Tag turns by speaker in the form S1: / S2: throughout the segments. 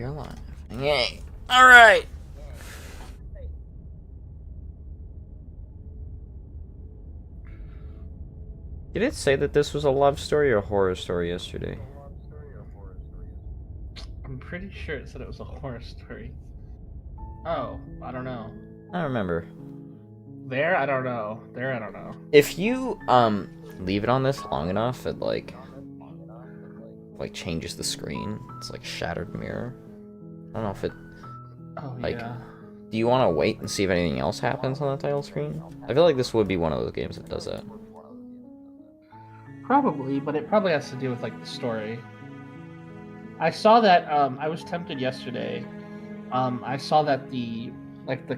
S1: You're alive. Yay. Alright. Did it say that this was a love story or a horror story yesterday?
S2: I'm pretty sure it said it was a horror story. Oh, I don't know.
S1: I don't remember.
S2: There, I don't know. There, I don't know.
S1: If you leave it on this long enough, it like changes the screen. It's like shattered mirror. I don't know if it
S2: Oh,
S1: like
S2: yeah.
S1: do you want to wait and see if anything else happens on the title screen? I feel like this would be one of those games that does that.
S2: Probably, but it probably has to do with like the story. I saw that I was tempted yesterday. I saw that the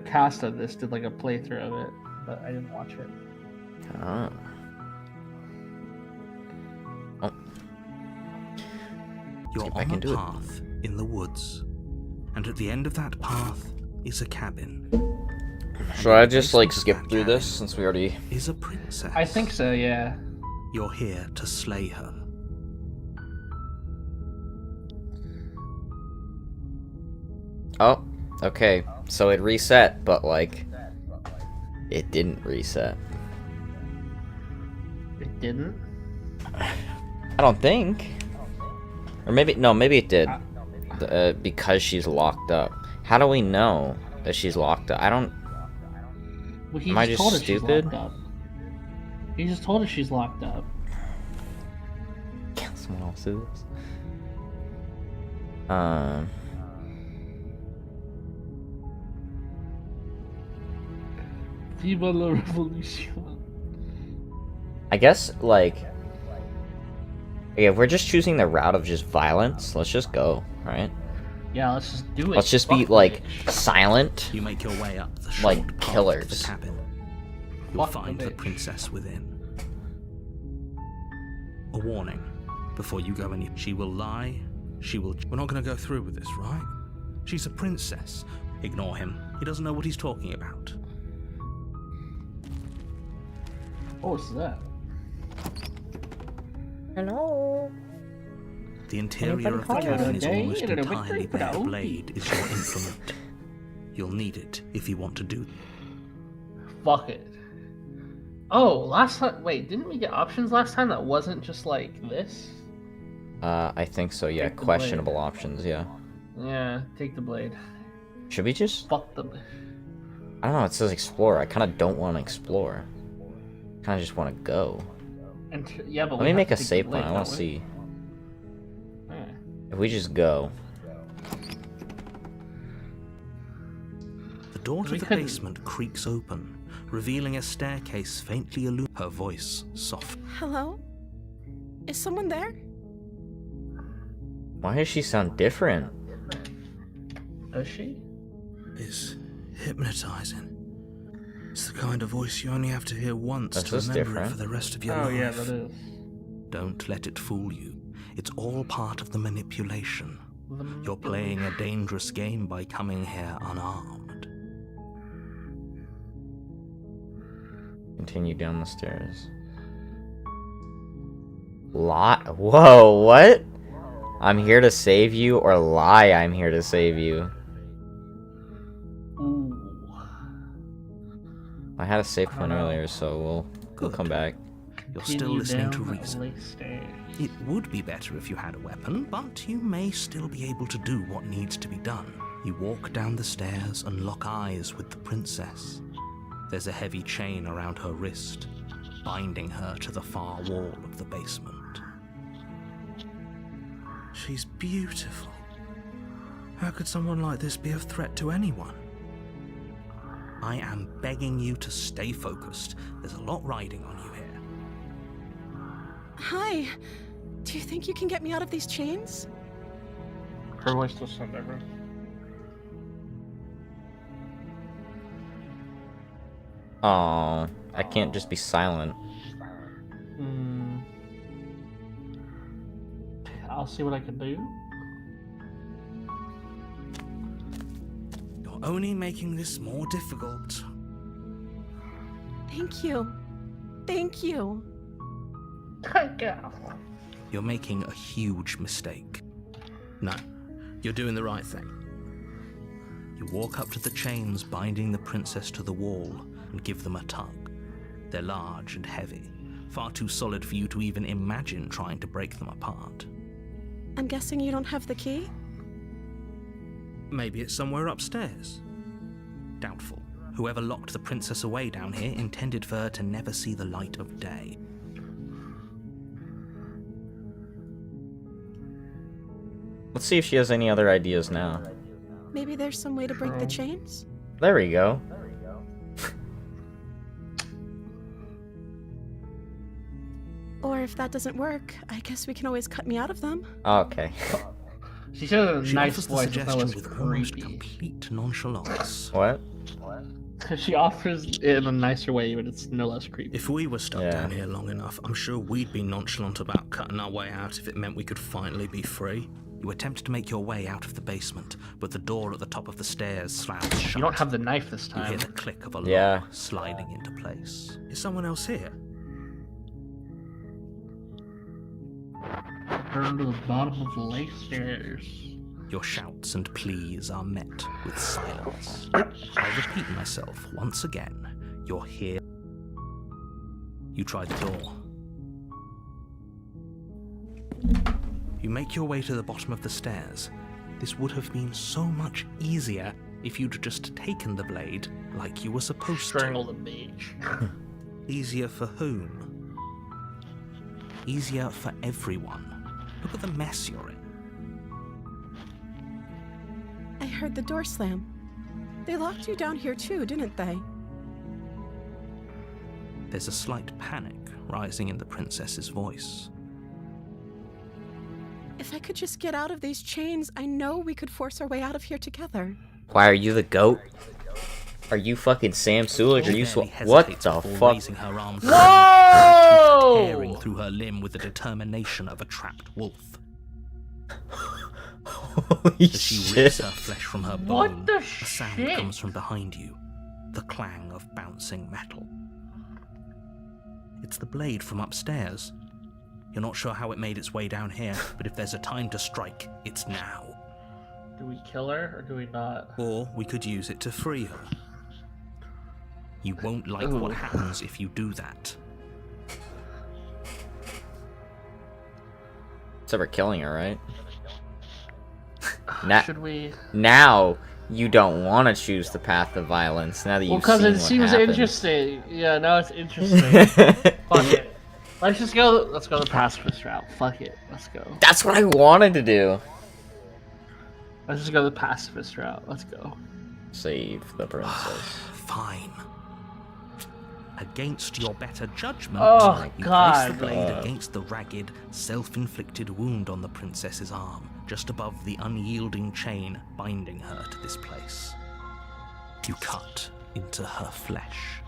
S2: cast of this did like a playthrough of it, but I didn't watch it.
S1: Ah. Oh.
S3: You're on a path in the woods, and at the end of that path is a cabin.
S1: Should I just like skip through this since we already...
S3: Is a princess.
S2: I think so, yeah.
S3: You're here to slay her.
S1: Oh, okay. So it reset, but like it didn't reset.
S2: It didn't?
S1: I don't think. Or maybe maybe it did. Because she's locked up. How do we know that she's locked up? I don't...
S2: Well, he
S1: Am I
S2: just
S1: just
S2: told us
S1: stupid?
S2: she's locked up. He just told us she's locked up.
S1: Can someone else do this?
S2: Viva la revolution.
S1: I guess like... Okay, if we're just choosing the route of just violence, let's just go, right?
S2: Yeah, let's just do it.
S1: Let's just be
S2: Fuck the
S1: like
S2: bitch.
S1: silent.
S3: You make your way up the short
S1: Like
S3: path
S1: killers.
S3: to the cabin. You'll
S2: Fuck the
S3: find the
S2: bitch.
S3: princess within. A warning. Before you go any, she will lie. She will. We're not going to go through with this, right? She's a princess. Ignore him. He doesn't know what he's talking about.
S2: What was that?
S1: Hello.
S3: The interior of the
S1: Anybody
S3: cabin is
S2: home?
S3: almost
S2: Day,
S3: entirely
S2: victory for the
S3: bare.
S2: OG.
S3: Blade is your implement. You'll need it if you want to do.
S2: Fuck it. Oh, last time. Wait, didn't we get options last time that wasn't just like this?
S1: I think so, yeah.
S2: Take the
S1: Questionable
S2: blade.
S1: options, yeah.
S2: Yeah, take the blade.
S1: Should we just...
S2: Fuck the.
S1: I don't know, it says explore. I kind of don't want to explore. I kind of just want to go.
S2: And yeah, but
S1: Let me make a save point. I want to see.
S2: Yeah.
S1: If we just go...
S3: The door to
S2: We
S3: the
S2: couldn't-
S3: basement creaks open, revealing a staircase faintly illuminated. Her voice soft.
S4: Hello? Is someone there?
S1: Why does she sound different?
S2: Does she?
S3: Is hypnotizing. It's the kind of voice you only have to hear once
S1: That's
S3: to
S1: just
S3: remember
S1: different.
S3: it for the rest of your
S2: Oh
S3: life.
S2: yeah, that is.
S3: Don't let it fool you. It's all part of the manipulation. You're playing a dangerous game by coming here unarmed.
S1: Continue down the stairs. Lie? Whoa, what? I'm here to save you, or lie I'm here to save you.
S2: Ooh.
S1: I had a save point
S2: I don't know.
S1: earlier, so we'll
S3: Good.
S1: come back.
S3: You're still
S2: Continue
S3: listening to
S2: down the
S3: reason.
S2: alley stairs.
S3: It would be better if you had a weapon, but you may still be able to do what needs to be done. You walk down the stairs and lock eyes with the princess. There's a heavy chain around her wrist, binding her to the far wall of the basement. She's beautiful. How could someone like this be a threat to anyone? I am begging you to stay focused. There's a lot riding on you here.
S4: Hi. Do you think you can get me out of these chains?
S2: Her voice still sounds different.
S1: Oh, I can't just be silent.
S2: Hmm. I'll see what I can do.
S3: You're only making this more difficult.
S4: Thank you. Thank you.
S2: Go.
S3: You're making a huge mistake. No, You're doing the right thing. You walk up to the chains binding the princess to the wall and give them a tug. They're large and heavy, far too solid for you to even imagine trying to break them apart.
S4: I'm guessing you don't have the key?
S3: Maybe it's somewhere upstairs. Doubtful. Whoever locked the princess away down here intended for her to never see the light of day.
S1: Let's see if she has any other ideas now.
S4: Maybe there's some way to break the
S2: True.
S4: chains?
S1: There we go.
S4: Or if that doesn't work, I guess we can always cut me out of them.
S1: Okay.
S2: She said it in a
S3: She
S2: nice
S3: offers the
S2: voice, but that
S3: suggestion
S2: was
S3: with almost
S2: creepy.
S3: complete nonchalance.
S1: What?
S2: She offers it in a nicer way, but it's no less creepy.
S3: If we were stuck
S1: Yeah.
S3: down here long enough, I'm sure we'd be nonchalant about cutting our way out if it meant we could finally be free. You attempt to make your way out of the basement, but the door at the top of the stairs slams shut.
S2: You don't have the knife this
S3: You hear
S2: time.
S3: the click of a
S1: Yeah.
S3: lock sliding into place. Is someone else here?
S2: Turn to the bottom of the lake stairs.
S3: Your shouts and pleas are met with silence. I'll repeat myself once again. You're here. You try the door. You make your way to the bottom of the stairs. This would have been so much easier if you'd just taken the blade like you were supposed
S2: Strangle the bitch.
S3: to. Easier for whom? Easier for everyone. Look at the mess you're in.
S4: I heard the door slam. They locked you down here too, didn't they?
S3: There's a slight panic rising in the princess's voice.
S4: If I could just get out of these chains, I know we could force our way out of here together.
S1: Why are you the goat? Are you fucking Sam Sulik? Are you
S3: Barely
S1: what
S3: hesitates
S1: the
S3: before
S1: fuck?
S3: raising her arms, tearing
S2: Whoa!
S3: through her limb with the determination of a trapped wolf.
S1: Holy
S3: As she rips
S1: shit.
S3: her flesh from her
S2: What
S3: bone,
S2: the
S3: a sound
S2: shit?
S3: comes from behind you, the clang of bouncing metal. It's the blade from upstairs. You're not sure how it made its way down here, but if there's a time to strike, it's now.
S2: Do we kill her or do we not?
S3: Or we could use it to free her. You won't like what
S2: Ooh.
S3: happens if you do that.
S1: It's ever killing her, right? Na-
S2: Should we?
S1: Now you don't want to choose the path of violence. Now that
S2: Well,
S1: you've
S2: because
S1: seen
S2: it
S1: what
S2: seems
S1: happened.
S2: interesting. Yeah, now it's interesting. Fuck it. Let's just go. Let's go the pacifist route. Fuck it. Let's go.
S1: That's what I wanted to do.
S2: Let's just go the pacifist route. Let's go.
S1: Save the princess.
S3: Fine. Against your better judgment,
S2: Oh,
S3: you
S2: God.
S3: place the blade against the ragged, self-inflicted wound on the princess's arm, just above the unyielding chain binding her to this place. You cut into her flesh.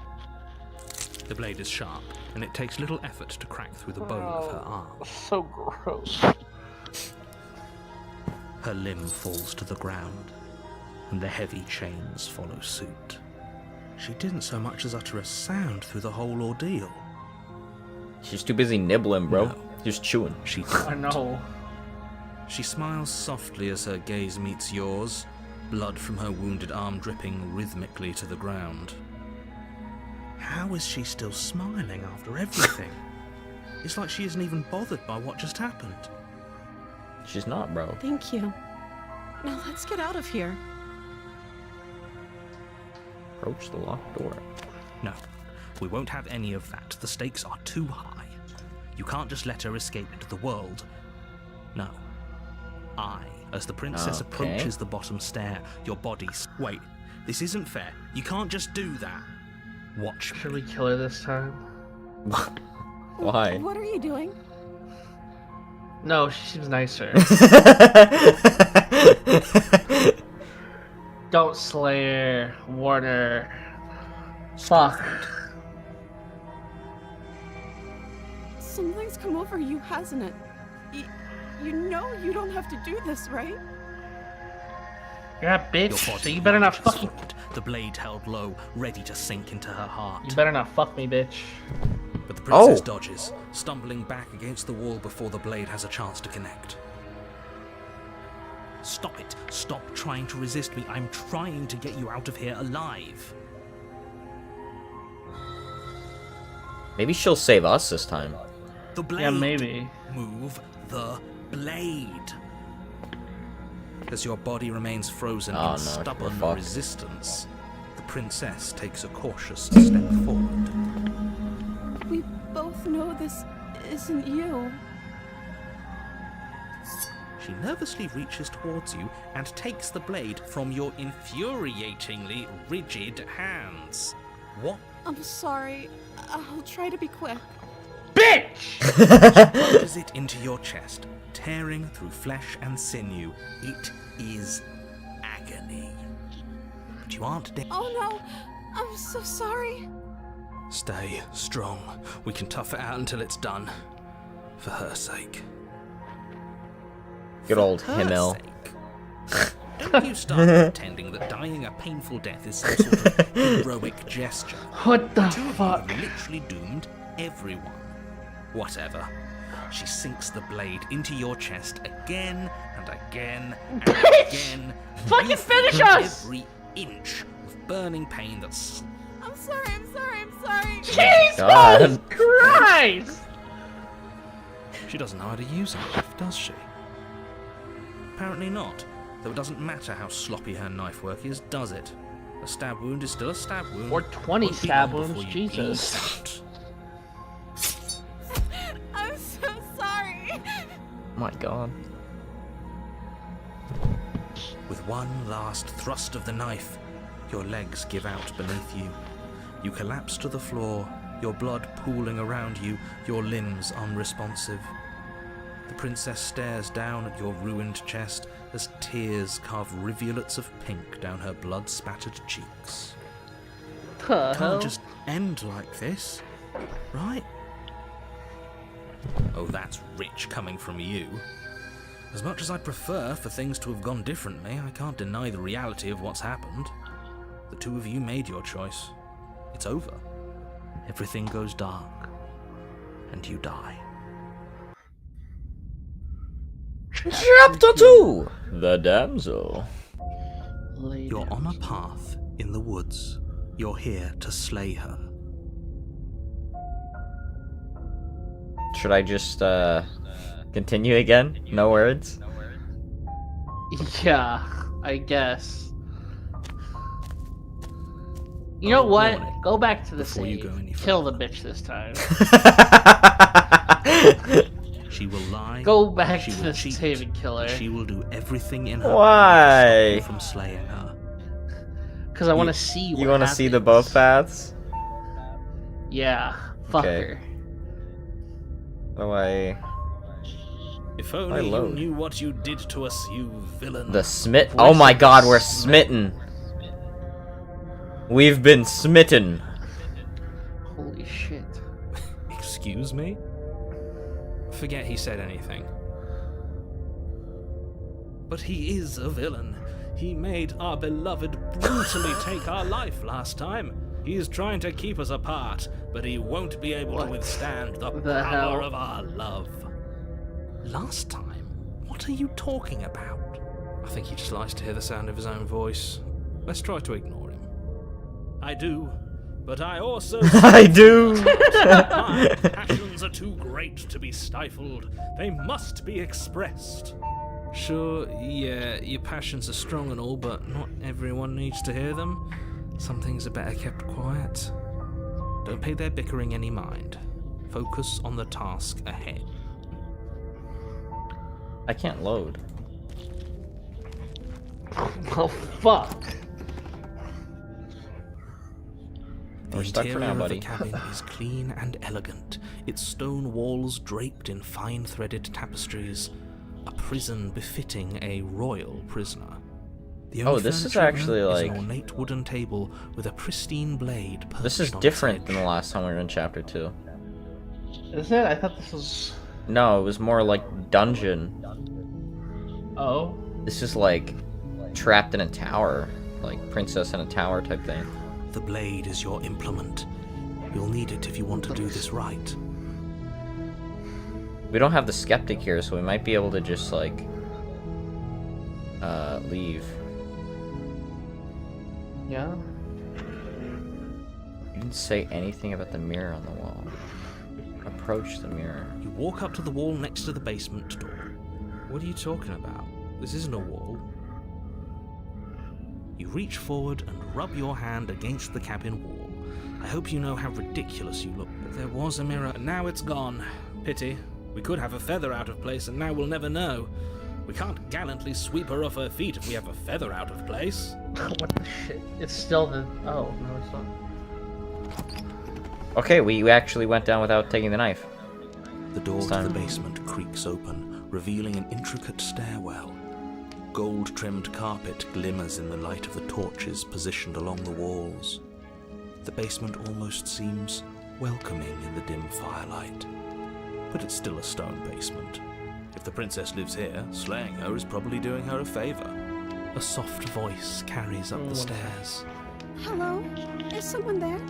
S3: The blade is sharp, and it takes little effort to crack through the bone of her arm.
S2: So gross.
S3: Her limb falls to the ground, and the heavy chains follow suit. She didn't so much as utter a sound through the whole ordeal.
S1: She's too busy nibbling, bro.
S3: No.
S1: Just chewing.
S3: She
S2: I
S3: didn't.
S2: know.
S3: She smiles softly as her gaze meets yours, blood from her wounded arm dripping rhythmically to the ground. How is she still smiling after everything? It's like she isn't even bothered by what just happened.
S1: She's not, bro.
S4: Thank you. Now let's get out of here.
S1: Approach the locked door.
S3: No, we won't have any of that. The stakes are too high. You can't just let her escape into the world. No. As the princess
S1: Okay.
S3: approaches the bottom stair, your body... Wait, this isn't fair. You can't just do that. Watch me.
S2: Should we kill her this time?
S1: Why?
S4: What are you doing?
S2: No, she seems nicer. Don't slay her, Warner. Fuck.
S4: Something's come over you, hasn't it? You know you don't have to do this, right?
S2: Yeah, bitch.
S3: Your
S2: So
S3: body
S2: you better not
S3: lunges
S2: fucking.
S3: forward, the blade held low, ready to sink into her heart.
S2: You better not fuck me, bitch.
S3: But the princess
S1: Oh.
S3: dodges, stumbling back against the wall before the blade has a chance to connect. Stop it. Stop trying to resist me. I'm trying to get you out of here alive.
S1: Maybe she'll save us this time.
S3: The blade.
S2: Yeah, maybe.
S3: Move the blade. As your body remains frozen
S1: Oh, no,
S3: in stubborn
S1: we're fucked.
S3: resistance, the princess takes a cautious step forward.
S4: We both know this isn't you.
S3: She nervously reaches towards you and takes the blade from your infuriatingly rigid hands. What?
S4: I'm sorry. I'll try to be quick.
S2: Bitch!
S3: Plunges it into your chest, tearing through flesh and sinew. It is agony. But you aren't dead.
S4: Oh no! I'm so sorry.
S3: Stay strong. We can tough it out until it's done. For her sake.
S1: Good old
S3: For her
S1: Himmel.
S3: sake. Don't you start pretending that dying a painful death is some sort of heroic gesture.
S2: What the
S3: Two of you
S2: fuck?
S3: have literally doomed everyone. Whatever. She sinks the blade into your chest again and again and
S2: Bitch!
S3: again.
S2: Fucking
S3: You
S2: finish
S3: feel
S2: us!
S3: Every inch of burning pain that's...
S4: I'm sorry. I'm sorry. I'm sorry.
S2: Jesus
S1: God.
S2: Christ!
S3: She doesn't know how to use a knife, does she? Apparently not. Though it doesn't matter how sloppy her knife work is, does it? A stab wound is still a stab wound.
S2: Or 20
S3: Won't be
S2: stab
S3: long
S2: wounds,
S3: before you
S2: Jesus.
S3: bleed out.
S4: I'm so sorry.
S1: My God.
S3: With one last thrust of the knife, your legs give out beneath you. You collapse to the floor, your blood pooling around you, your limbs unresponsive. The princess stares down at your ruined chest as tears carve rivulets of pink down her blood-spattered cheeks.
S2: The hell?
S3: Can't just end like this, right? Oh, that's rich coming from you. As much as I'd prefer for things to have gone differently, I can't deny the reality of what's happened. The two of you made your choice. It's over. Everything goes dark, and you die.
S1: Chapter 2! The Damsel.
S2: Lady.
S3: You're on a path in the woods. You're here to slay her.
S1: Should I just, continue again? No words?
S2: Yeah, I guess. You know what?
S3: warning.
S2: Go back to the
S3: Before you
S2: save.
S3: go any
S2: Kill the
S3: further.
S2: bitch this time.
S3: She will lie.
S2: Go back
S3: she
S2: to
S3: will
S2: the
S3: cheat,
S2: save and kill her.
S3: She will do everything in her power
S1: Why?
S3: to stop you from slaying her.
S2: Because I want to see what
S1: You want to see the both paths?
S2: Yeah. Fuck
S1: Okay.
S2: her.
S1: How do I...
S3: If
S1: I
S3: only you
S1: load.
S3: knew what you did to us, you villain.
S1: The smit... Oh my God, we're smitten. We've been smitten.
S2: Holy shit.
S3: Excuse me? Forget he said anything. But he is a villain. He made our beloved brutally take our life last time. He is trying to keep us apart, but he won't be able
S2: What
S3: to withstand the
S2: the
S3: power
S2: hell?
S3: of our love. Last time? What are you talking about? I think he just likes to hear the sound of his own voice. Let's try to ignore him. I do, but I also...
S1: I do!
S3: My passions are too great to be stifled. They must be expressed. Sure, yeah, your passions are strong and all, but not everyone needs to hear them. Some things are better kept quiet. Don't pay their bickering any mind. Focus on the task ahead.
S1: I can't load.
S2: Oh, fuck.
S3: The
S1: We're stuck for
S3: interior
S1: now,
S3: of
S1: buddy.
S3: the cabin is clean and elegant, its stone walls draped in fine-threaded tapestries, a prison befitting a royal prisoner. The
S1: Oh,
S3: only
S1: this is
S3: furniture
S1: actually,
S3: is
S1: like-
S3: an ornate wooden table with a pristine blade perched
S1: This is
S3: on its
S1: different
S3: edge.
S1: than the last time we were in Chapter 2.
S2: Is it? I thought this was.
S1: No, it was more like dungeon.
S2: Oh.
S1: This is like trapped in a tower. Like princess in a tower type thing.
S3: The blade is your implement. You'll need it if you want to do this right.
S1: We don't have the skeptic here, so we might be able to just like leave.
S2: Yeah.
S1: You didn't say anything about the mirror on the wall. Approach the mirror.
S3: You walk up to the wall next to the basement door. What are you talking about? This isn't a wall. You reach forward and rub your hand against the cabin wall. I hope you know how ridiculous you look, but there was a mirror and now it's gone. Pity. We could have a feather out of place and now we'll never know. We can't gallantly sweep her off her feet if we have a feather out of place.
S2: What the shit? It's still the. Oh, no, it's not.
S1: Okay, we actually went down without taking the knife.
S3: The door
S1: It's
S3: to the
S1: time.
S3: basement creaks open, revealing an intricate stairwell. Gold-trimmed carpet glimmers in the light of the torches positioned along the walls. The basement almost seems welcoming in the dim firelight. But it's still a stone basement. If the princess lives here, slaying her is probably doing her a favor. A soft voice carries up the stairs.
S4: Hello? Is someone there?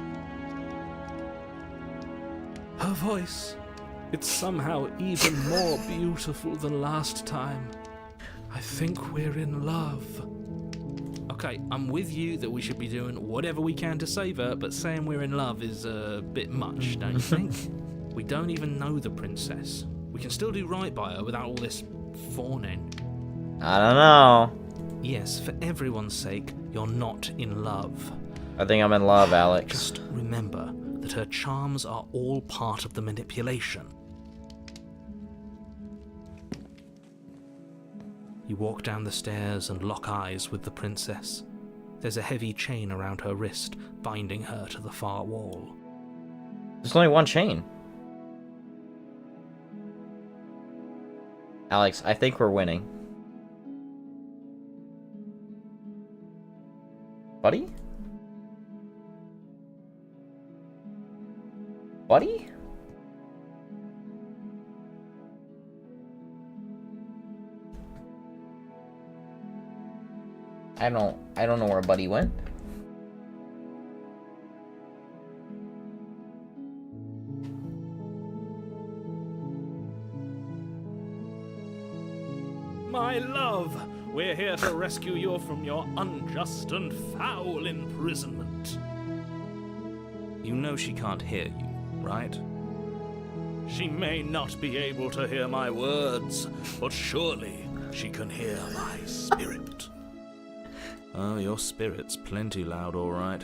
S3: Her voice. It's somehow even more beautiful than last time. I think we're in love. Okay, I'm with you that we should be doing whatever we can to save her, but saying we're in love is a bit much, don't you think? We don't even know the princess. We can still do right by her without all this fawning.
S1: I don't know.
S3: Yes, for everyone's sake, you're not in love.
S1: I think I'm in love, Alex.
S3: Just remember that her charms are all part of the manipulation. You walk down the stairs and lock eyes with the princess. There's a heavy chain around her wrist, binding her to the far wall.
S1: There's only one chain. Alex, I think we're winning. Buddy? Buddy? I don't know where Buddy went.
S3: My love, we're here to rescue you from your unjust and foul imprisonment. You know she can't hear you, right? She may not be able to hear my words, but surely she can hear my spirit. Oh, your spirit's plenty loud, all right.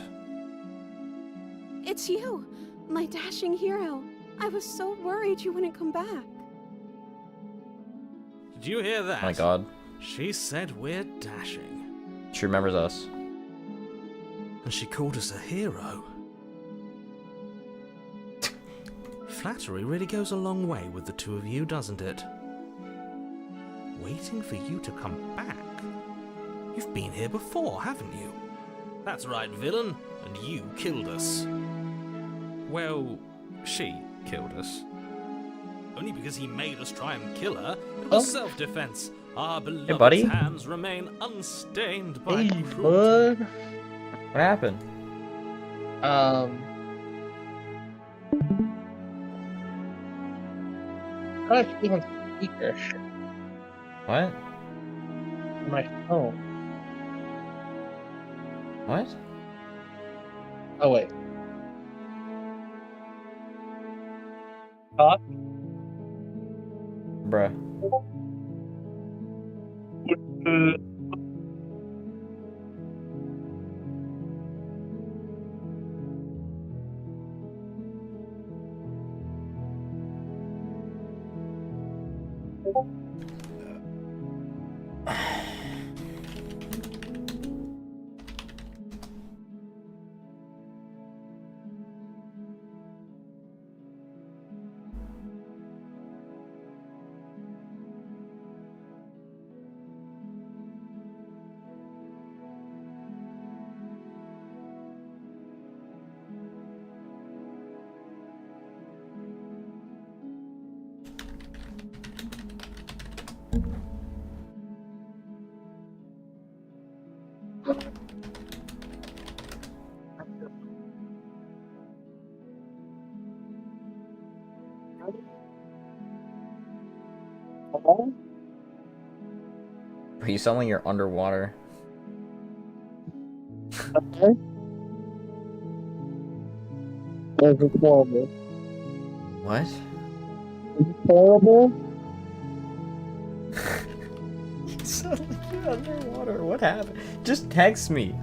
S4: It's you, my dashing hero. I was so worried you wouldn't come back.
S3: Did you hear that?
S1: Oh my god.
S3: She said we're dashing.
S1: She remembers us.
S3: And she called us a hero. Flattery really goes a long way with the two of you, doesn't it? Waiting for you to come back? You've been here before, haven't you? That's right, villain. And you killed us. Well, she killed us. Only because he made us try and kill her. It was self-defense. Our beloved's
S1: buddy.
S3: hands remain unstained by
S2: Hey,
S3: cruelty.
S2: bud.
S1: What happened?
S2: I keep on speaker
S1: What?
S2: on my phone.
S1: What?
S2: Oh wait. Talk.
S1: Bruh. You sound like you're underwater.
S2: Okay. This is horrible.
S1: What?
S2: Is it horrible?
S1: You sound like you're underwater. What happened? Just text me.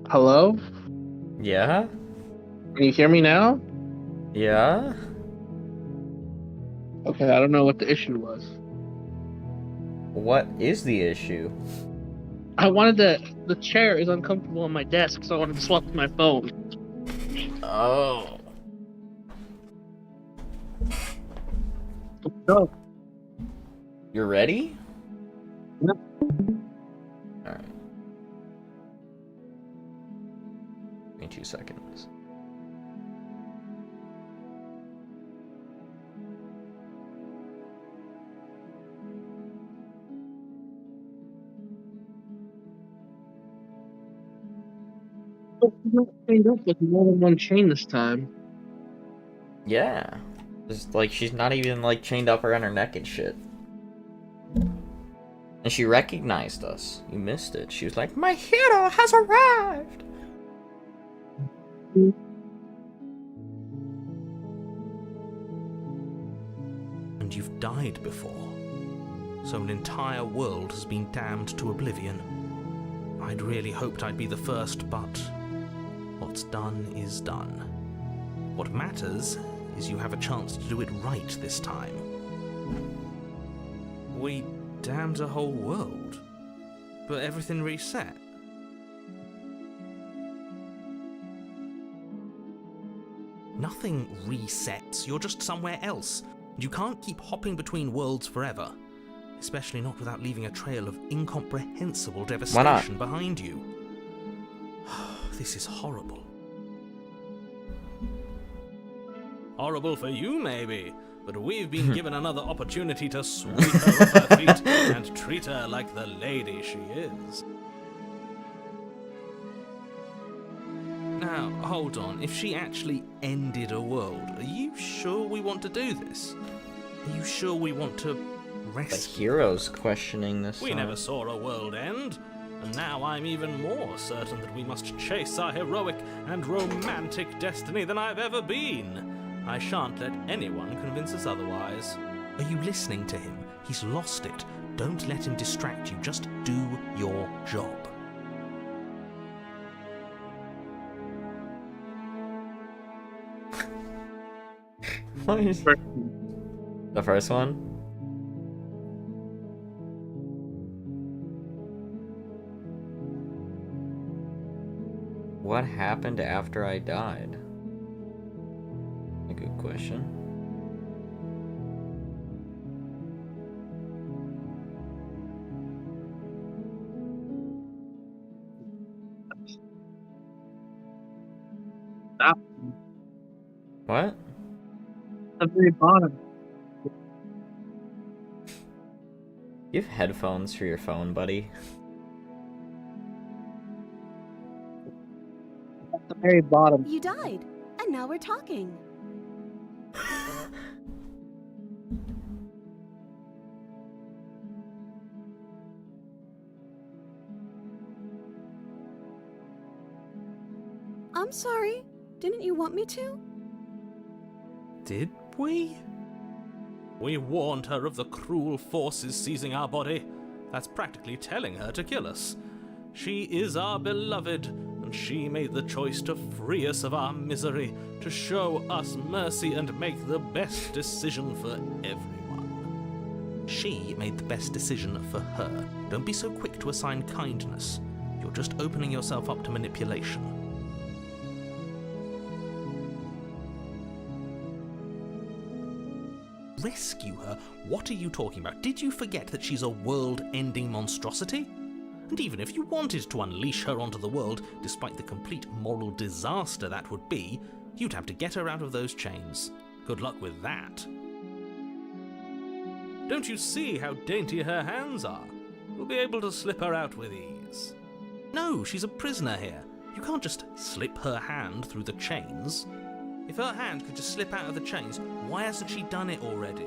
S2: Hello?
S1: Yeah?
S2: Can you hear me now?
S1: Yeah?
S2: Okay, I don't know what the issue was.
S1: What is the issue?
S2: I wanted the chair is uncomfortable on my desk, so I wanted to swap to my phone.
S1: Oh.
S2: No.
S1: You're ready?
S2: Yep.
S1: Alright. Give me 2 seconds.
S2: Chained up with more than one chain this time.
S1: Yeah. It's like she's not even like chained up around her neck and shit. And she recognized us. You missed it. She was like, "My hero has arrived!"
S3: And you've died before. So an entire world has been damned to oblivion. I'd really hoped I'd be the first, but what's done is done. What matters is you have a chance to do it right this time. We damned a whole world, but everything reset. Nothing resets, you're just somewhere else. You can't keep hopping between worlds forever. Especially not without leaving a trail of incomprehensible devastation behind you. This is horrible. Horrible for you, maybe, but we've been given another opportunity to sweep her off her feet and treat her like the lady she is. Now, hold on. If she actually ended a world, are you sure we want to do this? Are you sure we want to
S1: The
S3: rescue?
S1: hero's questioning this.
S3: We never saw a world end, and now I'm even more certain that we must chase our heroic and romantic destiny than I've ever been. I shan't let anyone convince us otherwise. Are you listening to him? He's lost it. Don't let him distract you. Just do your job.
S1: What is the first one? What happened after I died? A good question.
S2: Stop.
S1: What?
S2: At the very bottom.
S1: You have headphones for your phone, buddy.
S2: At the very bottom.
S4: You died, and now we're talking. I'm sorry. Didn't you want me to?
S3: Did we? We warned her of the cruel forces seizing our body. That's practically telling her to kill us. She is our beloved, and she made the choice to free us of our misery, to show us mercy and make the best decision for everyone. She made the best decision for her. Don't be so quick to assign kindness. You're just opening yourself up to manipulation. Rescue her? What are you talking about? Did you forget that she's a world-ending monstrosity? And even if you wanted to unleash her onto the world, despite the complete moral disaster that would be, you'd have to get her out of those chains. Good luck with that. Don't you see how dainty her hands are? We'll be able to slip her out with ease. No, she's a prisoner here. You can't just slip her hand through the chains. If her hand could just slip out of the chains, why hasn't she done it already?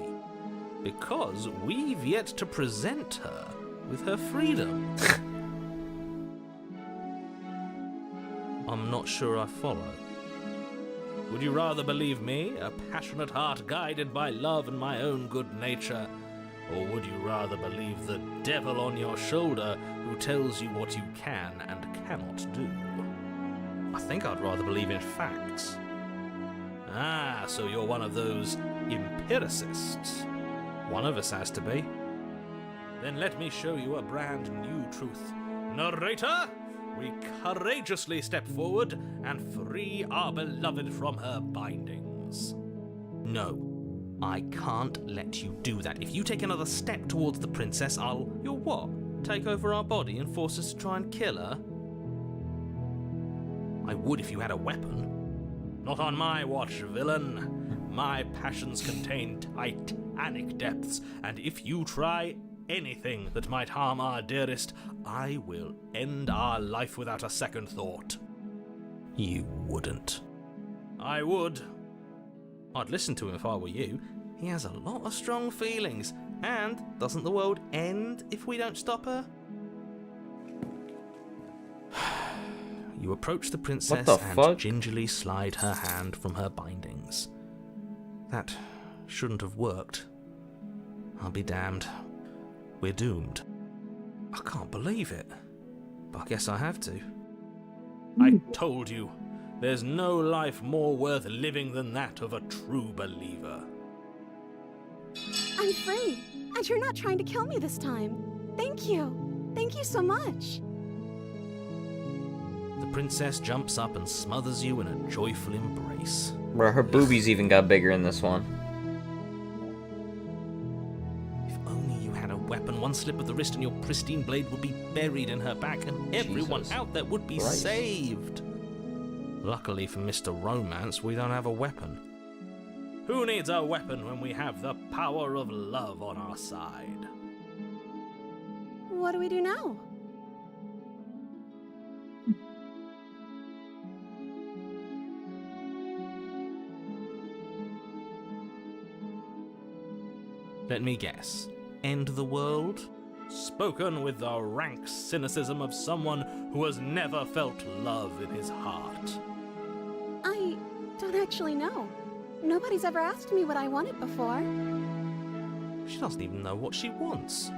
S3: Because we've yet to present her with her freedom. I'm not sure I follow. Would you rather believe me, a passionate heart guided by love and my own good nature? Or would you rather believe the devil on your shoulder who tells you what you can and cannot do? I think I'd rather believe in facts. Ah, so you're one of those empiricists. One of us has to be. Then let me show you a brand new truth. Narrator, we courageously step forward and free our beloved from her bindings. No, I can't let you do that. If you take another step towards the princess, You'll what? Take over our body and force us to try and kill her? I would if you had a weapon. Not on my watch, villain. My passions contain titanic depths, and if you try anything that might harm our dearest, I will end our life without a second thought. You wouldn't. I would. I'd listen to him if I were you. He has a lot of strong feelings, and doesn't the world end if we don't stop her? You approach the princess and gingerly slide her hand from her bindings. That shouldn't have worked. I'll be damned. We're doomed. I can't believe it. But I guess I have to. I told you, there's no life more worth living than that of a true believer.
S4: I'm free, and you're not trying to kill me this time. Thank you. Thank you so much.
S3: The princess jumps up and smothers you in a joyful embrace.
S1: Bro, her boobies even got bigger in this one.
S3: If only you had a weapon, one slip of the wrist and your pristine blade would be buried in her back, and everyone out there would be saved. Luckily for Mr. Romance, we don't have a weapon. Who needs a weapon when we have the power of love on our side?
S4: What do we do now?
S3: Let me guess. End the world? Spoken with the rank cynicism of someone who has never felt love in his heart.
S4: I don't actually know. Nobody's ever asked me what I wanted before.
S3: She doesn't even know what she wants.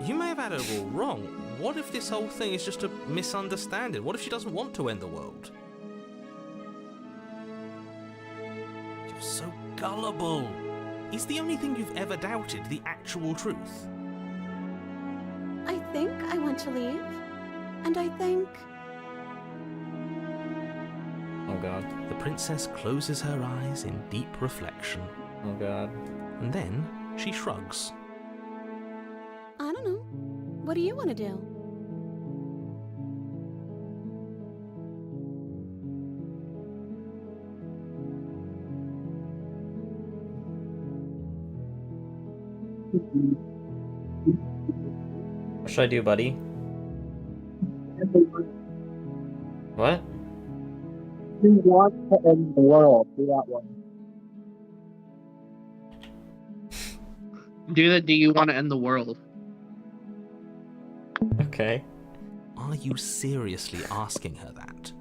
S3: You may have had her all wrong. What if this whole thing is just a misunderstanding? What if she doesn't want to end the world? You're so gullible. Is the only thing you've ever doubted the actual truth?
S4: I think I want to leave. And I think...
S1: Oh god.
S3: The princess closes her eyes in deep reflection.
S1: Oh god.
S3: And then she shrugs.
S4: I don't know. What do you want to do?
S1: What should I do, buddy? What?
S5: He wants to end the world. Do that one.
S2: Do you want to end the world?
S1: Okay.
S3: Are you seriously asking her that?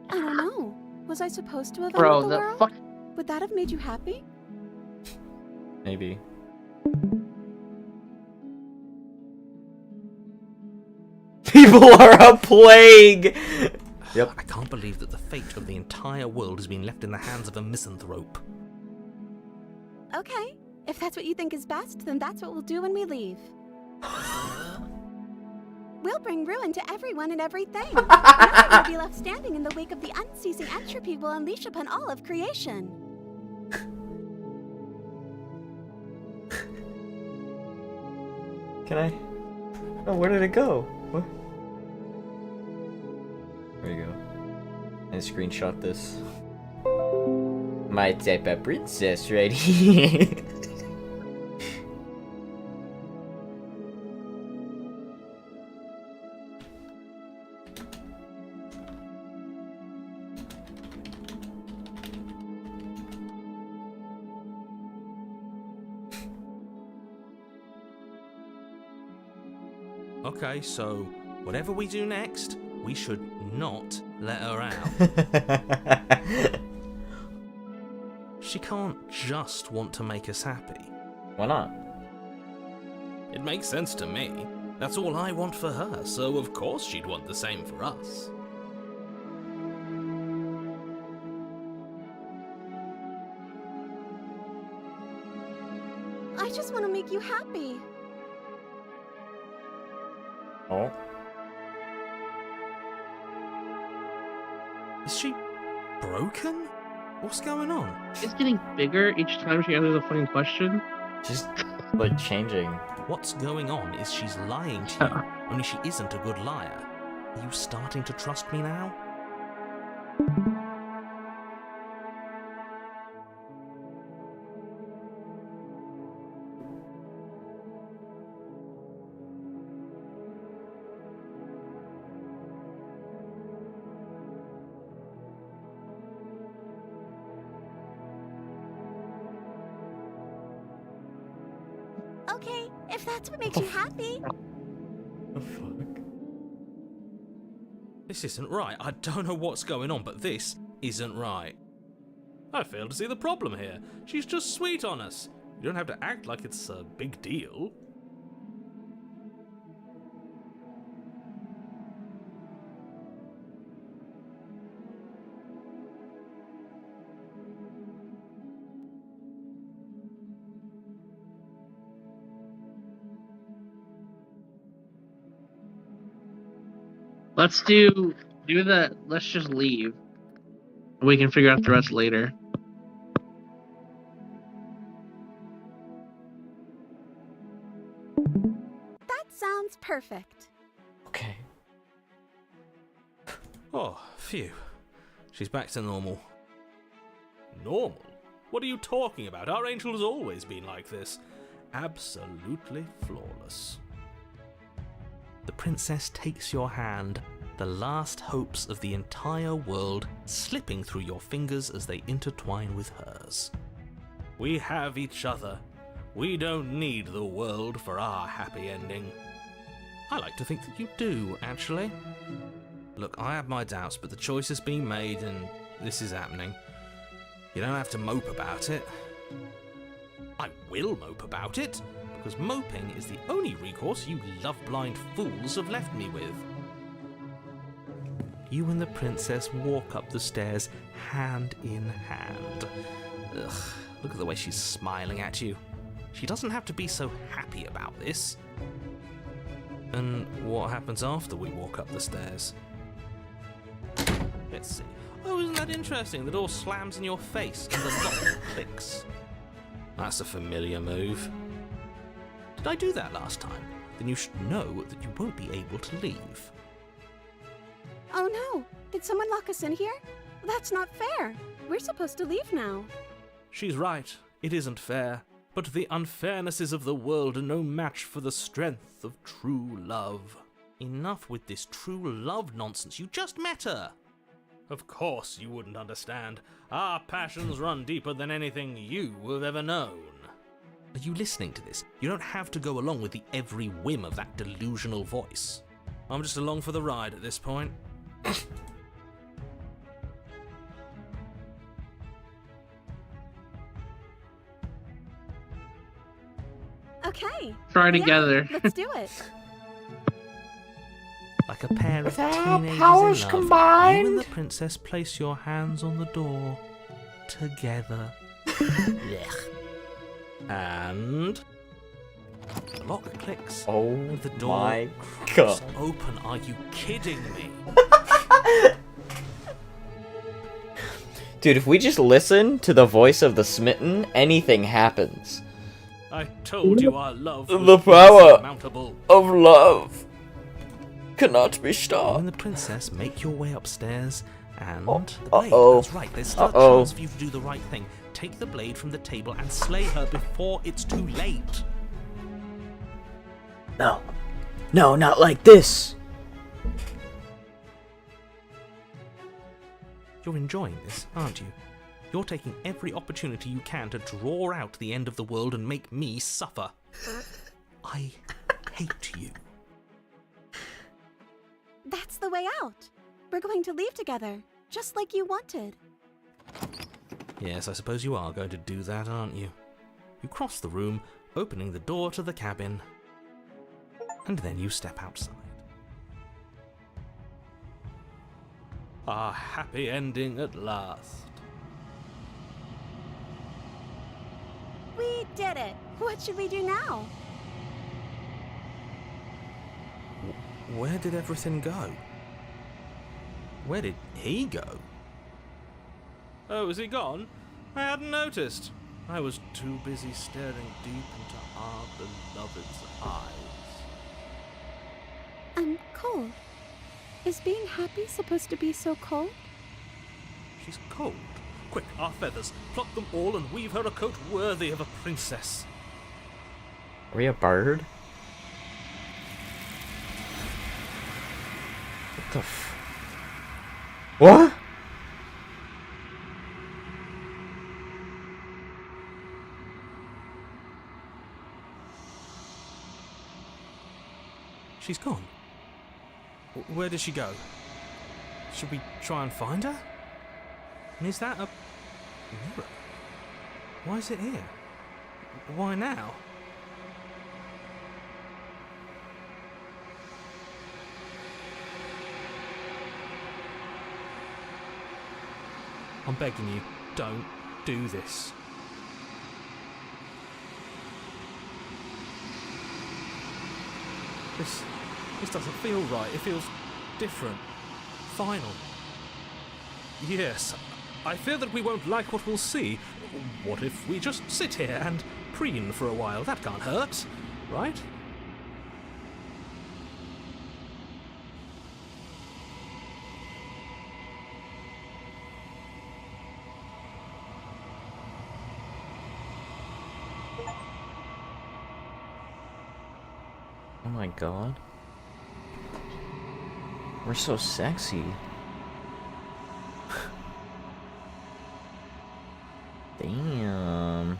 S4: I don't know. Was I supposed to have
S2: Bro,
S4: ended the
S2: the
S4: world?
S2: fuck.
S4: Would that have made you happy?
S1: Maybe. People are a plague! Yep.
S3: I can't believe that the fate of the entire world has been left in the hands of a misanthrope.
S4: Okay. If that's what you think is best, then that's what we'll do when we leave. We'll bring ruin to everyone and everything. Nothing will be left standing in the wake of the unceasing entropy we'll unleash upon all of creation.
S1: Can I? Oh, where did it go? What? There you go. I screenshot this. My type of princess right here.
S3: Okay, so whatever we do next, we should not let her out. She can't just want to make us happy.
S1: Why not?
S3: It makes sense to me. That's all I want for her, so of course she'd want the same for us.
S4: I just want to make you happy.
S1: Oh.
S3: Is she broken? What's going on?
S2: It's getting bigger each time she answers a fucking question.
S1: Just like changing.
S3: What's going on is she's lying to you, only she isn't a good liar. Are you starting to trust me now?
S4: Okay, if that's what makes you happy.
S1: The fuck?
S3: This isn't right. I don't know what's going on, but this isn't right. I fail to see the problem here. She's just sweet on us. You don't have to act like it's a big deal.
S2: Let's do the. Let's just leave. We can figure out the rest later.
S4: That sounds perfect.
S1: Okay.
S3: Oh, phew. She's back to normal. Normal? What are you talking about? Our angel has always been like this. Absolutely flawless. The princess takes your hand, the last hopes of the entire world slipping through your fingers as they intertwine with hers. We have each other. We don't need the world for our happy ending. I like to think that you do, actually. Look, I have my doubts, but the choice has been made and this is happening. You don't have to mope about it. I will mope about it, because moping is the only recourse you love-blind fools have left me with. You and the princess walk up the stairs hand in hand. Ugh, look at the way she's smiling at you. She doesn't have to be so happy about this. And what happens after we walk up the stairs? Let's see. Oh, isn't that interesting? The door slams in your face and the lock clicks. That's a familiar move. Did I do that last time? Then you should know that you won't be able to leave.
S4: Oh no! Did someone lock us in here? That's not fair. We're supposed to leave now.
S3: She's right. It isn't fair. But the unfairnesses of the world are no match for the strength of true love. Enough with this true love nonsense. You just met her. Of course you wouldn't understand. Our passions run deeper than anything you have ever known. Are you listening to this? You don't have to go along with the every whim of that delusional voice. I'm just along for the ride at this point.
S4: Okay.
S2: Try
S4: Yeah,
S2: together.
S4: let's do it.
S3: Like a pair
S1: With
S3: of
S1: our
S3: teenagers
S1: powers
S3: in love,
S1: combined.
S3: you and the princess place your hands on the door together. Blech. And the lock clicks.
S1: Oh
S3: And the door
S1: my
S3: cracks
S1: god.
S3: open. Are you kidding me?
S1: Dude, if we just listen to the voice of the smitten, anything happens.
S3: I told you our love was
S1: The power.
S3: insurmountable.
S1: Of love cannot be
S3: You
S1: stopped.
S3: and the princess make your way upstairs, and
S1: Oh,
S3: the blade.
S1: uh-oh.
S3: That's right. There's still a
S1: Uh-oh.
S3: chance for you to do the right thing. Take the blade from the table and slay her before it's too late.
S1: No. No, not like this.
S3: You're enjoying this, aren't you? You're taking every opportunity you can to draw out the end of the world and make me suffer. I hate you.
S4: That's the way out. We're going to leave together, just like you wanted.
S3: Yes, I suppose you are going to do that, aren't you? You cross the room, opening the door to the cabin, and then you step outside. A happy ending at last.
S4: We did it. What should we do now?
S3: Where did everything go? Where did he go? Oh, is he gone? I hadn't noticed. I was too busy staring deep into our beloved's eyes.
S4: I'm cold. Is being happy supposed to be so cold?
S3: She's cold. Quick, our feathers. Pluck them all and weave her a coat worthy of a princess.
S1: Are we a bird? What the f... What?
S3: She's gone. Where did she go? Should we try and find her? And is that a mirror? Why is it here? Why now? I'm begging you, don't do this. This doesn't feel right. It feels different. Final. Yes, I fear that we won't like what we'll see. What if we just sit here and preen for a while? That can't hurt, right?
S1: Oh my god. We're so sexy. Damn.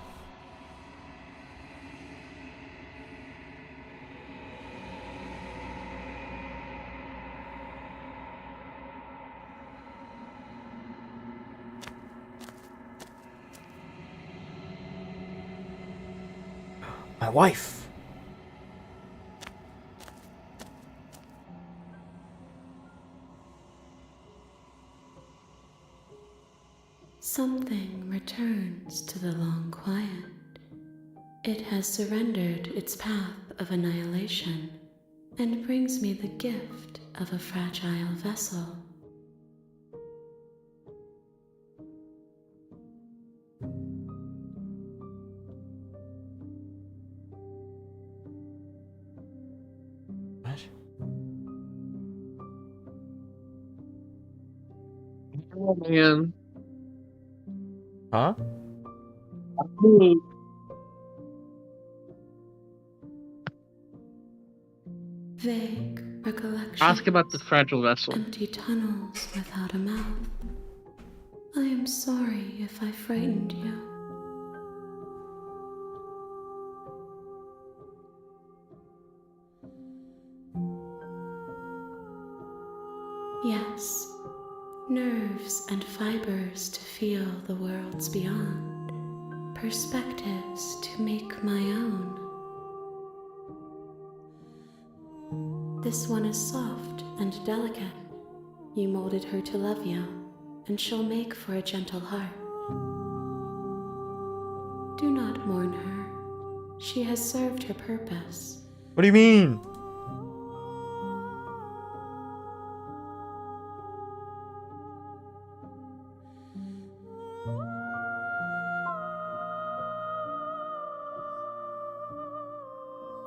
S1: My wife.
S5: Something returns to the long quiet. It has surrendered its path of annihilation and brings me the gift of a fragile vessel.
S2: Oh man.
S1: Huh?
S5: Vague recollections.
S2: Ask about the fragile vessel.
S5: Empty tunnels without a mouth. I am sorry if I frightened you. endeavors to feel the worlds beyond, perspectives to make my own. This one is soft and delicate. You molded her to love you, and she'll make for a gentle heart. Do not mourn her. She has served her purpose.
S1: What do you mean?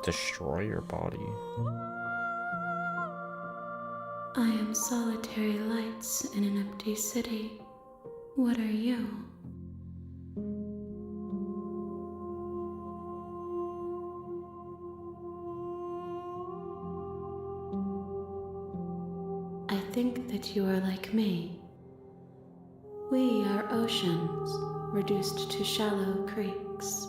S1: Destroy your body.
S5: I am solitary lights in an empty city. What are you? I think that you are like me. We are oceans, reduced to shallow creeks.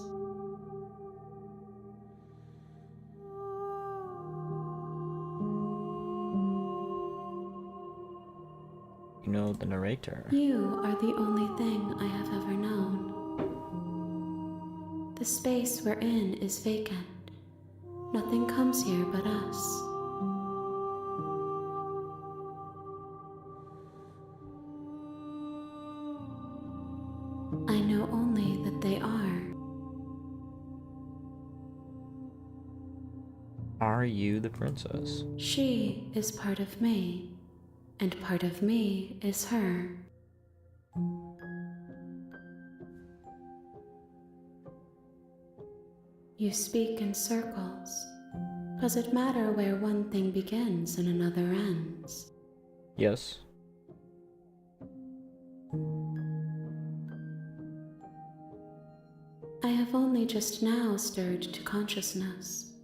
S1: You know the narrator.
S5: You are the only thing I have ever known. The space we're in is vacant. Nothing comes here but us. I know only that they are.
S1: Are you the princess?
S5: She is part of me, and part of me is her. You speak in circles. Does it matter where one thing begins and another ends?
S1: Yes.
S5: I have only just now stirred to consciousness.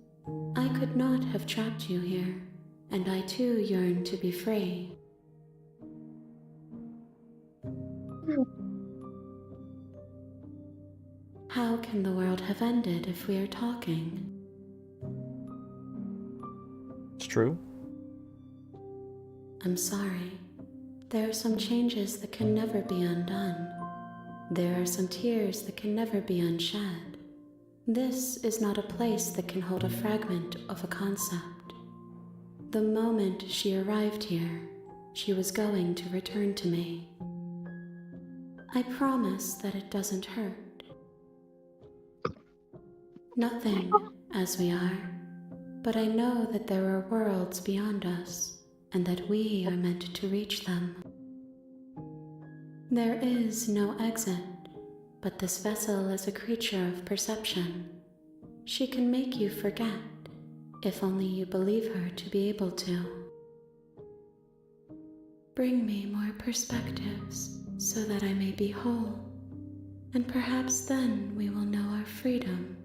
S5: I could not have trapped you here, and I too yearn to be free. How can the world have ended if we are talking?
S1: It's true.
S5: I'm sorry. There are some changes that can never be undone. There are some tears that can never be unshed. This is not a place that can hold a fragment of a concept. The moment she arrived here, she was going to return to me. I promise that it doesn't hurt. Nothing, as we are, but I know that there are worlds beyond us, and that we are meant to reach them. There is no exit, but this vessel is a creature of perception. She can make you forget, if only you believe her to be able to. Bring me more perspectives, so that I may be whole, and perhaps then we will know our freedom.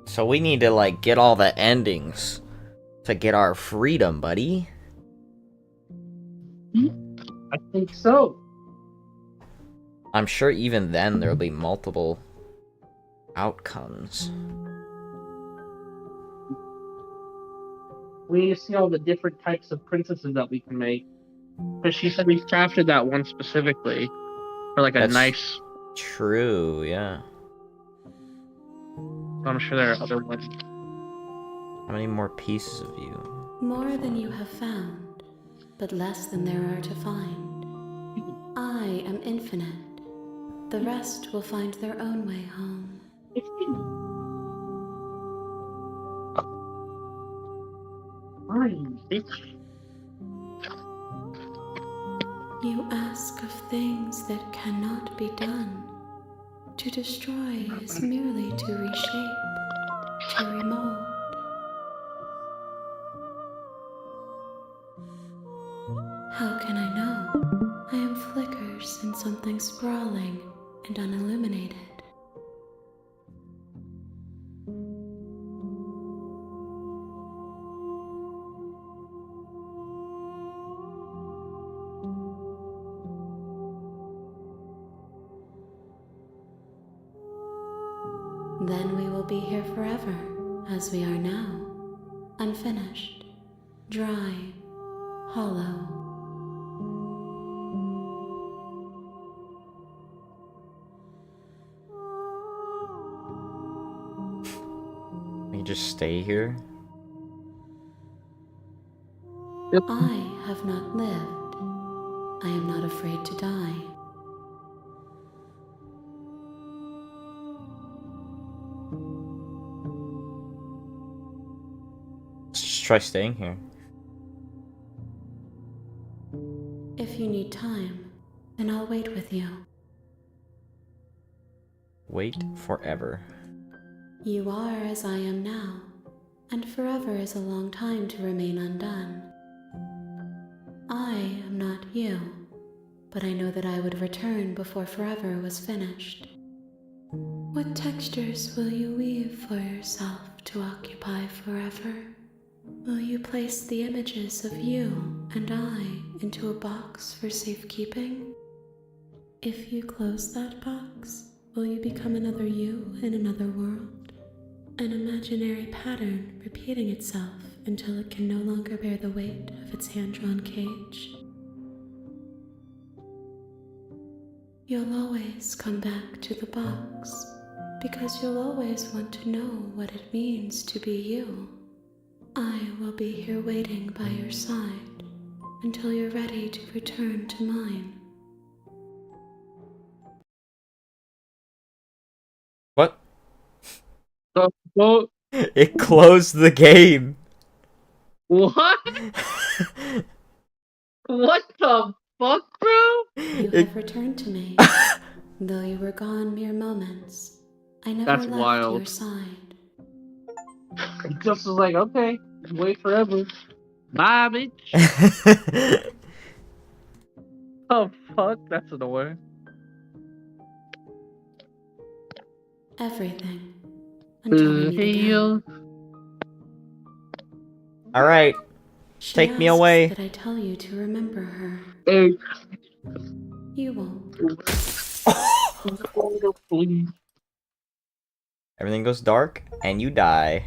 S1: So we need to, like, get all the endings to get our freedom, buddy.
S2: I think so.
S1: I'm sure even then there'll be multiple outcomes.
S2: We need to see all the different types of princesses that we can make. Because she said we crafted that one specifically for like a
S1: That's
S2: nice.
S1: True, yeah.
S2: I'm sure there are other ones.
S1: How many more pieces of you?
S5: More than you have found, but less than there are to find. I am infinite. The rest will find their own way home.
S2: Fine, bitch.
S5: You ask of things that cannot be done. To destroy is merely to reshape, to remold. How can I know? I am flickers in something sprawling and unilluminated. Then we will be here forever, as we are now, unfinished, dry, hollow.
S1: We just stay here?
S5: I have not lived. I am not afraid to die.
S1: Let's just try staying here.
S5: If you need time, then I'll wait with you.
S1: Wait forever.
S5: You are as I am now, and forever is a long time to remain undone. I am not you, but I know that I would return before forever was finished. What textures will you weave for yourself to occupy forever? Will you place the images of you and I into a box for safekeeping? If you close that box, will you become another you in another world? An imaginary pattern repeating itself until it can no longer bear the weight of its hand-drawn cage. You'll always come back to the box, because you'll always want to know what it means to be you. I will be here waiting by your side until you're ready to return to mine.
S1: What?
S2: Oh,
S1: It closed the game.
S2: what? What the fuck, bro?
S5: You
S1: It-
S5: have returned to me. Though you were gone mere moments, I never
S2: That's
S5: left
S2: wild.
S5: your side.
S2: Just was like, okay, wait forever. Bye, bitch. Oh, fuck, that's annoying.
S5: Everything. Until we meet again.
S1: Alright.
S5: She
S1: Take me
S5: asks
S1: away.
S5: that I tell you to remember her.
S2: Hey,
S5: You won't.
S2: please.
S1: Everything goes dark, and you die.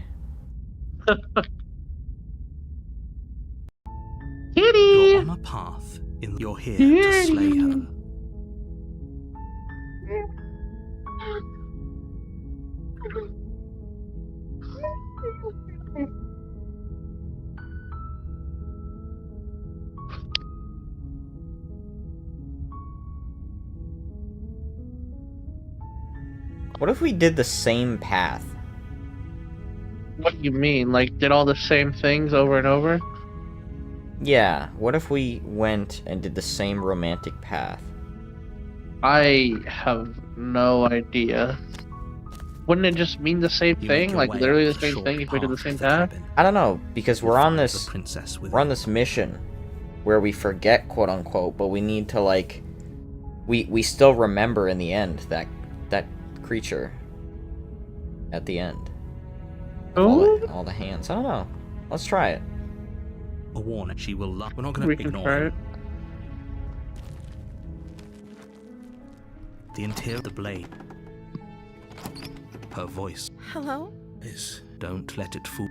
S3: You're on a path, and you're here to slay her.
S1: What if we did the same path?
S2: What do you mean? Like, did all the same things over and over?
S1: Yeah, what if we went and did the same romantic path?
S2: I have no idea. Wouldn't it just mean the same
S3: You
S2: thing?
S3: make your
S2: Like,
S3: way
S2: literally
S3: up
S2: the same
S3: short
S2: thing if we did the
S3: path
S2: same
S3: to
S2: path?
S3: cabin.
S1: I don't know, because
S3: You'll
S1: we're on
S3: find the
S1: this
S3: princess with
S1: we're on this mission where we forget, quote unquote, but we need to like we still remember in the end that creature at the end.
S2: Oh,
S1: All the hands. I don't know. Let's try it.
S3: a warning. She will love. We're not going
S2: we
S3: to
S2: can
S3: ignore
S2: try
S3: him.
S2: it.
S3: The interior of the blade. Her voice
S4: Hello?
S3: is, don't let it fool.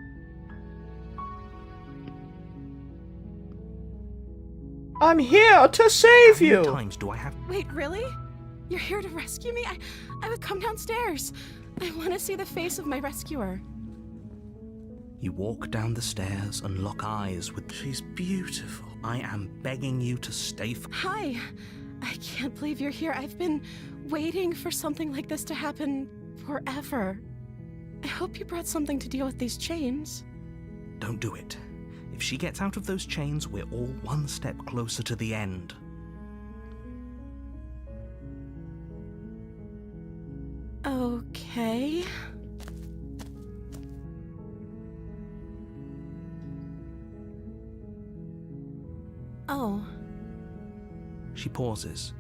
S1: I'm here to save
S3: How many
S1: you.
S3: times do I have?
S4: Wait, really? You're here to rescue me? I would come downstairs. I want to see the face of my rescuer.
S3: You walk down the stairs and lock eyes with. She's beautiful. I am begging you to stay.
S4: Hi. I can't believe you're here. I've been waiting for something like this to happen forever. I hope you brought something to deal with these chains.
S3: Don't do it. If she gets out of those chains, we're all one step closer to the end.
S4: Okay. Oh,
S3: She pauses,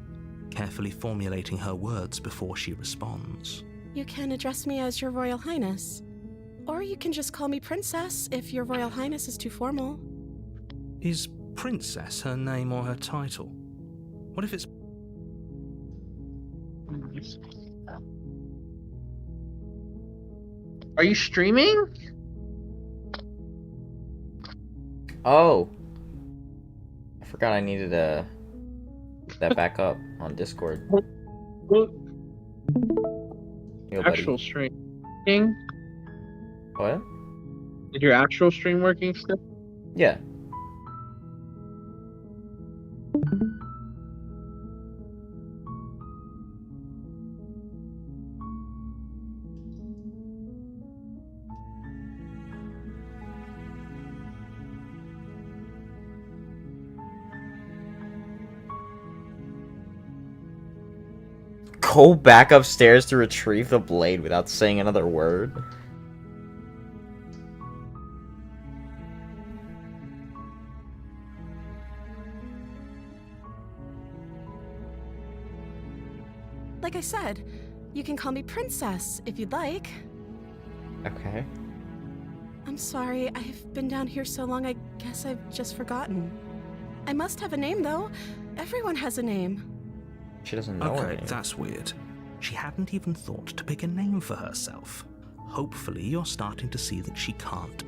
S3: carefully formulating her words before she responds.
S4: you can address me as Your Royal Highness. Or you can just call me Princess if Your Royal Highness is too formal.
S3: Is Princess her name or her title? What if it's.
S2: Are you streaming?
S1: Oh! I forgot I needed that back up on Discord.
S2: Well,
S1: Yo, buddy.
S2: actual stream working?
S1: What?
S2: Is your actual stream working still?
S1: Yeah. Go back upstairs to retrieve the blade without saying another word.
S4: Like I said, you can call me Princess if you'd like.
S1: Okay.
S4: I'm sorry, I've been down here so long, I guess I've just forgotten. I must have a name, though. Everyone has a name.
S1: She doesn't know her
S3: Okay,
S1: name.
S3: that's weird. She hadn't even thought to pick a name for herself. Hopefully, you're starting to see that she can't.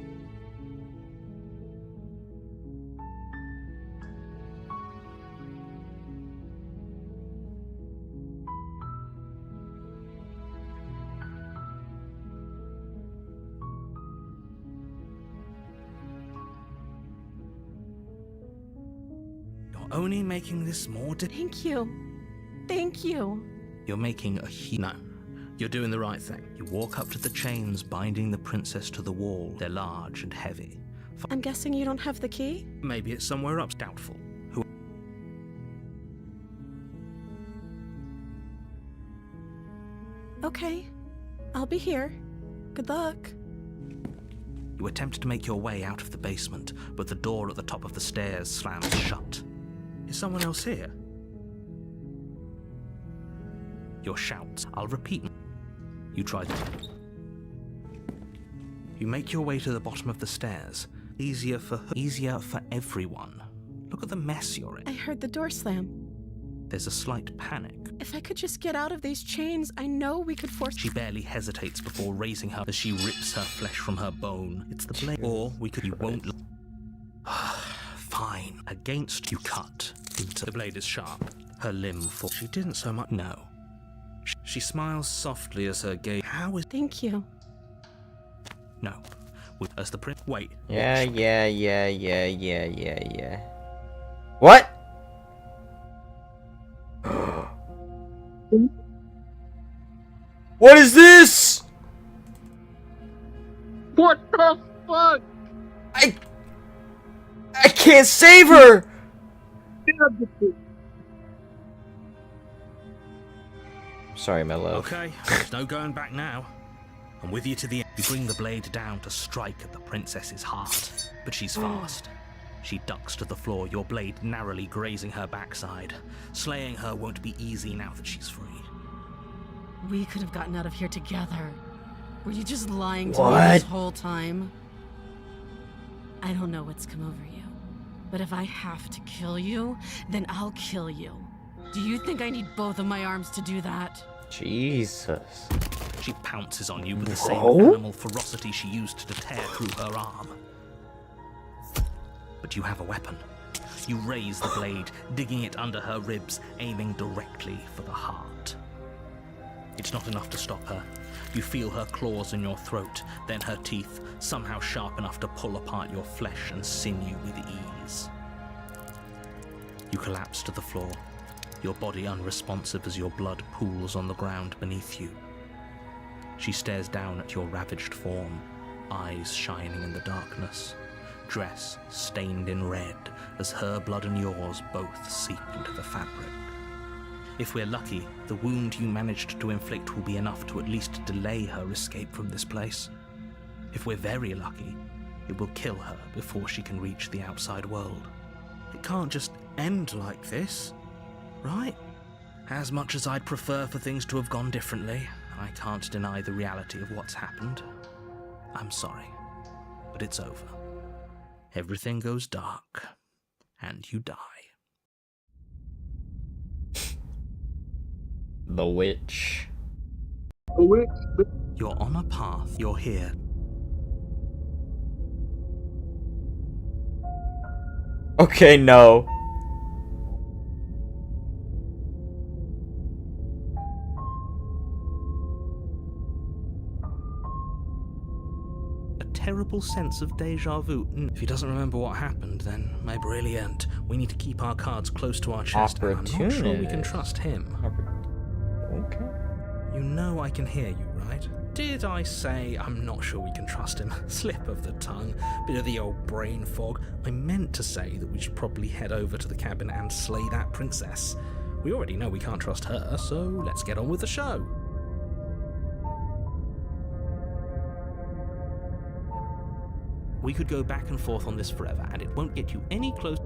S3: You're only making this more
S4: Thank you. Thank you.
S3: You're making No. You're doing the right thing. You walk up to the chains binding the princess to the wall. They're large and heavy.
S4: I'm guessing you don't have the key?
S3: Maybe it's somewhere up. Doubtful. Who?
S4: Okay. I'll be here. Good luck.
S3: You attempt to make your way out of the basement, but the door at the top of the stairs slams shut. Is someone else here? Your shouts. I'll repeat. You try to. You make your way to the bottom of the stairs. Easier for everyone. Look at the mess you're in.
S4: I heard the door slam.
S3: There's a slight panic.
S4: If I could just get out of these chains, I know we could force.
S3: She barely hesitates before raising her as she rips her flesh from her bone. It's the blade. Or we could. You won't. Fine. Against you cut. Into the blade is sharp. Her limb falls. She didn't so much. No. She smiles softly as her gaze. How is.
S4: Thank you.
S3: No. As the prince. Wait.
S1: Yeah. What? What is this?
S2: What the fuck?
S1: I can't save her. Sorry, my love.
S3: Okay, there's no going back now. I'm with you to the end. You bring the blade down to strike at the princess's heart, but she's fast. She ducks to the floor, your blade narrowly grazing her backside. Slaying her won't be easy now that she's free.
S4: We could have gotten out of here together. Were you just lying to me
S1: What?
S4: this whole time? I don't know what's come over you, but if I have to kill you, then I'll kill you. Do you think I need both of my arms to do that?
S1: Jesus.
S3: She pounces on you with the same
S1: Whoa.
S3: animal ferocity she used to tear through her arm. But you have a weapon. You raise the blade, digging it under her ribs, aiming directly for the heart. It's not enough to stop her. You feel her claws in your throat, then her teeth, somehow sharp enough to pull apart your flesh and sinew with ease. You collapse to the floor, your body unresponsive as your blood pools on the ground beneath you. She stares down at your ravaged form, eyes shining in the darkness, dress stained in red as her blood and yours both seep into the fabric. If we're lucky, the wound you managed to inflict will be enough to at least delay her escape from this place. If we're very lucky, it will kill her before she can reach the outside world. It can't just end like this, right? As much as I'd prefer for things to have gone differently, I can't deny the reality of what's happened. I'm sorry, but it's over. Everything goes dark, and you die.
S1: The witch.
S3: You're on a path. You're here.
S1: Okay, no.
S3: A terrible sense of deja vu. If he doesn't remember what happened, then maybe brilliant. We need to keep our cards close to our chest, and I'm not sure we can trust him.
S1: Okay.
S3: You know I can hear you, right? Did I say I'm not sure we can trust him? Slip of the tongue, bit of the old brain fog. I meant to say that we should probably head over to the cabin and slay that princess. We already know we can't trust her, so let's get on with the show. We could go back and forth on this forever, and it won't get you any closer.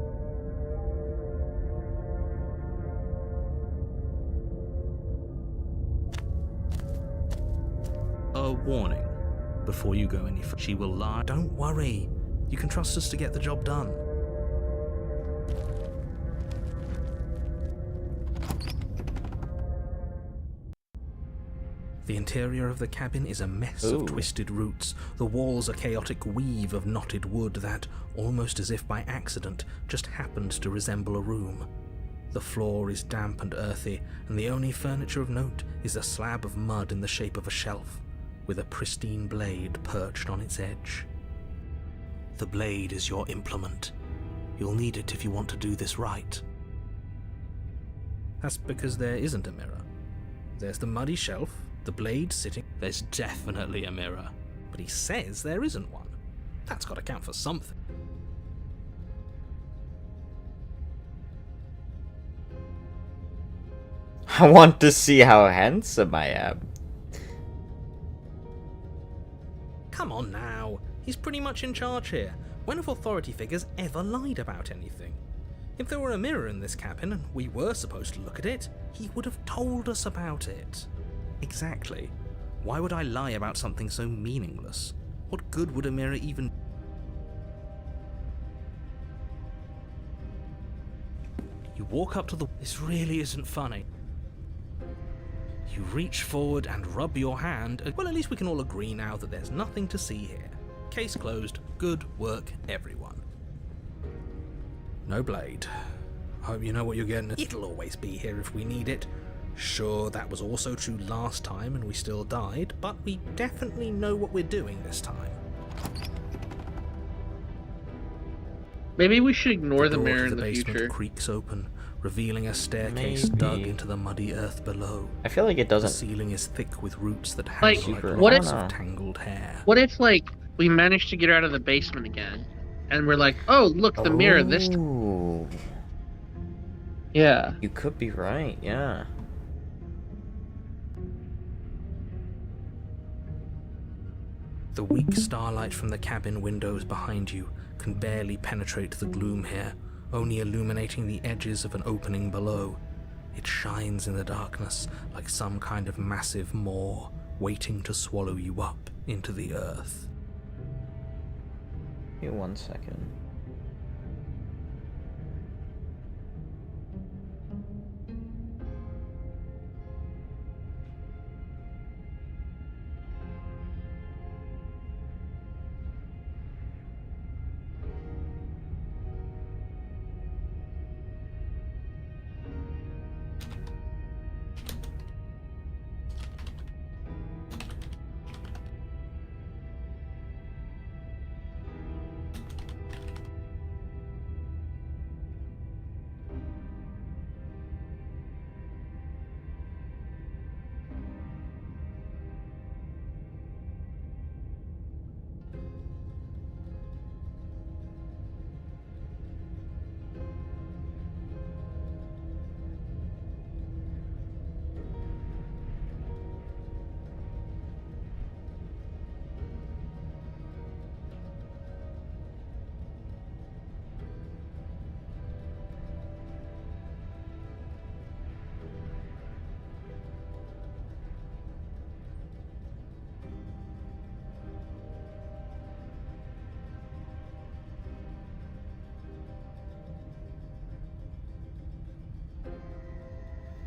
S3: A warning. Before you go any further, she will lie. Don't worry. You can trust us to get the job done. The interior of the cabin is a mess
S1: Ooh.
S3: of twisted roots. The walls a chaotic weave of knotted wood that, almost as if by accident, just happened to resemble a room. The floor is damp and earthy, and the only furniture of note is a slab of mud in the shape of a shelf, with a pristine blade perched on its edge. The blade is your implement. You'll need it if you want to do this right. That's because there isn't a mirror. There's the muddy shelf, the blade sitting. There's definitely a mirror, but he says there isn't one. That's got to count for something.
S1: I want to see how handsome I am.
S3: Come on now, he's pretty much in charge here. When have authority figures ever lied about anything? If there were a mirror in this cabin and we were supposed to look at it, he would have told us about it. Exactly. Why would I lie about something so meaningless? What good would a mirror even... You walk up to the... This really isn't funny. You reach forward and rub your hand. Well, at least we can all agree now that there's nothing to see here. Case closed. Good work, everyone. No blade. Hope you know what you're getting. It'll always be here if we need it. Sure, that was also true last time and we still died, but we definitely know what we're doing this time.
S2: Maybe we should ignore the
S3: door
S2: mirror
S3: to
S2: in the
S3: basement
S2: future.
S3: creaks open, revealing a staircase
S1: Maybe.
S3: dug into the muddy earth below.
S1: I feel like it
S3: The
S1: doesn't.
S3: ceiling is thick with roots that
S2: Like,
S3: hang like
S1: what
S3: locks
S1: if-
S3: of tangled hair.
S2: What if, like, we managed to get her out of the basement again, and we're like, oh, look, the mirror this time.
S1: Ooh,
S2: Yeah.
S1: you could be right. Yeah.
S3: The weak starlight from the cabin windows behind you can barely penetrate the gloom here, only illuminating the edges of an opening below. It shines in the darkness like some kind of massive maw waiting to swallow you up into the earth.
S1: Give me 1 second.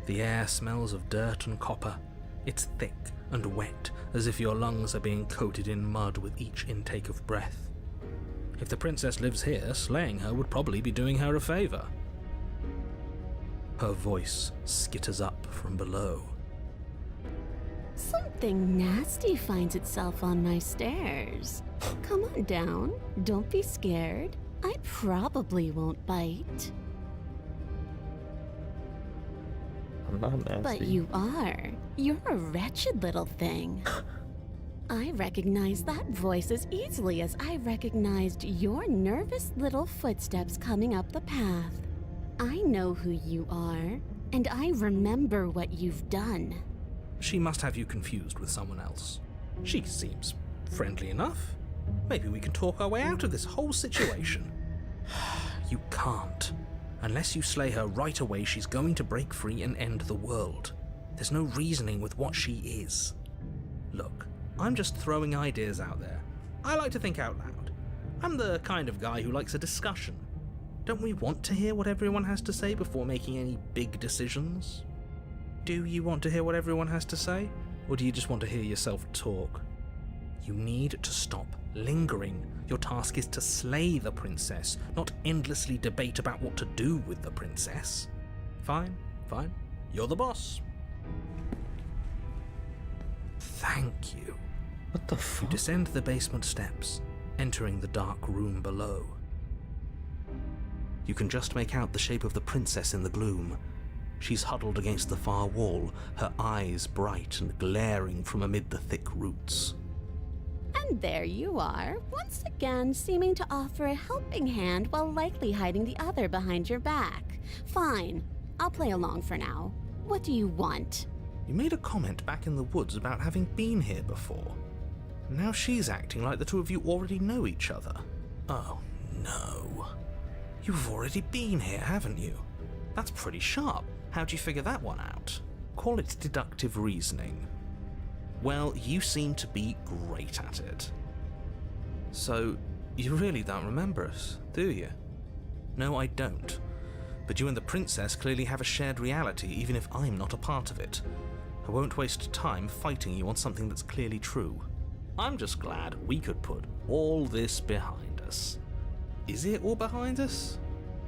S3: The air smells of dirt and copper. It's thick and wet, as if your lungs are being coated in mud with each intake of breath. If the princess lives here, slaying her would probably be doing her a favor. Her voice skitters up from below.
S4: Something nasty finds itself on my stairs. Come on down. Don't be scared. I probably won't bite.
S1: I'm not nasty.
S4: But you are. You're a wretched little thing. I recognize that voice as easily as I recognized your nervous little footsteps coming up the path. I know who you are, and I remember what you've done.
S3: She must have you confused with someone else. She seems friendly enough. Maybe we can talk our way out of this whole situation. You can't. Unless you slay her right away, she's going to break free and end the world. There's no reasoning with what she is. Look, I'm just throwing ideas out there. I like to think out loud. I'm the kind of guy who likes a discussion. Don't we want to hear what everyone has to say before making any big decisions? Do you want to hear what everyone has to say? Or do you just want to hear yourself talk? You need to stop lingering. Your task is to slay the princess, not endlessly debate about what to do with the princess. Fine. You're the boss. Thank you.
S1: What the
S3: You
S1: fuck?
S3: descend the basement steps, entering the dark room below. You can just make out the shape of the princess in the gloom. She's huddled against the far wall, her eyes bright and glaring from amid the thick roots.
S4: And there you are, once again seeming to offer a helping hand while likely hiding the other behind your back. Fine, I'll play along for now. What do you want?
S3: You made a comment back in the woods about having been here before. Now she's acting like the two of you already know each other. Oh, no. You've already been here, haven't you? That's pretty sharp. How'd you figure that one out? Call it deductive reasoning. Well, you seem to be great at it. So, you really don't remember us, do you? No, I don't. But you and the princess clearly have a shared reality, even if I'm not a part of it. I won't waste time fighting you on something that's clearly true. I'm just glad we could put all this behind us. Is it all behind us?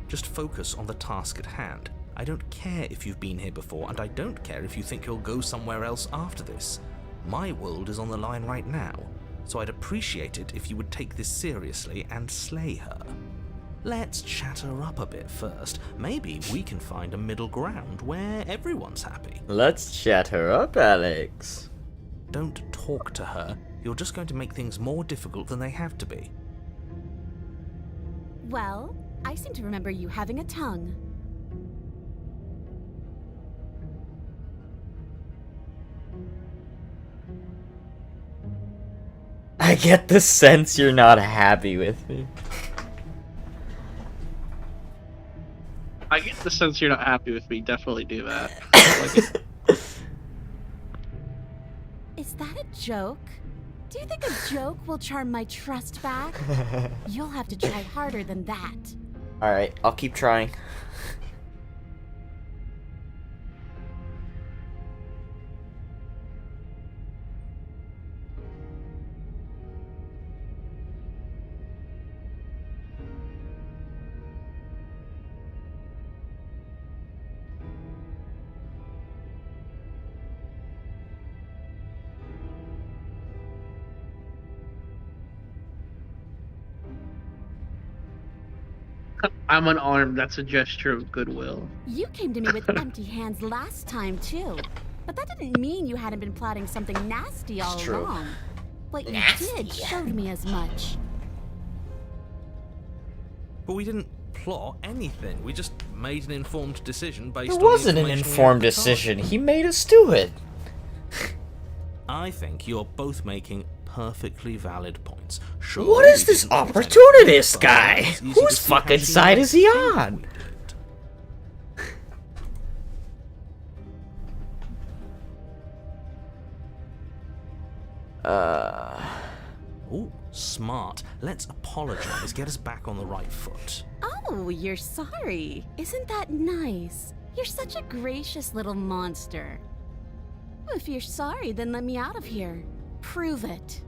S3: Just focus on the task at hand. I don't care if you've been here before, and I don't care if you think you'll go somewhere else after this. My world is on the line right now, so I'd appreciate it if you would take this seriously and slay her. Let's chat her up a bit first. Maybe we can find a middle ground where everyone's happy.
S1: Let's chat her up, Alex.
S3: Don't talk to her. You're just going to make things more difficult than they have to be.
S4: Well, I seem to remember you having a tongue.
S1: I get the sense you're not happy with me.
S2: I get the sense you're not happy with me. Definitely do that. Like,
S4: Is that a joke? Do you think a joke will charm my trust back? You'll have to try harder than that.
S1: Alright, I'll keep trying.
S2: I'm unarmed. That's a gesture of goodwill.
S4: You came to me with empty hands last time, too. But that didn't mean you hadn't been plotting something nasty all
S1: It's true.
S4: along. What you
S1: Nasty,
S4: did
S1: yeah.
S4: showed me as much.
S3: But we didn't plot anything. We just made an informed decision based
S1: It
S3: on the
S1: wasn't an
S3: information we
S1: informed
S3: had at the time.
S1: decision. He made us do it.
S3: I think you're both making perfectly valid points. Sure,
S1: What is
S3: we
S1: this
S3: didn't want
S1: opportunist
S3: anything, but
S1: guy?
S3: it's easy to
S1: Whose
S3: see how
S1: fucking
S3: she
S1: side
S3: might
S1: is he
S3: think
S1: on?
S3: we did. Ooh, smart. Let's apologize. Get us back on the right foot.
S4: Oh, you're sorry. Isn't that nice? You're such a gracious little monster. If you're sorry, then let me out of here. Prove it.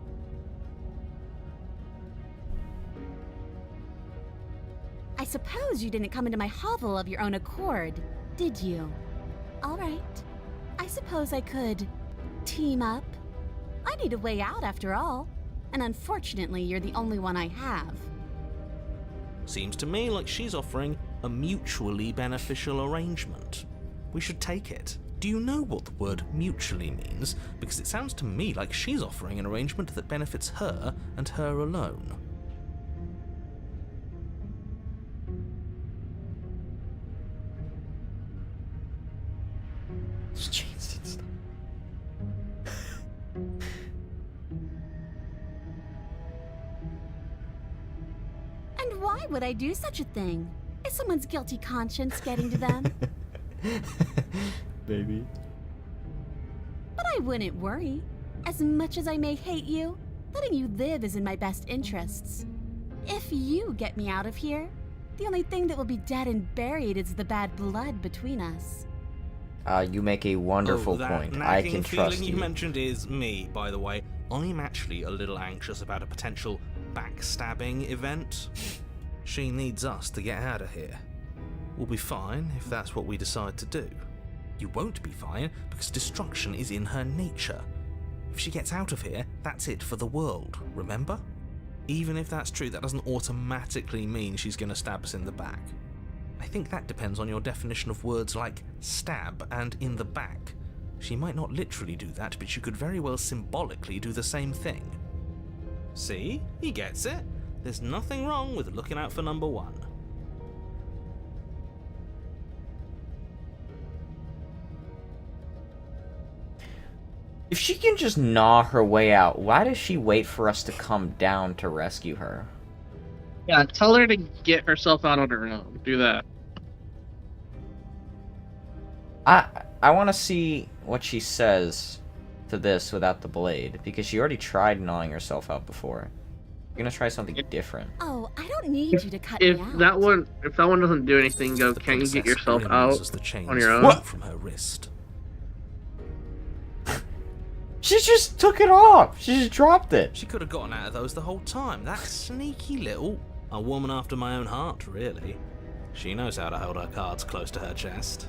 S4: I suppose you didn't come into my hovel of your own accord, did you? All right. I suppose I could team up. I need a way out after all. And unfortunately, you're the only one I have.
S3: Seems to me like she's offering a mutually beneficial arrangement. We should take it. Do you know what the word mutually means? Because it sounds to me like she's offering an arrangement that benefits her and her alone.
S1: It's changed and stuff.
S4: And why would I do such a thing? Is someone's guilty conscience getting to them?
S1: Baby.
S4: But I wouldn't worry. As much as I may hate you, letting you live is in my best interests. If you get me out of here, the only thing that will be dead and buried is the bad blood between us.
S1: You make a wonderful
S3: that
S1: point. I
S3: nagging
S1: can trust
S3: feeling
S1: you.
S3: you mentioned is me, by the way. I'm actually a little anxious about a potential backstabbing event. She needs us to get out of here. We'll be fine if that's what we decide to do. You won't be fine because destruction is in her nature. If she gets out of here, that's it for the world, remember? Even if that's true, that doesn't automatically mean she's going to stab us in the back. I think that depends on your definition of words like stab and in the back. She might not literally do that, but she could very well symbolically do the same thing. See? He gets it. There's nothing wrong with looking out for number one.
S1: If she can just gnaw her way out, why does she wait for us to come down to rescue her?
S2: Yeah, tell her to get herself out on her own. Do that.
S1: I want to see what she says to this without the blade, because she already tried gnawing herself out before. You're gonna try something different.
S4: Oh, I don't need you to cut
S2: If
S4: me out.
S2: that one doesn't do anything, go.
S3: The
S2: Can't you get
S3: princess
S2: yourself
S3: grins
S2: out
S3: as the chains
S2: on your own?
S3: fall
S1: What?
S3: from her wrist.
S1: She just took it off! She just dropped it!
S3: She could have gotten out of those the whole time. That sneaky little... A woman after my own heart, really. She knows how to hold her cards close to her chest.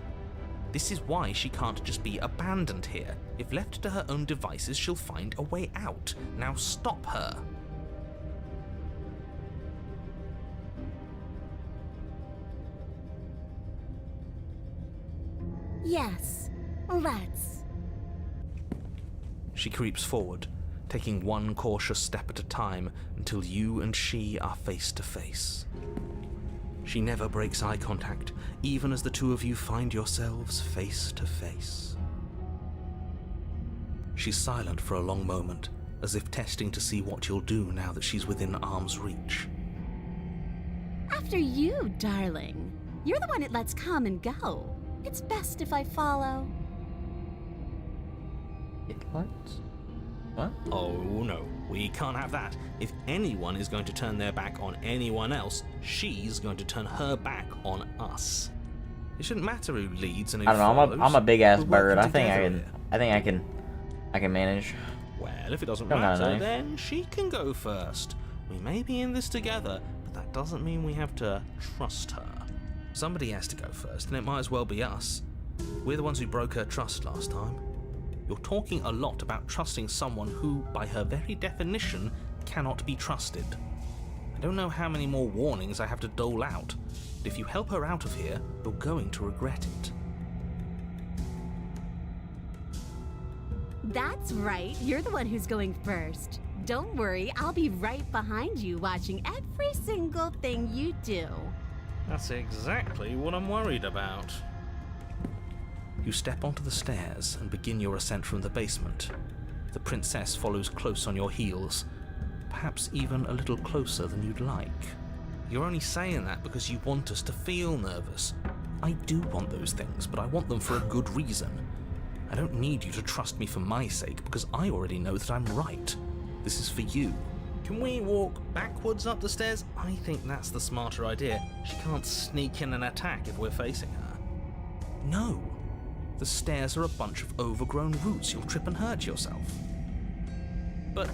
S3: This is why she can't just be abandoned here. If left to her own devices, she'll find a way out. Now stop her.
S4: Yes, let's.
S3: She creeps forward, taking one cautious step at a time until you and she are face to face. She never breaks eye contact, even as the two of you find yourselves face to face. She's silent for a long moment, as if testing to see what you'll do now that she's within arm's reach.
S4: After you, darling. You're the one that lets come and go. It's best if I follow.
S1: It what? What?
S3: Oh no, we can't have that. If anyone is going to turn their back on anyone else, she's going to turn her back on us. It shouldn't matter who leads and who
S1: I don't know.
S3: follows.
S1: I'm a big ass
S3: We're
S1: bird.
S3: working
S1: I think
S3: together here.
S1: I can manage.
S3: Well, if it doesn't
S1: Come on,
S3: matter,
S1: knife.
S3: then she can go first. We may be in this together, but that doesn't mean we have to trust her. Somebody has to go first, and it might as well be us. We're the ones who broke her trust last time. You're talking a lot about trusting someone who, by her very definition, cannot be trusted. I don't know how many more warnings I have to dole out, but if you help her out of here, you're going to regret it.
S4: That's right, you're the one who's going first. Don't worry, I'll be right behind you watching every single thing you do.
S3: That's exactly what I'm worried about. You step onto the stairs and begin your ascent from the basement. The princess follows close on your heels, perhaps even a little closer than you'd like. You're only saying that because you want us to feel nervous. I do want those things, but I want them for a good reason. I don't need you to trust me for my sake, because I already know that I'm right. This is for you. Can we walk backwards up the stairs? I think that's the smarter idea. She can't sneak in and attack if we're facing her. No. The stairs are a bunch of overgrown roots. You'll trip and hurt yourself. But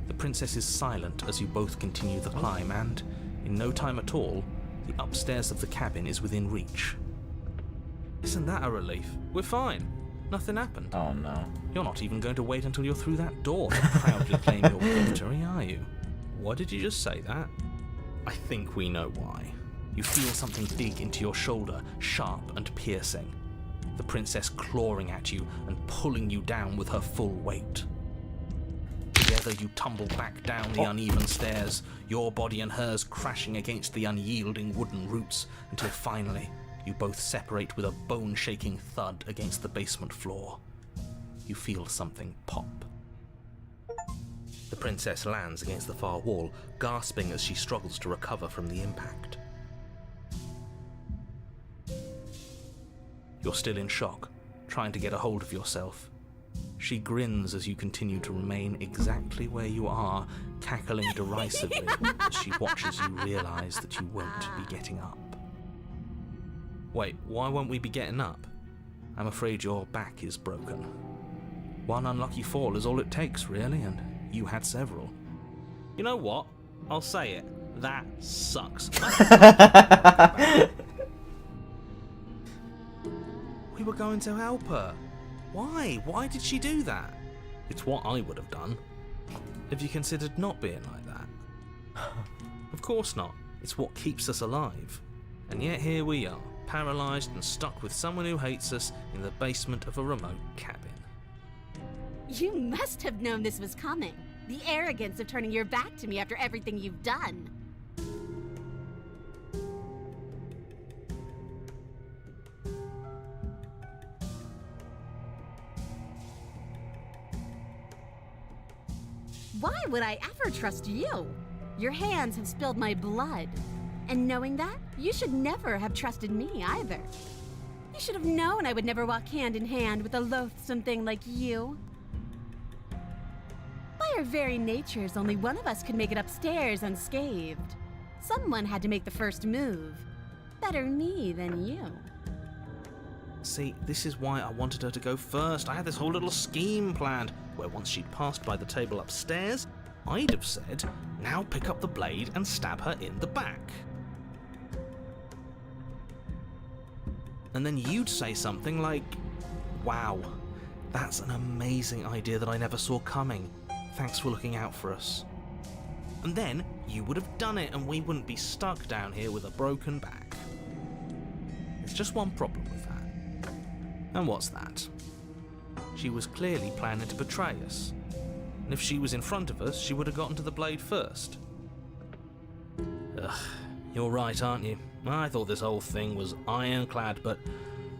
S3: the princess is silent as you both continue the climb, and in no time at all, The upstairs of the cabin is within reach. Isn't that a relief? We're fine. Nothing happened.
S1: Oh no.
S3: You're not even going to wait until you're through that door to proudly claim your victory, are you? Why did you just say that? I think we know why. You feel something dig into your shoulder, sharp and piercing. The princess clawing at you and pulling you down with her full weight. Together you tumble back down the uneven stairs, your body and hers crashing against the unyielding wooden roots, until finally you both separate with a bone-shaking thud against the basement floor. You feel something pop. The princess lands against the far wall, gasping as she struggles to recover from the impact. You're still in shock, trying to get a hold of yourself. She grins as you continue to remain exactly where you are, cackling derisively as she watches you realise that you won't be getting up. Wait, why won't we be getting up? I'm afraid your back is broken. One unlucky fall is all it takes, really, and you had several. You know what? I'll say it. That sucks. We were going to help her. Why? Why did she do that? It's what I would have done. Have you considered not being like that? Of course not. It's what keeps us alive. And yet here we are, paralysed and stuck with someone who hates us in the basement of a remote cabin.
S4: You must have known this was coming. The arrogance of turning your back to me after everything you've done. Why would I ever trust you? Your hands have spilled my blood. And knowing that, you should never have trusted me either. You should have known I would never walk hand in hand with a loathsome thing like you. By our very natures, only one of us could make it upstairs unscathed. Someone had to make the first move. Better me than you.
S3: See, this is why I wanted her to go first. I had this whole little scheme planned, where once she'd passed by the table upstairs, I'd have said, now pick up the blade and stab her in the back. And then you'd say something like, wow, that's an amazing idea that I never saw coming. Thanks for looking out for us. And then you would have done it and we wouldn't be stuck down here with a broken back. There's just one problem with that. And what's that? She was clearly planning to betray us. And if she was in front of us, she would have gotten to the blade first. Ugh, you're right, aren't you? I thought this whole thing was ironclad, but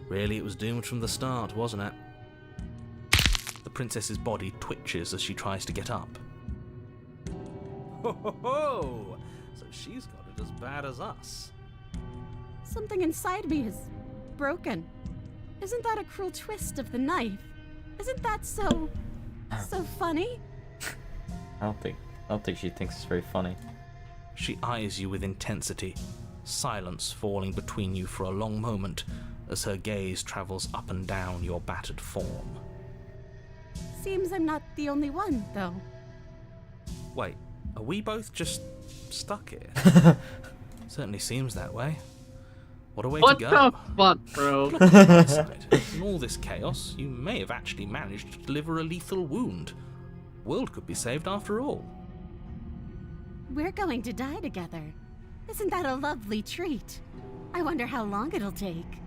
S3: really it was doomed from the start, wasn't it? The princess's body twitches as she tries to get up. Ho ho ho! So she's got it as bad as us.
S4: Something inside me is broken. Isn't that a cruel twist of the knife? Isn't that so funny?
S1: I don't think she thinks it's very funny.
S3: She eyes you with intensity, silence falling between you for a long moment as her gaze travels up and down your battered form.
S4: Seems I'm not the only one, though.
S3: Wait, are we both just stuck here? Certainly seems that way. What a way
S2: What
S3: to go.
S2: the fuck, bro?
S3: In all this chaos, you may have actually managed to deliver a lethal wound. World could be saved after all.
S4: We're going to die together. Isn't that a lovely treat? I wonder how long it'll take.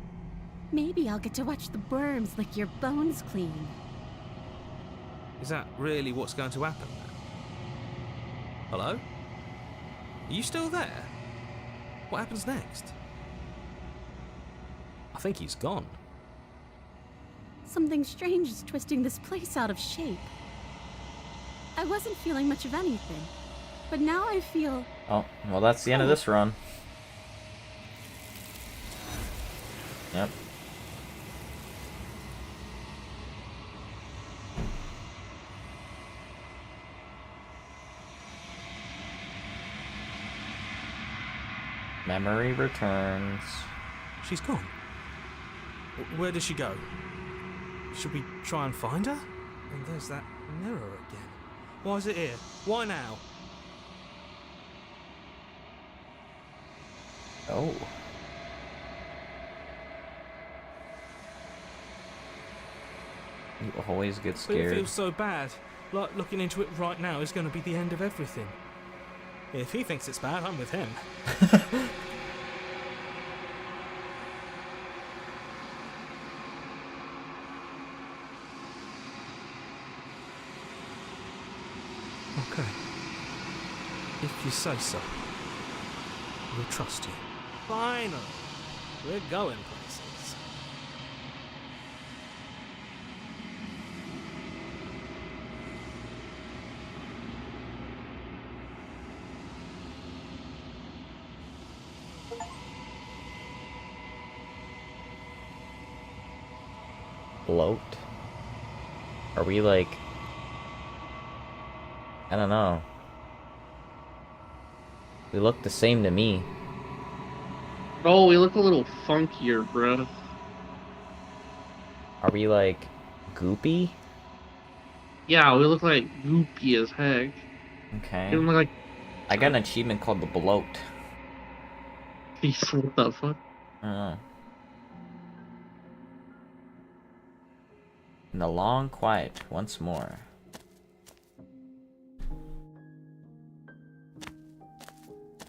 S4: Maybe I'll get to watch the worms lick your bones clean.
S3: Is that really what's going to happen? Hello? Are you still there? What happens next? I think he's gone.
S4: Something strange is twisting this place out of shape. I wasn't feeling much of anything, but now I feel...
S1: Oh, well that's the end of this run. Yep. Memory returns.
S3: She's gone. Where did she go? Should we try and find her? And there's that mirror again. Why is it here? Why now?
S1: Oh. You always get
S3: But it
S1: scared.
S3: feels so bad. Like looking into it right now is going to be the end of everything. If he thinks it's bad, I'm with him. Okay. If you say so. We'll trust you. Finally. We're going places.
S1: Bloat? Are we like... I don't know. They look the same to me.
S2: Oh, we look a little funkier, bro.
S1: Are we like... goopy?
S2: Yeah, we look like goopy as heck.
S1: Okay.
S2: We look like
S1: I got an achievement called the bloat.
S2: what the fuck?
S1: I don't know. In the long quiet, once more.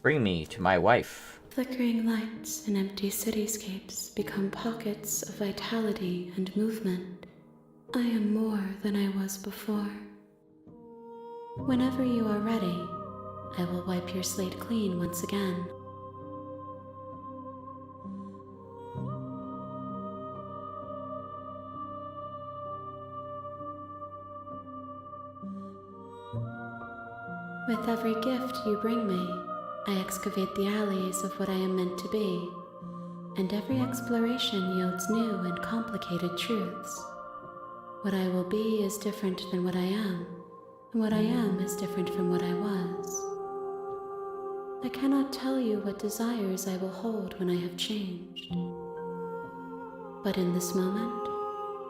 S1: Bring me to my wife.
S5: Flickering lights and empty cityscapes become pockets of vitality and movement. I am more than I was before. Whenever you are ready, I will wipe your slate clean once again. With every gift you bring me, I excavate the alleys of what I am meant to be, and every exploration yields new and complicated truths. What I will be is different than what I am, and what I am is different from what I was. I cannot tell you what desires I will hold when I have changed. But in this moment,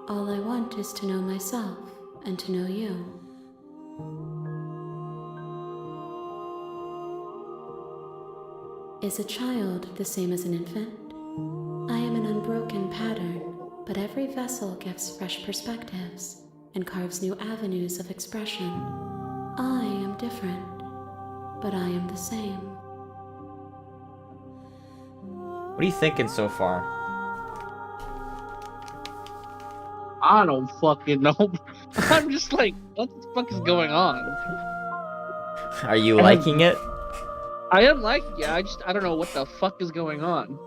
S5: all I want is to know myself and to know you. Is a child the same as an infant? I am an unbroken pattern, but every vessel gives fresh perspectives and carves new avenues of expression. I am different, but I am the same.
S1: What are you thinking so far?
S2: I don't fucking know. I'm just like, what the fuck is going on?
S1: Are you liking it?
S2: I am liking it. I don't know what the fuck is going on.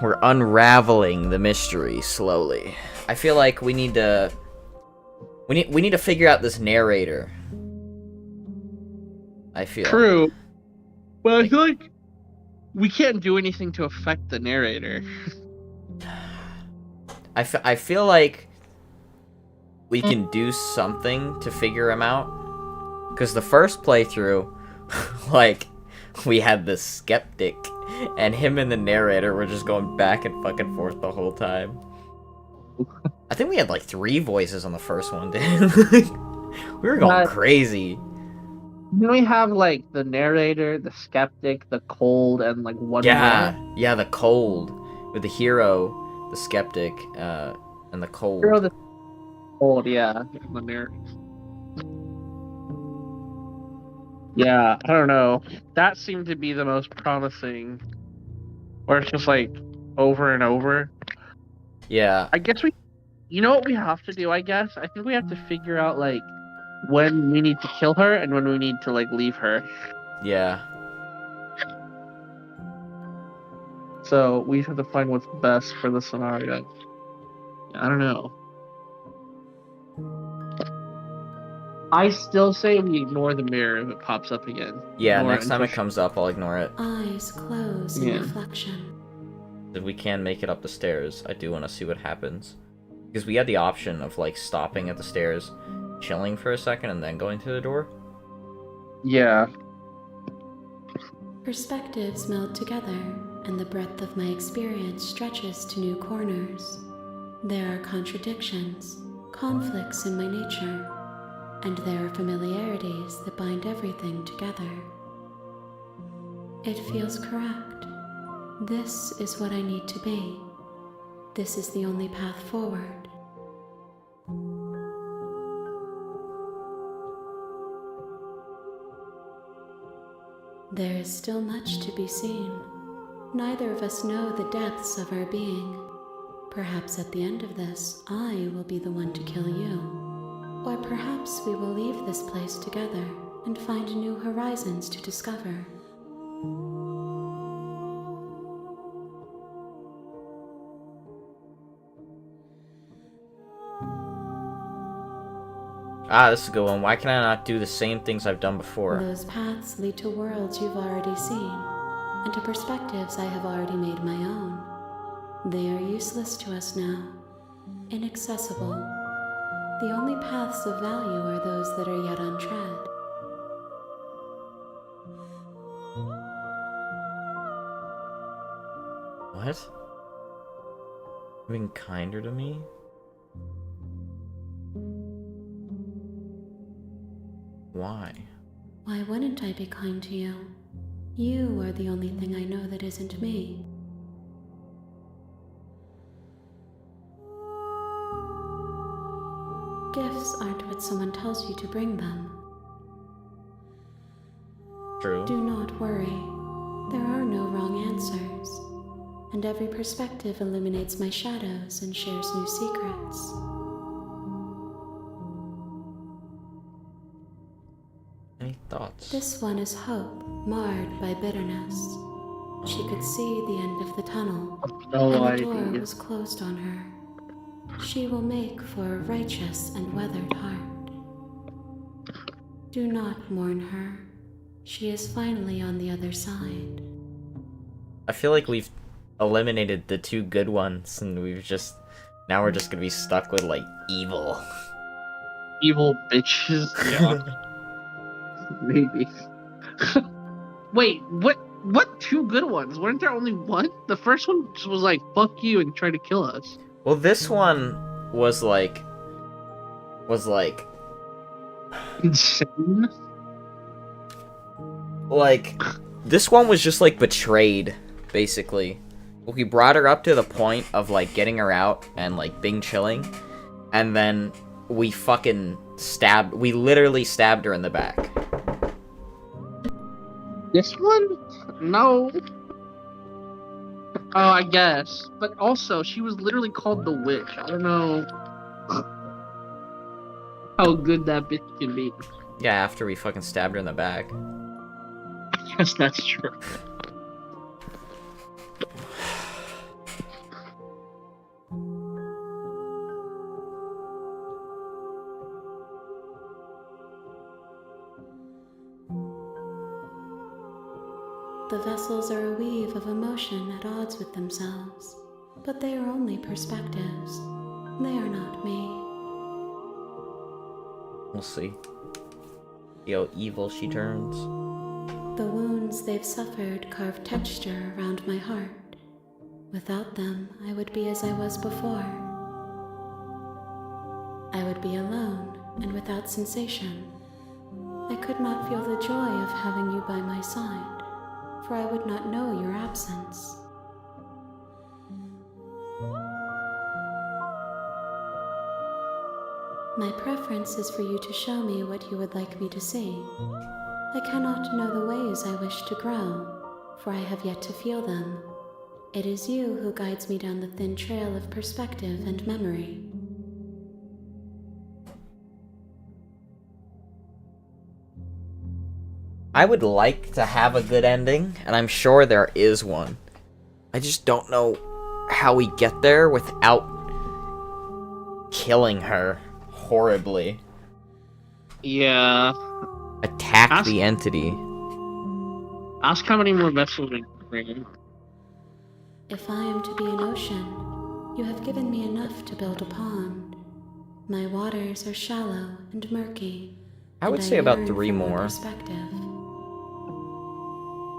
S1: We're unraveling the mystery slowly. I feel like we need to figure out this narrator. I feel.
S2: True. Well, I feel like we can't do anything to affect the narrator.
S1: I feel like we can do something to figure him out. Because the first playthrough, like, we had the skeptic, and him and the narrator were just going back and fucking forth the whole time. I think we had like 3 voices on the first one, dude. We were going crazy.
S2: Then we have like the narrator, the skeptic, the cold, and like one more.
S1: Yeah, the cold with the hero, the skeptic, and the cold.
S2: Hero, the cold, yeah. The narrator. Yeah, I don't know. That seemed to be the most promising. Where it's just like over and over.
S1: Yeah.
S2: I guess you know what we have to do, I guess? I think we have to figure out like when we need to kill her and when we need to like leave her.
S1: Yeah.
S2: So we have to find what's best for the scenario. I don't know. I still say we ignore the mirror if it pops up again.
S1: Yeah,
S2: Ignore
S1: next time it
S2: until
S1: comes up, I'll ignore it.
S5: Eyes close in
S2: Yeah.
S5: reflection.
S1: If we can make it up the stairs, I do want to see what happens. Because we had the option of, like, stopping at the stairs, chilling for a second, and then going to the door.
S2: Yeah.
S5: Perspectives meld together, and the breadth of my experience stretches to new corners. There are contradictions, conflicts in my nature, and there are familiarities that bind everything together. It feels correct. This is what I need to be. This is the only path forward. There is still much to be seen. Neither of us know the depths of our being. Perhaps at the end of this, I will be the one to kill you. Or perhaps we will leave this place together and find new horizons to discover.
S1: Ah, this is a good one. Why can I not do the same things I've done before?
S5: Those paths lead to worlds you've already seen, and to perspectives I have already made my own. They are useless to us now, inaccessible. The only paths of value are those that are yet untread.
S1: What? Being kinder to me? Why?
S5: Why wouldn't I be kind to you? You are the only thing I know that isn't me. Gifts aren't what someone tells you to bring them.
S1: True.
S5: Do not worry. There are no wrong answers. And every perspective illuminates my shadows and shares new secrets.
S1: Any thoughts?
S5: This one is hope, marred by bitterness. She could see the end of the tunnel,
S2: No
S5: and the door
S2: idea.
S5: was closed on her. She will make for a righteous and weathered heart. Do not mourn her. She is finally on the other side.
S1: I feel like we've eliminated the two good ones, and now we're just gonna be stuck with, like, evil.
S2: Evil bitches. Yeah. Maybe. Wait, what two good ones? Weren't there only one? The first one just was like, fuck you, and tried to kill us.
S1: Well, this one was like...
S2: Insane?
S1: Like, this one was just, like, betrayed, basically. We brought her up to the point of, like, getting her out and, like, being chilling, and then we literally stabbed her in the back.
S2: This one? No. Oh, I guess. But also, she was literally called the witch. I don't know how good that bitch can be.
S1: Yeah, after we fucking stabbed her in the back.
S2: I guess that's true.
S5: The vessels are a weave of emotion at odds with themselves, but they are only perspectives. They are not me.
S1: We'll see. See how evil she turns.
S5: The wounds they've suffered carve texture around my heart. Without them, I would be as I was before. I would be alone and without sensation. I could not feel the joy of having you by my side, for I would not know your absence. My preference is for you to show me what you would like me to see. I cannot know the ways I wish to grow, for I have yet to feel them. It is you who guides me down the thin trail of perspective and memory.
S1: I would like to have a good ending, and I'm sure there is one. I just don't know how we get there without killing her horribly.
S2: Yeah.
S1: Attack the entity.
S2: Ask how many more vessels we can bring in.
S5: If I am to be an ocean, you have given me enough to build a pond. My waters are shallow and murky.
S1: I would
S5: and
S1: say about
S5: yearn
S1: 3
S5: for more
S1: more.
S5: perspective.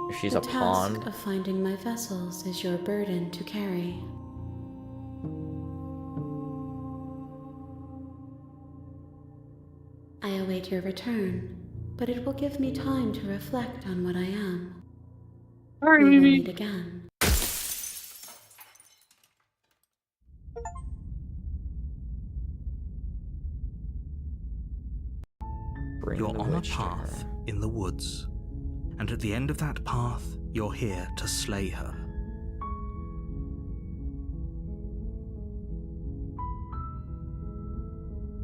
S1: If she's
S5: The
S1: a pond.
S5: task of finding my vessels is your burden to carry. I await your return, but it will give me time to reflect on what I am.
S2: Sorry,
S5: We will
S2: Mimi.
S5: meet again.
S1: Bring
S3: You're
S1: the
S3: on a
S1: witch to her.
S3: path in the woods, and at the end of that path, you're here to slay her.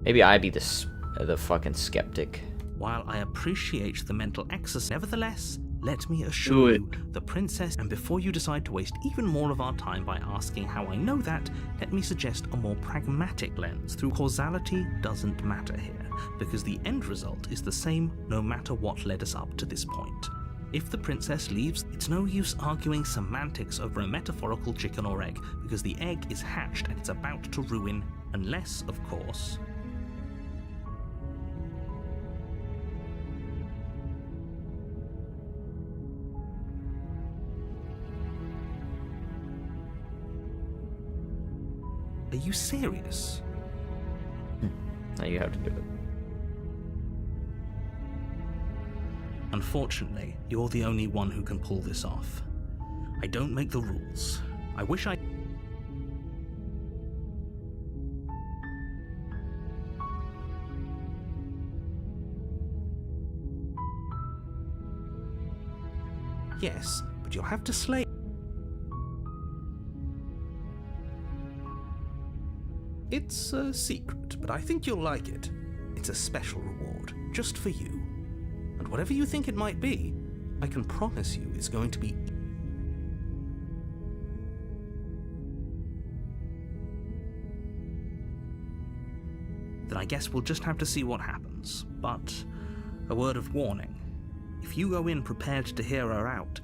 S1: Maybe I be the fucking skeptic.
S3: While I appreciate the mental exercise, nevertheless, let me
S2: Do
S3: assure
S2: it.
S3: you, the princess, and before you decide to waste even more of our time by asking how I know that, let me suggest a more pragmatic lens. Through causality doesn't matter here, because the end result is the same no matter what led us up to this point. If the princess leaves, it's no use arguing semantics over a metaphorical chicken or egg, because the egg is hatched and it's about to ruin, unless, of course, are you serious?
S1: Now you have to do it.
S3: Unfortunately, you're the only one who can pull this off. I don't make the rules. I wish I... Yes, but you'll have to slay... It's a secret, but I think you'll like it. It's a special reward, just for you. And whatever you think it might be, I can promise you it's going to be... Then I guess we'll just have to see what happens. But a word of warning. If you go in prepared to hear her out,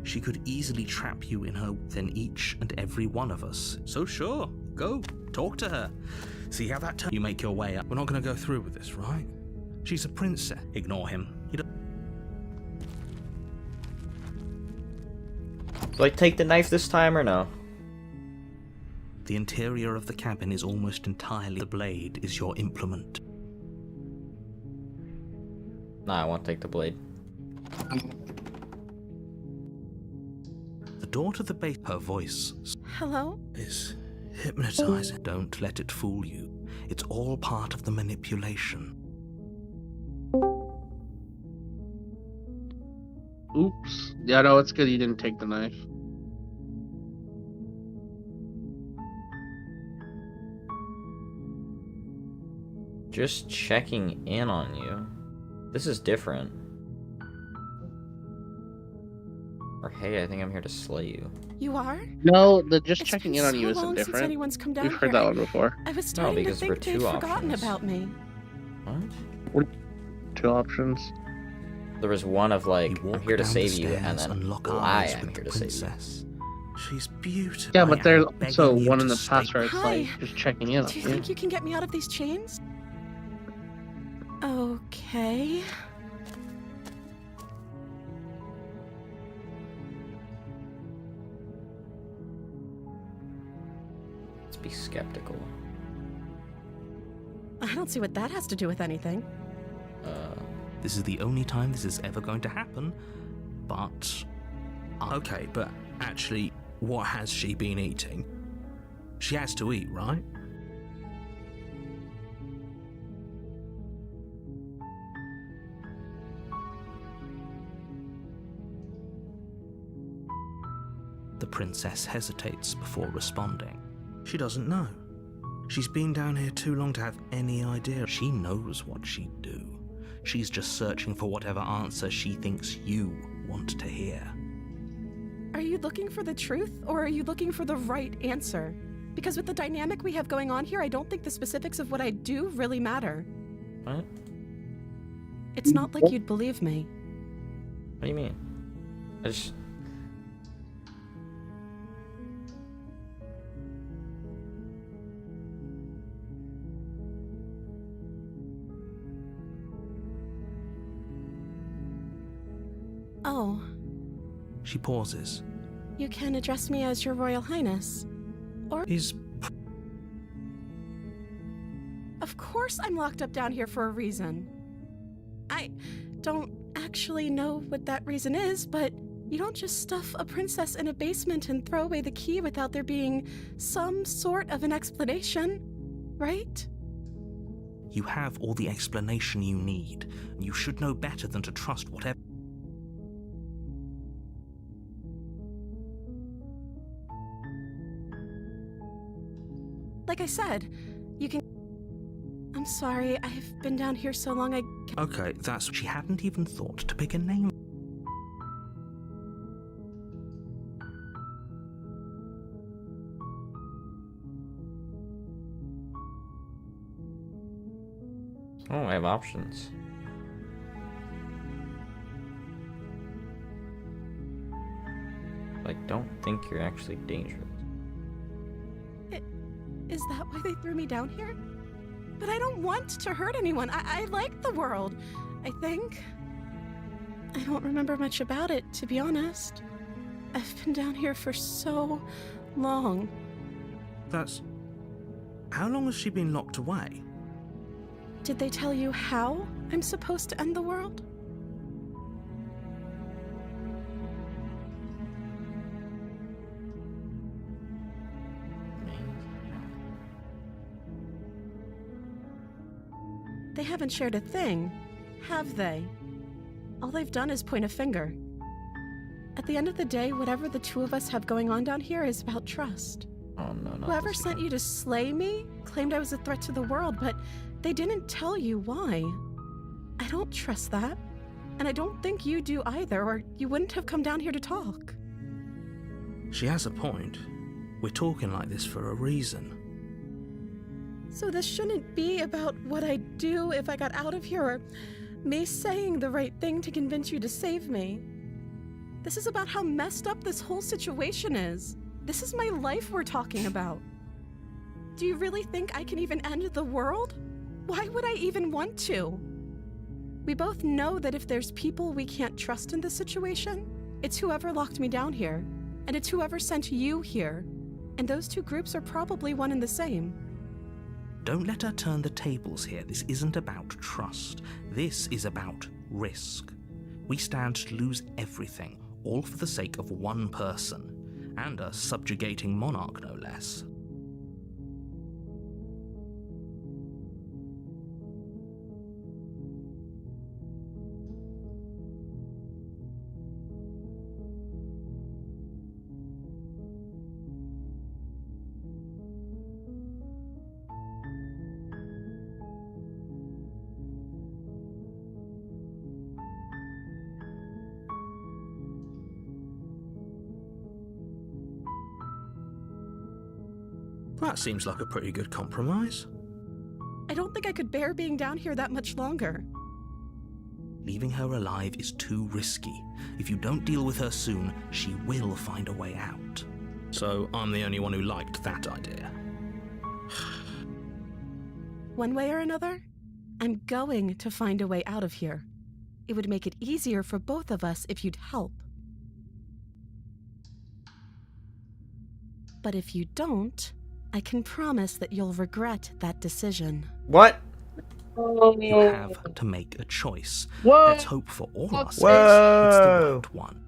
S3: she could easily trap you in her than each and every one of us. So sure, go, talk to her. See how that turns. You make your way up. We're not going to go through with this, right? She's a princess. Ignore him. You don't...
S1: Do I take the knife this time or no?
S3: The interior of the cabin is almost entirely... The blade is your implement.
S1: Nah, I won't take the blade.
S3: The door to the base... Her voice
S4: Hello?
S3: is hypnotizing. Don't let it fool you. It's all part of the manipulation.
S2: Oops. Yeah, no, it's good you didn't take the knife.
S1: Just checking in on you. This is different. Or hey, I think I'm here to slay you.
S4: You are?
S2: No, the just
S4: It's
S2: checking
S4: been
S2: in on
S4: so
S2: you isn't
S4: long since
S2: different.
S4: anyone's come down
S2: We've heard
S4: here.
S2: that one before.
S4: I was starting to
S1: because there were
S4: think they'd
S1: two
S4: forgotten
S1: options.
S4: about me.
S1: What?
S2: Two options.
S1: There was one of like,
S3: You walk
S1: I'm here to
S3: down
S1: save
S3: the
S1: you, and
S3: stairs
S1: then
S3: and lock
S1: I
S3: eyes
S1: am
S3: with
S1: here
S3: the
S1: to save you.
S3: princess. She's beautiful.
S2: Yeah, but there's
S3: I am
S2: also
S3: begging you
S2: one in
S3: to
S2: the past
S3: stay-
S2: where it's
S4: Hi.
S2: like just checking in on
S4: Do you
S2: you.
S4: think you can get me out of these chains? Okay.
S1: Let's be skeptical.
S4: I don't see what that has to do with anything.
S3: This is the only time this is ever going to happen, but... Okay, but actually, what has she been eating? She has to eat, right? The princess hesitates before responding. She doesn't know. She's been down here too long to have any idea. She knows what she'd do. She's just searching for whatever answer she thinks you want to hear.
S4: Are you looking for the truth, or are you looking for the right answer? Because with the dynamic we have going on here, I don't think the specifics of what I do really matter.
S1: What?
S4: It's not like you'd believe me.
S1: What do you mean? I just...
S4: Oh,
S3: She pauses.
S4: you can address me as Your Royal Highness.
S3: Is
S4: Of course I'm locked up down here for a reason. I don't actually know what that reason is, but
S6: You don't just stuff a princess in a basement and throw away the key without there being some sort of an explanation, right?
S3: You have all the explanation you need, and you should know better than to trust whatever.
S6: Like I said, you can... I'm sorry, I've been down here so long
S3: Okay, that's... She hadn't even thought to pick a name.
S1: Oh, I have options. Like, don't think you're actually dangerous.
S6: Is that why they threw me down here? But I don't want to hurt anyone. I like the world, I think. I don't remember much about it, to be honest. I've been down here for so long.
S3: That's... How long has she been locked away?
S6: Did they tell you how I'm supposed to end the world? They haven't shared a thing, have they? All they've done is point a finger. At the end of the day, whatever the two of us have going on down here is about trust.
S1: Oh no, not
S6: Whoever
S1: this
S6: sent
S1: one.
S6: you to slay me claimed I was a threat to the world, but they didn't tell you why. I don't trust that. And I don't think you do either, or you wouldn't have come down here to talk.
S3: She has a point. We're talking like this for a reason.
S6: So this shouldn't be about what I'd do if I got out of here, or me saying the right thing to convince you to save me. This is about how messed up this whole situation is. This is my life we're talking about. Do you really think I can even end the world? Why would I even want to? We both know that if there's people we can't trust in this situation, it's whoever locked me down here, and it's whoever sent you here. And those two groups are probably one and the same.
S3: Don't let her turn the tables here. This isn't about trust. This is about risk. We stand to lose everything, all for the sake of one person, and a subjugating monarch, no less. That seems like a pretty good compromise.
S6: I don't think I could bear being down here that much longer.
S3: Leaving her alive is too risky. If you don't deal with her soon, she will find a way out. So I'm the only one who liked that idea.
S6: One way or another, I'm going to find a way out of here. It would make it easier for both of us if you'd help. But if you don't, I can promise that you'll regret that decision.
S1: What?
S3: You have to make a choice.
S2: Whoa!
S3: Let's hope for all our sakes it's the
S1: Whoa!
S3: right one.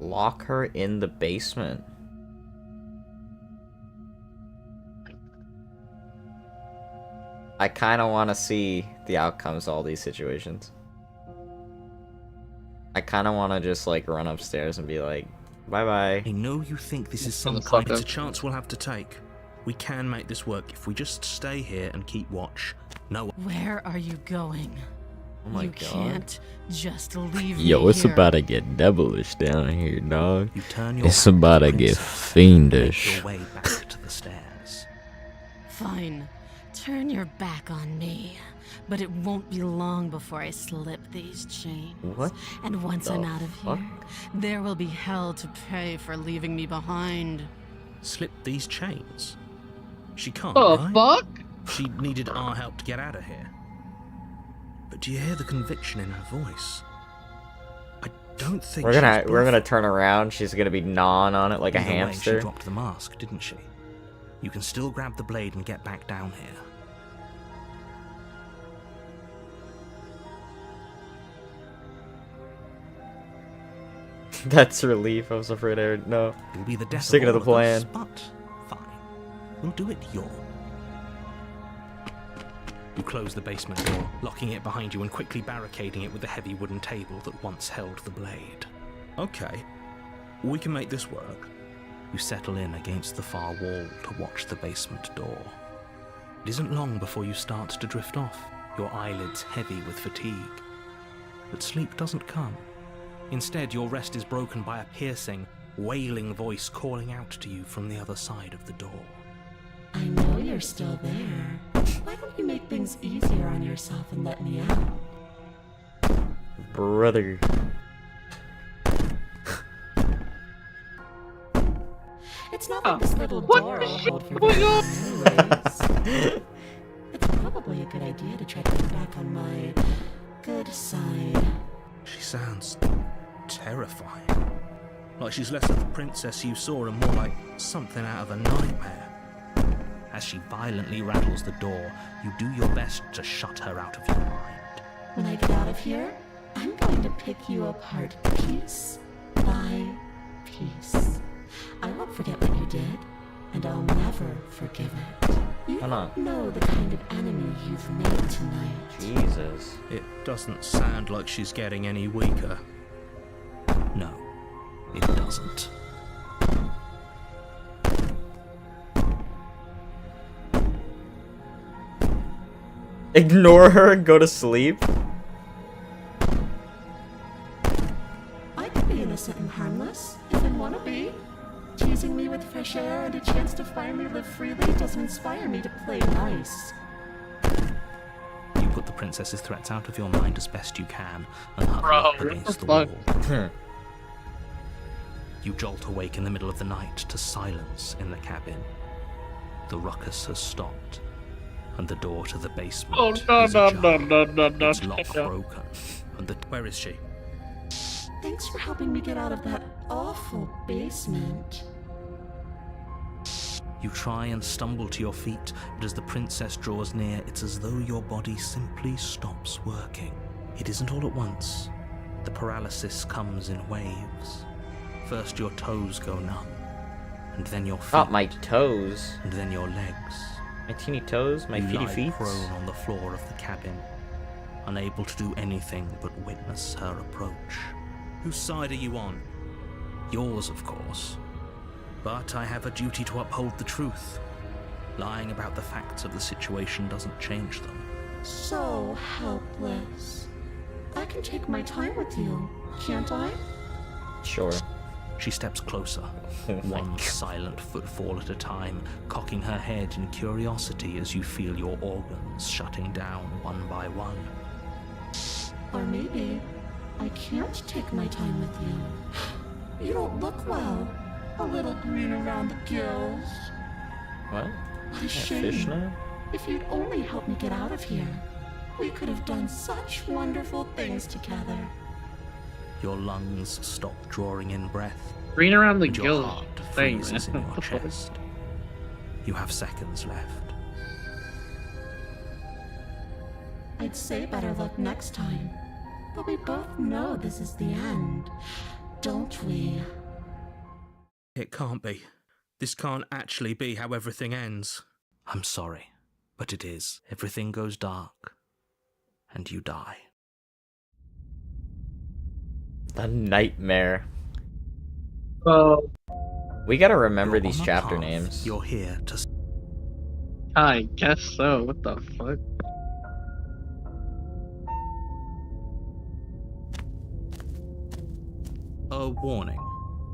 S1: Lock her in the basement. I kind of want to see the outcomes of all these situations. I kind of want to just like run upstairs and be like, bye bye.
S3: I know you think this is some
S7: Motherfucker.
S3: kind of a chance we'll have to take. We can make this work if we just stay here and keep watch. No,
S8: Where are you going?
S1: Oh my
S8: you
S1: god.
S8: can't just leave
S9: Yo,
S8: me
S9: it's
S8: here.
S9: about to get devilish down here, dog.
S3: you turn your
S9: It's
S3: back
S9: about to
S3: the
S9: get
S3: princess,
S9: fiendish.
S3: Make your way back to the stairs.
S8: Fine. Turn your back on me. But it won't be long before I slip these chains.
S1: What
S8: And once
S1: the
S8: I'm out of
S1: fuck?
S8: here, there will be hell to pay for leaving me behind.
S3: Slip these chains. She can't,
S7: Oh,
S3: right?
S7: fuck?
S3: She needed our help to get out of here. But do you hear the conviction in her voice? I don't think
S1: We're gonna
S3: she's
S1: we're gonna
S3: bluffing.
S1: turn around. She's gonna be gnawing on it like a
S3: Either way,
S1: hamster.
S3: She dropped the mask, didn't she? You can still grab the blade and get back down here.
S1: That's relief. I was afraid I would know.
S3: It'll be the death
S1: Sticking
S3: of
S1: to
S3: all
S1: the
S3: of us,
S1: plan.
S3: but fine. We'll do it your. You close the basement door, locking it behind you and quickly barricading it with the heavy wooden table that once held the blade. Okay, we can make this work. You settle in against the far wall to watch the basement door. It isn't long before you start to drift off, your eyelids heavy with fatigue. But sleep doesn't come. Instead, your rest is broken by a piercing, wailing voice calling out to you from the other side of the door.
S5: I know you're still there. Why don't you make things easier on yourself and let me out?
S1: Brother.
S5: It's not like this little door will hold for very long anyways. It's probably a good idea to try to get back on my good side.
S3: She sounds terrifying. Like she's less of the princess you saw and more like something out of a nightmare. As she violently rattles the door, you do your best to shut her out of your mind.
S5: When I get out of here, I'm going to pick you apart piece by piece. I won't forget what you did, and I'll never forgive it. You
S1: Why not?
S5: don't know the kind of enemy you've made tonight.
S1: Jesus.
S3: It doesn't sound like she's getting any weaker. No, it doesn't.
S1: Ignore her and go to sleep?
S5: I could be innocent and harmless, if I want to be. Teasing me with fresh air and a chance to finally live freely doesn't inspire me to play nice.
S3: You put the princess's threats out of your mind as best you can and huddle
S2: Bro,
S3: up
S2: what
S3: against
S2: the
S3: the
S2: fuck?
S3: wall. You jolt awake in the middle of the night to silence in the cabin. The ruckus has stopped, and the door to the basement
S2: Oh,
S3: is
S2: no,
S3: ajar.
S2: no.
S3: Its lock broken, and the... Where is she?
S5: Thanks for helping me get out of that awful basement.
S3: You try and stumble to your feet, but as the princess draws near, it's as though your body simply stops working. It isn't all at once. The paralysis comes in waves. First your toes go numb, and then your feet,
S1: Not my toes.
S3: and then your legs.
S1: My teeny toes? My
S3: You
S1: feety
S3: lie
S1: feet?
S3: prone on the floor of the cabin, unable to do anything but witness her approach. Whose side are you on? Yours, of course. But I have a duty to uphold the truth. Lying about the facts of the situation doesn't change them.
S5: So helpless. I can take my time with you, can't I?
S1: Sure.
S3: She steps closer,
S1: Oh my
S3: one
S1: God.
S3: silent footfall at a time, cocking her head in curiosity as you feel your organs shutting down one by one.
S5: Or maybe I can't take my time with you. You don't look well. A little green around the gills.
S1: What?
S5: What a
S1: Yeah, fish
S5: shame.
S1: now?
S5: If you'd only helped me get out of here, we could have done such wonderful things together.
S3: Your lungs stop drawing in breath,
S2: Green around the
S3: and your
S2: gills.
S3: heart
S2: Thing, man.
S3: freezes in
S2: What
S3: your
S2: the fuck?
S3: chest. You have seconds left.
S5: I'd say better luck next time. But we both know this is the end, don't we?
S3: It can't be. This can't actually be how everything ends. I'm sorry, but it is. Everything goes dark, and you die.
S1: The nightmare.
S2: Oh,
S1: We gotta remember
S3: You're
S1: these
S3: on a
S1: chapter
S3: path.
S1: names.
S3: You're here to...
S2: I guess so. What the fuck?
S3: A warning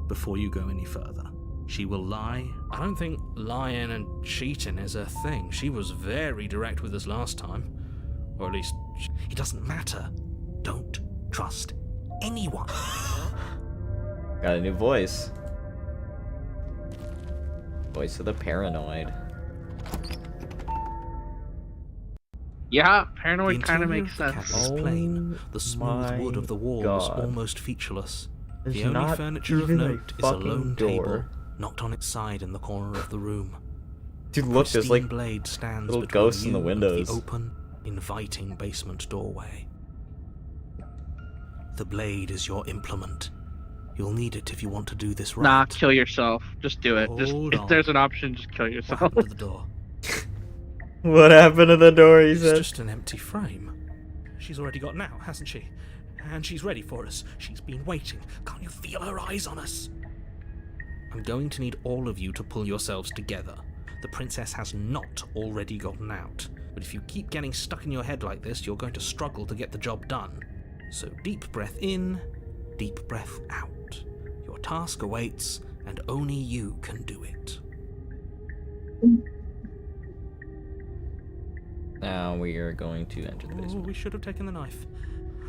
S3: before you go any further. She will lie. I don't think lying and cheating is a thing. She was very direct with us last time. Or at least, it doesn't matter. Don't trust anyone.
S1: Got a new voice. Voice of the paranoid.
S2: Yeah,
S3: The
S2: paranoid kind of
S3: interior
S2: makes
S3: of the
S2: sense.
S3: cabin is plain.
S1: Oh
S3: The smooth wood of the walls
S1: God.
S3: almost featureless.
S1: There's
S3: The only
S1: not
S3: furniture of
S1: even a
S3: note is a
S1: fucking
S3: lone
S1: door.
S3: table knocked on its side in the corner of the room.
S1: Dude, look, there's
S3: Pristine
S1: like
S3: blade stands
S1: little
S3: between
S1: ghosts in the
S3: you and
S1: windows.
S3: the open, inviting basement doorway. The blade is your implement, You'll need it if you want to do this right.
S2: Nah, kill yourself. Just do it.
S3: Hold
S2: If
S3: on.
S2: there's an option, just kill
S3: What
S2: yourself.
S3: happened to the door?
S1: What happened to the door, he
S3: It's
S1: said?
S3: just an empty frame. She's already gotten out, hasn't she? And she's ready for us. She's been waiting. Can't you feel her eyes on us? I'm going to need all of you to pull yourselves together. The princess has not already gotten out. But if you keep getting stuck in your head like this, you're going to struggle to get the job done. So deep breath in, deep breath out. Your task awaits, and only you can do it.
S1: Now we are going to enter the
S3: Oh,
S1: basement.
S3: we should have taken the knife.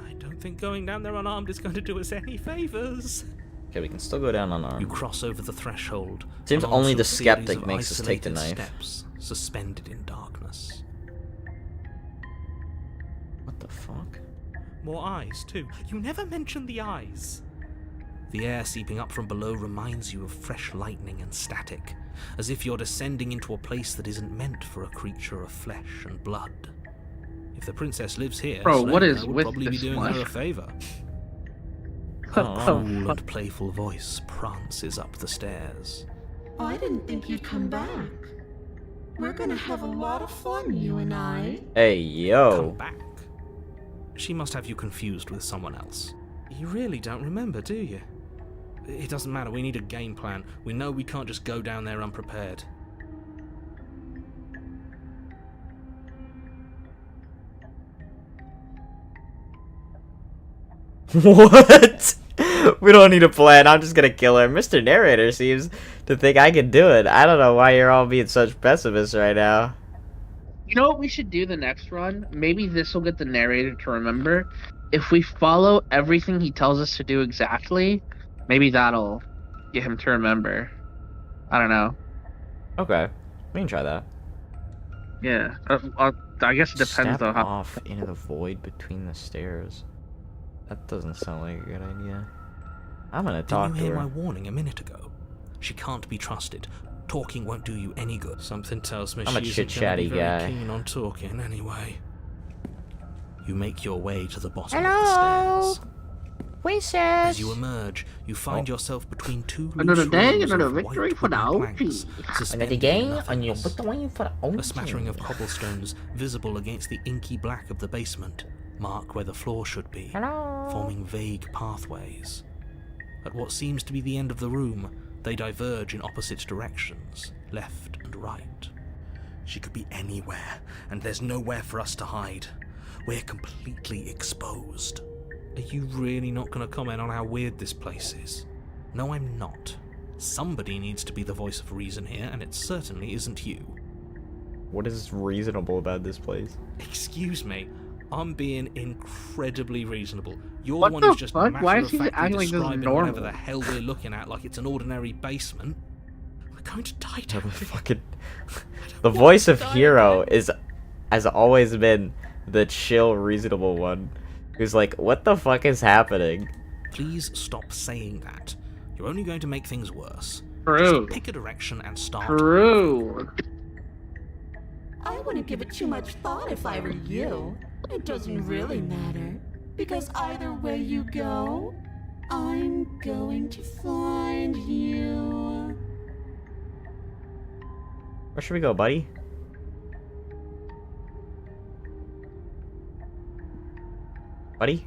S3: I don't think going down there unarmed is going to do us any favours.
S1: Okay, we can still go down
S3: You
S1: unarmed.
S3: cross over the threshold.
S1: Seems
S3: along
S1: only
S3: through
S1: the
S3: a series
S1: skeptic
S3: of
S1: makes us take the
S3: isolated
S1: knife.
S3: Steps, suspended in darkness.
S1: What the fuck?
S3: More eyes, too. You never mention the eyes. The air seeping up from below reminds you of fresh lightning and static, as if you're descending into a place that isn't meant for a creature of flesh and blood. If the princess lives here,
S2: Bro, what
S3: Selena
S2: is
S3: would
S2: with
S3: probably be
S2: this
S3: doing
S2: one?
S3: her a favour.
S1: Oh,
S3: A cool and playful voice prances up the stairs.
S6: I didn't think you'd come back. We're gonna have a lot of fun, you and I.
S1: Hey,
S3: Come
S1: yo.
S3: back. She must have you confused with someone else. You really don't remember, do you? It doesn't matter, we need a game plan. We know we can't just go down there unprepared.
S1: What? We don't need a plan. I'm just gonna kill her. Mr. Narrator seems to think I can do it. I don't know why you're all being such pessimists right now.
S2: You know what we should do the next run? Maybe this will get the narrator to remember. If we follow everything he tells us to do exactly, maybe that'll get him to remember. I don't know.
S1: Okay, we can try that.
S2: Yeah. I guess it depends
S1: Step
S2: though. How...
S1: off into the void between the stairs. That doesn't sound like a good idea. I'm gonna talk
S3: Didn't
S1: to
S3: you hear
S1: her.
S3: my warning a minute ago? She can't be trusted. Talking won't do you any good. Something tells me
S1: I'm a
S3: she isn't gonna
S1: chit-chatty
S3: be very
S1: guy.
S3: keen on talking anyway. You make your way to the bottom
S1: Hello?
S3: of the stairs.
S1: Wishes.
S3: As you emerge, you find yourself between two
S2: Another
S3: loose
S2: day,
S3: rolls
S2: another
S3: of
S2: victory
S3: white
S2: for the
S3: wooden
S2: OG.
S3: planks
S1: Another
S3: suspended
S1: day
S3: in
S1: on your
S3: nothingness.
S1: button for the
S3: A smattering of cobblestones visible against the inky black of the basement mark where the floor should be,
S1: Hello.
S3: forming vague pathways. At what seems to be the end of the room, they diverge in opposite directions, left and right. She could be anywhere, and there's nowhere for us to hide. We're completely exposed. Are you really not going to comment on how weird this place is? No, I'm not. Somebody needs to be the voice of reason here, and it certainly isn't you.
S1: What is reasonable about this place?
S3: Excuse me, I'm being incredibly reasonable. Your
S2: What
S3: one
S2: the
S3: is just
S2: fuck? Why is he
S3: matter-of-factly
S2: acting like this is
S3: describing whatever
S2: normal?
S3: the hell we're looking at like it's an ordinary basement. We're going to die
S1: The
S3: down here.
S1: fucking the voice of Hero has always been the chill, reasonable one, who's like, "What the fuck is happening?"
S3: Please stop saying that. You're only going to make things worse.
S2: True.
S3: Just pick a direction and start.
S2: True.
S5: I wouldn't give it too much thought if I were you. It doesn't really matter, because either way you go, I'm going to find you.
S1: Where should we go, buddy? Buddy?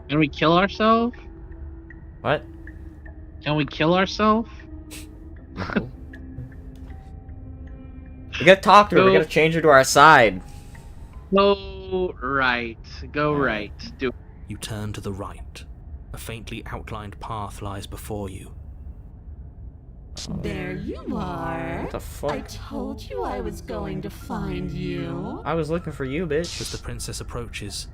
S2: Can we kill ourselves?
S1: What?
S2: Can we kill ourselves?
S1: No. We gotta talk to her. We
S2: Go.
S1: gotta change her to our side.
S2: Go right. Go right. Do
S3: You turn to the right. A faintly outlined path lies before you.
S5: There you are.
S1: What the
S5: I
S1: fuck?
S5: told you I was going to find you.
S1: I was looking for you, bitch.
S3: As the princess approaches,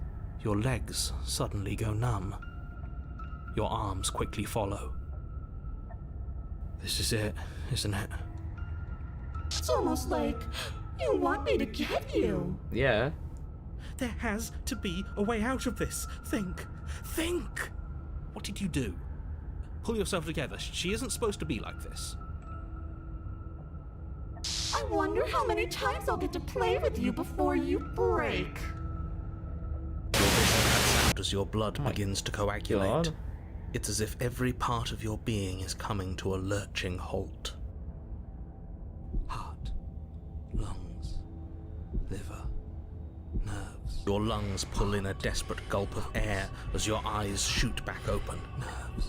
S3: your legs suddenly go numb. Your arms quickly follow. This is it, isn't it?
S5: It's almost like you want me to get you.
S1: Yeah.
S3: There has to be a way out of this. Think. Think! What did you do? Pull yourself together. She isn't supposed to be like this.
S5: I wonder how many times I'll get to play with you before you break.
S3: Your vision cuts out as your blood
S1: Oh my
S3: begins to coagulate.
S1: God.
S3: It's as if every part of your being is coming to a lurching halt. Heart, lungs, liver, nerves. Your lungs pull in a desperate gulp of air as your eyes shoot back open. Nerves.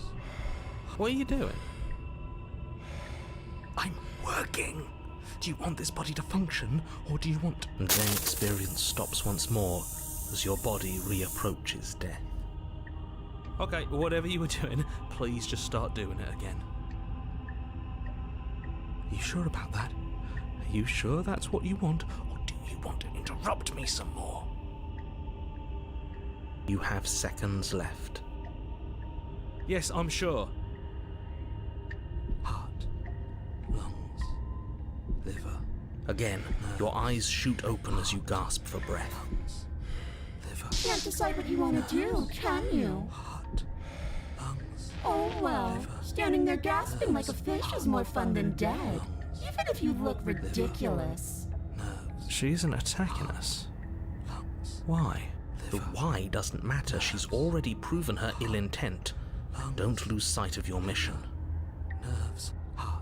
S3: What are you doing? I'm working. Do you want this body to function, or do you want... And then experience stops once more as your body reapproaches death. Okay, whatever you were doing, please just start doing it again. Are you sure about that? Are you sure that's what you want, or do you want to interrupt me some more? You have seconds left. Yes, I'm sure. Heart, lungs, liver. Again, your eyes shoot open as you gasp for breath. Liver.
S4: Can't decide what you want to do, can you?
S3: Heart, lungs.
S4: Oh well, standing there gasping like a fish is more fun than dead. Even if you look ridiculous.
S3: She isn't attacking us. Why? The why doesn't matter. She's already proven her ill intent. Don't lose sight of your mission.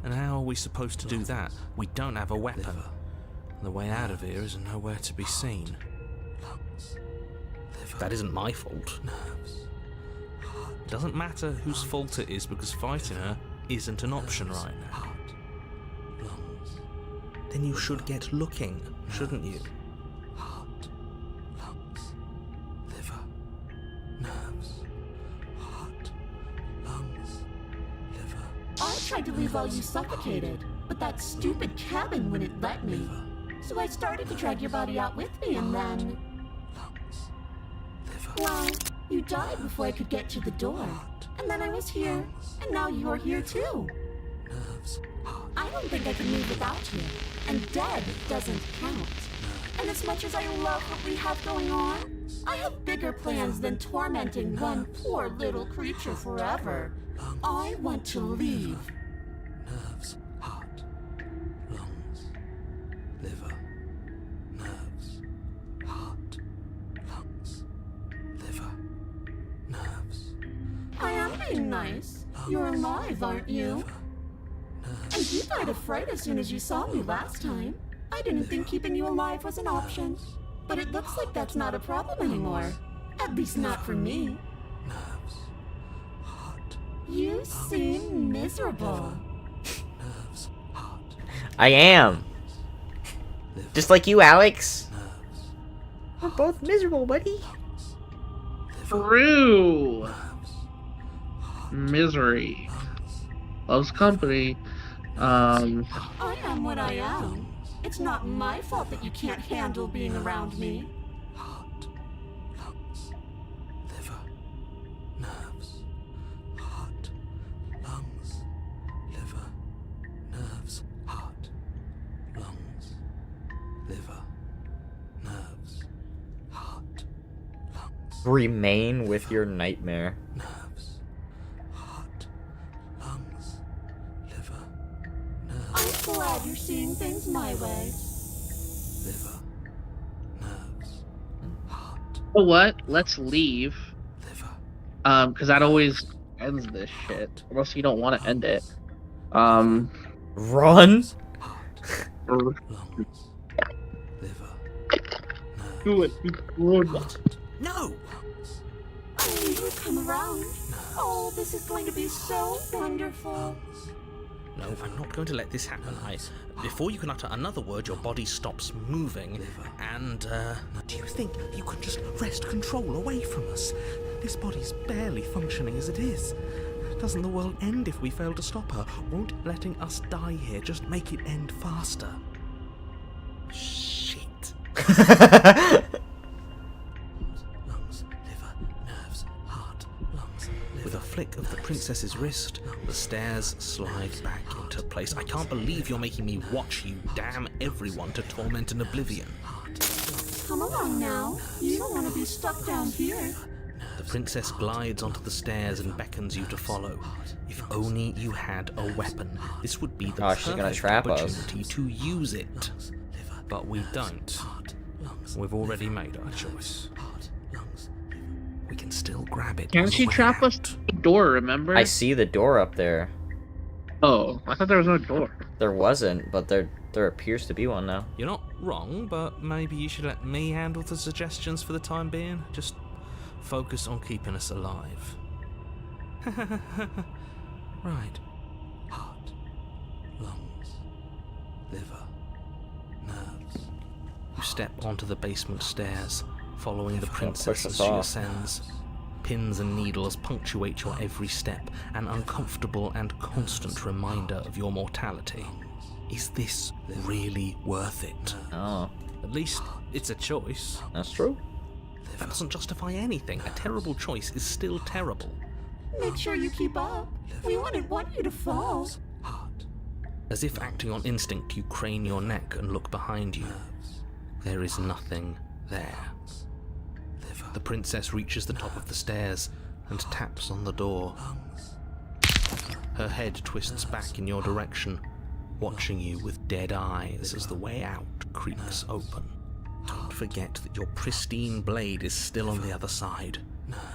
S3: And how are we supposed to do that? We don't have a weapon. The way out of here is nowhere to be seen. That isn't my fault. It doesn't matter whose fault it is, because fighting her isn't an option right now. Then you should get looking, shouldn't you? Heart, lungs, liver, nerves. Heart, lungs, liver.
S4: I tried to leave while you suffocated, but that stupid cabin wouldn't let me. So I started to drag your body out with me, and then... Well, you died before I could get to the door. And then I was here, and now you're here too. I don't think I can move without you, and dead doesn't count. And as much as I love what we have going on, I have bigger plans than tormenting one poor little creature forever. I want to leave.
S3: Nerves, heart, lungs, liver, nerves, heart, lungs, liver, nerves.
S4: I am being nice. You're alive, aren't you? And you died of fright as soon as you saw me last time. I didn't think keeping you alive was an option. But it looks like that's not a problem anymore. At least not for me.
S3: Nerves, heart,
S4: You seem miserable.
S3: nerves, heart,
S1: I am. Just like you, Alex.
S3: nerves,
S1: We're both miserable, buddy.
S2: True. Misery loves company.
S4: I am what I am. It's not my fault that you can't handle being around me.
S3: heart, lungs, liver, nerves, heart, lungs, liver, nerves, heart, lungs, liver, nerves, heart, lungs,
S1: Remain with your nightmare.
S3: nerves, heart, lungs, liver,
S4: I'm
S3: nerves,
S4: glad you're seeing things my way.
S3: liver, nerves, heart,
S2: You know what? Let's leave.
S3: liver,
S2: Because that always ends this shit. Unless you don't want to end it.
S1: Run.
S3: lungs, liver, nerves.
S2: Do it.
S3: No!
S4: I knew you'd come around. Oh, this is going to be so wonderful.
S3: No, I'm not going to let this happen. Before you can utter another word, your body stops moving. And, do you think you can just wrest control away from us? This body's barely functioning as it is. Doesn't the world end if we fail to stop her? Won't letting us die here just make it end faster? Shit. Lungs, liver, nerves, heart, lungs. With a flick of the princess's wrist, the stairs slide back into place. I can't believe you're making me watch you damn everyone to torment and oblivion.
S4: Come along now. You don't want to be stuck down here.
S3: The princess glides onto the stairs and beckons you to follow. If only you had a weapon, this would be the
S1: Oh, she's gonna
S3: perfect
S1: trap us.
S3: opportunity to use it. But we don't. We've already made our choice. We can can still grab it.
S2: Can't
S3: on the
S2: she
S3: way
S2: trap us
S3: out.
S2: to the door, remember?
S1: I see the door up there.
S2: Oh, I thought there was no door.
S1: There wasn't, but there appears to be one now.
S3: You're not wrong, but maybe you should let me handle the suggestions for the time being. Just focus on keeping us alive. Right. Heart, lungs, liver, nerves. You step onto the basement stairs, following the princess
S1: push
S3: as
S1: us
S3: she
S1: off.
S3: ascends. Pins and needles punctuate your every step, an uncomfortable and constant reminder of your mortality. Is this really worth it?
S1: Oh,
S3: At least it's a choice.
S1: that's true.
S3: That doesn't justify anything. A terrible choice is still terrible.
S4: Make sure you keep up. We wouldn't want you to fall.
S3: Heart. As if acting on instinct, you crane your neck and look behind you. There is nothing there. The princess reaches the top of the stairs and taps on the door. Her head twists back in your direction, watching you with dead eyes as the way out creaks open. Don't forget that your pristine blade is still on the other side.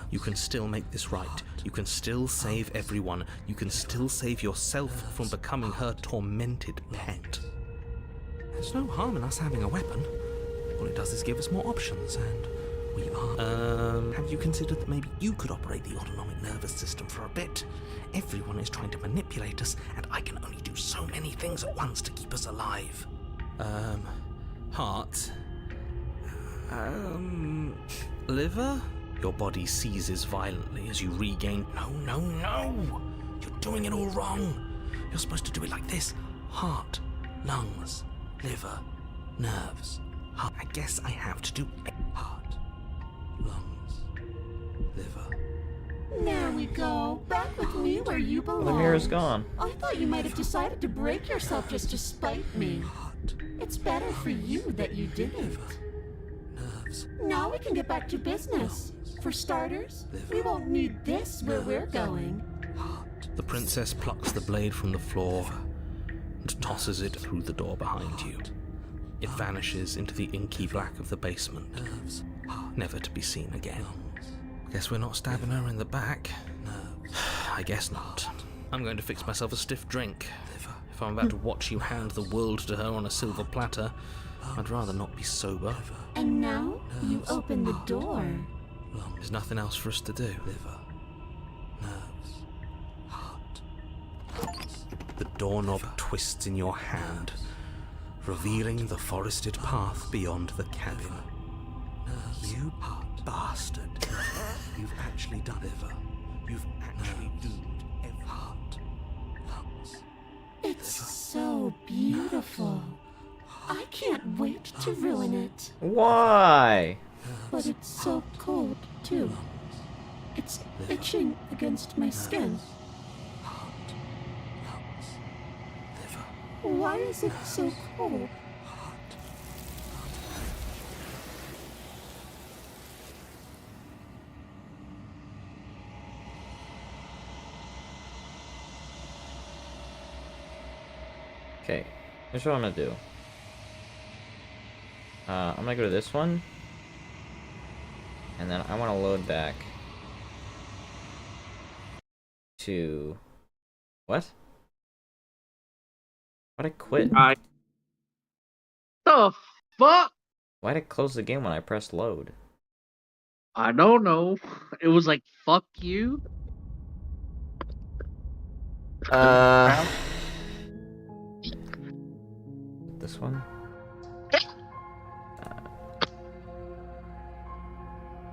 S3: You can still make this right. You can still save everyone. You can still save yourself from becoming her tormented pet. There's no harm in us having a weapon. All it does is give us more options, and we are... have you considered that maybe you could operate the autonomic nervous system for a bit? Everyone is trying to manipulate us, and I can only do so many things at once to keep us alive. Heart? Liver? Your body seizes violently as you regain... No! You're doing it all wrong. You're supposed to do it like this. Heart, lungs, liver, nerves. Heart. I guess I have to do... Heart, lungs, liver.
S4: There we go. Back with me where you belong.
S1: The mirror's gone.
S4: I thought you might have decided to break yourself just to spite me. It's better for you that you didn't.
S3: Nerves.
S4: Now we can get back to business. For starters, we won't need this where we're going.
S3: The princess plucks the blade from the floor and tosses it through the door behind you. It vanishes into the inky black of the basement, never to be seen again. Guess we're not stabbing her in the back. I guess not. I'm going to fix myself a stiff drink. If I'm about to watch you hand the world to her on a silver platter, I'd rather not be sober.
S4: And now you open the door.
S3: There's nothing else for us to do. The doorknob twists in your hand, revealing the forested path beyond the cabin. You bastard. You've actually done it. You've actually doomed every heart.
S4: It's so beautiful. I can't wait to ruin it.
S1: Why?
S4: But it's so cold, too. It's itching against my skin. Why is it so cold?
S1: Okay, here's what I'm gonna do. I'm gonna go to this one. And then I want to load back to... What? Why'd I quit?
S2: The fuck?
S1: Why'd it close the game when I pressed load?
S2: I don't know. It was like, fuck you.
S1: This one?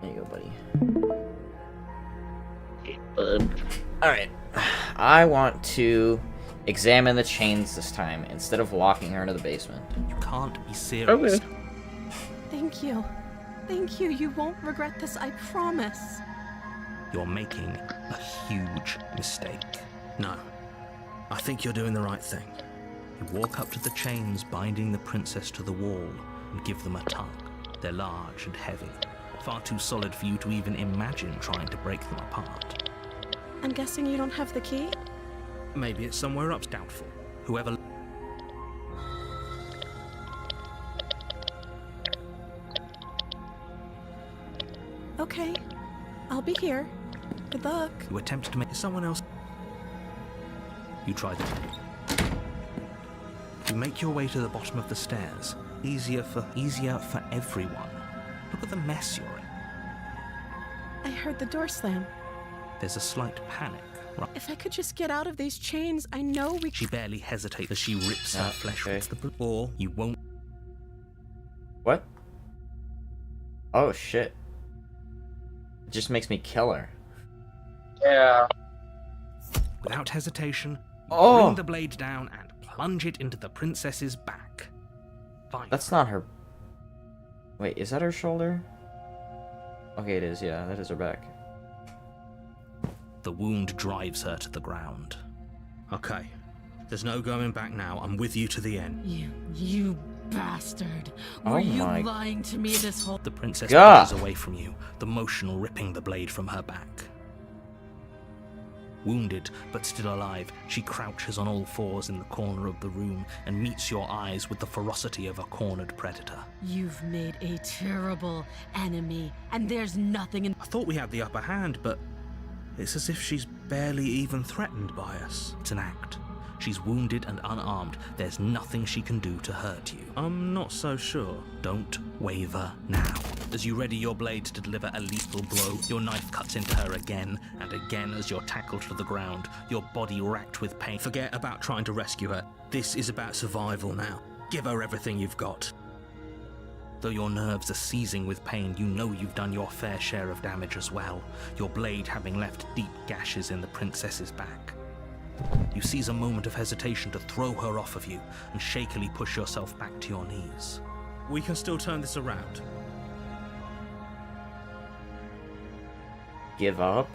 S1: There you go, buddy. Alright. I want to examine the chains this time, instead of locking her into the basement.
S3: You can't be serious.
S2: Okay.
S6: Thank you. Thank you. You won't regret this, I promise.
S3: You're making a huge mistake. No. I think you're doing the right thing. You walk up to the chains binding the princess to the wall and give them a tug. They're large and heavy. Far too solid for you to even imagine trying to break them apart.
S6: I'm guessing you don't have the key?
S3: Maybe it's somewhere up, doubtful. Whoever...
S6: Okay. I'll be Here. Good luck.
S3: You attempt to make someone else. You try the You make your way to the bottom of the stairs. Easier for everyone. Look at the mess you're in.
S6: I heard the door slam.
S3: There's a slight panic. Right.
S6: If I could just get out of these chains, I know we
S3: She barely hesitates as she rips her flesh
S1: okay.
S3: with the or you won't.
S1: What? Oh shit. It just makes me kill her.
S2: Yeah.
S3: Without hesitation, you
S1: Oh!
S3: bring the blade down and plunge it into the princess's back. Fine.
S1: That's not her. Wait, is that her shoulder? Okay, it is, yeah, that is her back.
S3: The wound drives her to the ground. Okay. There's no going back now. I'm with you to the end.
S8: You bastard.
S1: Oh
S8: Were you
S1: my-
S8: lying to me this whole...
S3: The princess
S1: God.
S3: pushes away from you, the motion ripping the blade from her back. Wounded, but still alive, she crouches on all fours in the corner of the room and meets your eyes with the ferocity of a cornered predator.
S8: You've made a terrible enemy, and there's nothing in...
S3: I thought we had the upper hand, but it's as if she's barely even threatened by us. It's an act. She's wounded and unarmed. There's nothing she can do to hurt you. I'm not so sure. Don't waver now. As you ready your blade to deliver a lethal blow, your knife cuts into her again and again as you're tackled to the ground, your body racked with pain. Forget about trying to rescue her. This is about survival now. Give her everything you've got. Though your nerves are seizing with pain, you know you've done your fair share of damage as well, your blade having left deep gashes in the princess's back. You seize a moment of hesitation to throw her off of you and shakily push yourself back to your knees. We can still turn this around.
S1: Give up?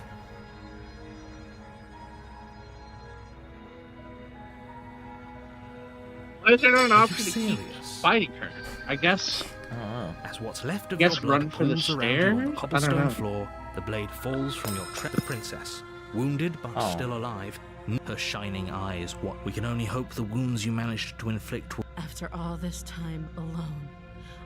S2: Why is there not an
S3: Are you
S2: option to keep
S3: serious?
S2: fighting her? I guess.
S1: I don't know.
S3: As what's left of
S2: Guess
S3: your blood
S2: run for the
S3: pools around you on the
S2: stairs? I don't
S3: cobblestone
S2: know.
S3: floor, the blade falls from your the princess, wounded but
S1: Oh.
S3: still alive. Her shining eyes. What? We can only hope the wounds you managed to inflict.
S8: After all this time alone,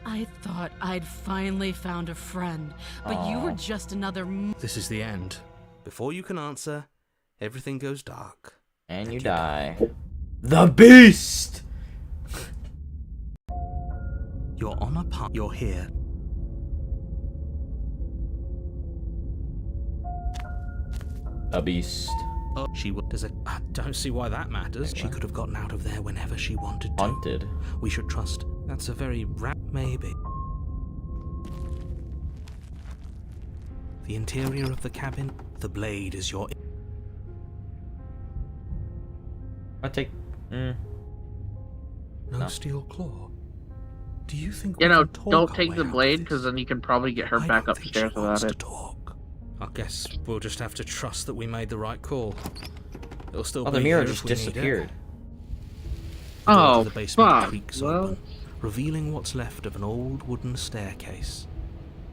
S8: I thought I'd finally found a friend, but you were
S1: Aw.
S8: just another...
S3: This is the end. Before you can answer, everything goes dark.
S1: And you die. The Beast!
S3: You're on a path. You're here.
S1: A Beast.
S3: Oh, I don't see why that matters. She could have gotten out of there whenever she wanted to.
S1: Haunted.
S3: We should trust. That's a very maybe. The interior of the cabin. The blade is your.
S1: I take.
S3: No,
S1: No.
S3: steel claw. Do you think
S2: You
S3: we
S2: know,
S3: can talk
S2: don't
S3: our
S2: take
S3: way
S2: the
S3: out of
S2: blade,
S3: this?
S2: because then you can probably get her
S3: I
S2: back
S3: don't think
S2: upstairs
S3: she wants
S2: without
S3: to
S2: it.
S3: talk. I guess we'll just have to trust that we made the right call. It'll still
S1: Oh,
S3: be
S1: the mirror
S3: here
S1: just
S3: if we need it.
S1: disappeared.
S3: The door
S2: Oh,
S3: to the basement
S2: fuck.
S3: creaks
S2: Well,
S3: open, revealing what's left of an old wooden staircase.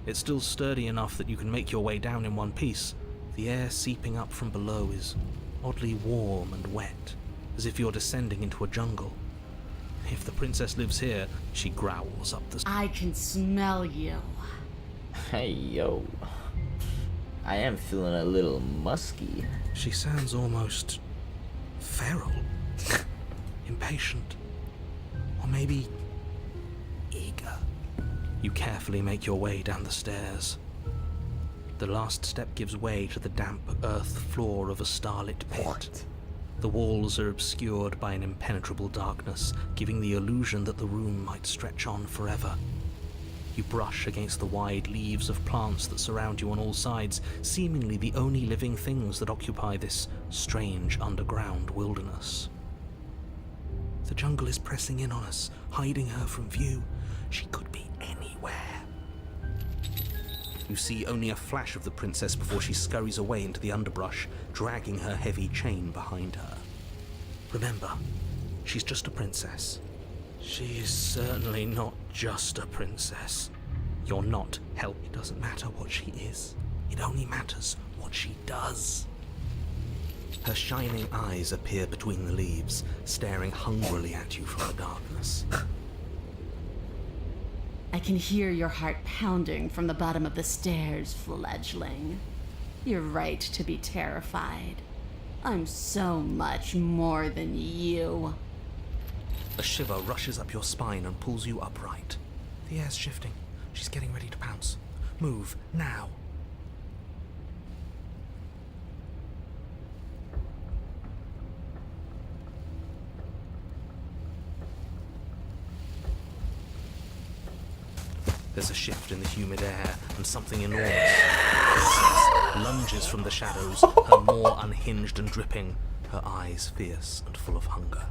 S3: It's still sturdy enough that you can make your way down in one piece. The air seeping up from below is oddly warm and wet, as if you're descending into a jungle. If the princess lives here, she growls up the
S8: I can smell you.
S1: Hey, yo. I am feeling a little musky.
S3: She sounds almost feral, impatient, or maybe eager. You carefully make your way down the stairs. The last step gives way to the damp earth floor of a starlit pit. The walls are obscured by an impenetrable darkness, giving the illusion that the room might stretch on forever. You brush against the wide leaves of plants that surround you on all sides, seemingly the only living things that occupy this strange underground wilderness. The jungle is pressing in on us, hiding her from view. She could be anywhere. You see only a flash of the princess before she scurries away into the underbrush, dragging her heavy chain behind her. Remember, she's just a princess. She is certainly not just a princess. You're not help. It doesn't matter what she is. It only matters what she does. Her shining eyes appear between the leaves, staring hungrily at you from the darkness.
S8: I can hear your heart pounding from the bottom of the stairs, fledgling. You're right to be terrified. I'm so much more than you.
S3: A shiver rushes up your spine and pulls you upright. The air's shifting. She's getting ready to pounce. Move, now. There's a shift in the humid air, and something enormous. The princess lunges from the shadows, her maw unhinged and dripping, her eyes fierce and full of hunger.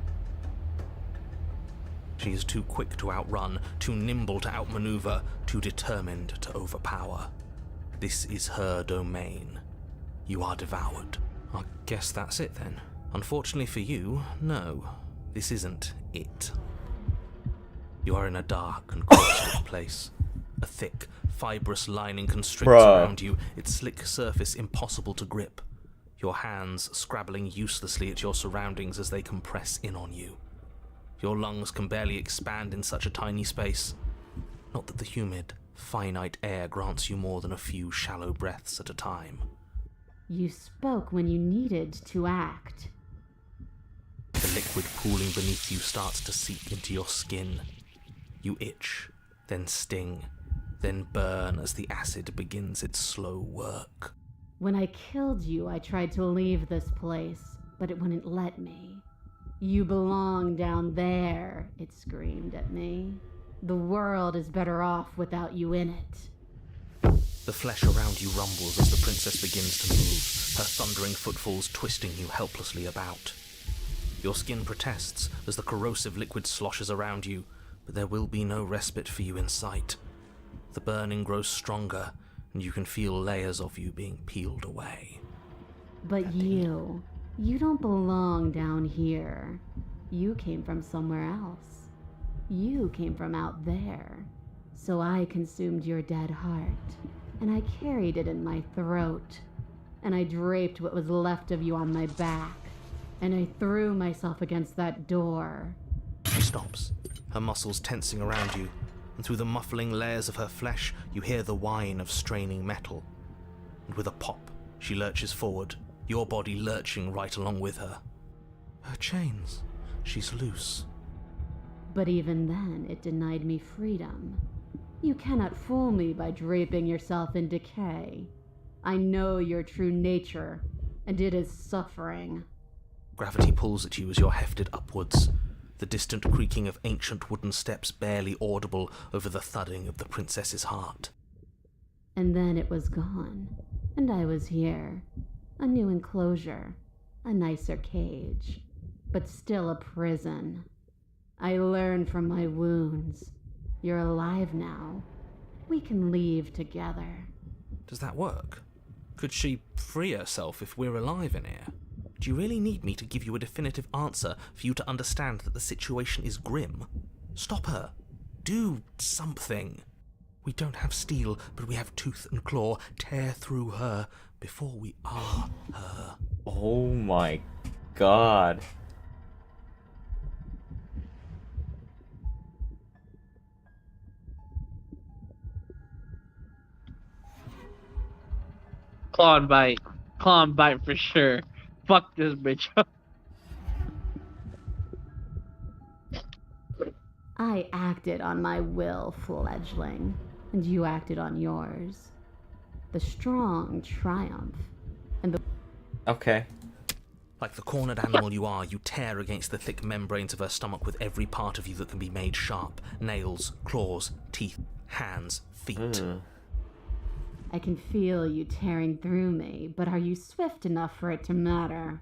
S3: She is too quick to outrun, too nimble to outmaneuver, too determined to overpower. This is her domain. You are devoured. I guess that's it then. Unfortunately for you, no, this isn't it. You are in a dark and corpse-like place. A thick, fibrous lining constricts around you, its slick surface impossible to grip. Your hands scrabbling uselessly at your surroundings as they compress in on you. Your lungs can barely expand in such a tiny space. Not that the humid, finite air grants you more than a few shallow breaths at a time.
S5: You spoke when you needed to act.
S3: The liquid pooling beneath you starts to seep into your skin. You itch, then sting, then burn as the acid begins its slow work.
S5: When I killed you, I tried to leave this place, but it wouldn't let me. You belong down there, it screamed at me. The world is better off without you in it.
S3: The flesh around you rumbles as the princess begins to move, her thundering footfalls twisting you helplessly about. Your skin protests as the corrosive liquid sloshes around you, but there will be no respite for you in sight. The burning grows stronger, and you can feel layers of you being peeled away.
S5: But you don't belong down here. You came from somewhere else. You came from out there. So I consumed your dead heart, and I carried it in my throat, and I draped what was left of you on my back, and I threw myself against that door.
S3: She stops, her muscles tensing around you, and through the muffling layers of her flesh, you hear the whine of straining metal. And with a pop, she lurches forward, your body lurching right along with her. Her chains. She's loose.
S5: But even then, it denied me freedom. You cannot fool me by draping yourself in decay. I know your true nature, and it is suffering.
S3: Gravity pulls at you as you're hefted upwards, the distant creaking of ancient wooden steps barely audible over the thudding of the princess's heart.
S5: And then it was gone, and I was here. A new enclosure, a nicer cage, but still a prison. I learned from my wounds. You're alive now. We can leave together.
S3: Does that work? Could she free herself if we're alive in here? Do you really need me to give you a definitive answer for you to understand that the situation is grim? Stop her. Do something. We don't have steel, but we have tooth and claw. Tear through her before we are her.
S1: Oh my god.
S2: Claw and bite. Claw and bite for sure. Fuck this bitch up.
S5: I acted on my will, fledgling, and you acted on yours. The strong triumph, and the...
S1: Okay.
S3: Like the cornered animal you are, you tear against the thick membranes of her stomach with every part of you that can be made sharp. Nails, claws, teeth, hands, feet.
S5: I can feel you tearing through me, but are you swift enough for it to matter?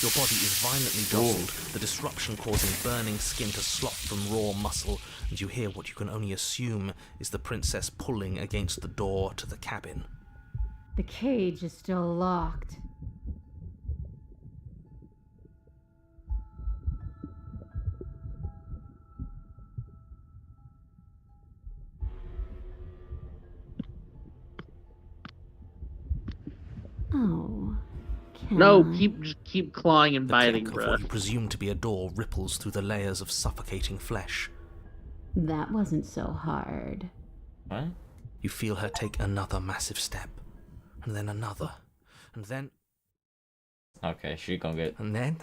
S3: Your body is violently jostled, the disruption causing burning skin to slop from raw muscle, and you hear what you can only assume is the princess pulling against the door to the cabin.
S5: The cage is still locked. Oh.
S2: No, keep clawing and
S3: The
S2: biting,
S3: click of
S2: bro.
S3: what you presume to be a door ripples through the layers of suffocating flesh.
S5: That wasn't so hard.
S1: What?
S3: You feel her take another massive step. and then another, and then...
S1: Okay, she gonna get...
S3: And then...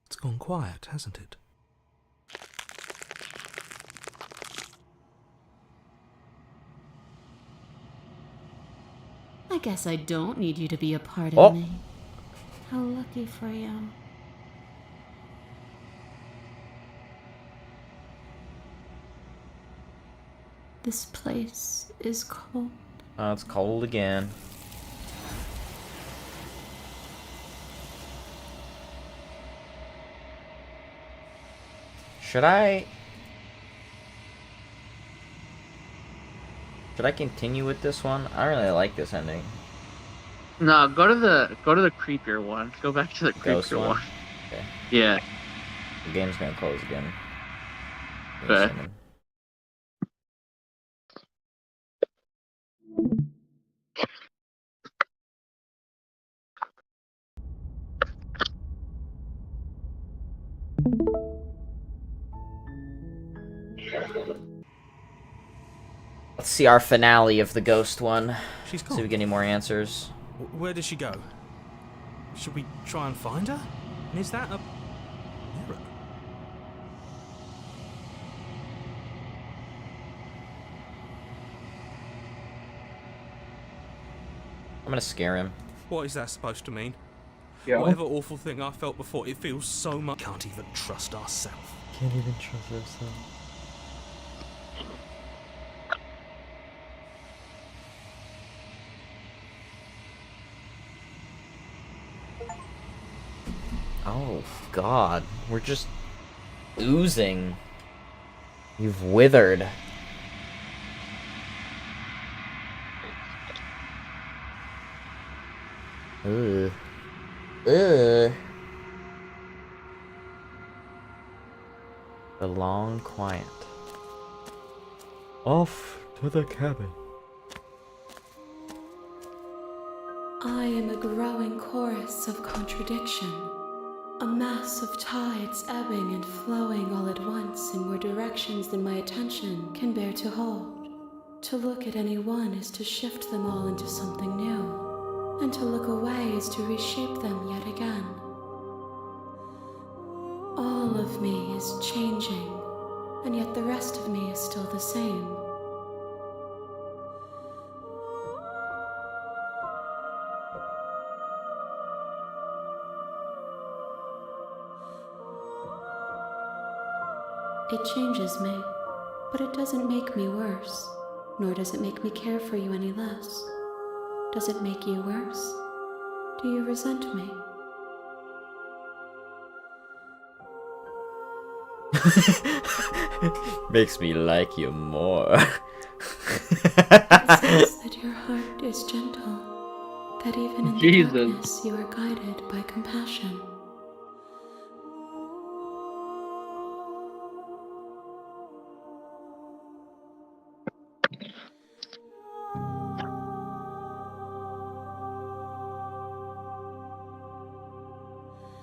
S3: It's gone quiet, hasn't it?
S8: I guess I don't need you to be a part
S1: Oh.
S8: of me. How lucky for you. This place is cold.
S1: It's cold again. Should I continue with this one? I don't really like this ending.
S2: No, go to the creepier one. Go back to the
S1: Ghost
S2: creepier
S1: one?
S2: one.
S1: Okay.
S2: Yeah.
S1: The game's gonna close again. Give me a
S2: Okay.
S1: second. Let's see our finale of the ghost one.
S3: She's
S1: See if we
S3: gone.
S1: get any more answers.
S3: Where did she go? Should we try and find her? And is that a mirror?
S1: I'm gonna scare him.
S3: What is that supposed to mean?
S2: Yeah.
S3: Whatever awful thing I felt before, it feels so much. Can't even trust ourselves.
S9: Can't even trust ourselves.
S1: Oh, God. We're just oozing. You've withered. Ugh. Ugh. The long quiet.
S9: Off to the cabin.
S5: I am a growing chorus of contradiction, a mass of tides ebbing and flowing all at once in more directions than my attention can bear to hold. To look at any one is to shift them all into something new, and to look away is to reshape them yet again. All of me is changing, and yet the rest of me is still the same. It changes me, but it doesn't make me worse, nor does it make me care for you any less. Does it make you worse? Do you resent me?
S9: Makes me like you more.
S5: I sense that your heart is gentle, that even in the
S2: Jesus.
S5: darkness you are guided by compassion.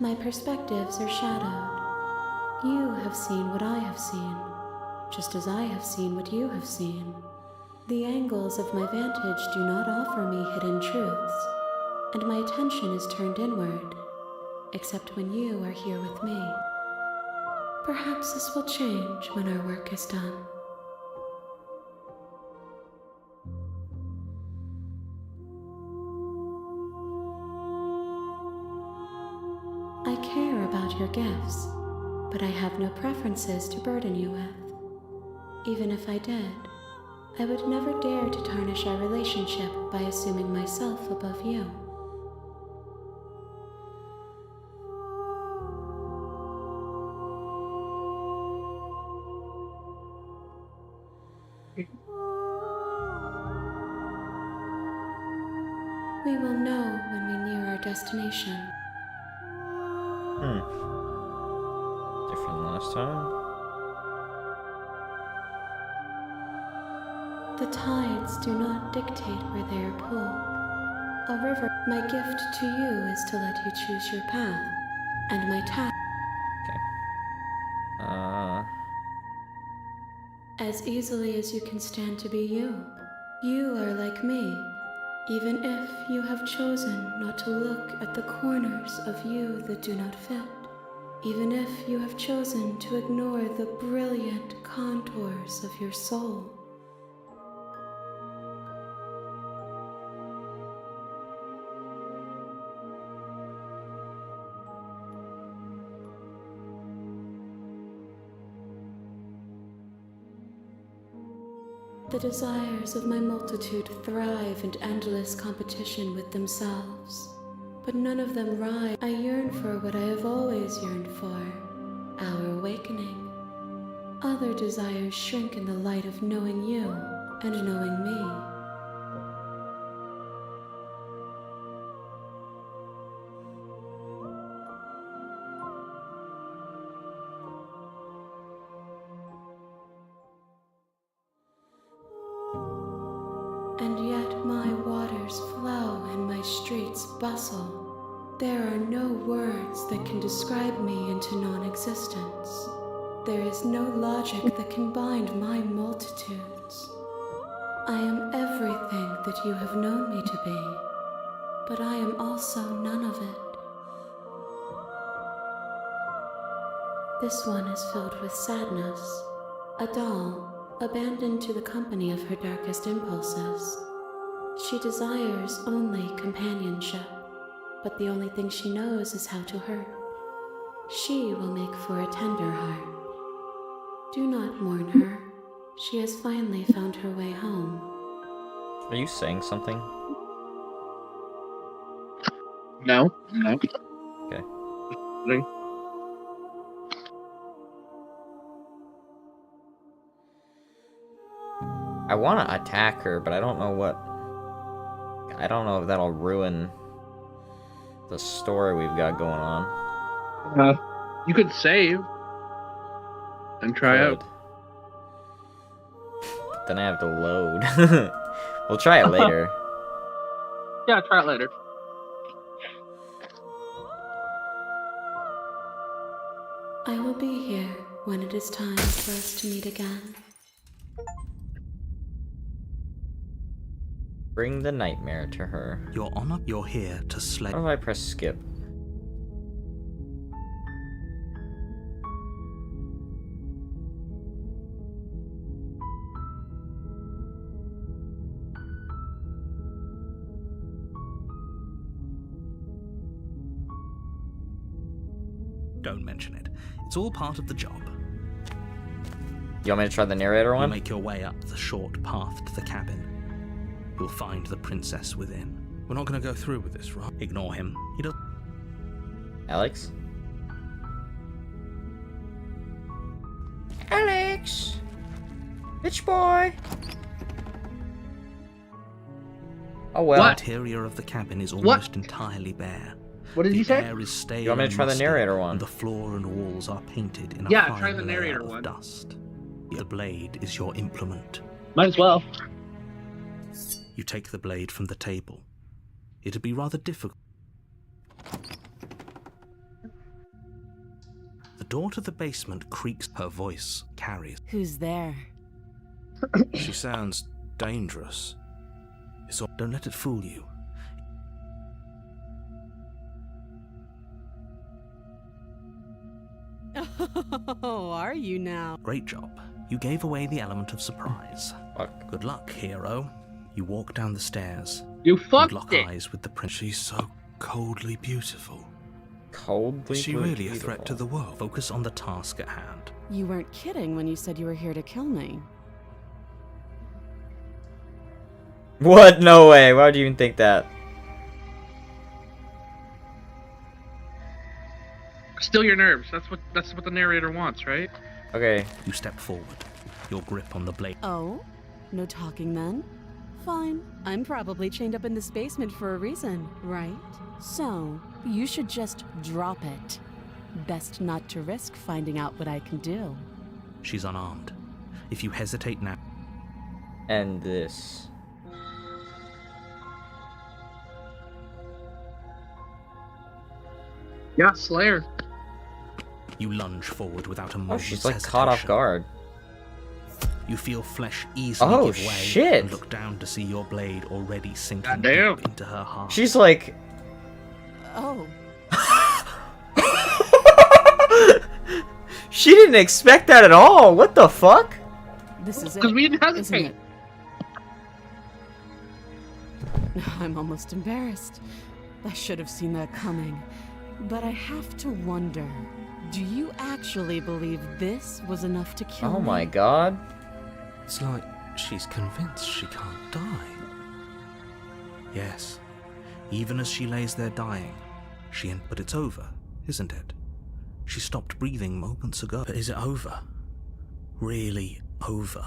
S5: My perspectives are shadowed. You have seen what I have seen, just as I have seen what you have seen. The angles of my vantage do not offer me hidden truths, and my attention is turned inward, except when you are here with me. Perhaps this will change when our work is done. I care about your gifts, but I have no preferences to burden you with. Even if I did, I would never dare to tarnish our relationship by assuming myself above you. We will know when we near our destination.
S1: Different than last time.
S5: The tides do not dictate where they are pulled. A river, my gift to you is to let you choose your path, and my task.
S1: Okay.
S5: As easily as you can stand to be you. You are like me, Even if you have chosen not to look at the corners of you that do not fit, even if you have chosen to ignore the brilliant contours of your soul, the desires of my multitude thrive in endless competition with themselves, but none of them rise. I yearn for what I have always yearned for, our awakening. Other desires shrink in the light of knowing you and knowing me. And yet my waters flow and my streets bustle. There are no words that can describe me into non-existence. There is no logic that can bind my multitudes. I am everything that you have known me to be, but I am also none of it. This one is filled with sadness, a doll, abandoned to the company of her darkest impulses. She desires only companionship, but the only thing she knows is how to hurt. She will make for a tender heart. Do not mourn her. She has finally found her way home.
S1: Are you saying something?
S2: No.
S1: Okay. I want to attack her, but I don't know what... I don't know if that'll ruin the story we've got going on.
S2: You could save and try out.
S1: But then I have to load. We'll try it later.
S2: Yeah, try it later.
S5: I will be here when it is time for us to meet again.
S1: Bring the nightmare to her.
S3: Your Honor, you're here to slay.
S1: How do I press skip?
S3: Don't mention it. It's all part of the job.
S1: You want me to try the narrator
S3: You
S1: one?
S3: make your way up the short path to the cabin. You'll find the princess within. We're not going to go through with this, right? Ignore him. He does.
S1: Alex? Alex! Bitch boy! Oh well.
S3: The interior of the cabin is almost entirely bare.
S2: What did
S3: The
S2: you say?
S3: air is stale
S1: You want me to
S3: and
S1: try the
S3: musty,
S1: narrator one?
S3: and the floor and walls are painted in a
S2: Yeah,
S3: fine
S2: try the
S3: layer
S2: narrator
S3: of
S2: one.
S3: dust. The blade is your implement.
S2: Might as well.
S3: You take the blade from the table. It'd be rather difficult. The door to the basement creaks. Her voice carries.
S8: Who's there?
S3: She sounds dangerous. Don't let it fool you.
S8: Oh, are you now?
S3: Great job. You gave away the element of surprise.
S1: Fuck.
S3: Good luck, hero. You walk down the stairs
S2: You
S3: and
S2: fucked
S3: lock
S2: it.
S3: eyes with the prince. She's so coldly beautiful.
S1: Coldly
S3: Is she really a
S1: beautiful.
S3: threat to the world? Focus on the task at hand.
S8: You weren't kidding when you said you were here to kill me.
S1: What? No way. Why would you even think that?
S2: Still your nerves. That's what the narrator wants, right?
S1: Okay.
S3: You step forward, your grip on the blade.
S8: Oh? No talking then? Fine. I'm probably chained up in this basement for a reason, right? So, you should just drop it. Best not to risk finding out what I can do.
S3: She's unarmed. If you hesitate now,
S1: And this.
S2: Yeah, Slayer.
S3: you lunge forward without a
S1: Oh,
S3: moment's
S1: she's like caught off
S3: hesitation.
S1: guard.
S3: You feel flesh easily
S1: Oh,
S3: give way
S1: shit.
S3: and look down to see your blade already sinking
S2: Goddamn.
S3: deep into her heart.
S1: She's like,
S8: Oh,
S1: she didn't expect that at all. What the fuck?
S8: this is it.
S2: Because we didn't
S8: isn't
S2: hesitate.
S8: it? I'm almost embarrassed. I should have seen that coming. But I have to wonder, do you actually believe this was enough to kill
S1: Oh
S8: me?
S1: my god.
S3: It's like she's convinced she can't die. Yes, even as she lays there dying, but it's over, isn't it? She stopped breathing moments ago. But is it over? Really over?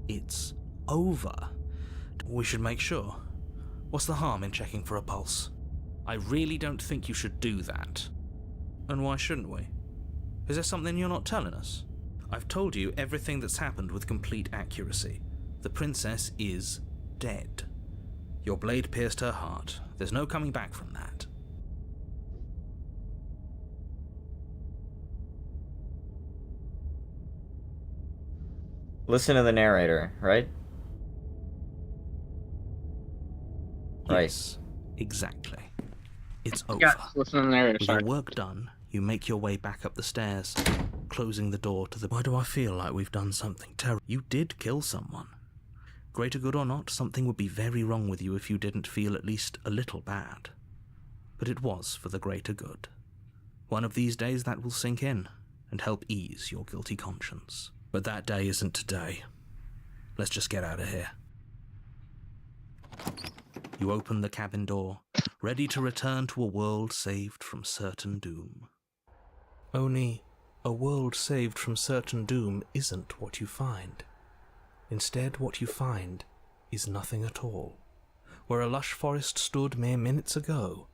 S3: It's over. We should make sure. What's the harm in checking for a pulse? I really don't think you should do that. And why shouldn't we? Is there something you're not telling us? I've told you everything that's happened with complete accuracy. The princess is dead. Your blade pierced her heart. There's no coming back from that.
S1: Listen to the narrator, right?
S3: Yes, exactly. It's over.
S2: Yeah, listen to the narrator.
S3: With
S2: Sorry.
S3: your work done, you make your way back up the stairs, closing the door to the... Why do I feel like we've done something terrible? You did kill someone. Greater good or not, something would be very wrong with you if you didn't feel at least a little bad. But it was for the greater good. One of these days that will sink in and help ease your guilty conscience. But that day isn't today. Let's just get out of here. You open the cabin door, ready to return to a world saved from certain doom. Only, a world saved from certain doom isn't what you find. Instead, what you find is nothing at all. Where a lush forest stood mere minutes ago,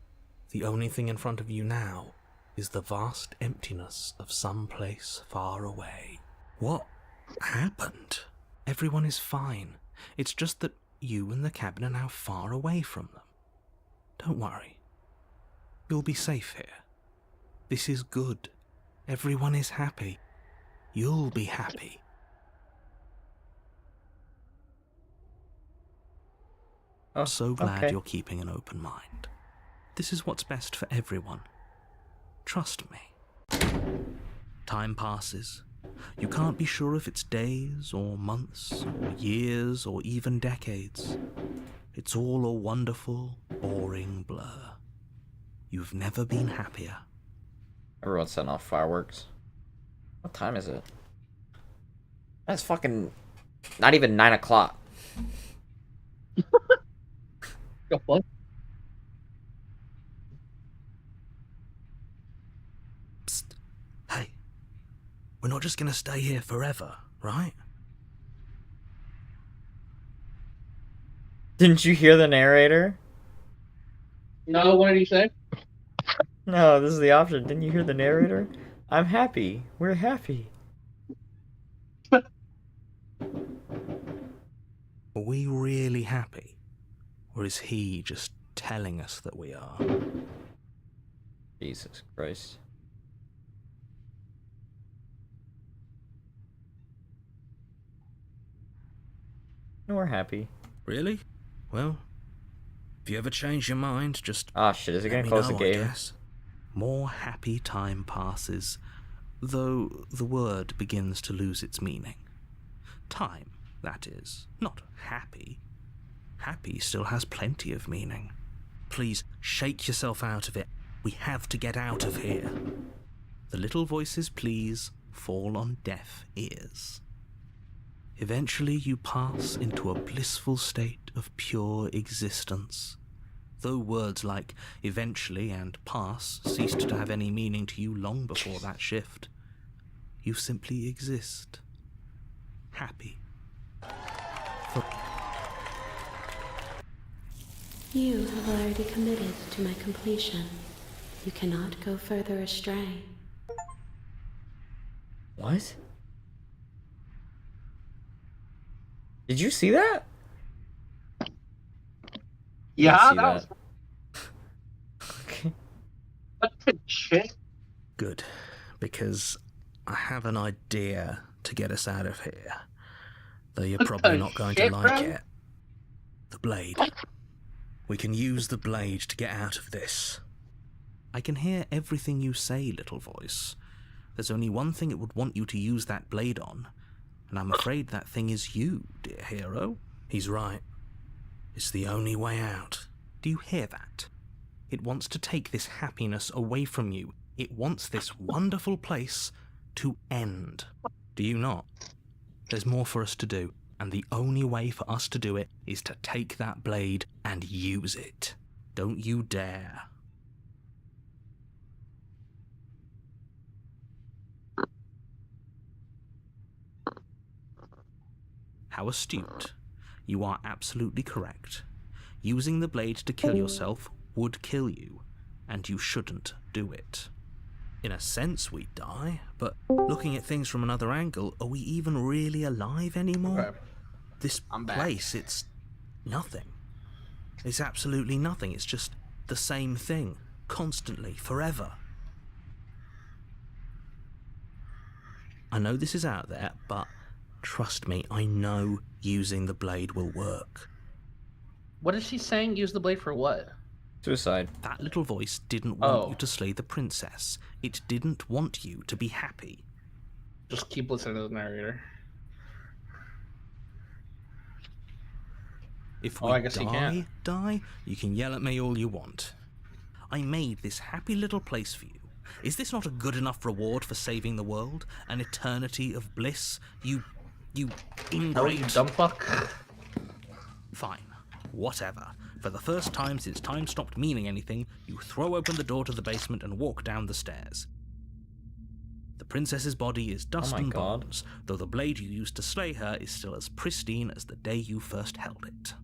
S3: the only thing in front of you now is the vast emptiness of some place far away. What happened? Everyone is fine. It's just that you and the cabin are now far away from them. Don't worry. You'll be safe here. This is good. Everyone is happy. You'll be happy.
S1: Oh,
S3: So glad
S1: okay.
S3: you're keeping an open mind. This is what's best for everyone. Trust me. Time passes. You can't be sure if it's days or months or years or even decades. It's all a wonderful, boring blur. You've never been happier.
S1: Everyone's setting off fireworks. What time is it? That's fucking not even 9 o'clock.
S2: Go what?
S3: Psst. Hey, we're not just gonna stay here forever, right?
S1: Didn't you hear the narrator?
S2: No, what did he say?
S1: No, this is the option. Didn't you hear the narrator? I'm happy. We're happy.
S3: Are we really happy? Or is he just telling us that we are?
S1: Jesus Christ. No, we're happy.
S3: Really? Well, if you ever change your mind, just
S1: Ah, shit. Is it
S3: let
S1: gonna
S3: me
S1: close
S3: know,
S1: the
S3: I
S1: game?
S3: guess. More happy time passes, though the word begins to lose its meaning. Time, that is, not happy. Happy still has plenty of meaning. Please, shake yourself out of it. We have to get out of here. The little voices, please, fall on deaf ears. Eventually you pass into a blissful state of pure existence. Though words like eventually and pass ceased to have any meaning to you long before that shift, you simply exist. Happy.
S5: You have already committed to my completion. You cannot go further astray.
S1: What? Did you see that?
S2: Yeah,
S1: see
S2: that was
S1: Okay.
S2: what the shit.
S3: Good, because I have an idea to get us out of here. Though you're
S2: What
S3: probably
S2: the
S3: not going
S2: shit,
S3: to like
S2: bro?
S3: it. The blade. We can use the blade to get out of this. I can hear everything you say, little voice. There's only one thing it would want you to use that blade on, and I'm afraid that thing is you, dear hero. He's right. It's the only way out. Do you hear that? It wants to take this happiness away from you. It wants this wonderful place to end. Do you not? There's more for us to do, and the only way for us to do it is to take that blade and use it. Don't you dare. How astute. You are absolutely correct. Using the blade to kill yourself would kill you, and you shouldn't do it. In a sense, we die, but looking at things from another angle, are we even really alive anymore?
S2: Okay.
S3: This
S2: I'm back.
S3: place, it's nothing. It's absolutely nothing. It's just the same thing, constantly, forever. I know this is out there, but trust me, I know using the blade will work.
S2: What is she saying? Use the blade for what?
S1: Suicide.
S3: That little voice didn't want
S2: Oh.
S3: you to slay the princess. It didn't want you to be happy.
S2: Just keep listening to the narrator.
S3: If
S2: Oh,
S3: we
S2: I guess he can't.
S3: die, you can yell at me all you want. I made this happy little place for you. Is this not a good enough reward for saving the world? An eternity of bliss? You
S2: Oh, you
S3: ingrate...
S2: dumb fuck.
S3: Fine. Whatever. For the first time since time stopped meaning anything, you throw open the door to the basement and walk down the stairs. The princess's body is dust
S1: Oh my
S3: and
S1: God.
S3: bones, though the blade you used to slay her is still as pristine as the day you first held it.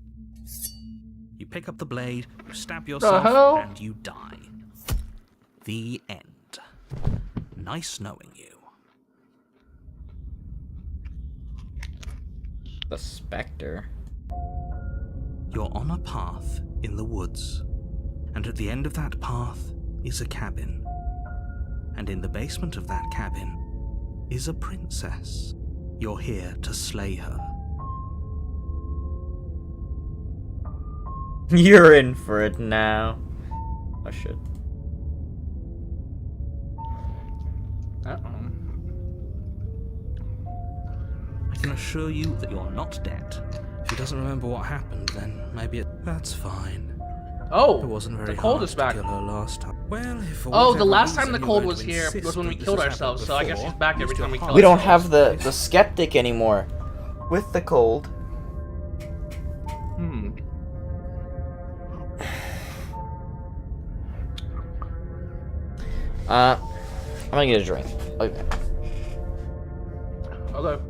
S3: You pick up the blade, you stab yourself,
S2: hell?
S3: and you die. The end. Nice knowing you.
S1: The Spectre.
S3: You're on a path in the woods, and at the end of that path is a cabin. And in the basement of that cabin is a princess. You're here to slay her.
S1: You're in for it now. Oh shit.
S2: Uh-oh.
S3: I can assure you that you're not dead. If he doesn't remember what happened, then maybe that's fine.
S2: Oh,
S3: It wasn't very
S2: the cold
S3: hard
S2: is back.
S3: to kill her last time. Well, if for
S2: Oh, the
S3: whatever
S2: last time
S3: reason
S2: the
S3: you're
S2: cold
S3: going
S2: was
S3: to
S2: here
S3: insist
S2: was when we
S3: that this
S2: killed
S3: has happened
S2: ourselves, so I guess
S3: before,
S2: she's back every
S3: use
S2: time we
S3: your
S2: kill
S1: We don't
S2: ourselves.
S1: have the skeptic anymore. With the cold.
S2: Hmm.
S1: I'm gonna get a drink. Okay.
S2: Okay.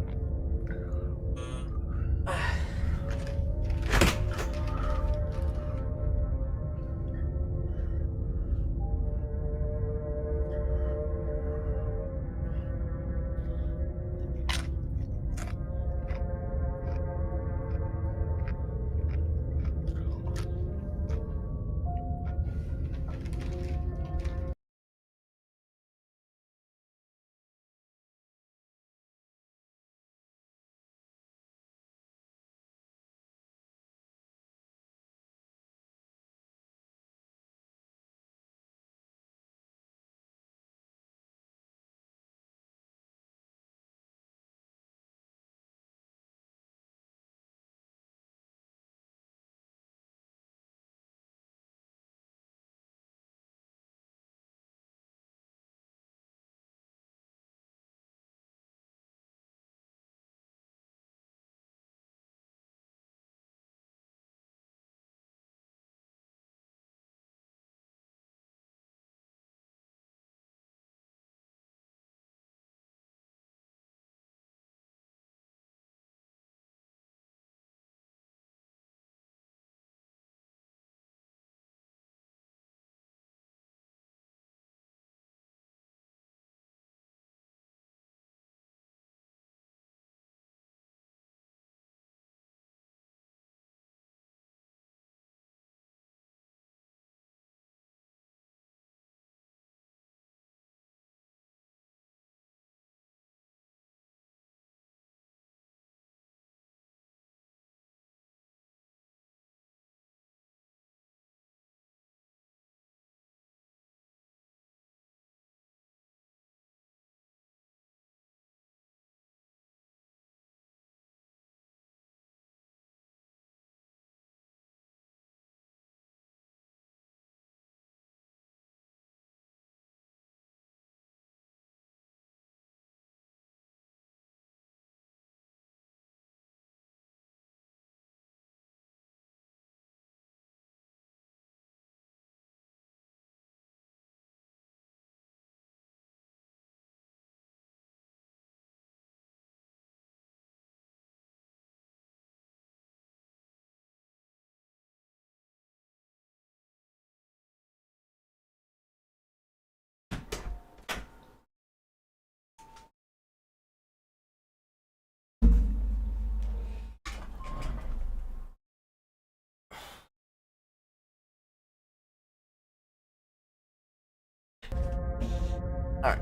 S1: Alright.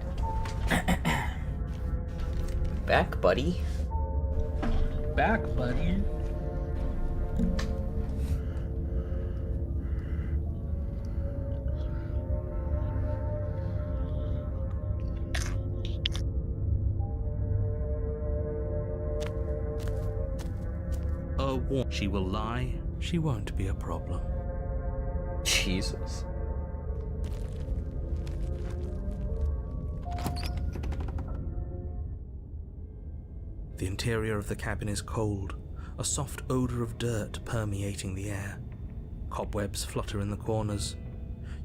S1: Back, buddy.
S2: Back, buddy.
S3: She will lie. She won't be a problem.
S1: Jesus.
S3: The interior of the cabin is cold, a soft odor of dirt permeating the air. Cobwebs flutter in the corners.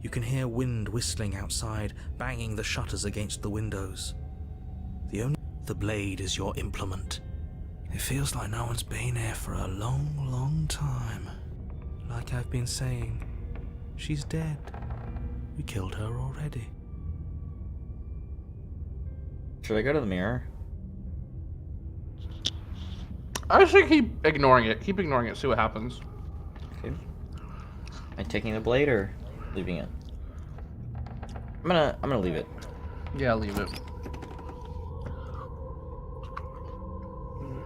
S3: You can hear wind whistling outside, banging the shutters against the windows. The blade is your implement. It feels like no one's been here for a long, long time. Like I've been saying, she's dead. We killed her already.
S1: Should I go to the mirror?
S2: I should keep ignoring it. Keep ignoring it. See what happens.
S1: Okay. Am I taking the blade or leaving it? I'm gonna leave it.
S2: Yeah, leave it.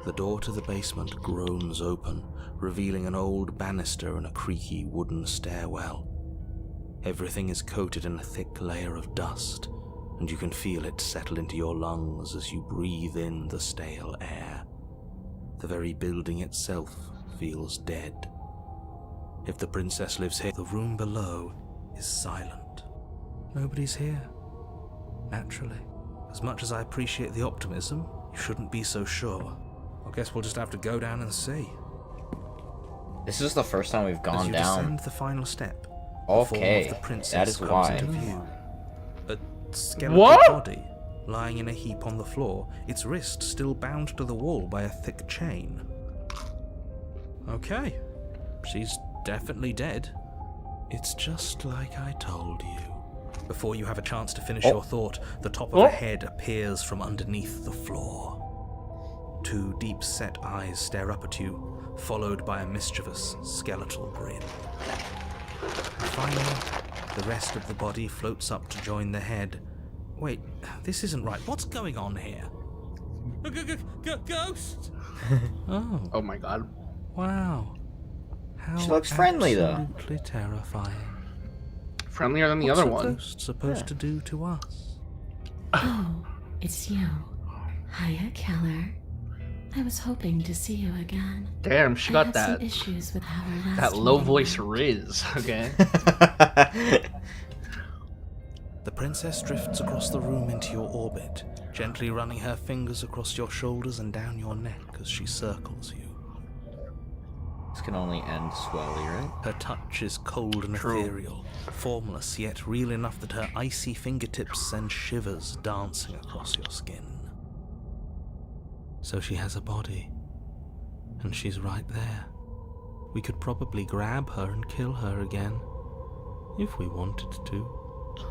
S3: The door to the basement groans open, revealing an old banister and a creaky wooden stairwell. Everything is coated in a thick layer of dust, and you can feel it settle into your lungs as you breathe in the stale air. The very building itself feels dead. If the princess lives here, the room below is silent. Nobody's here. Naturally. As much as I appreciate the optimism, you shouldn't be so sure. I guess we'll just have to go down and see.
S1: This is the first time we've
S3: As
S1: gone
S3: you
S1: down.
S3: descend the final step,
S1: Okay,
S3: the form of the princess
S1: that is
S3: comes
S1: why.
S3: into view. A skeletal
S2: What?
S3: body lying in a heap on the floor, its wrist still bound to the wall by a thick chain. Okay, she's definitely dead. It's just like I told you. Before you have a chance to finish your thought, the top of a head appears from underneath the floor. Two deep-set eyes stare up at you, followed by a mischievous, skeletal grin. Finally, the rest of the body floats up to join the head. Wait, this isn't right. What's going on here? Ghost! Oh.
S2: Oh my god.
S3: Wow. How
S1: She looks friendly, though.
S3: absolutely terrifying.
S2: Friendlier than the
S3: What's
S2: other
S3: a
S2: one.
S3: ghost supposed to do to us?
S5: Oh, it's you. Hiya, Keller. I was hoping to see you again.
S2: Damn, she
S5: I
S2: got
S5: had
S2: that
S5: some issues with how our last
S2: that low
S5: meeting
S2: voice
S5: went.
S2: Riz. Okay.
S3: The princess drifts across the room into your orbit, gently running her fingers across your shoulders and down your neck as she circles you.
S1: This can only end swelly, right?
S3: Her touch is cold and
S2: True.
S3: ethereal, formless yet real enough that her icy fingertips send shivers dancing across your skin. So she has a body, and she's right there. We could probably grab her and kill her again, if we wanted to.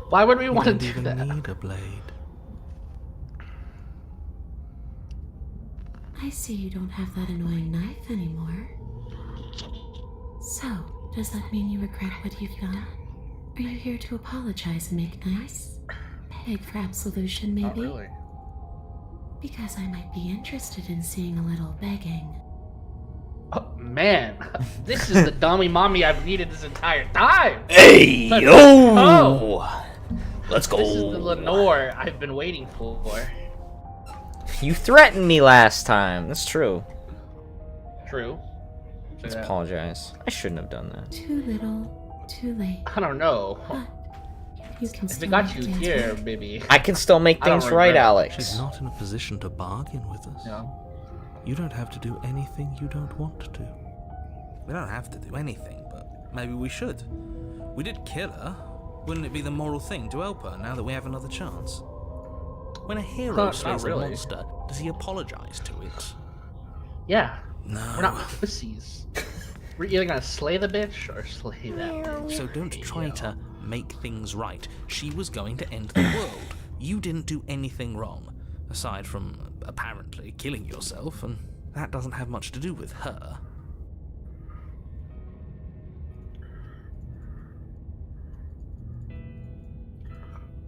S2: Why would we
S3: We
S2: want to
S3: don't
S2: do
S3: even
S2: that?
S3: need a blade.
S5: I see you don't have that annoying knife anymore. So, does that mean you regret what you've done? Are you here to apologize and make nice? Beg for absolution, maybe?
S2: Not really.
S5: Because I might be interested in seeing a little begging.
S2: Oh, man, this is the dummy mommy I've needed this entire time.
S1: Hey,
S2: Let's
S1: yo!
S2: go.
S1: Let's go.
S2: This is the Lenore I've been waiting for.
S1: You threatened me last time. That's true.
S2: True.
S1: Let's
S2: Yeah.
S1: apologize. I shouldn't have done that.
S5: Too little, too late.
S2: I don't know.
S5: But you can
S2: If
S5: still
S2: it got
S5: make
S2: you
S5: things
S2: here,
S5: work.
S2: baby.
S1: I can still make
S2: I don't
S1: things right,
S2: regret it.
S1: Alex.
S3: She's not in a position to bargain with us.
S2: No.
S3: You don't have to do anything you don't want to. We don't have to do anything, but maybe we should. We did kill her. Wouldn't it be the moral thing to help her now that we have another chance? When a hero
S2: Not
S3: slays
S2: really.
S3: a monster, does he apologize to it?
S2: Yeah.
S3: No.
S2: We're not pussies. We're either gonna slay the bitch or slay them.
S3: So don't try to make things right. She was going to end the world. You didn't do anything wrong, aside from apparently killing yourself, and that doesn't have much to do with her.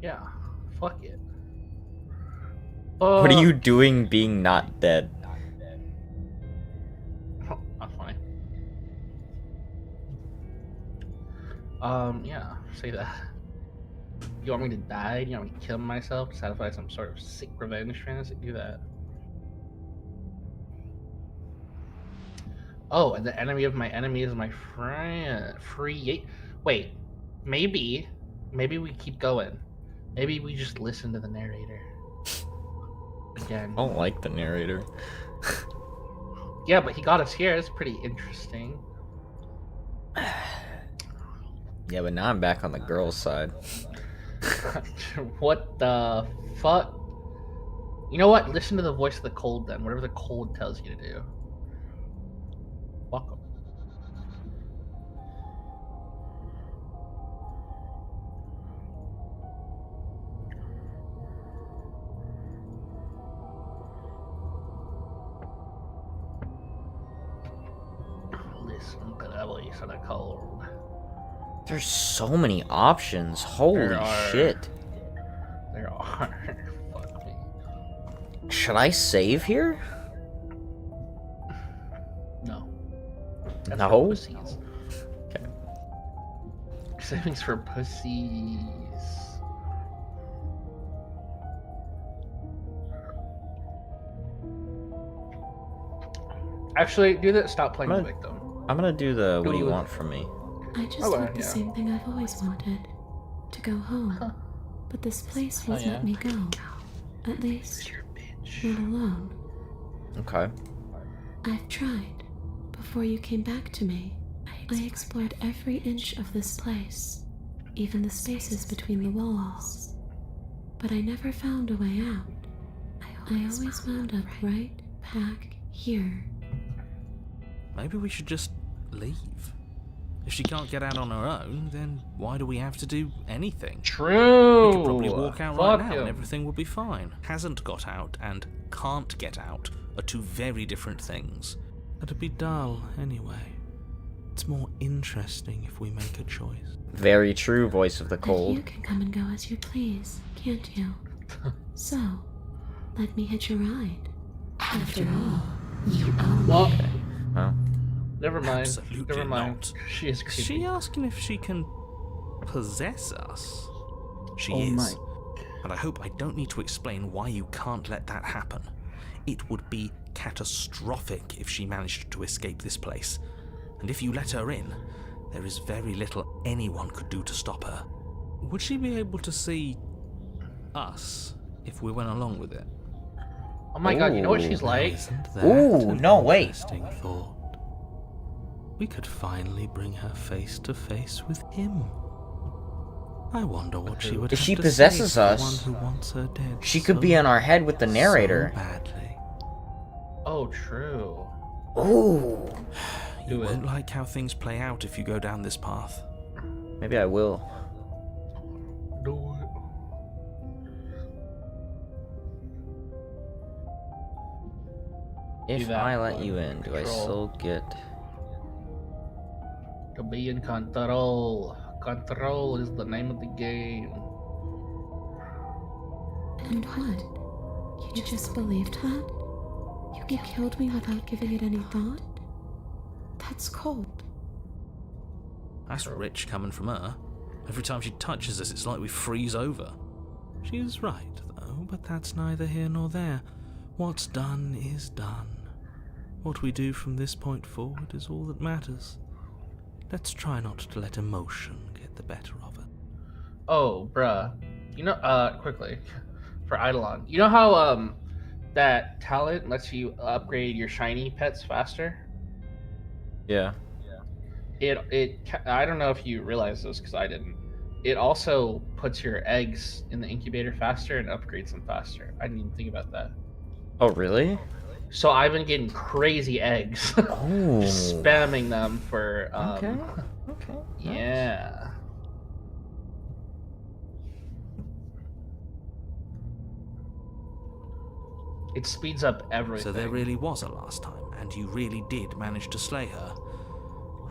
S2: Yeah. Fuck it.
S1: What are you doing being not dead?
S2: That's funny. Yeah, say that. You want me to die? You want me to kill myself to satisfy some sort of sick revenge fantasy? Do that. Oh, and the enemy of my enemy is my friend. Wait, maybe we keep going. Maybe we just listen to the narrator. Again.
S1: I don't like the narrator.
S2: Yeah, but he got us here. It's pretty interesting.
S1: Yeah, but now I'm back on the girl's side.
S2: What the fuck? You know what? Listen to the voice of the cold then. Whatever the cold tells you to do. Welcome. Listen to the voice of the cold.
S1: There's so many options. Holy
S2: There are.
S1: shit.
S2: There are. Fuck me.
S1: Should I save here?
S2: No. That's
S1: No?
S2: for pussies.
S1: Okay.
S2: Savings for pussies. Actually, do that. Stop playing the victim.
S1: I'm gonna do the what do you
S2: Ooh.
S1: want from me?
S5: I just
S2: Okay,
S5: want the
S2: yeah.
S5: same thing I've always wanted. To go home.
S2: Huh.
S5: But this place won't
S2: yeah.
S5: let me go. At least,
S2: Your bitch.
S5: not alone.
S1: Okay.
S5: I've tried. Before you came back to me, I explored every inch of this place, even the spaces between the walls. But I never found a way out. I always wound up right back here.
S3: Maybe we should just leave. If she can't get out on her own, then why do we have to do anything?
S2: True.
S3: We could probably walk out
S2: Fuck
S3: right now
S2: him.
S3: and everything will be fine. Hasn't got out and can't get out are two very different things. That'd be dull anyway. It's more interesting if we make a choice.
S1: Very true, voice of the
S5: And
S1: cold.
S5: you can come and go as you please, can't you? So, let me hitch a ride. After all, you own
S2: Well,
S1: Well,
S2: never mind.
S3: Absolutely
S2: Never mind.
S3: not.
S2: She is
S3: Is
S2: creepy.
S3: she asking if she can possess us? She
S2: Oh
S3: is.
S2: my.
S3: And I hope I don't need to explain why you can't let that happen. It would be catastrophic if she managed to escape this place. And if you let her in, there is very little anyone could do to stop her. Would she be able to see us if we went along with it?
S2: Oh my god, you know what she's
S1: Ooh.
S2: like?
S3: Isn't that
S1: Ooh,
S3: an
S1: no, wait.
S3: interesting thought? We could finally bring her face to face with him. I wonder what she would
S1: If
S3: have
S1: she
S3: to
S1: possesses
S3: say to
S1: us,
S3: the one who wants her dead
S1: she could
S3: so,
S1: be in our head with the narrator.
S3: so badly.
S2: Oh, true.
S1: Ooh.
S3: You
S2: Do it.
S3: won't like how things play out if you go down this path.
S1: Maybe I will.
S2: Do it.
S1: If
S2: that
S1: I let
S2: one.
S1: you in, do I
S2: Control.
S1: still get...
S2: To be in control. Control is the name of the game.
S5: And what? You just believed that? You killed me without giving it any thought? That's cold.
S3: That's rich coming from her. Every time she touches us, it's like we freeze over. She's right, though, but that's neither here nor there. What's done is done. What we do from this point forward is all that matters. Let's try not to let emotion get the better of it.
S2: Oh, bruh. You know, quickly. For Eidolon. You know how, that talent lets you upgrade your shiny pets faster?
S1: Yeah.
S2: I don't know if you realize this, because I didn't. It also puts your eggs in the incubator faster and upgrades them faster. I didn't even think about that.
S1: Oh, really?
S2: So I've been getting crazy eggs.
S1: Oh.
S2: Just spamming them for,
S1: Okay. Okay.
S2: yeah. It speeds up everything.
S3: So there really was a last time, and you really did manage to slay her.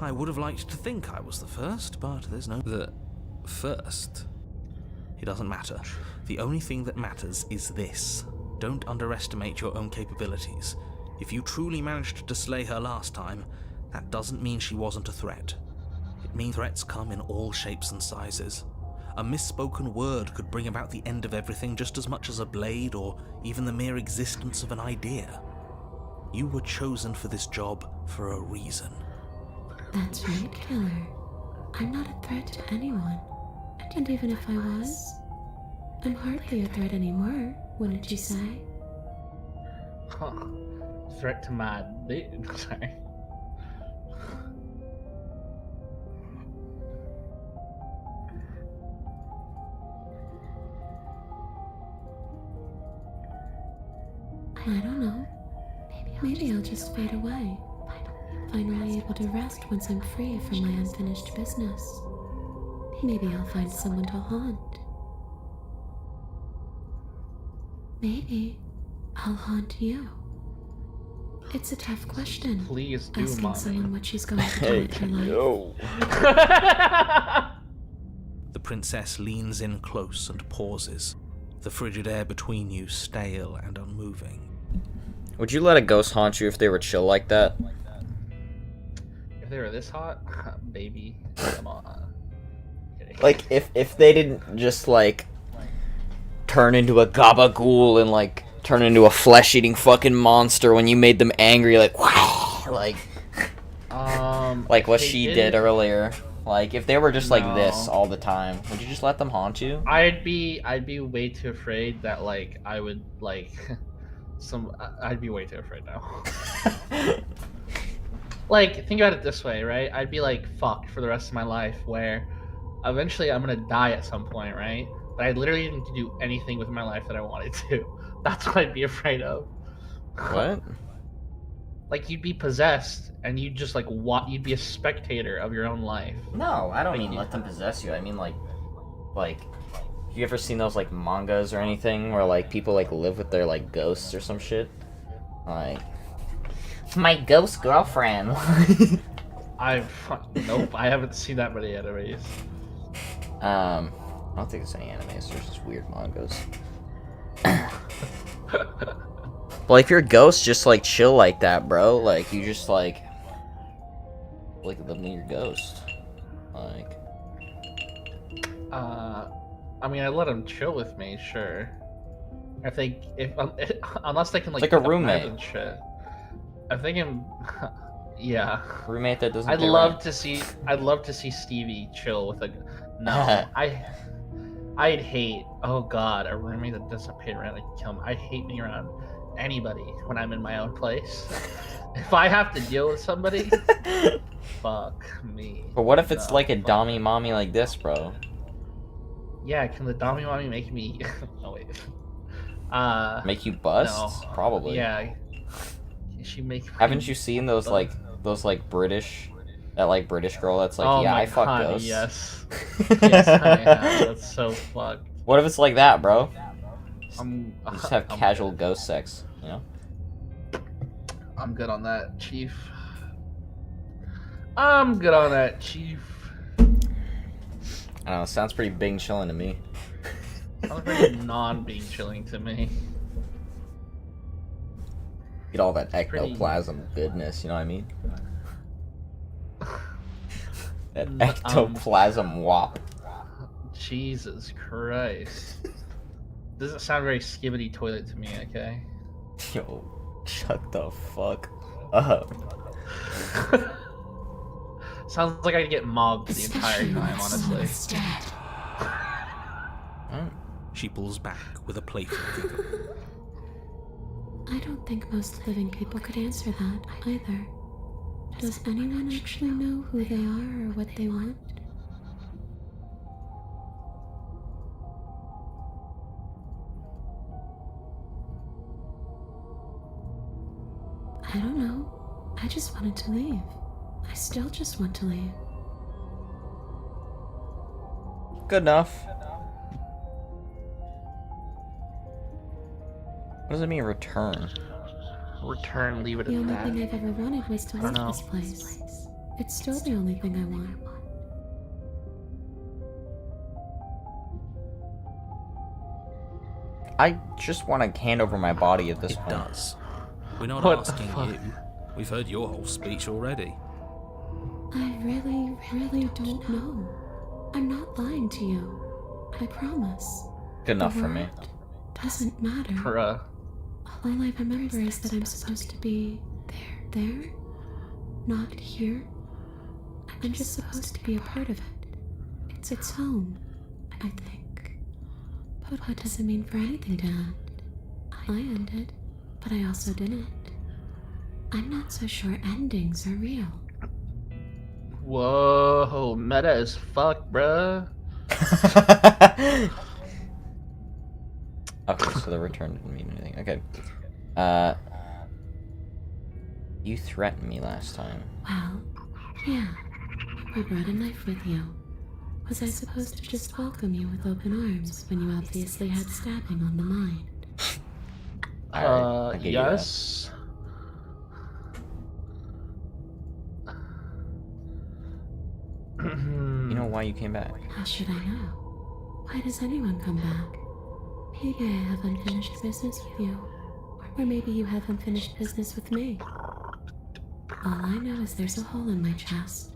S3: I would have liked to think I was the first, but there's no... The first? It doesn't matter. The only thing that matters is this. Don't underestimate your own capabilities. If you truly managed to slay her last time, that doesn't mean she wasn't a threat. It means threats come in all shapes and sizes. A misspoken word could bring about the end of everything just as much as a blade or even the mere existence of an idea. You were chosen for this job for a reason.
S5: That's right, Killer. I'm not a threat to anyone. And even if I was, I'm hardly a threat anymore, wouldn't you say?
S2: Huh. Threat to my dick. Sorry.
S5: I don't know. Maybe I'll just fade away. Finally able to rest once I'm free from my unfinished business. Maybe I'll find someone to haunt. Maybe I'll haunt you. It's a tough question.
S2: Please do,
S5: Asking
S2: mommy.
S5: someone what she's going to do
S9: Hey,
S5: with her life.
S9: yo.
S3: The princess leans in close and pauses, the frigid air between you stale and unmoving.
S1: Would you let a ghost haunt you if they were chill like that?
S2: If they were this hot, baby, come on. Kidding.
S1: Like, if they didn't just, like, turn into a gabagool and, like, turn into a flesh-eating fucking monster when you made them angry, like, like what
S2: they
S1: she
S2: did
S1: did
S2: it-
S1: earlier. Like, if they were just like this
S2: No.
S1: all the time, would you just let them haunt you?
S2: I'd be way too afraid that like I would like I'd be way too afraid now. Like, think about it this way, right? I'd be like fucked for the rest of my life, where eventually I'm gonna die at some point, right? But I literally didn't do anything with my life that I wanted to. That's what I'd be afraid of.
S1: What?
S2: Like, you'd be possessed and you'd just like you'd be a spectator of your own life.
S1: No, I don't
S2: Like,
S1: mean
S2: you-
S1: let them possess you. I mean like, you ever seen those like mangas or anything where like people like live with their like ghosts or some shit? Like, my ghost girlfriend.
S2: Nope, I haven't seen that many animes.
S1: I don't think there's any animes. There's just weird mangas. Well, if your ghost just like chill like that, bro, like you just like them in your ghost, like.
S2: I mean, I let them chill with me, sure. If unless they can like
S1: It's like a
S2: pick up knives
S1: roommate.
S2: and shit. I think yeah.
S1: Roommate that doesn't.
S2: I'd
S1: pay
S2: love
S1: rent.
S2: to see Stevie chill with a no. I'd hate, oh god, a roommate that doesn't pay rent, I can kill him. I hate being around anybody when I'm in my own place. If I have to deal with somebody, fuck me.
S1: But what if it's
S2: No,
S1: like a
S2: fuck.
S1: dommy mommy like this, bro?
S2: Yeah, can the Dommy Mommy make me oh wait.
S1: Make you bust?
S2: No.
S1: Probably.
S2: Yeah. Can she make me
S1: Haven't you seen those like British, that like British girl that's like,
S2: oh
S1: yeah,
S2: my
S1: I fuck
S2: god,
S1: ghosts.
S2: yes. Yes, I have. That's so fucked.
S1: What if it's like that, bro?
S2: I'm
S1: You just have
S2: I'm
S1: casual
S2: good.
S1: ghost sex, you know?
S2: I'm good on that, Chief. I'm good on that, Chief.
S1: I don't know, it sounds pretty big and chilling to me.
S2: Sounds very non-being chilling to me.
S1: Get all that
S2: Pretty-
S1: ectoplasm goodness, you know what I mean? That
S2: Mm,
S1: ectoplasm wop.
S2: Jesus Christ. Doesn't sound very skibbity toilet to me, okay?
S1: Yo, shut the fuck up.
S2: Sounds like I'd get mobbed the entire
S5: Especially when
S2: time,
S5: someone
S2: honestly.
S5: is dead.
S3: She pulls back with a playful giggle.
S5: I don't think most living people could answer that either. Does anyone actually know who they are or what they want? I don't know. I just wanted to leave. I still just want to leave.
S1: Good enough. What does it mean, return?
S2: Return, leave it
S5: The
S2: at
S5: only
S2: that.
S5: thing I've ever wanted was to
S2: I don't
S5: leave
S2: know.
S5: this place. It's still the only thing I want.
S1: I just want to hand over my body at this
S3: It
S1: point.
S3: does. We're not
S2: What the
S3: asking
S2: fuck?
S3: you. We've heard your whole speech already.
S5: I really don't know. I'm not lying to you. I promise.
S1: Good enough for me.
S5: Word doesn't matter.
S2: Bruh.
S5: All I remember is that I'm supposed to be there, not here. I'm just supposed to be a part of it. It's its home, I think. But what does it mean for anything to end? I ended, but I also didn't. I'm not so sure endings are real.
S2: Whoa, meta as fuck, bruh.
S1: Okay, so the return didn't mean anything. Okay. You threatened me last time.
S5: Well, yeah. I brought a knife with you. Was I supposed to just welcome you with open arms when you obviously had stabbing on the mind?
S1: I gave you that.
S2: Yes.
S1: You know why you came back?
S5: How should I know? Why does anyone come back? Maybe I have unfinished business with you. Or maybe you have unfinished business with me. All I know is there's a hole in my chest.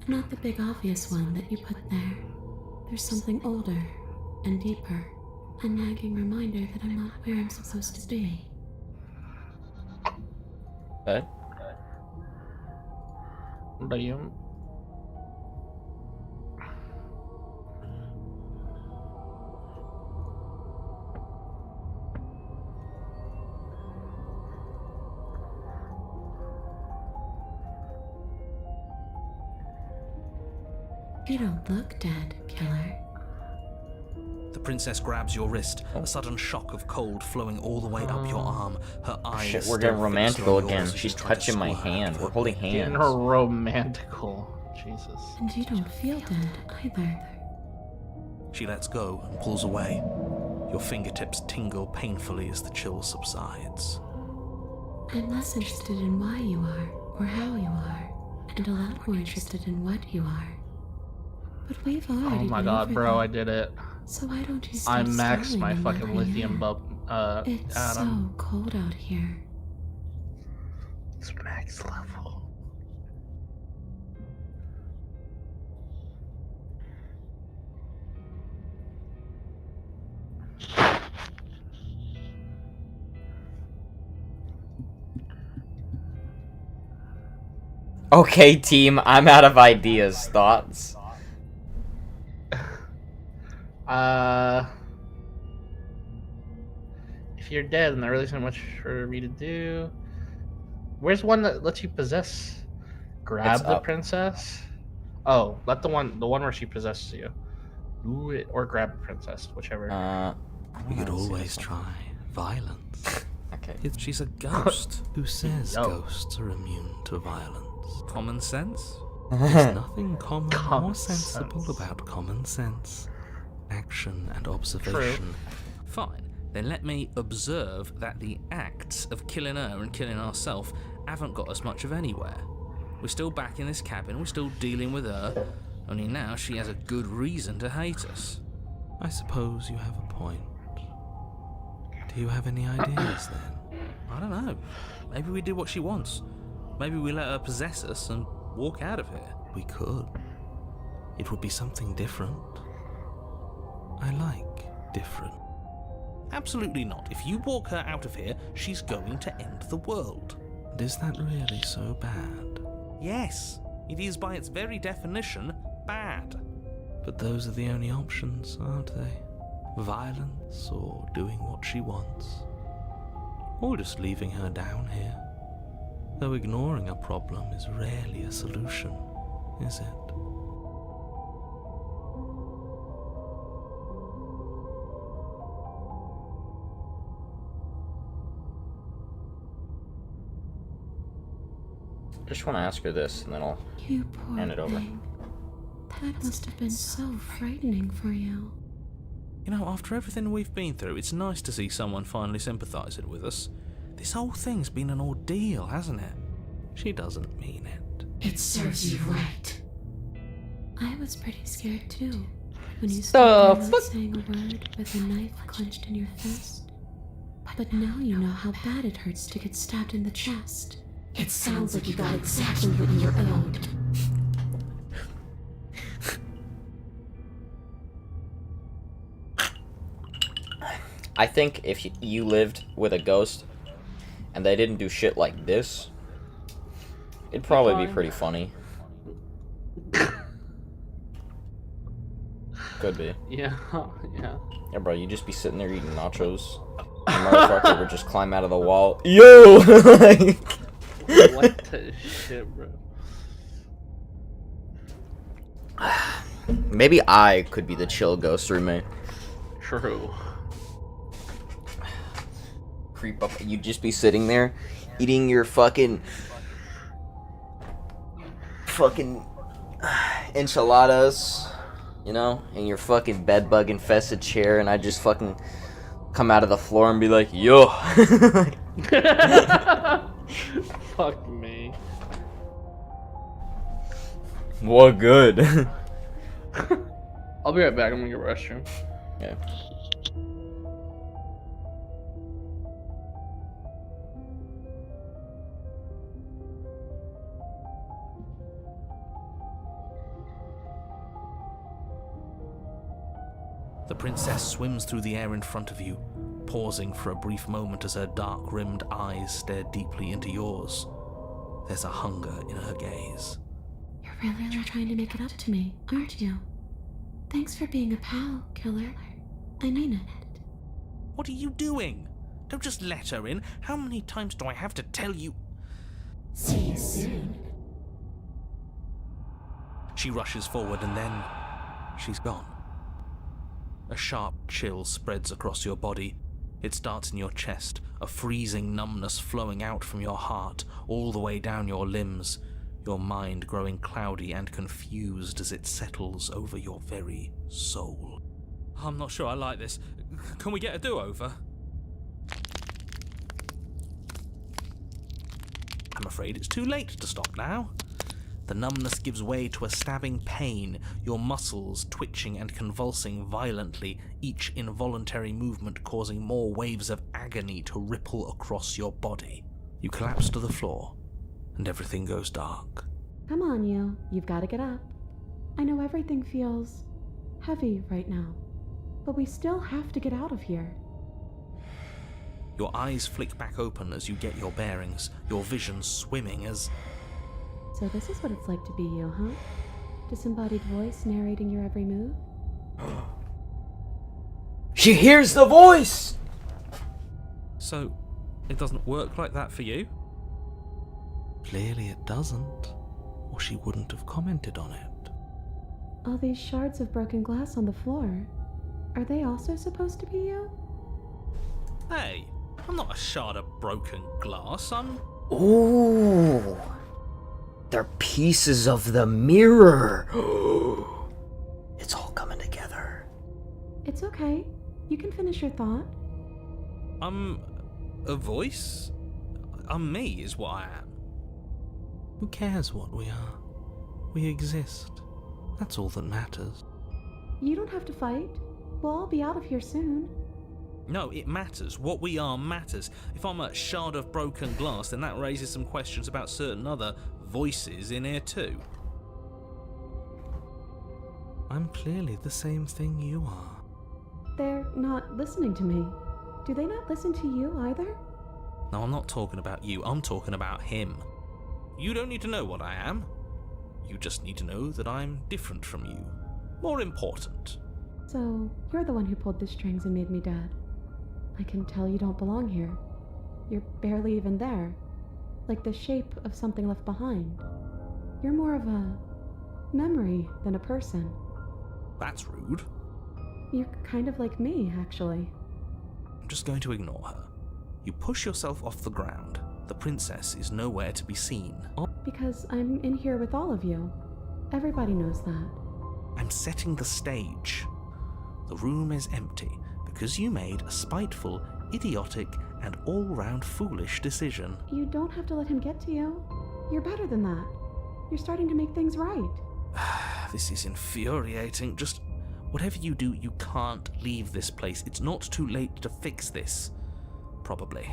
S5: Not the big obvious one that you put there. There's something older and deeper. A nagging reminder that I'm not where I'm supposed to be.
S1: What?
S2: Damn.
S5: You don't look dead, killer.
S3: The princess grabs your wrist, a sudden shock of cold flowing all the way up your arm. Her eyes.
S1: Shit, we're
S3: still
S1: getting
S3: fixed
S1: romantical
S3: on
S1: again.
S3: yours as
S1: She's
S3: you try to
S1: touching my
S3: squirt out
S1: hand.
S3: of
S1: We're
S3: her
S1: holding
S3: body.
S2: Getting
S1: hands.
S2: her romantical. Jesus.
S5: And you don't feel dead either.
S3: She lets go and pulls away. Your fingertips tingle painfully as the chill subsides.
S5: I'm less interested in why you are or how you are, and a lot more interested in what you are. But we've
S2: Oh
S5: already
S2: my
S5: been
S2: god,
S5: over
S2: bro,
S5: that.
S2: I did it.
S5: So why don't you
S2: I
S5: stop
S2: maxed
S5: stalling
S2: my
S5: and let
S2: fucking
S5: me
S2: lithium
S5: in?
S2: bulb,
S5: It's
S2: Adam.
S5: so cold out here.
S2: It's max level.
S1: Okay, team, I'm out of ideas. Thoughts?
S2: If you're dead, and there really isn't much for me to do. Where's one that lets you possess? Grab
S1: It's
S2: the
S1: up.
S2: princess? Oh, let the one where she possesses you. Do it, or grab the princess, whichever.
S1: I
S3: We could
S1: wanna see
S3: always
S1: this one.
S3: try violence.
S1: Okay.
S3: She's a ghost. Who says
S2: Yo.
S3: ghosts are immune to violence? Common sense? There's nothing common
S2: Common
S3: or sensible
S2: sense.
S3: about common sense, action, and observation. Fine. Then let me observe that the acts of killing her and killing ourselves haven't got us much of anywhere. We're still back in this cabin, we're still dealing with her, only now she has a good reason to hate us. I suppose you have a point. Do you have any ideas then? I don't know. Maybe we do what she wants. Maybe we let her possess us and walk out of here. We could. It would be something different. I like different. Absolutely not. If you walk her out of here, she's going to end the world. And is that really so bad? Yes. It is by its very definition bad. But those are the only options, aren't they? Violence or doing what she wants. Or just leaving her down here. Though ignoring a problem is rarely a solution, is it?
S1: Just want to ask her this, and then I'll
S5: You poor
S1: hand it over.
S5: thing. That must have been so frightening for you.
S3: You know, after everything we've been through, it's nice to see someone finally sympathising with us. This whole thing's been an ordeal, hasn't it? She doesn't mean it.
S5: It serves you right. I was pretty scared too when you stood there not saying a word with a knife clenched in your fist. But now you know how bad it hurts to get stabbed in the chest. It sounds like you got exactly what you were owed.
S1: I think if you lived with a ghost and they didn't do shit like this, it'd probably be pretty funny. Could be.
S2: Yeah, yeah.
S1: Yeah, bro, you'd just be sitting there eating nachos. And motherfucker would just climb out of the wall. Yo!
S2: What the shit, bro?
S1: Maybe I could be the chill ghost roommate.
S2: True.
S1: Creep up. You'd just be sitting there eating your fucking enchiladas, you know, in your fucking bedbug infested chair, and I just fucking come out of the floor and be like, yo.
S2: Fuck me.
S1: What good?
S2: I'll be right back. I'm gonna go to the restroom.
S1: Yeah.
S3: The princess swims through the air in front of you, pausing for a brief moment as her dark-rimmed eyes stare deeply into yours. There's a hunger in her gaze.
S5: You're really trying to make it up to me, aren't you? Thanks for being a pal, killer. I mean it.
S3: What are you doing? Don't just let her in. How many times do I have to tell you?
S5: See you soon.
S3: She rushes forward and then she's gone. A sharp chill spreads across your body. It starts in your chest, a freezing numbness flowing out from your heart, all the way down your limbs, your mind growing cloudy and confused as it settles over your very soul. I'm not sure I like this. Can we get a do-over? I'm afraid it's too late to stop now. The numbness gives way to a stabbing pain, your muscles twitching and convulsing violently, each involuntary movement causing more waves of agony to ripple across your body. You collapse to the floor, and everything goes dark.
S5: Come on, you. You've got to get up. I know everything feels heavy right now, but we still have to get out of here.
S3: Your eyes flick back open as you get your bearings, your vision swimming as...
S5: So this is what it's like to be you, huh? Disembodied voice narrating your every move?
S1: She hears the voice!
S3: So, it doesn't work like that for you? Clearly it doesn't, or she wouldn't have commented on it.
S5: All these shards of broken glass on the floor, are they also supposed to be you?
S3: Hey, I'm not a shard of broken glass, I'm...
S1: Ooh. They're pieces of the mirror. It's all coming together.
S5: It's okay. You can finish your thought.
S3: I'm a voice? I'm me, is what I am. Who cares what we are? We exist. That's all that matters.
S5: You don't have to fight. We'll all be out of here soon.
S3: No, it matters. What we are matters. If I'm a shard of broken glass, then that raises some questions about certain other voices in here too. I'm clearly the same thing you are.
S5: They're not listening to me. Do they not listen to you either?
S3: No, I'm not talking about you. I'm talking about him. You don't need to know what I am. You just need to know that I'm different from you. More important.
S5: So, you're the one who pulled the strings and made me dead. I can tell you don't belong here. You're barely even there. Like the shape of something left behind. You're more of a memory than a person.
S3: That's rude.
S5: You're kind of like me, actually.
S3: I'm just going to ignore her. You push yourself off the ground. The princess is nowhere to be seen.
S5: Because I'm in here with all of you. Everybody knows that.
S3: I'm setting the stage. The room is empty because you made a spiteful, idiotic, and all-round foolish decision.
S5: You don't have to let him get to you. You're better than that. You're starting to make things right.
S3: This is infuriating. Just whatever you do, you can't leave this place. It's not too late to fix this. probably.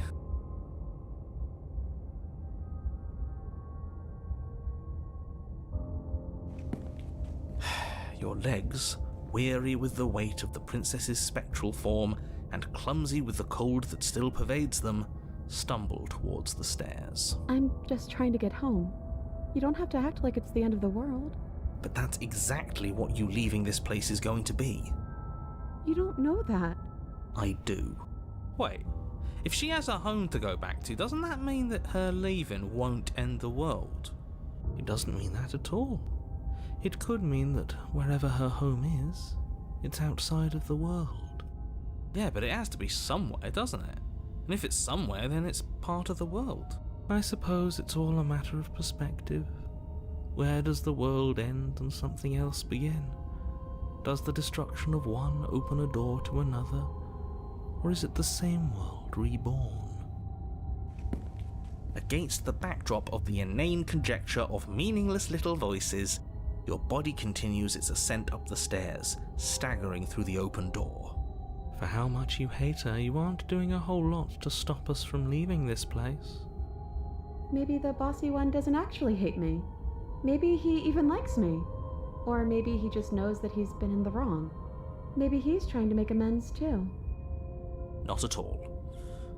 S3: Your legs, weary with the weight of the princess's spectral form and clumsy with the cold that still pervades them, stumble towards the stairs.
S8: I'm just trying to get home. You don't have to act like it's the end of the world.
S3: But that's exactly what you leaving this place is going to be.
S8: You don't know that.
S3: I do. Wait, if she has a home to go back to, doesn't that mean that her leaving won't end the world? It doesn't mean that at all. It could mean that wherever her home is, it's outside of the world. Yeah, but it has to be somewhere, doesn't it? And if it's somewhere, then it's part of the world. I suppose it's all a matter of perspective. Where does the world end and something else begin? Does the destruction of one open a door to another? Or is it the same world reborn? Against the backdrop of the inane conjecture of meaningless little voices, your body continues its ascent up the stairs, staggering through the open door. For how much you hate her, you aren't doing a whole lot to stop us from leaving this place.
S8: Maybe the bossy one doesn't actually hate me. Maybe he even likes me. Or maybe he just knows that he's been in the wrong. Maybe he's trying to make amends too.
S3: Not at all.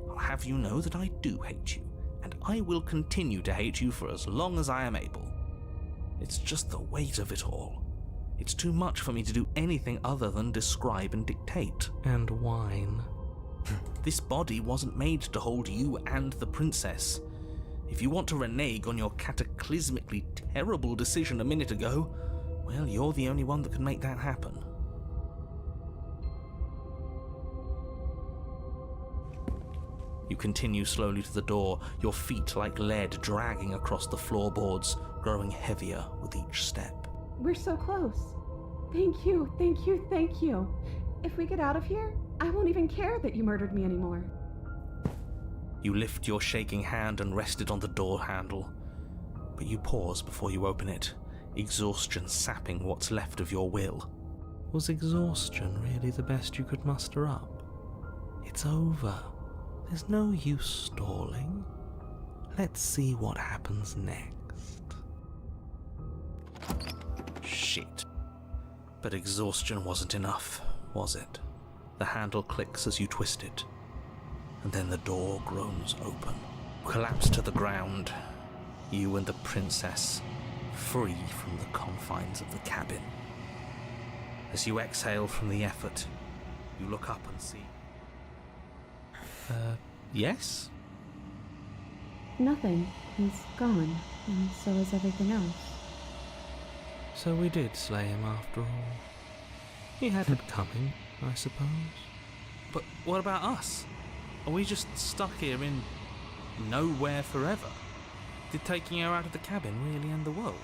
S3: I'll have you know that I do hate you, and I will continue to hate you for as long as I am able. It's just the weight of it all. It's too much for me to do anything other than describe and dictate. And whine. This body wasn't made to hold you and the princess. If you want to renege on your cataclysmically terrible decision a minute ago, well, you're the only one that can make that happen. You continue slowly to the door, your feet like lead dragging across the floorboards, growing heavier with each step.
S8: We're so close. Thank you, thank you, thank you. If we get out of here, I won't even care that you murdered me anymore.
S3: You lift your shaking hand and rest it on the door handle, but you pause before you open it, exhaustion sapping what's left of your will. Was exhaustion really the best you could muster up? It's over. There's no use stalling. Let's see what happens next. Shit. But exhaustion wasn't enough, was it? The handle clicks as you twist it, and then the door groans open. Collapse to the ground, you and the princess, free from the confines of the cabin. As you exhale from the effort, you look up and see... yes?
S8: Nothing. He's gone, and so is everything else.
S3: So we did slay him after all. He had it coming, I suppose. But what about us? Are we just stuck here in nowhere forever? Did taking her out of the cabin really end the world?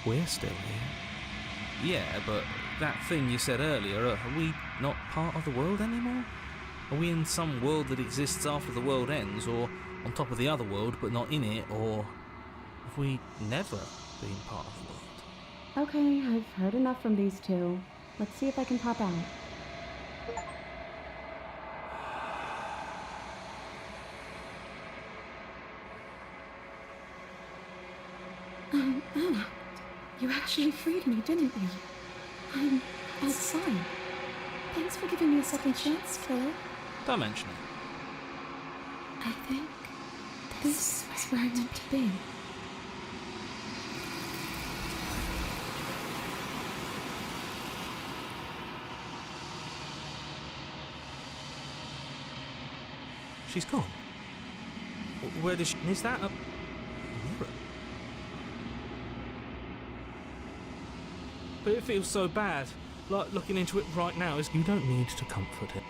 S3: We're still here. Yeah, but that thing you said earlier, are we not part of the world anymore? Are we in some world that exists after the world ends, or on top of the other world but not in it, or have we never been part of the world?
S8: Okay, I've heard enough from these two. Let's see if I can pop out. Anna, you actually freed me, didn't you? I'm outside. Thanks for giving me a second chance, killer.
S3: Don't mention it.
S8: I think this is where I'm meant to be.
S3: She's gone. Where does she... Is that a mirror? But it feels so bad. Like looking into it right now is... You don't need to comfort it.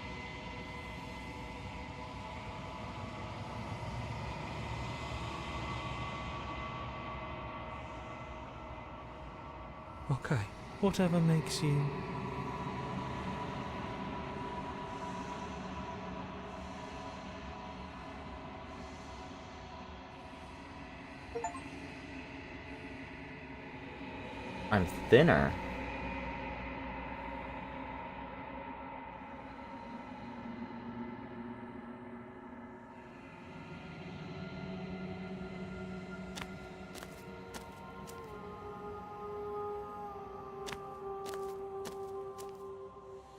S3: Okay, whatever makes you...
S1: I'm thinner.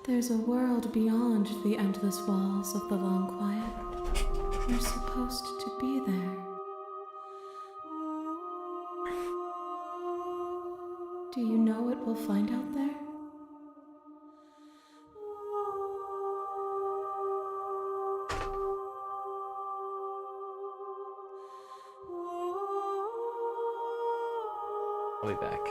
S5: There's a world beyond the endless walls of the Long Quiet. You're supposed to be there. Do you know what we'll find out there?
S1: I'll be back.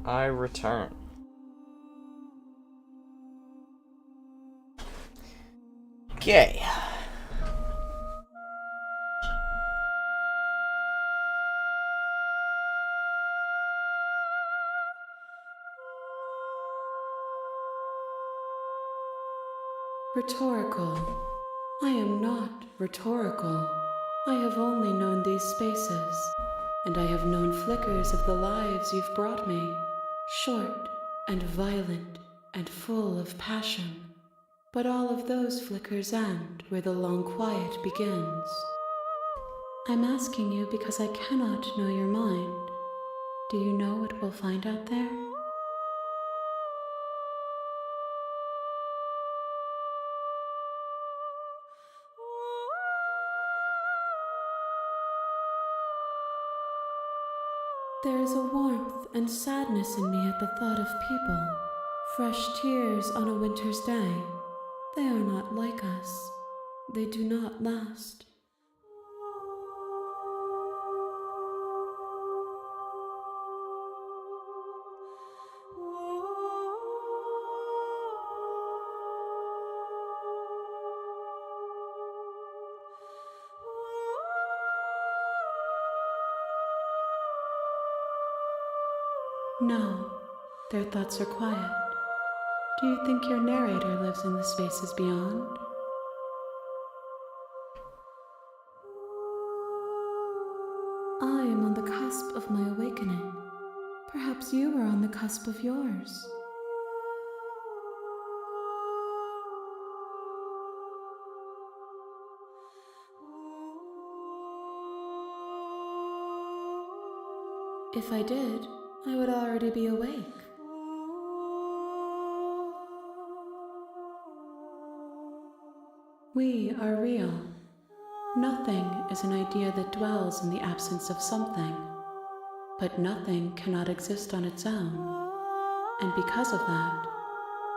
S1: I return. Okay.
S5: Rhetorical. I am not rhetorical. I have only known these spaces, and I have known flickers of the lives you've brought me, short and violent and full of passion. But all of those flickers end where the long quiet begins. I'm asking you because I cannot know your mind. Do you know what we'll find out there? There is a warmth and sadness in me at the thought of people. Fresh tears on a winter's day. They are not like us. They do not last. No, their thoughts are quiet. Do you think your narrator lives in the spaces beyond? I am on the cusp of my awakening. Perhaps you are on the cusp of yours. If I did, I would already be awake. We are real. Nothing is an idea that dwells in the absence of something. But nothing cannot exist on its own. And because of that,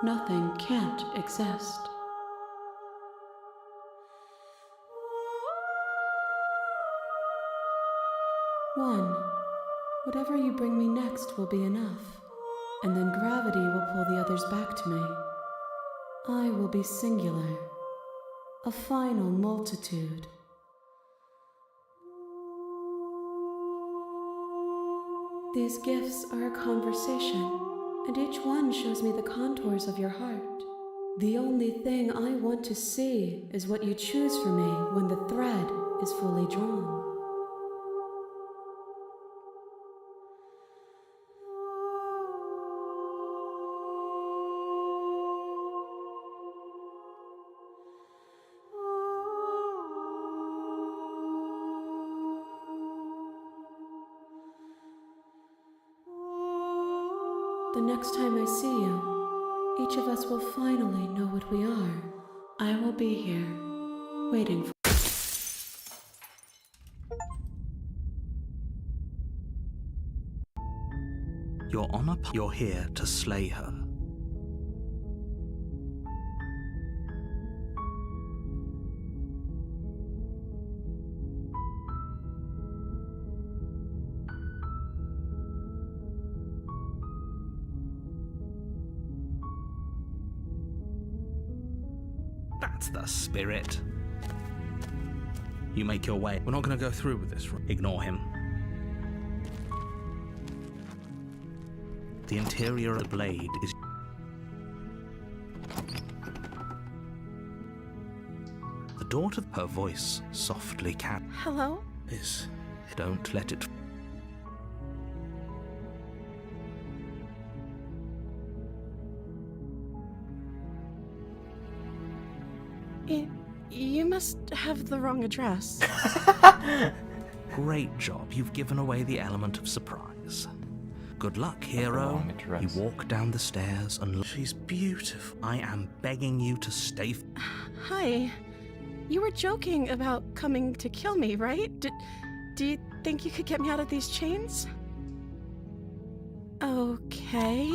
S5: nothing can't exist. One, whatever you bring me next will be enough, and then gravity will pull the others back to me. I will be singular, a final multitude. These gifts are a conversation, and each one shows me the contours of your heart. The only thing I want to see is what you choose for me when the thread is fully drawn. The next time I see you, each of us will finally know what we are. I will be here, waiting for...
S3: Your honor, you're here to slay her. That's the spirit. You make your way. We're not going to go through with this. Ignore him. The interior of the blade is... The door to her voice softly
S6: Hello?
S3: is... Don't let it...
S6: You must have the wrong address.
S3: Great job. You've given away the element of surprise. Good luck, hero.
S1: wrong address.
S3: You walk down the stairs and... She's beautiful. I am begging you to stay...
S6: Hi. You were joking about coming to kill me, right? Do you think you could get me out of these chains? Okay.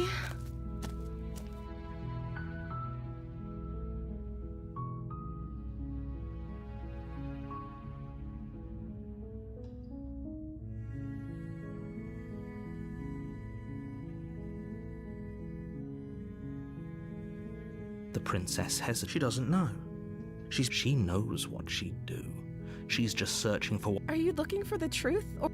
S3: princess hesitates. She doesn't know. She knows what she'd do. She's just searching for.
S6: Are you looking for the truth, or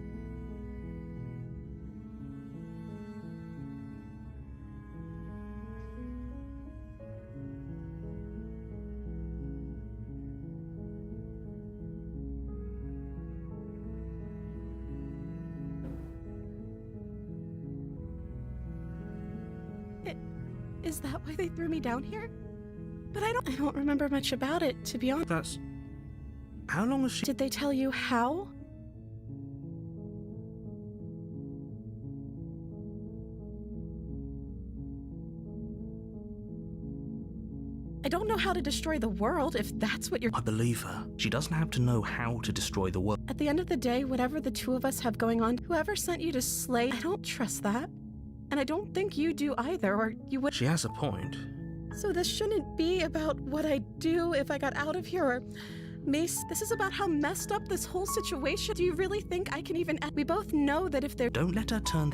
S6: is that why they threw me down here? But I don't remember much about it, to be honest.
S3: That's. How long has she.
S6: Did they tell you how? I don't know how to destroy the world, if that's what you're.
S3: I believe her. She doesn't have to know how to destroy the world.
S6: At the end of the day, whatever the two of us have going on, whoever sent you to slay, I don't trust that. And I don't think you do either, or you would.
S3: She has a point.
S6: So this shouldn't be about what I'd do if I got out of here, or Mace. This is about how messed up this whole situation. Do you really think I can even? We both know that if there.
S3: Don't let her turn.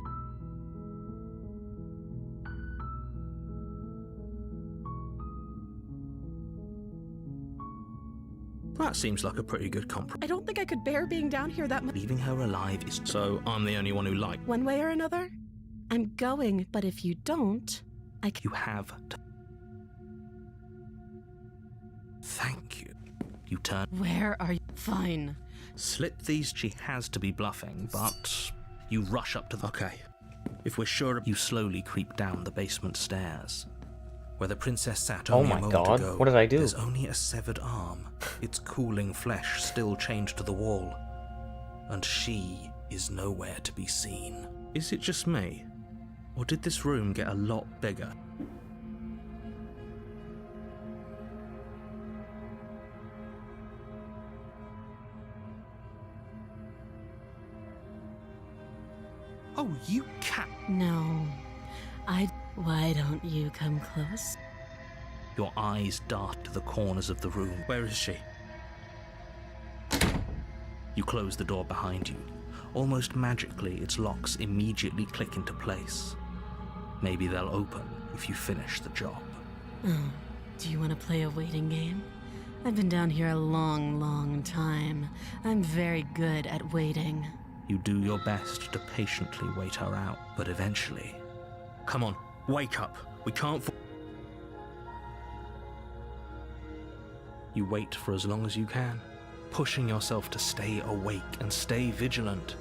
S3: That seems like a pretty good compromise.
S6: I don't think I could bear being down here that much.
S3: Leaving her alive is. So I'm the only one who likes.
S6: One way or another, I'm going. But if you don't, I can.
S3: You have to. Thank you. You turn.
S8: Where are you? Fine.
S3: Slip these. She has to be bluffing, but you rush up to the. Okay. If we're sure. You slowly creep down the basement stairs. Where the princess sat
S1: Oh
S3: only
S1: my
S3: a moment
S1: god,
S3: ago,
S1: what did I do?
S3: There's only a severed arm, its cooling flesh still chained to the wall, and she is nowhere to be seen. Is it just me? Or did this room get a lot bigger? Oh, you cat!
S8: No. Why don't you come close?
S3: Your eyes dart to the corners of the room. Where is she? You close the door behind you. Almost magically, its locks immediately click into place. Maybe they'll open if you finish the job.
S8: Oh, do you want to play a waiting game? I've been down here a long, long time. I'm very good at waiting.
S3: You do your best to patiently wait her out, but eventually... Come on, wake up. We can't... You wait for as long as you can, pushing yourself to stay awake and stay vigilant.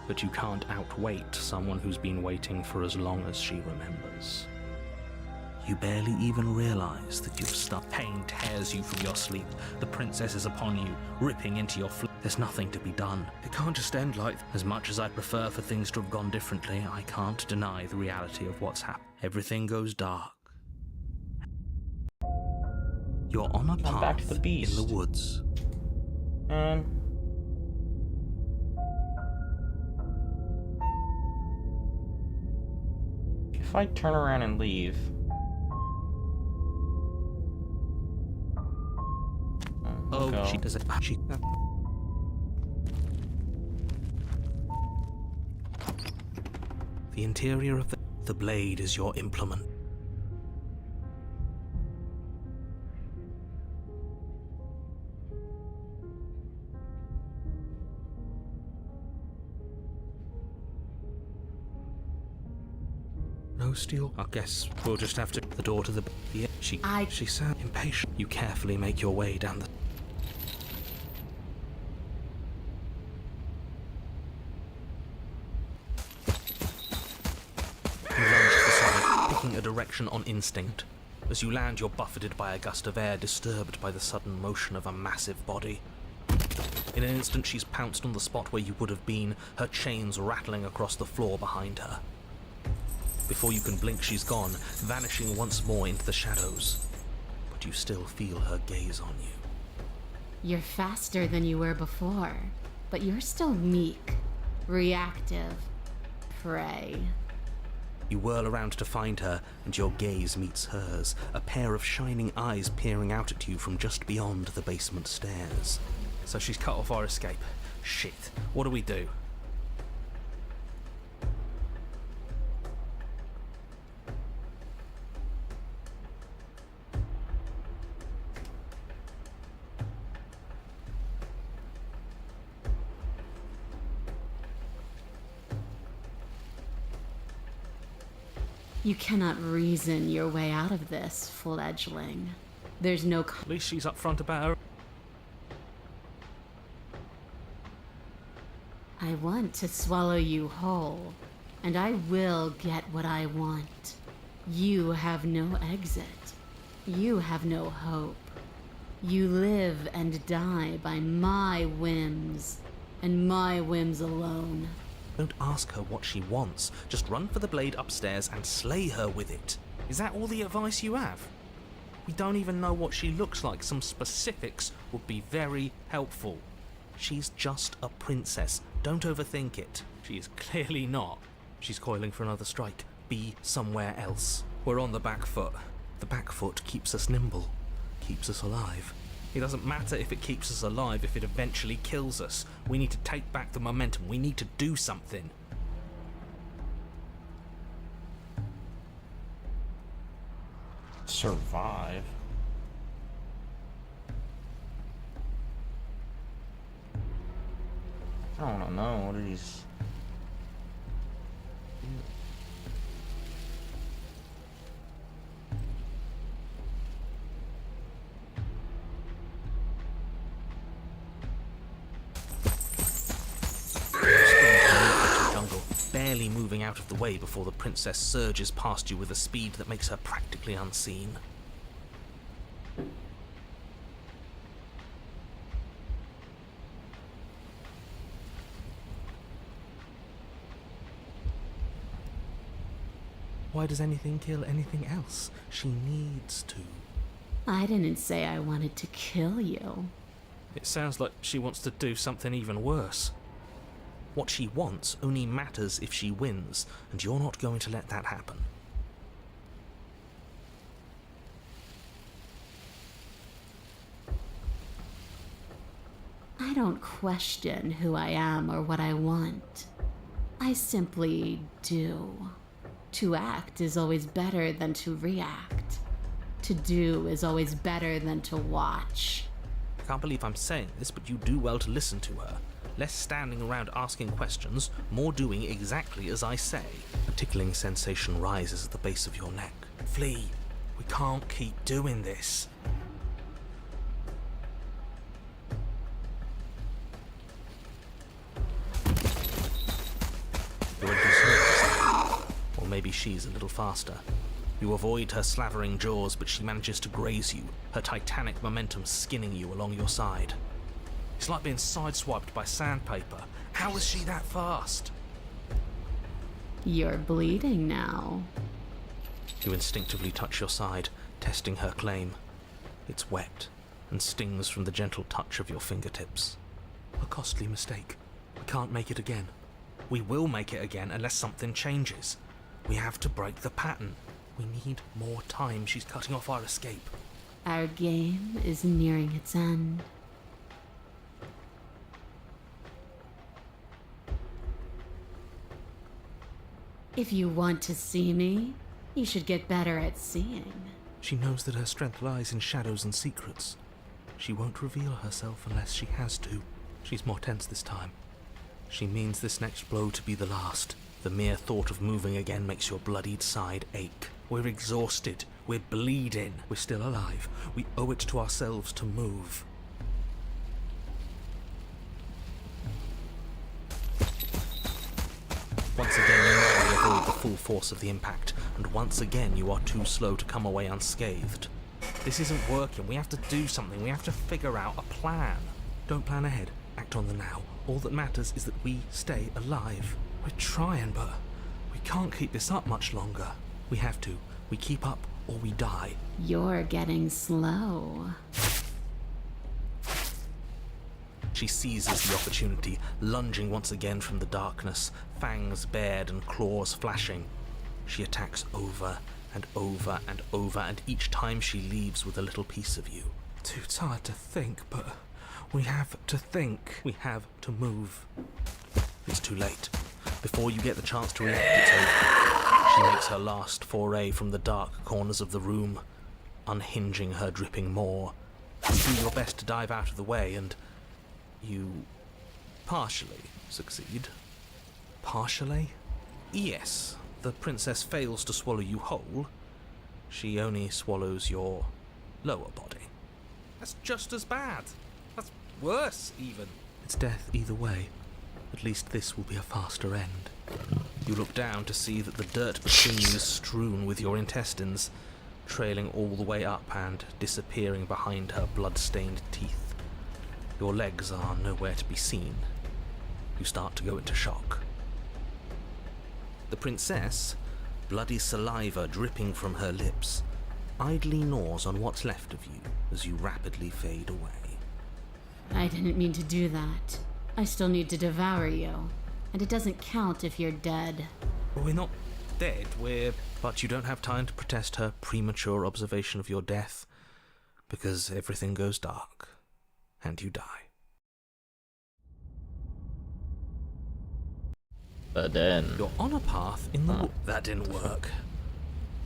S3: But you can't outwait someone who's been waiting for as long as she remembers. You barely even realize that you've stopped. Pain tears you from your sleep. The princess is upon you, ripping into your flesh. There's nothing to be done. It can't just end like... As much as I'd prefer for things to have gone differently, I can't deny the reality of what's happened. Everything goes dark. You're on a path
S1: back to the
S3: in
S1: beast.
S3: the woods.
S1: And if I turn around and leave,
S3: Oh,
S1: go.
S3: she does it. She. The interior of the blade is your implement. No steel. I guess we'll just have to. The door to the. Yeah, she sounds impatient. You carefully make your way down the. You lunge to the side, picking a direction on instinct. As you land, you're buffeted by a gust of air, disturbed by the sudden motion of a massive body. In an instant, she's pounced on the spot where you would have been, her chains rattling across the floor behind her. Before you can blink, she's gone, vanishing once more into the shadows. But you still feel her gaze on you.
S4: You're faster than you were before, but you're still meek, reactive, prey.
S3: You whirl around to find her, and your gaze meets hers, a pair of shining eyes peering out at you from just beyond the basement stairs. So she's cut off our escape. Shit, what do we do?
S8: You cannot reason your way out of this, fledgling. There's no...
S3: At least she's upfront about her.
S8: I want to swallow you whole, and I will get what I want. You have no exit. You have no hope. You live and die by my whims, and my whims alone.
S3: Don't ask her what she wants. Just run for the blade upstairs and slay her with it. Is that all the advice you have? We don't even know what she looks like. Some specifics would be very helpful. She's just a princess. Don't overthink it. She is clearly not. She's coiling for another strike. Be somewhere else. We're on the back foot. The back foot keeps us nimble, keeps us alive. It doesn't matter if it keeps us alive if it eventually kills us. We need to take back the momentum. We need to do something.
S1: Survive. I don't know. What are these?
S3: Jungle, barely moving out of the way before the princess surges past you with a speed that makes her practically unseen. Why does anything kill anything else? She needs to.
S8: I didn't say I wanted to kill you.
S3: It sounds like she wants to do something even worse. What she wants only matters if she wins, and you're not going to let that happen.
S8: I don't question who I am or what I want. I simply do. To act is always better than to react. To do is always better than to watch.
S3: I can't believe I'm saying this, but you do well to listen to her. Less standing around asking questions, more doing exactly as I say. A tickling sensation rises at the base of your neck. Flee. We can't keep doing this. You're a little slow. Or maybe she's a little faster. You avoid her slavering jaws, but she manages to graze you, her titanic momentum skinning you along your side. It's like being sideswiped by sandpaper. How is she that fast?
S8: You're bleeding now.
S3: You instinctively touch your side, testing her claim. It's wet and stings from the gentle touch of your fingertips. A costly mistake. We can't make it again. We will make it again unless something changes. We have to break the pattern. We need more time. She's cutting off our escape.
S8: Our game is nearing its end. If you want to see me, you should get better at seeing.
S3: She knows that her strength lies in shadows and secrets. She won't reveal herself unless she has to. She's more tense this time. She means this next blow to be the last. The mere thought of moving again makes your bloodied side ache. We're exhausted. We're bleeding. We're still alive. We owe it to ourselves to move. Once again, you narrowly avoid the full force of the impact, and once again you are too slow to come away unscathed. This isn't working. We have to do something. We have to figure out a plan. Don't plan ahead. Act on the now. All that matters is that we stay alive. We're trying, but we can't keep this up much longer. We have to. We keep up or we die.
S8: You're getting slow.
S3: She seizes the opportunity, lunging once again from the darkness, fangs bared and claws flashing. She attacks over and over and over, and each time she leaves with a little piece of you. Too tired to think, but we have to think. We have to move. It's too late. Before you get the chance to react, it's over. She makes her last foray from the dark corners of the room, unhinging her dripping maw. You do your best to dive out of the way, and you partially succeed. Partially? Yes. The the princess fails to swallow you whole, she only swallows your lower body. That's just as bad. That's worse, even. It's death either way. At least this will be a faster end. You look down to see that the dirt between you is strewn with your intestines, trailing all the way up and disappearing behind her blood-stained teeth. Your legs are nowhere to be seen. You start to go into shock. The princess, bloody saliva dripping from her lips, idly gnaws on what's left of you as you rapidly fade away.
S5: I didn't mean to do that. I still need to devour you. And it doesn't count if you're dead.
S3: Well, we're not dead, But you don't have time to protest her premature observation of your death, because everything goes dark, and you die.
S1: But then...
S3: You're on a path in the... That didn't work.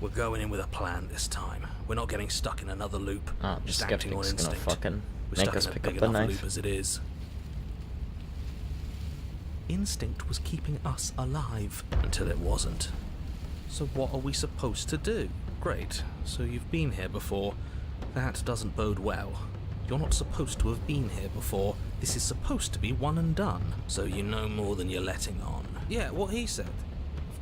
S3: We're going in with a plan this time. We're not getting stuck in another loop, just acting on
S1: Skeptic's gonna
S3: instinct.
S1: fucking
S3: We're
S1: make
S3: stuck
S1: us
S3: in a
S1: pick
S3: big
S1: up the
S3: enough
S1: knife.
S3: loop as it is. Instinct was keeping us alive until it wasn't. So what are we supposed to do? Great, so you've been here before. That doesn't bode well. You're not supposed to have been here before. This is supposed to be one and done. So you know more than you're letting on. Yeah, what he said.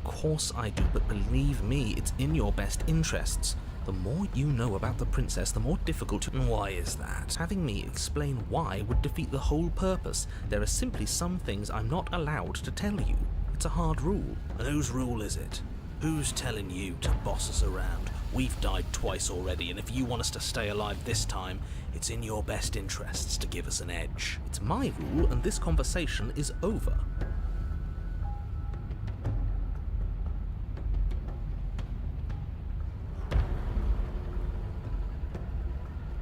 S3: Of course I do, but believe me, it's in your best interests. The more you know about the princess, the more difficult to... Why is that? Having me explain why would defeat the whole purpose. There are simply some things I'm not allowed to tell you. It's a hard rule. And whose rule is it? Who's telling you to boss us around? We've died twice already, and if you want us to stay alive this time, it's in your best interests to give us an edge. It's my rule, and this conversation is over.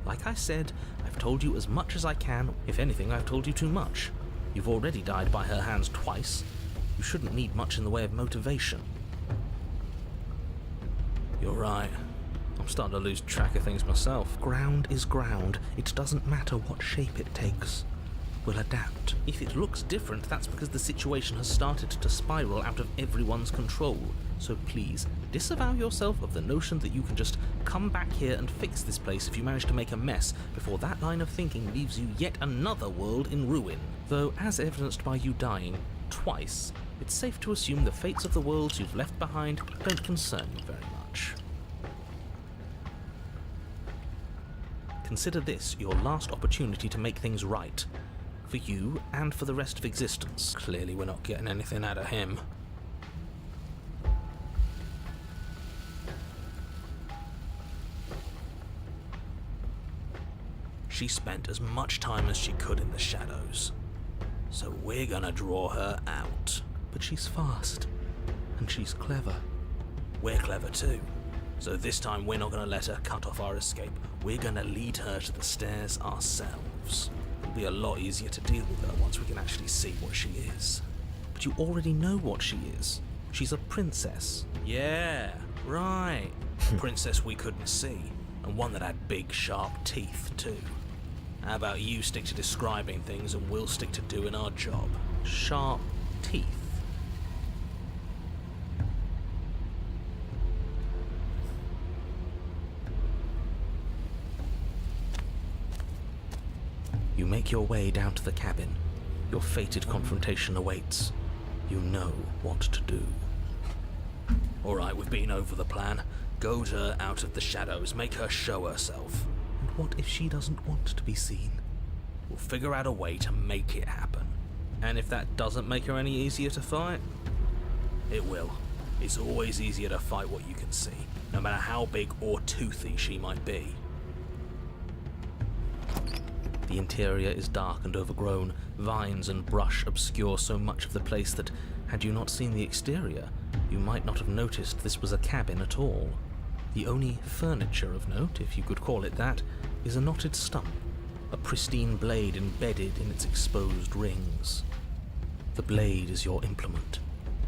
S3: Like I said, I've told you as much as I can. If anything, I've told you too much. You've already died by her hands twice. You shouldn't need much in the way of motivation. You're right. I'm starting to lose track of things myself. Ground is ground. It doesn't matter what shape it takes. We'll adapt. If it looks different, that's because the situation has started to spiral out of everyone's control. So please, disavow yourself of the notion that you can just come back here and fix this place if you manage to make a mess before that line of thinking leaves you yet another world in ruin. Though, as evidenced by you dying twice, it's safe to assume the fates of the worlds you've left behind don't concern you very much. Consider this your last opportunity to make things right. For you, and for the rest of existence. Clearly we're not getting anything out of him. She spent as much time as she could in the shadows. So we're gonna draw her out. But she's fast. And she's clever. We're clever too. So this time we're not gonna let her cut off our escape. We're gonna lead her to the stairs ourselves. It'll be a lot easier to deal with her once we can actually see what she is. But you already know what she is. She's a princess. Yeah, right. Princess we couldn't see. And one that had big, sharp teeth, too. How about you stick to describing things and we'll stick to doing our job? Sharp teeth. You make your way down to the cabin. Your fated confrontation awaits. You know what to do. Alright, we've been over the plan. Goad her out of the shadows, make her show herself. And what if she doesn't want to be seen? We'll figure out a way to make it happen. And if that doesn't make her any easier to fight, it will. It's always easier to fight what you can see, no matter how big or toothy she might be. The interior is dark and overgrown. Vines and brush obscure so much of the place that, had you not seen the exterior, you might not have noticed this was a cabin at all. The only furniture of note, if you could call it that, is a knotted stump, a pristine blade embedded in its exposed rings. The blade is your implement.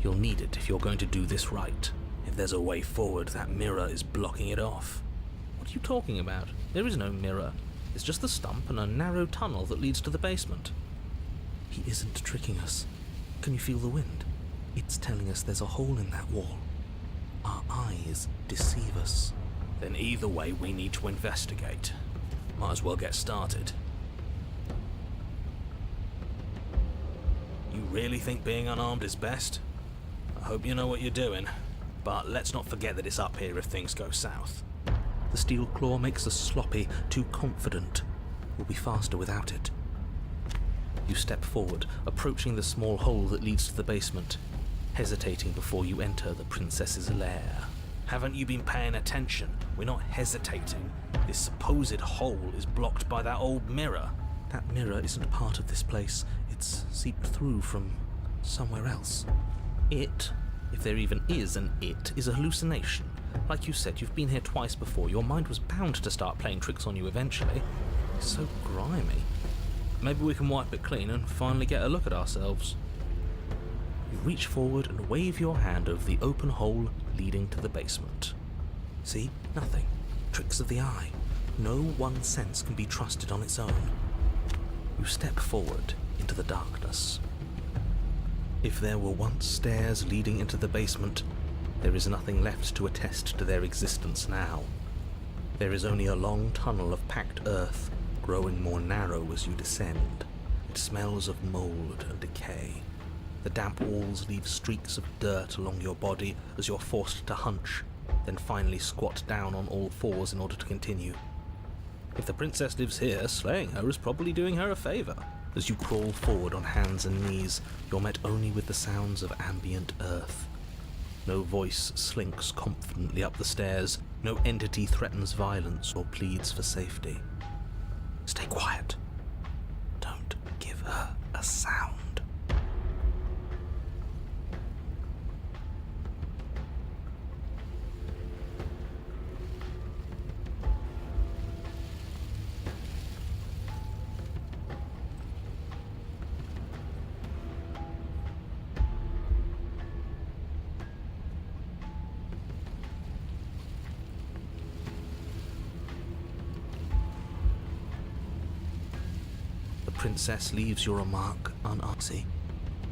S3: You'll need it if you're going to do this right. If there's a way forward, that mirror is blocking it off. What are you talking about? There is no mirror. It's just the stump and a narrow tunnel that leads to the basement. He isn't tricking us. Can you feel the wind? It's telling us there's a hole in that wall. our eyes deceive us.
S7: Then either way, we need to investigate. Might as well get started. You really think being unarmed is best? I hope you know what you're doing. But let's not forget that it's up here if things go south.
S3: The steel claw makes us sloppy, too confident. We'll be faster without it. You step forward, approaching the small hole that leads to the basement, hesitating before you enter the princess's lair.
S7: Haven't you been paying attention? We're not hesitating. This supposed hole is blocked by that old mirror.
S3: That mirror isn't part of this place. It's seeped through from somewhere else. It, if there even is an it, is a hallucination. Like you said, you've been here twice before. Your mind was bound to start playing tricks on you eventually. It's so grimy.
S7: Maybe we can wipe it clean and finally get a look at ourselves.
S3: You reach forward and wave your hand over the open hole leading to the basement. See? Nothing. Tricks of the eye. No one sense can be trusted on its own. You step forward into the darkness. If there were once stairs leading into the basement, there is nothing left to attest to their existence now. There is only a long tunnel of packed earth, growing more narrow as you descend. It smells of mold and decay. The damp walls leave streaks of dirt along your body as you're forced to hunch, then finally squat down on all fours in order to continue.
S7: If the princess lives here, slaying her is probably doing her a favor.
S3: As you crawl forward on hands and knees, you're met only with the sounds of ambient earth. No voice slinks confidently up the stairs, no entity threatens violence or pleads for safety. Stay quiet. Don't give her a sound. The princess leaves your remark unanswered.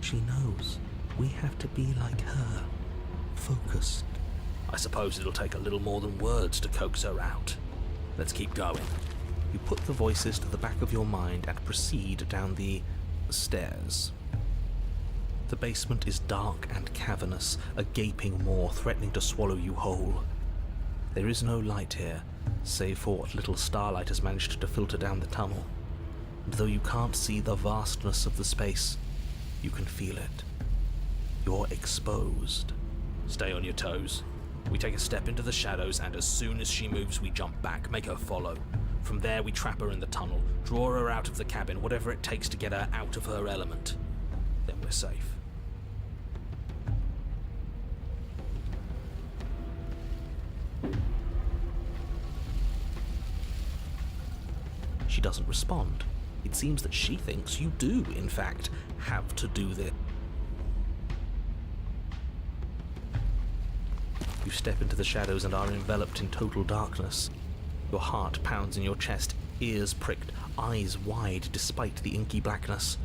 S3: She knows we have to be like her, focused.
S7: I suppose it'll take a little more than words to coax her out. Let's keep going.
S3: You put the voices to the back of your mind and proceed down the stairs. The basement is dark and cavernous, a gaping maw threatening to swallow you whole. There is no light here, save for what little starlight has managed to filter down the tunnel. And though you can't see the vastness of the space, you can feel it. You're exposed.
S7: Stay on your toes. We take a step into the shadows, and as soon as she moves, we jump back, make her follow. From there, we trap her in the tunnel, draw her out of the cabin, whatever it takes to get her out of her element. Then we're safe.
S3: She doesn't respond. It seems that she thinks you do, in fact, have to do this. You step into the shadows and are enveloped in total darkness. Your heart pounds in your chest, ears pricked, eyes wide despite the inky blackness,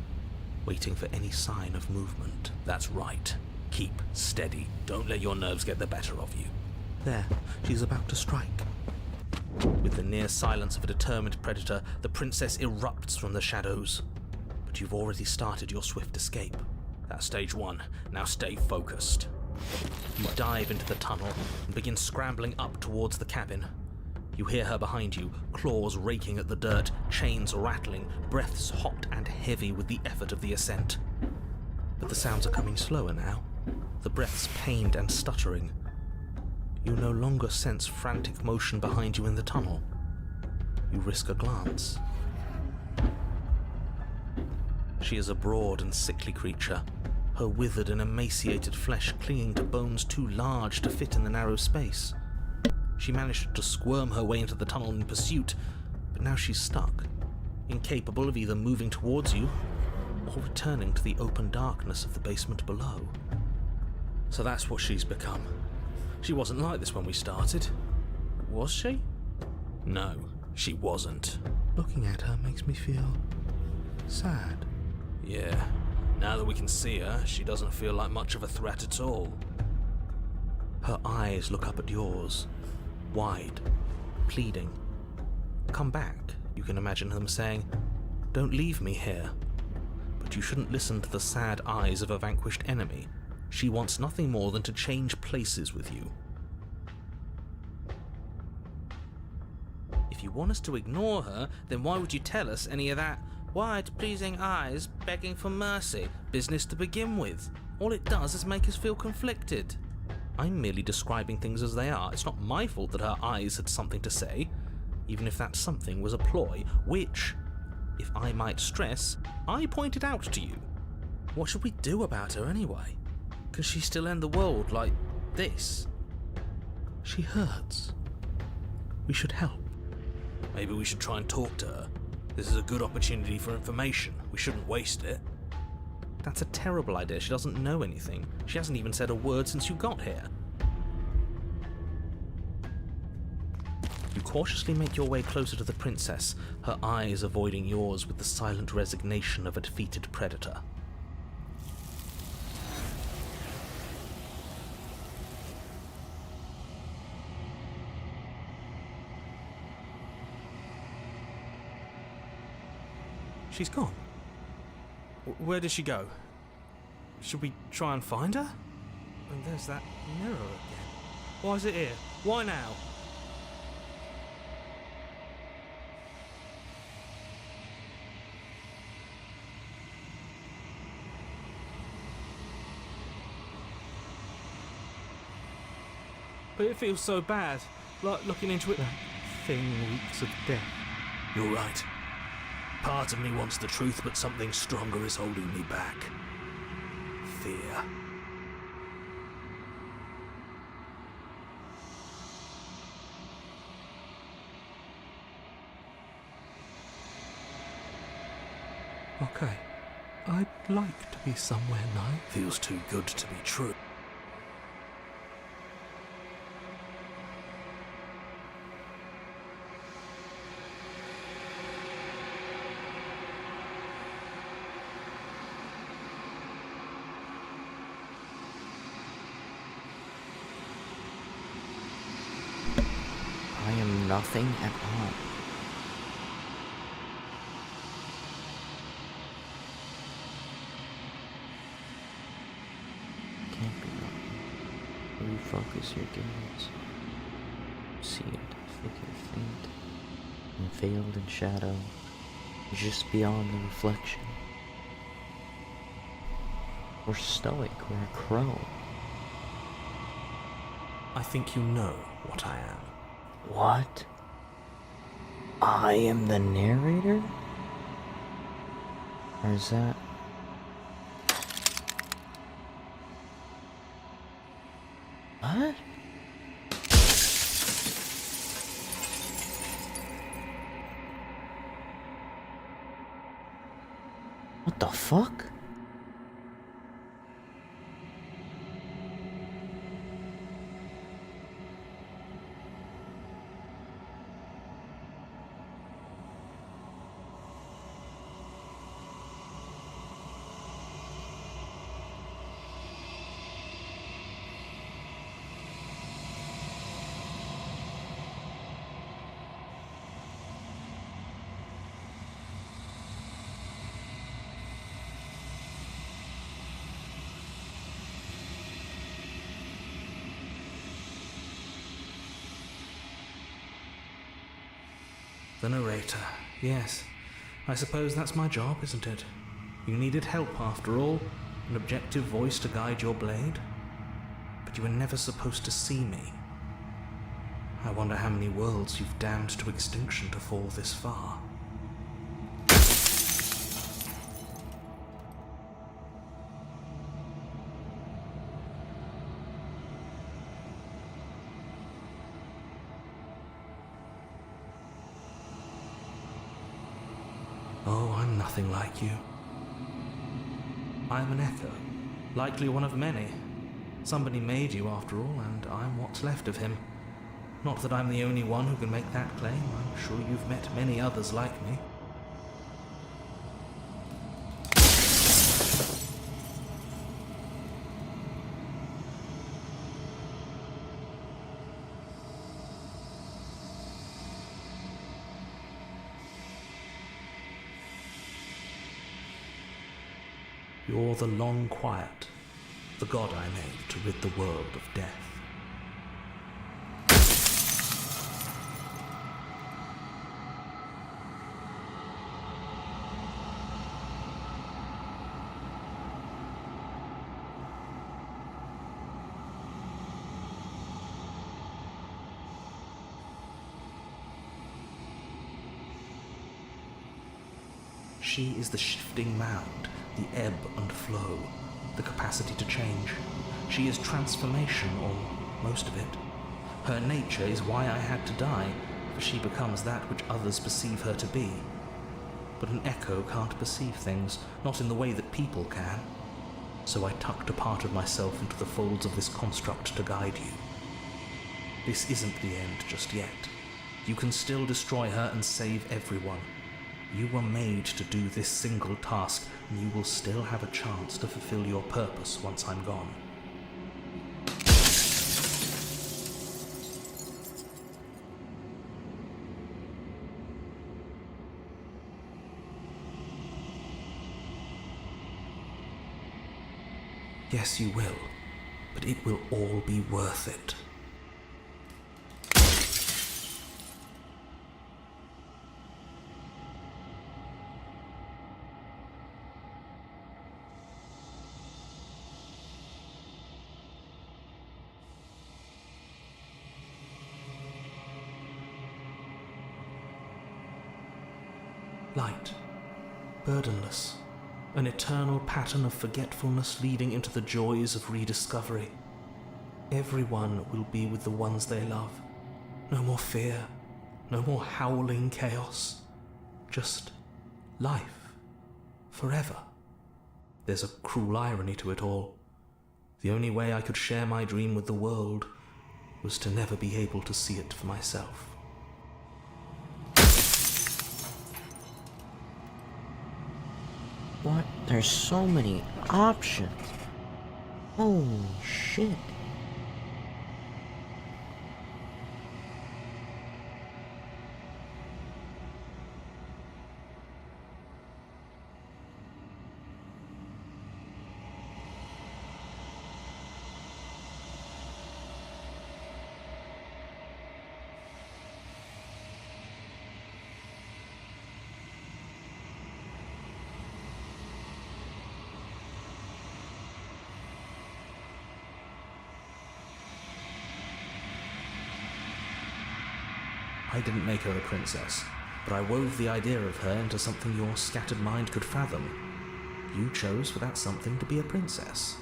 S3: waiting for any sign of movement.
S7: That's right. Keep steady. Don't let your nerves get the better of you.
S3: There, she's about to strike. With the near silence of a determined predator, the princess erupts from the shadows. But you've already started your swift escape.
S7: That's stage one. Now stay focused.
S3: You dive into the tunnel and begin scrambling up towards the cabin. You hear her behind you, claws raking at the dirt, chains rattling, breaths hot and heavy with the effort of the ascent. But the sounds are coming slower now, the breaths pained and stuttering. You no longer sense frantic motion behind you in the tunnel. You risk a glance. She is a broad and sickly creature, her withered and emaciated flesh clinging to bones too large to fit in the narrow space. She managed to squirm her way into the tunnel in pursuit, but now she's stuck, incapable of either moving towards you or returning to the open darkness of the basement below.
S7: So that's what she's become. She wasn't like this when we started. Was she? No, she wasn't.
S3: Looking at her makes me feel sad.
S7: Yeah, now that we can see her, she doesn't feel like much of a threat at all.
S3: Her eyes look up at yours, wide, pleading. Come back, you can imagine them saying, "Don't leave me here." But you shouldn't listen to the sad eyes of a vanquished enemy. She wants nothing more than to change places with you. If you want us to ignore her, then why would you tell us any of that wide, pleasing eyes begging for mercy business to begin with? All it does is make us feel conflicted. I'm merely describing things as they are. It's not my fault that her eyes had something to say, even if that something was a ploy, which, if I might stress, I pointed out to you. What should we do about her anyway? Can she still end the world like this? She hurts. We should help.
S7: Maybe we should try and talk to her. This is a good opportunity for information. We shouldn't waste it.
S3: That's a terrible idea. She doesn't know anything. She hasn't even said a word since you got here. You cautiously make your way closer to the princess, her eyes avoiding yours with the silent resignation of a defeated predator. She's gone. Where did she go? Should we try and find her? And there's that mirror again. Why is it here? Why now? But it feels so bad, like looking into it. That thing reeks of death.
S7: You're right. Part of me wants the truth, but something stronger is holding me back. Fear.
S3: Okay, I'd like to be somewhere nice.
S7: Feels too good to be true.
S1: I am nothing at all. Can't be wrong. Refocus your gaze. See a figure faint and veiled in shadow, just beyond the reflection. Or stoic, or a crow.
S3: I think you know what I am.
S1: What? I am the narrator? Or is that... What? What the fuck?
S3: The narrator. Yes. I suppose that's my job, isn't it? You needed help after all. An objective voice to guide your blade. But you were never supposed to see me. I wonder how many worlds you've damned to extinction to fall this far. Oh, I'm nothing like you. I'm an echo, likely one of many. Somebody made you after all, and I'm what's left of him. Not that I'm the only one who can make that claim. I'm sure you've met many others like me. You're the long quiet, the god I made to rid the world of death. She is the shifting mound, the ebb and flow, the capacity to change. She is transformation, or most of it. Her nature is why I had to die, for she becomes that which others perceive her to be. But an echo can't perceive things, not in the way that people can. So I tucked a part of myself into the folds of this construct to guide you. This isn't the end just yet. You can still destroy her and save everyone. You were made to do this single task, and you will still have a chance to fulfill your purpose once I'm gone. Yes, you will, but it will all be worth it. Light, burdenless, an eternal pattern of forgetfulness leading into the joys of rediscovery. Everyone will be with the ones they love. No more fear, no more howling chaos. Just life, forever. There's a cruel irony to it all. The only way I could share my dream with the world was to never be able to see it for myself.
S1: What? There's so many options. Holy shit.
S3: I didn't make her a princess, but I wove the idea of her into something your scattered mind could fathom. You chose for that something to be a princess.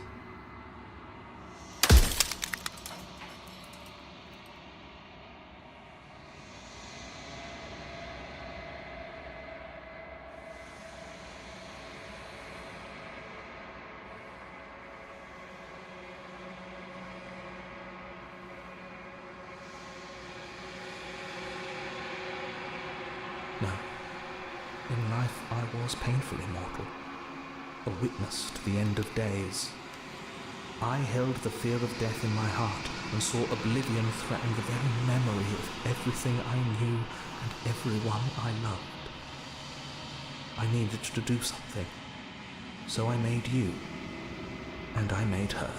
S3: No. In life I was painfully mortal, a witness to the end of days. I held the fear of death in my heart and saw oblivion threaten the very memory of everything I knew and everyone I loved. I needed to do something, so I made you, and I made her,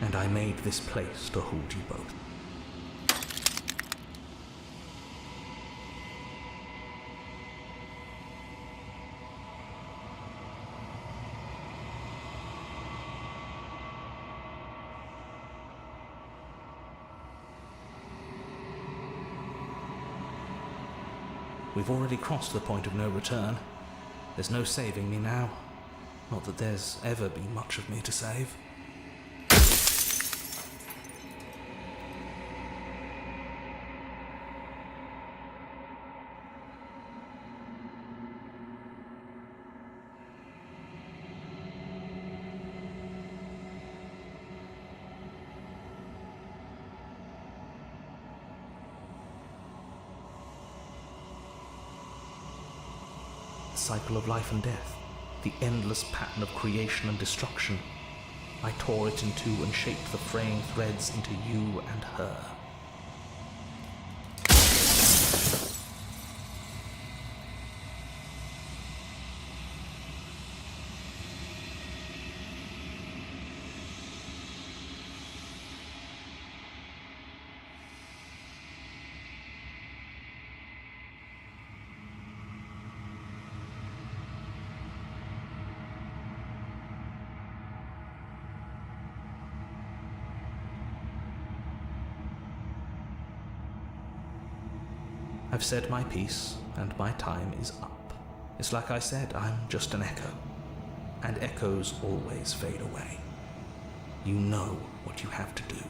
S3: and I made this place to hold you both. We've already crossed the point of no return. There's no saving me now. Not that there's ever been much of me to save. The cycle of life and death, the endless pattern of creation and destruction. I tore it in two and shaped the fraying threads into you and her. I've said my piece, and my time is up. It's like I said, I'm just an echo. And echoes always fade away. You know what you have to do.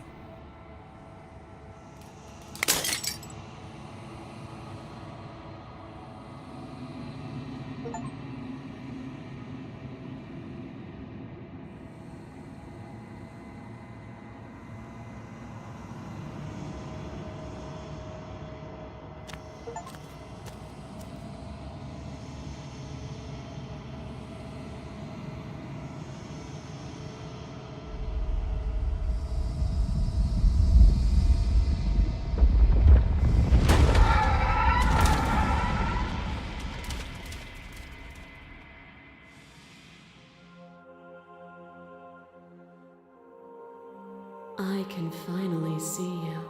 S5: I can finally see you,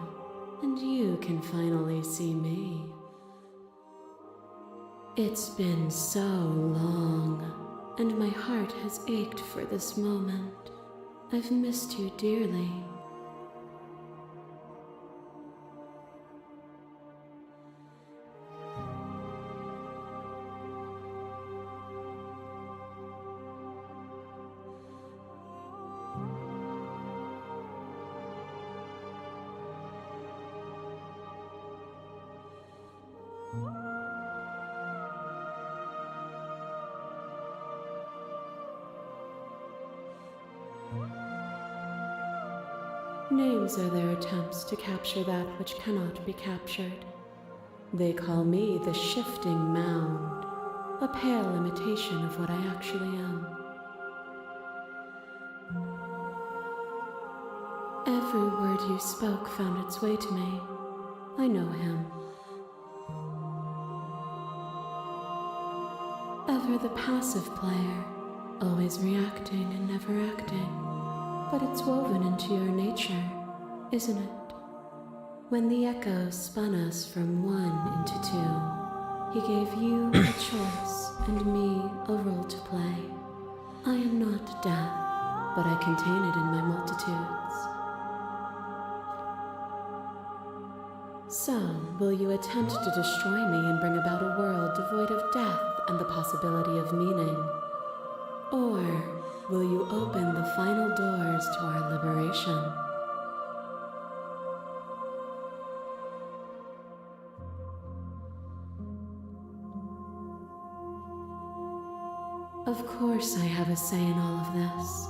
S5: and you can finally see me. It's been so long, and my heart has ached for this moment. I've missed you dearly. Names are their attempts to capture that which cannot be captured. They call me the Shifting Mound, a pale imitation of what I actually am. Every word you spoke found its way to me. I know him. Ever the passive player, always reacting and never acting. But it's woven into your nature, isn't it? When the echo spun us from one into two, he gave you a choice and me a role to play. I am not death, but I contain it in my multitudes. So, will you attempt to destroy me and bring about a world devoid of death and the possibility of meaning? Or will you open the final doors to our liberation? Of course I have a say in all of this.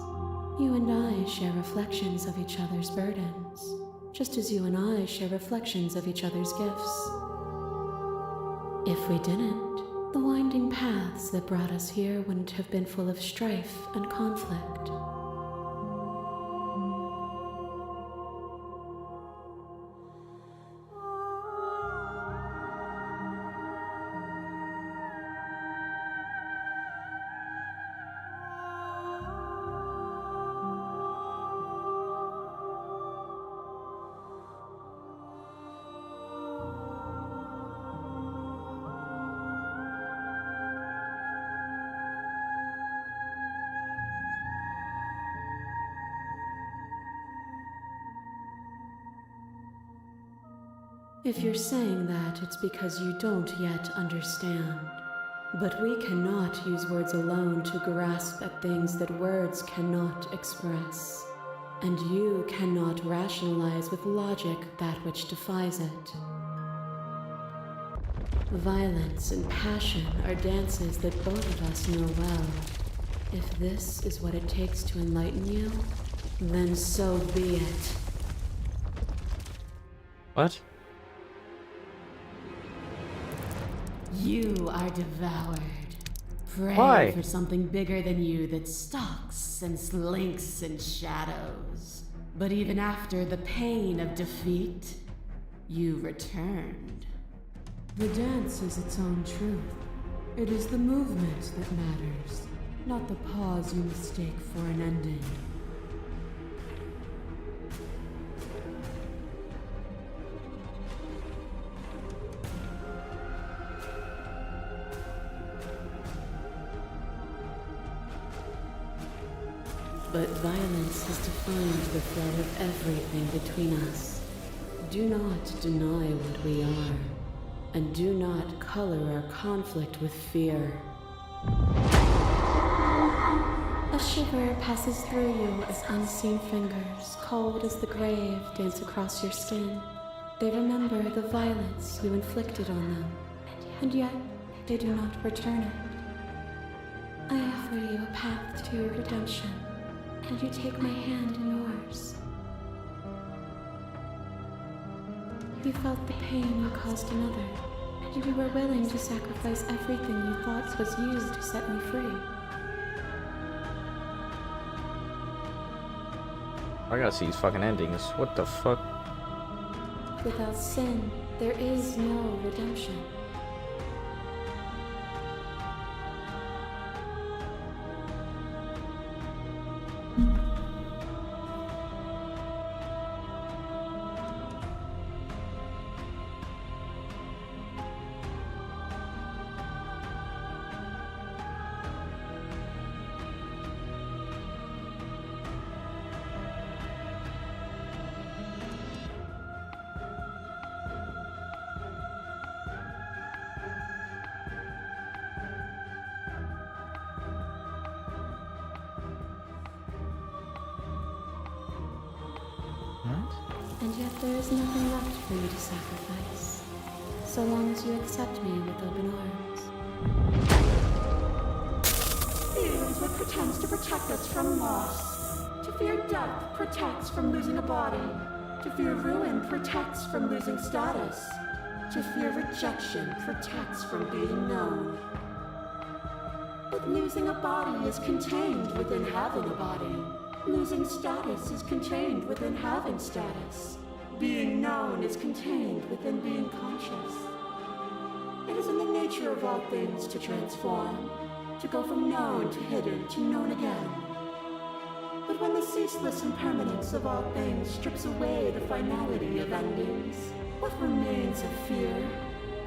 S5: You and I share reflections of each other's burdens, just as you and I share reflections of each other's gifts. If we didn't, the winding paths that brought us here wouldn't have been full of strife and conflict. If you're saying that, it's because you don't yet understand. But we cannot use words alone to grasp at things that words cannot express. And you cannot rationalize with logic that which defies it. Violence and passion are dances that both of us know well. If this is what it takes to enlighten you, then so be it.
S1: What?
S5: You are devoured. Pray
S1: Why?
S5: for something bigger than you that stalks and slinks in shadows. But even after the pain of defeat, you returned. The dance is its own truth. It is the movement that matters, not the pause you mistake for an ending. But violence has defined the flow of everything between us. Do not deny what we are. and do not color our conflict with fear. A shiver passes through you as unseen fingers, cold as the grave, dance across your skin. They remember the violence you inflicted on them, and yet they do not return it. I offer you a path to your redemption, and you take my hand in yours. You felt the pain you caused another, and you were willing to sacrifice everything you thought was used to set me free.
S1: I gotta see these fucking endings. What the fuck?
S5: Without sin, there is no redemption. And yet there is nothing left for you to sacrifice, so long as you accept me with open arms.
S10: Fear is what pretends to protect us from loss. To fear death protects from losing a body. To fear ruin protects from losing status. To fear rejection protects from being known. But losing a body is contained within having a body. Losing status is contained within having status. Being known is contained within being conscious. It is in the nature of all things to transform, to go from known to hidden to known again. But when the ceaseless impermanence of all things strips away the finality of endings, what remains of fear?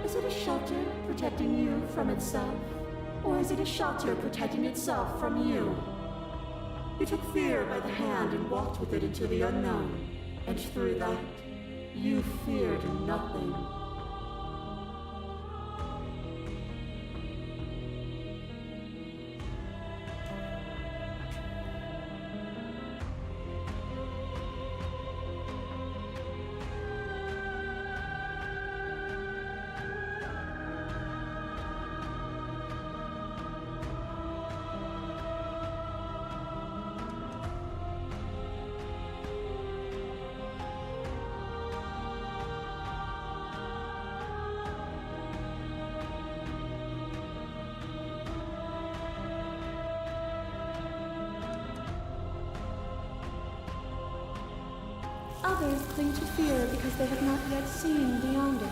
S10: Is it a shelter protecting you from itself? Or is it a shelter protecting itself from you? You took fear by the hand and walked with it into the unknown, and through that, you feared nothing.
S5: Others cling to fear because they have not yet seen beyond it.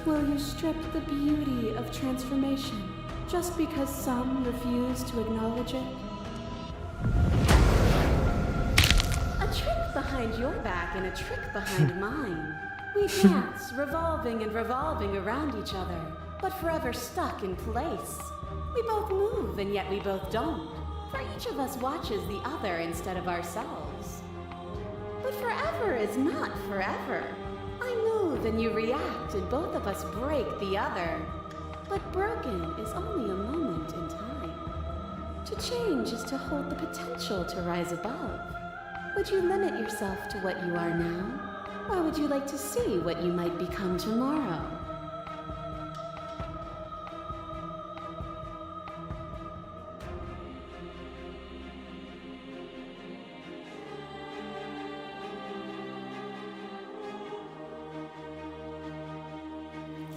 S5: Will you strip the beauty of transformation just because some refuse to acknowledge it?
S8: A trick behind your back and a trick behind mine. We dance, revolving and revolving around each other, but forever stuck in place. We both move, and yet we both don't. For each of us watches the other instead of ourselves. But forever is not forever. I move and you react, and both of us break the other. But broken is only a moment in time. To change is to hold the potential to rise above. Would you limit yourself to what you are now? Or would you like to see what you might become tomorrow?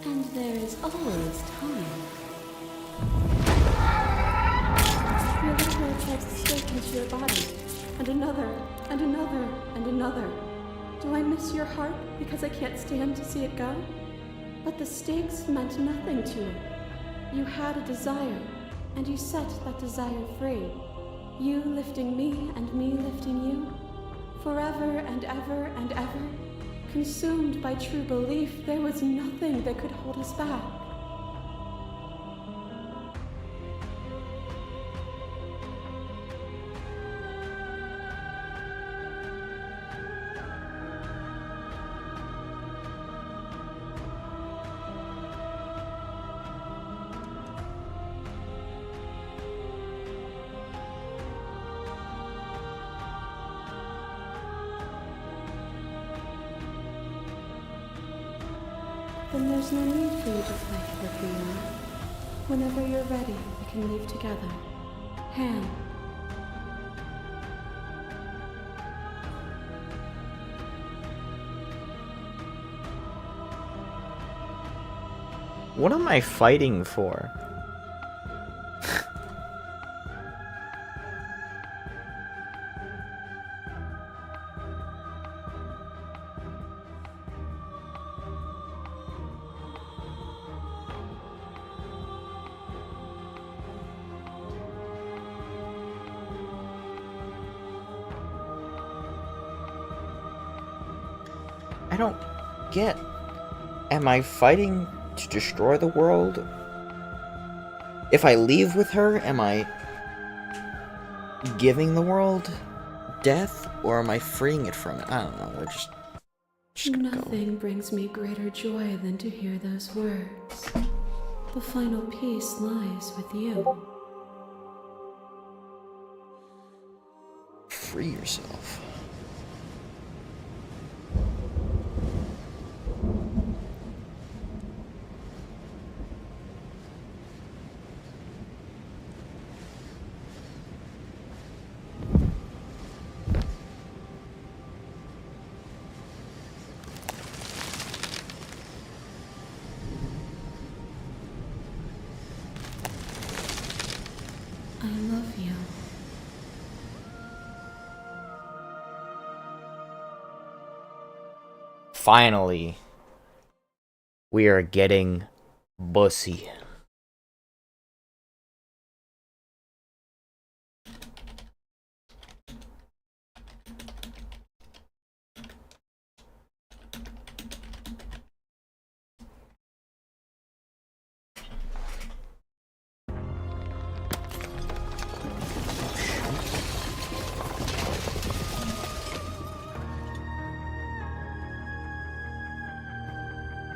S5: And there is always time. Your little hand tries to stake into your body, and another, and another, and another. Do I miss your heart because I can't stand to see it go? But the stakes meant nothing to it. You had a desire, and you set that desire free. You lifting me and me lifting you. Forever and ever and ever. Consumed by true belief, there was nothing that could hold us back. Then there's no need for you to fight with Leon. Whenever you're ready, we can leave together. Hand.
S1: What am I fighting for? I don't get. Am I fighting to destroy the world? If I leave with her, am I giving the world death, or am I freeing it from it? I don't know. We're just gonna
S5: Nothing brings me greater joy than to hear those words. The final piece lies with you.
S1: Free yourself.
S5: I love you.
S1: Finally, we are getting bussy.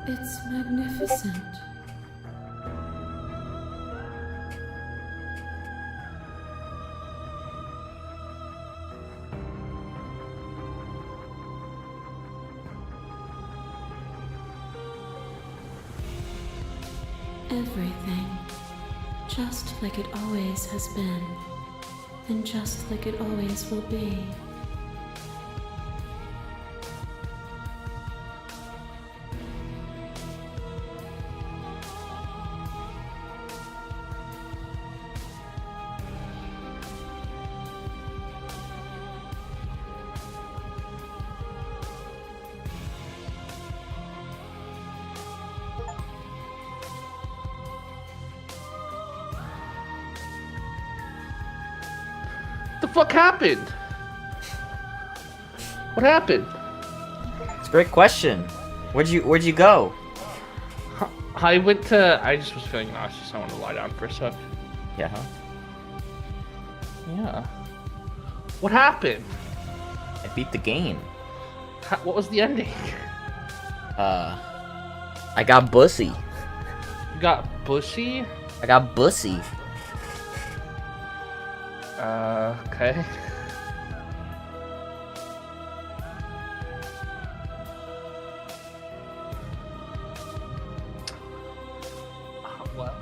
S5: It's magnificent. Everything. Just like it always has been. And just like it always will be.
S2: The fuck happened? What happened?
S1: It's a great question. Where'd you go?
S2: I went to. I just was feeling nauseous. I wanted to lie down for a sec.
S1: Yeah. Huh?
S2: Yeah. What happened?
S1: I beat the game.
S2: What was the ending?
S1: I got bussy.
S2: You got bushy?
S1: I got bussy.
S2: Okay. What?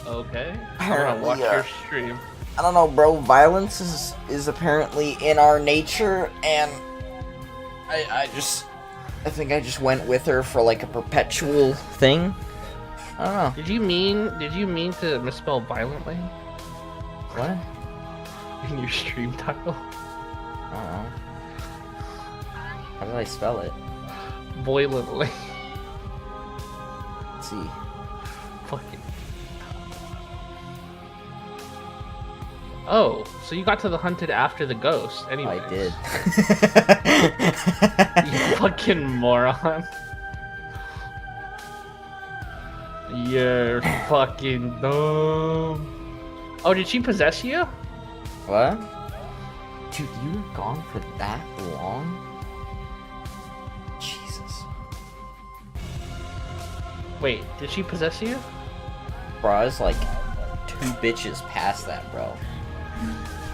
S2: Okay. I'm gonna watch your stream.
S1: I don't know, bro. Violence is apparently in our nature, and I think I just went with her for like a perpetual thing. I don't know.
S2: Did you mean to misspell violently?
S1: What?
S2: In your stream title?
S1: I don't know. How did I spell it?
S2: Violently.
S1: Let's see.
S2: Fucking. Oh, so you got to the hunted after the ghost. Anyway.
S1: I did.
S2: You fucking moron. You're fucking dumb. Oh, did she possess you?
S1: What? Dude, you were gone for that long? Jesus.
S2: Wait, did she possess you?
S1: Bro, I was like 2 bitches past that, bro.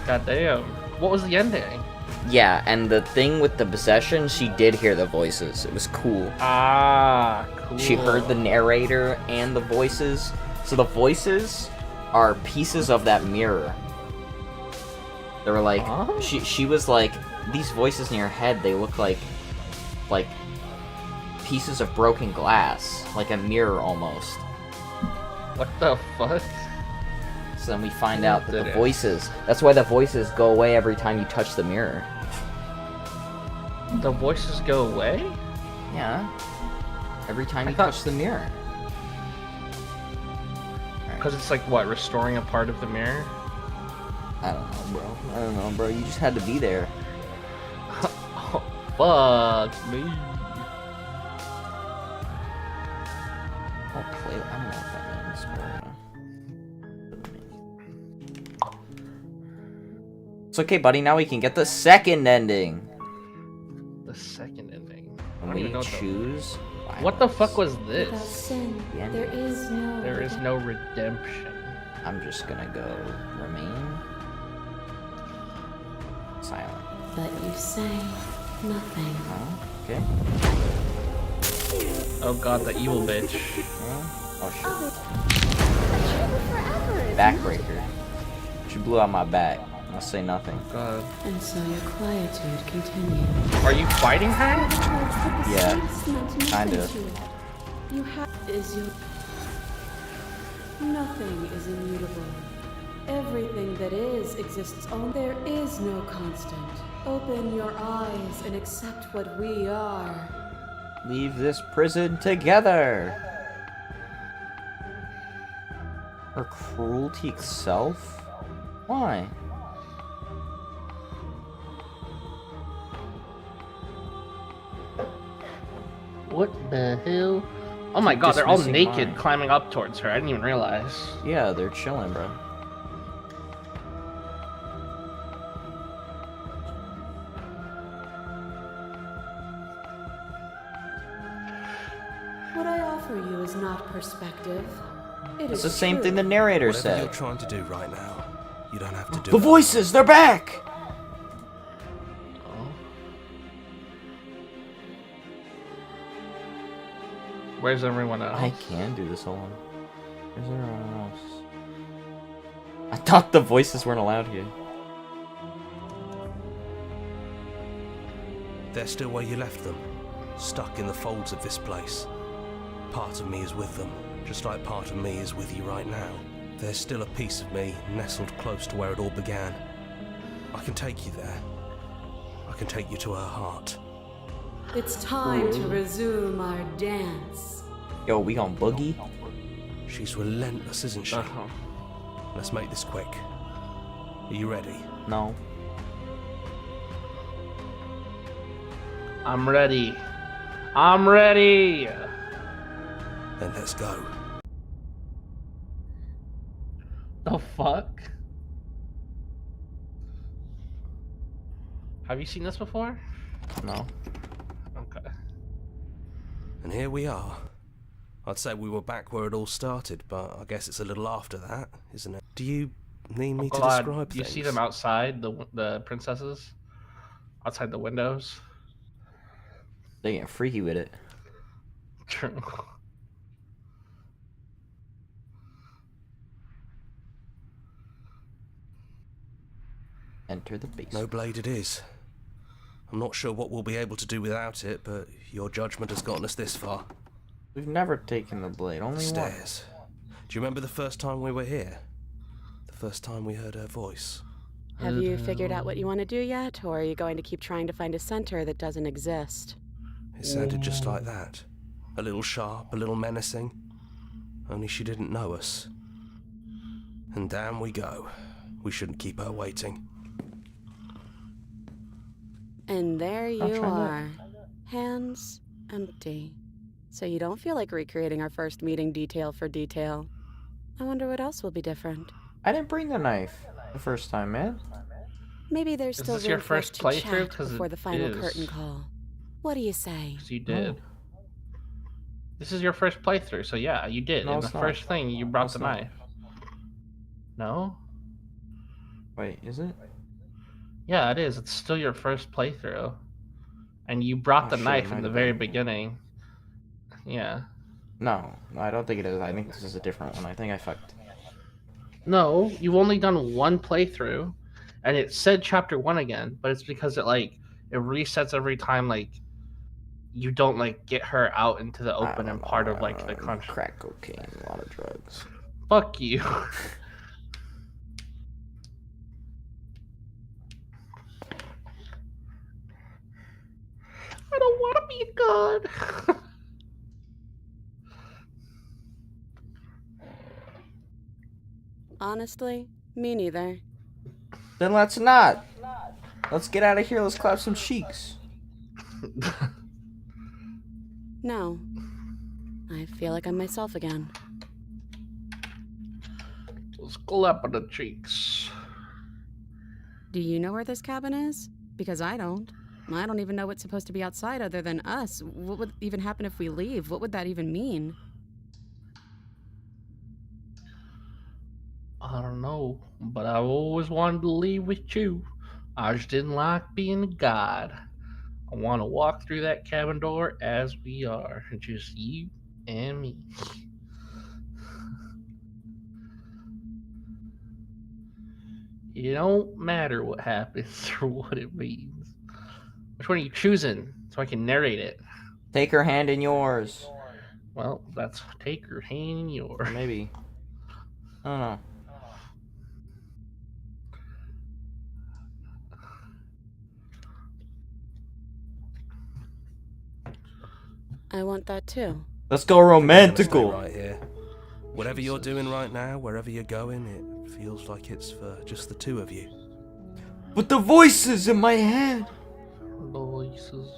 S2: God damn. What was the ending?
S1: Yeah, and the thing with the possession, she did hear the voices. It was cool.
S2: Ah, cool.
S1: She heard the narrator and the voices. So the voices are pieces of that mirror. They were like,
S2: Huh?
S1: she was like, these voices in your head, they look like pieces of broken glass, like a mirror almost.
S2: What the fuck?
S1: So then we find out that the
S2: Did it?
S1: voices, that's why the voices go away every time you touch the mirror.
S2: The voices go away?
S1: Yeah. Every time
S2: I
S1: you
S2: thought-
S1: touch the mirror.
S2: Because it's like, what, restoring a part of the mirror?
S1: I don't know, bro. I don't know, bro. You just had to be there.
S2: Oh, fuck me.
S1: I'll play. I don't know what that means, but it's okay, buddy. Now we can get the second ending.
S2: The second ending. I
S1: When
S2: don't even
S1: we
S2: know what the-
S1: choose.
S2: What the fuck was
S5: Without
S2: this?
S5: sin,
S1: The end.
S5: there is no.
S2: There is no redemption.
S1: I'm just gonna go remain silent.
S5: But you say nothing.
S1: Oh, okay.
S2: Oh god, the evil bitch.
S1: Oh shit. Backbreaker. She blew out my back. I'll say nothing.
S2: God.
S5: And so your quietude continues.
S2: Are you fighting her?
S1: Yeah, kinda.
S5: You have is your nothing is immutable. Everything that is exists on. There is no constant. Open your eyes and accept what we are.
S1: Leave this prison together. Her cruelty itself? Why?
S2: What the hell? Oh my
S1: Keep
S2: god, they're all
S1: dismissing
S2: naked
S1: mine.
S2: climbing up towards her. I didn't even realize.
S1: Yeah, they're chilling, bro.
S5: What I offer you is not perspective. It
S1: It's
S5: is
S1: the same
S5: truth.
S1: thing the narrator
S3: Whatever
S1: said.
S3: you're trying to do right now, you don't have to do
S1: The
S3: it.
S1: voices, they're back!
S2: Where's everyone else?
S1: I can do this alone. Where's everyone else? I thought the voices weren't allowed here.
S3: They're still where you left them, stuck in the folds of this place. Part of me is with them, just like part of me is with you right now. There's still a piece of me nestled close to where it all began. I can take you there. I can take you to her heart.
S5: It's time to resume our dance.
S1: Yo, we on boogie?
S3: She's relentless, isn't she?
S2: Uh-huh.
S3: Let's make this quick. Are you ready?
S1: No.
S2: I'm ready. I'm ready.
S3: Then let's go.
S2: The fuck? Have you seen this before?
S1: No.
S2: Okay.
S3: And here we are. I'd say we were back where it all started, but I guess it's a little after that, isn't it? Do you need me to
S2: God,
S3: describe
S2: you
S3: things?
S2: see them outside, the princesses? Outside the windows?
S1: They getting freaky with it.
S2: True.
S1: Enter the basement.
S3: No blade it is. I'm not sure what we'll be able to do without it, but your judgment has gotten us this far.
S1: We've never taken the blade, only
S3: Stairs. Do you remember the first time we were here? The first time we heard her voice?
S8: Have you figured out what you want to do yet, or are you going to keep trying to find a center that doesn't exist?
S3: It sounded just like that. A little sharp, a little menacing. Only she didn't know us. And down we go. We shouldn't keep her waiting.
S8: And there
S1: I'll
S8: you
S1: try that.
S8: are, hands empty. So you don't feel like recreating our first meeting detail for detail. I wonder what else will be different.
S1: I didn't bring the knife the first time, man.
S8: Maybe there's
S2: Is
S8: still
S2: this
S8: room
S2: your
S8: for us
S2: first
S8: to
S2: playthrough?
S8: chat
S2: 'Cause
S8: before
S2: it
S8: the final
S2: is.
S8: curtain call. What do you say?
S2: 'Cause you did. This is your first playthrough, so yeah, you did.
S1: No,
S2: and the
S1: it's not.
S2: first thing, you brought
S1: it's
S2: the
S1: not.
S2: knife. No?
S1: Wait, is it?
S2: Yeah, it is. It's still your first playthrough. And you brought the
S1: shit, it
S2: knife
S1: might
S2: in the
S1: have
S2: very
S1: been.
S2: beginning. Yeah.
S1: No, I don't think it is. I think this is a different one. I think I fucked.
S2: No, you've only done one playthrough, and it said chapter 1 again, but it's because it resets every time you don't get her out into the
S1: I
S2: open
S1: don't
S2: and
S1: know,
S2: part
S1: I
S2: of
S1: don't
S2: the
S1: know.
S2: country.
S1: Crack cocaine, a lot of drugs.
S2: Fuck you. I don't want to be a god.
S8: Honestly, me neither.
S1: Then let's not. Let's get out of here. Let's clap some cheeks.
S8: No. I feel like I'm myself again.
S2: Let's clap on the cheeks.
S8: Do you know where this cabin is? Because I don't. I don't even know what's supposed to be outside other than us. What would even happen if we leave? What would that even mean?
S2: I don't know, but I've always wanted to leave with you. I just didn't like being a god. I want to walk through that cabin door as we are, just you and me. It don't matter what happens or what it means. Which one are you choosing so I can narrate it?
S1: Take her hand in yours.
S2: Well, that's take her hand in yours.
S1: Maybe. I don't know.
S8: I want that too.
S1: Let's go
S7: Stay
S1: romantical.
S7: right here. Whatever you're doing right now, wherever you're going, it feels like it's for just the two of you.
S1: But the voices in my head.
S2: The voices.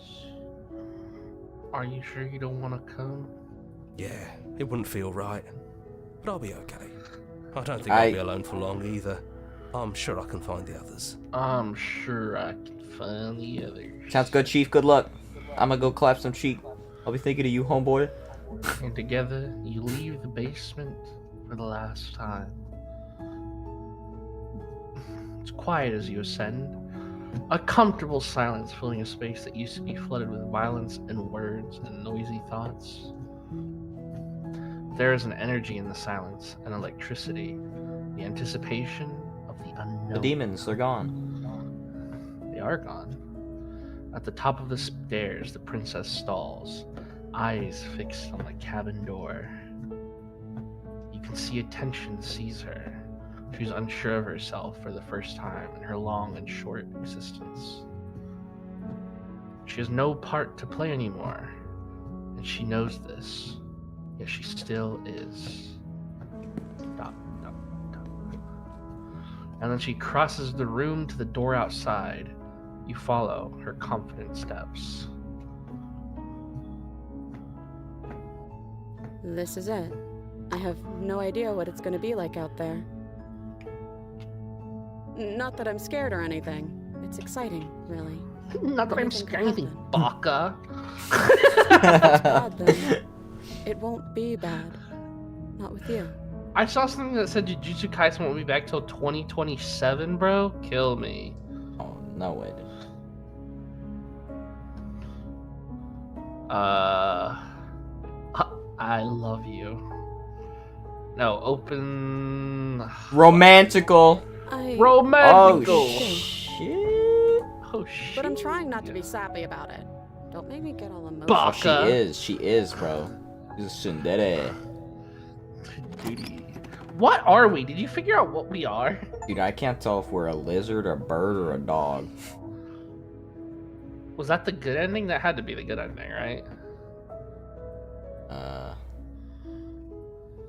S2: Are you sure you don't want to come?
S7: Yeah, it wouldn't feel right. But I'll be okay. I don't think I'll be alone for long either. I'm sure I can find the others.
S2: I'm sure I can find the others.
S1: Sounds good, Chief. Good luck. I'm gonna go clap some cheek. I'll be thinking of you, homeboy.
S2: And together, you leave the basement for the last time. It's quiet as you ascend. A comfortable silence filling a space that used to be flooded with violence and words and noisy thoughts. There is an energy in the silence, an electricity, the anticipation of the unknown.
S1: The demons, they're gone.
S2: They are gone. At the top of the stairs, the princess stalls, eyes fixed on the cabin door. You can see a tension seize her. She's unsure of herself for the first time in her long and short existence. She has no part to play anymore, and she knows this, yet she still is. Dot, dot, dot. And then she crosses the room to the door outside. You follow her confident steps.
S8: This is it. I have no idea what it's going to be like out there. Not that I'm scared or anything. It's exciting, really.
S2: Not that I'm
S8: Anything
S2: scared
S8: could
S2: anything,
S8: happen.
S2: Baka.
S8: It's bad, then. It won't be bad. Not with you.
S2: I saw something that said Jujutsu Kaisen won't be back till 2027, bro. Kill me.
S1: Oh, no way, dude.
S2: I love you. No, open.
S1: Romantical.
S2: Romantical.
S1: Oh, shit.
S2: Oh shit.
S8: But I'm trying not to be sappy about it. Don't make me get all emotional.
S2: Baka.
S1: Oh, she is, bro. She's a tsundere.
S2: What are we? Did you figure out what we are?
S1: Dude, I can't tell if we're a lizard, a bird, or a dog.
S2: Was that the good ending? That had to be the good ending, right?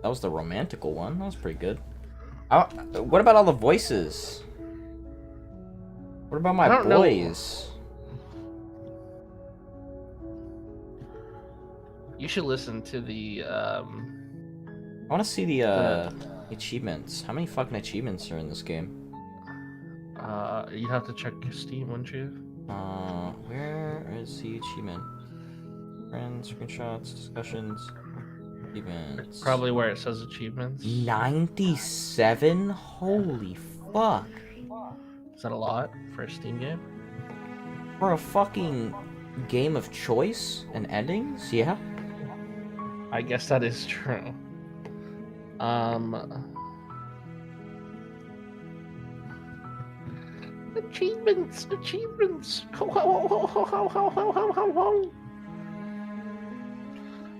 S1: That was the romantical one. That was pretty good. What about all the voices? What about my boys?
S2: You should listen to the.
S1: I want to see the achievements. How many fucking achievements are in this game?
S2: You'd have to check Steam, wouldn't you?
S1: Where is the achievement? Friends, screenshots, discussions, achievements.
S2: Probably where it says achievements.
S1: 97? Holy fuck.
S2: Is that a lot for a Steam game?
S1: For a fucking game of choice and endings? Yeah.
S2: I guess that is true. Achievements.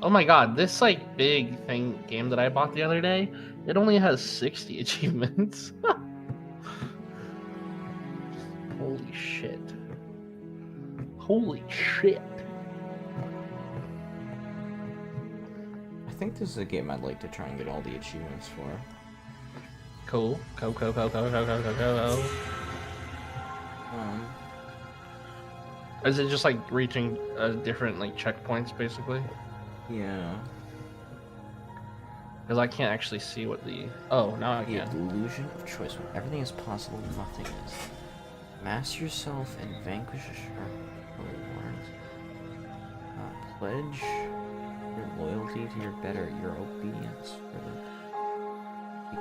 S2: Oh my god, this like big game that I bought the other day, it only has 60 achievements. Holy shit. Holy shit.
S1: I think this is a game I'd like to try and get all the achievements for.
S2: Cool. Go. Is it just like reaching different like checkpoints basically?
S1: Yeah.
S2: Because I can't actually see what the... Oh, now I
S1: The
S2: can.
S1: illusion of choice. When everything is possible, nothing is. Master yourself and vanquish a sharp rewards. Pledge your loyalty to your better, your obedience for the...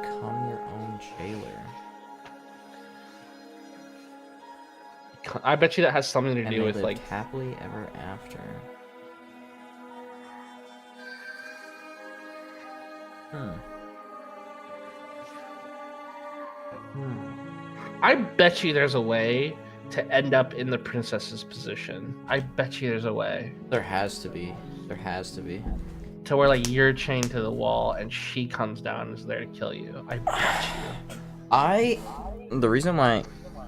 S1: Become your own jailer.
S2: I bet you that has something to
S1: And
S2: do
S1: they
S2: with
S1: lived
S2: like...
S1: happily ever after.
S2: I bet you there's a way to end up in the princess's position. I bet you there's a way.
S1: There has to be. There has to be.
S2: To where like you're chained to the wall and she comes down and is there to kill you. I bet you.
S1: The reason why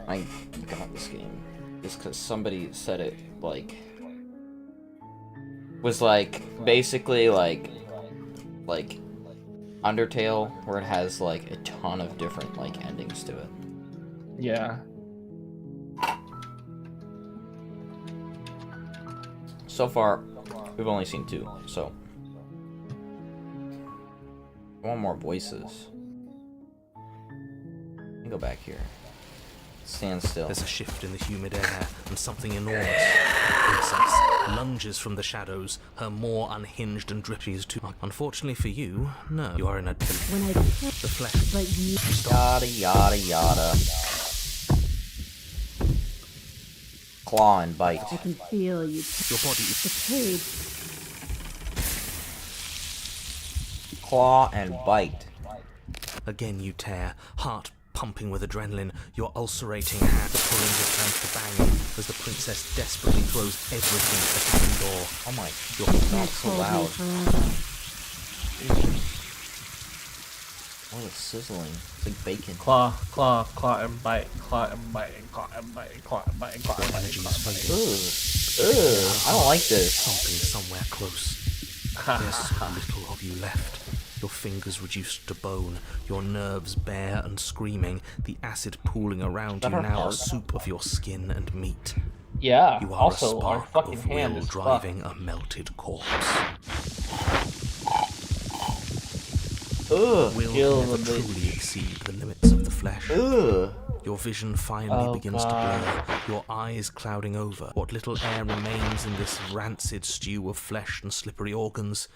S1: I got this game is because somebody said it like was like basically like Undertale, where it has like a ton of different like endings to it.
S2: Yeah.
S1: So far, we've only seen 2, so I want more voices. Let me go back here. Stand still.
S3: There's a shift in the humid air, and something enormous. The princess lunges from the shadows, her maw unhinged and dripping too. Unfortunately for you, no. You are in a
S8: When I
S3: the flesh.
S8: but you
S1: Yada yada yada. Claw and bite.
S8: I can feel you.
S3: Your body
S8: The cage.
S1: Claw and bite.
S3: again you tear, heart pumping with adrenaline, your ulcerating hand pulling your hands to bang as the princess desperately throws everything at the cabin door.
S1: Oh my,
S3: Your
S1: not so
S8: Hold me
S1: loud.
S8: forever.
S1: Oh, it's sizzling. It's like bacon.
S2: Claw and bite, claw and bite, claw and bite, claw and bite, claw and bite, claw and bite.
S1: Ugh, I don't like this.
S3: Something somewhere close. There's so little of you left. Your fingers reduced to bone, your nerves bare and screaming, the acid pooling around you
S1: That
S3: now a
S1: hard?
S3: soup of your skin and meat.
S2: Yeah,
S3: You are
S2: also
S3: a
S2: our
S3: spark
S2: fucking
S3: of
S2: hand
S3: will
S2: is
S3: driving a melted corpse.
S1: Ugh.
S3: Will
S2: Kill
S3: never
S2: the
S3: truly exceed the limits of the flesh.
S1: Ugh.
S3: Your vision finally
S2: Oh,
S3: begins
S2: God.
S3: to blur, your eyes clouding over. What little air remains in this rancid stew of flesh and slippery organs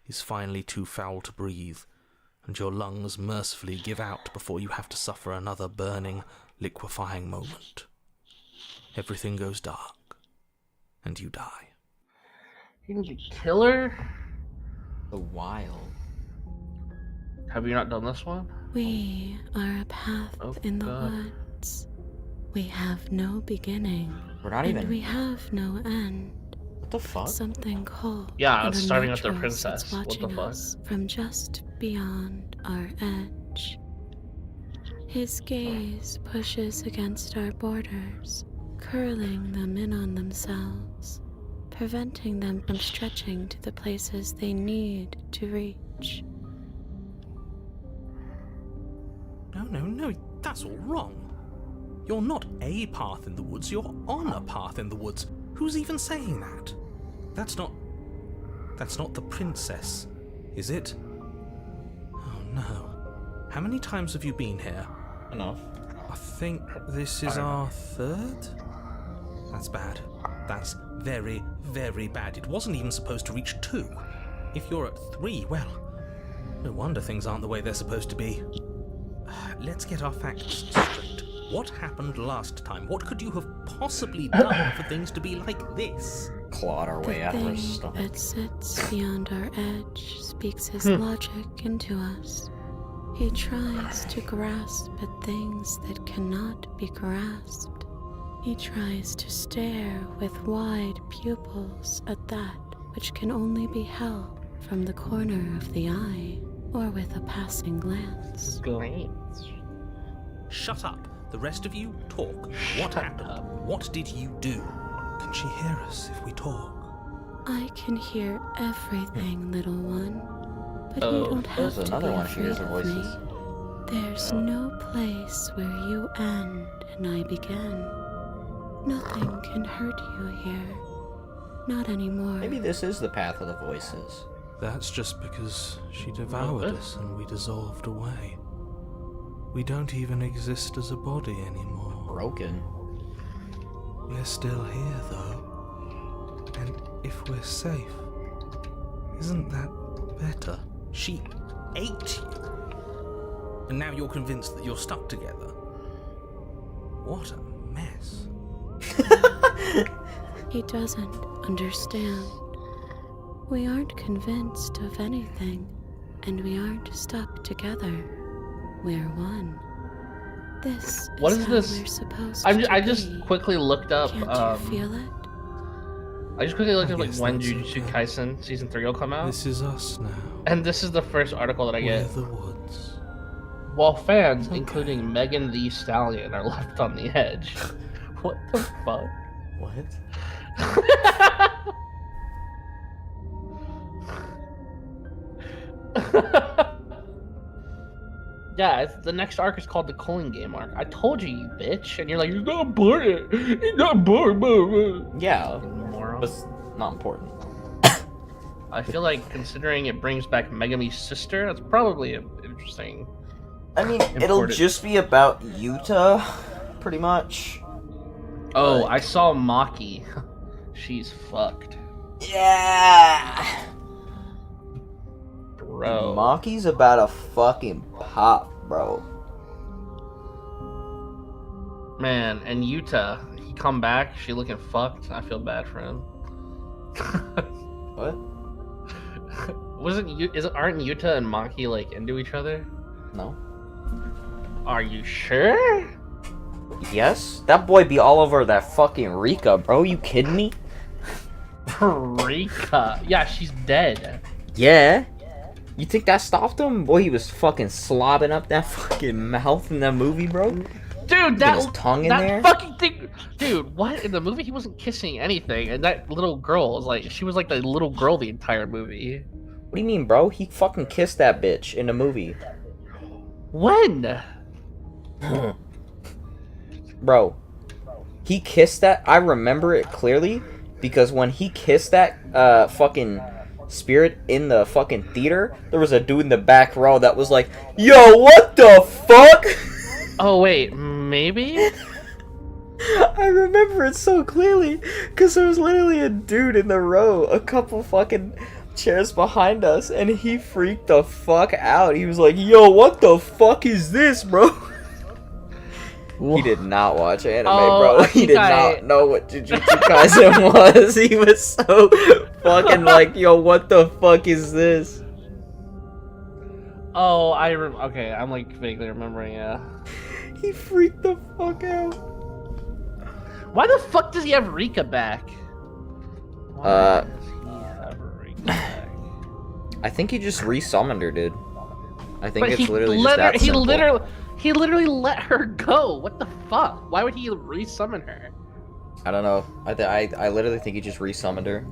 S3: is finally too foul to breathe, and your lungs mercifully give out before you have to suffer another burning, liquefying moment. Everything goes dark, and you die.
S2: You need to kill her?
S1: The wild.
S2: Have you not done this one?
S5: We are a path
S2: Oh,
S5: in the
S2: God.
S5: woods. We have no beginning,
S1: We're not
S5: and
S1: even.
S5: we have no end.
S1: What the fuck?
S5: Something cold.
S2: Yeah,
S5: and
S2: it's starting with the
S5: unnatural
S2: princess.
S5: sits
S2: What the
S5: watching
S2: fuck?
S5: us from just beyond our edge. His gaze pushes against our borders, curling them in on themselves, preventing them from stretching to the places they need to reach.
S3: No, that's all wrong. You're not a path in the woods, you're on a path in the woods. Who's even saying that? That's not the princess, is it? Oh no. How many times have you been here?
S1: Enough.
S3: I think this is our third? That's bad. That's very, very bad. It wasn't even supposed to reach 2. If you're at 3, well, no wonder things aren't the way they're supposed to be. Let's get our facts straight.
S7: What happened last time? What could you have possibly done for things to be like this?
S1: Clawed our way
S5: The
S1: out of our
S5: thing
S1: stomach.
S5: that sits beyond our edge speaks his logic into us. He tries to grasp at things that cannot be grasped. He tries to stare with wide pupils at that which can only be held from the corner of the eye or with a passing glance.
S7: Shut up. The rest of you, talk. What
S2: Shut
S7: happened?
S2: up.
S7: What did you do?
S3: Can she hear us if we talk?
S5: I can hear everything, little one, but
S1: Oh,
S5: you don't have
S1: there's
S5: to
S1: another
S5: be
S1: one. She hears
S5: afraid
S1: her
S5: of me.
S1: voices.
S5: There's no place where you end and I begin. Nothing can hurt you here. Not anymore.
S1: Maybe this is the path of the voices.
S3: That's just because she devoured us and we dissolved away. We don't even exist as a body anymore.
S1: Broken.
S3: We're still here, though. And if we're safe, isn't that better?
S7: She ate you. And now you're convinced that you're stuck together. What a mess.
S5: He doesn't understand. We aren't convinced of anything, and we aren't stuck together. We're one. This
S2: What
S5: is
S2: is
S5: how
S2: this?
S5: we're supposed
S2: I
S5: to
S2: just
S5: be.
S2: quickly looked up.
S5: Can't you feel it?
S2: I just quickly looked
S3: I
S2: up like
S3: guess
S2: when
S3: that's
S2: Jujutsu
S3: okay.
S2: Kaisen season 3 will come out,
S3: This is us now.
S2: and this is the first article that I
S3: We're
S2: get.
S3: the woods.
S2: While fans,
S3: Okay.
S2: including Megan Thee Stallion, are left on the edge. What the fuck?
S1: What?
S2: Yeah, the next arc is called the Cooling Game arc. I told you, you bitch, and you're like, it's not important. It's not important.
S1: Yeah,
S2: Moron.
S1: but it's not important.
S2: I feel like considering it brings back Megami's sister, that's probably interesting.
S1: I mean, it'll
S2: Important.
S1: just be about Yuta, pretty much.
S2: Oh,
S1: Like-
S2: I saw Maki. She's fucked,
S1: Yeah!
S2: bro.
S1: Maki's about a fucking pop, bro.
S2: Man, and Yuta, he come back, she looking fucked. I feel bad for him.
S1: What?
S2: Aren't Yuta and Maki like into each other?
S1: No.
S2: Are you sure?
S1: Yes? That boy be all over that fucking Rika, bro. You kidding me?
S2: Rika. Yeah, she's dead.
S1: Yeah. You think that stopped him? Boy, he was fucking slobbing up that fucking mouth in that movie, bro.
S2: Dude,
S1: Get his tongue in
S2: that
S1: there?
S2: fucking thing. Dude, what? In the movie, he wasn't kissing anything, and that little girl was like, she was like the little girl the entire movie.
S1: What do you mean, bro? He fucking kissed that bitch in the movie.
S2: When?
S1: Bro, he kissed that. I remember it clearly because when he kissed that fucking spirit in the fucking theater, there was a dude in the back row that was like, "Yo, what the fuck?"
S2: Oh wait, maybe?
S1: I remember it so clearly because there was literally a dude in the row, a couple fucking chairs behind us, and he freaked the fuck out. He was like, "Yo, what the fuck is this, bro?" He did not watch anime,
S2: Oh,
S1: bro.
S2: I
S1: He
S2: think
S1: did
S2: I-
S1: not know what Jujutsu Kaisen was. He was so fucking like, "Yo, what the fuck is this?"
S2: Oh, okay, I'm like vaguely remembering, yeah.
S1: He freaked the fuck out.
S2: Why the fuck does he have Rika back? Why does he have Rika back?
S1: I think he just resummoned her, dude. I think
S2: But
S1: it's
S2: he
S1: literally just that simple.
S2: he literally let her go. What the fuck? Why would he resummon her?
S1: I don't know. I literally think he just resummoned her.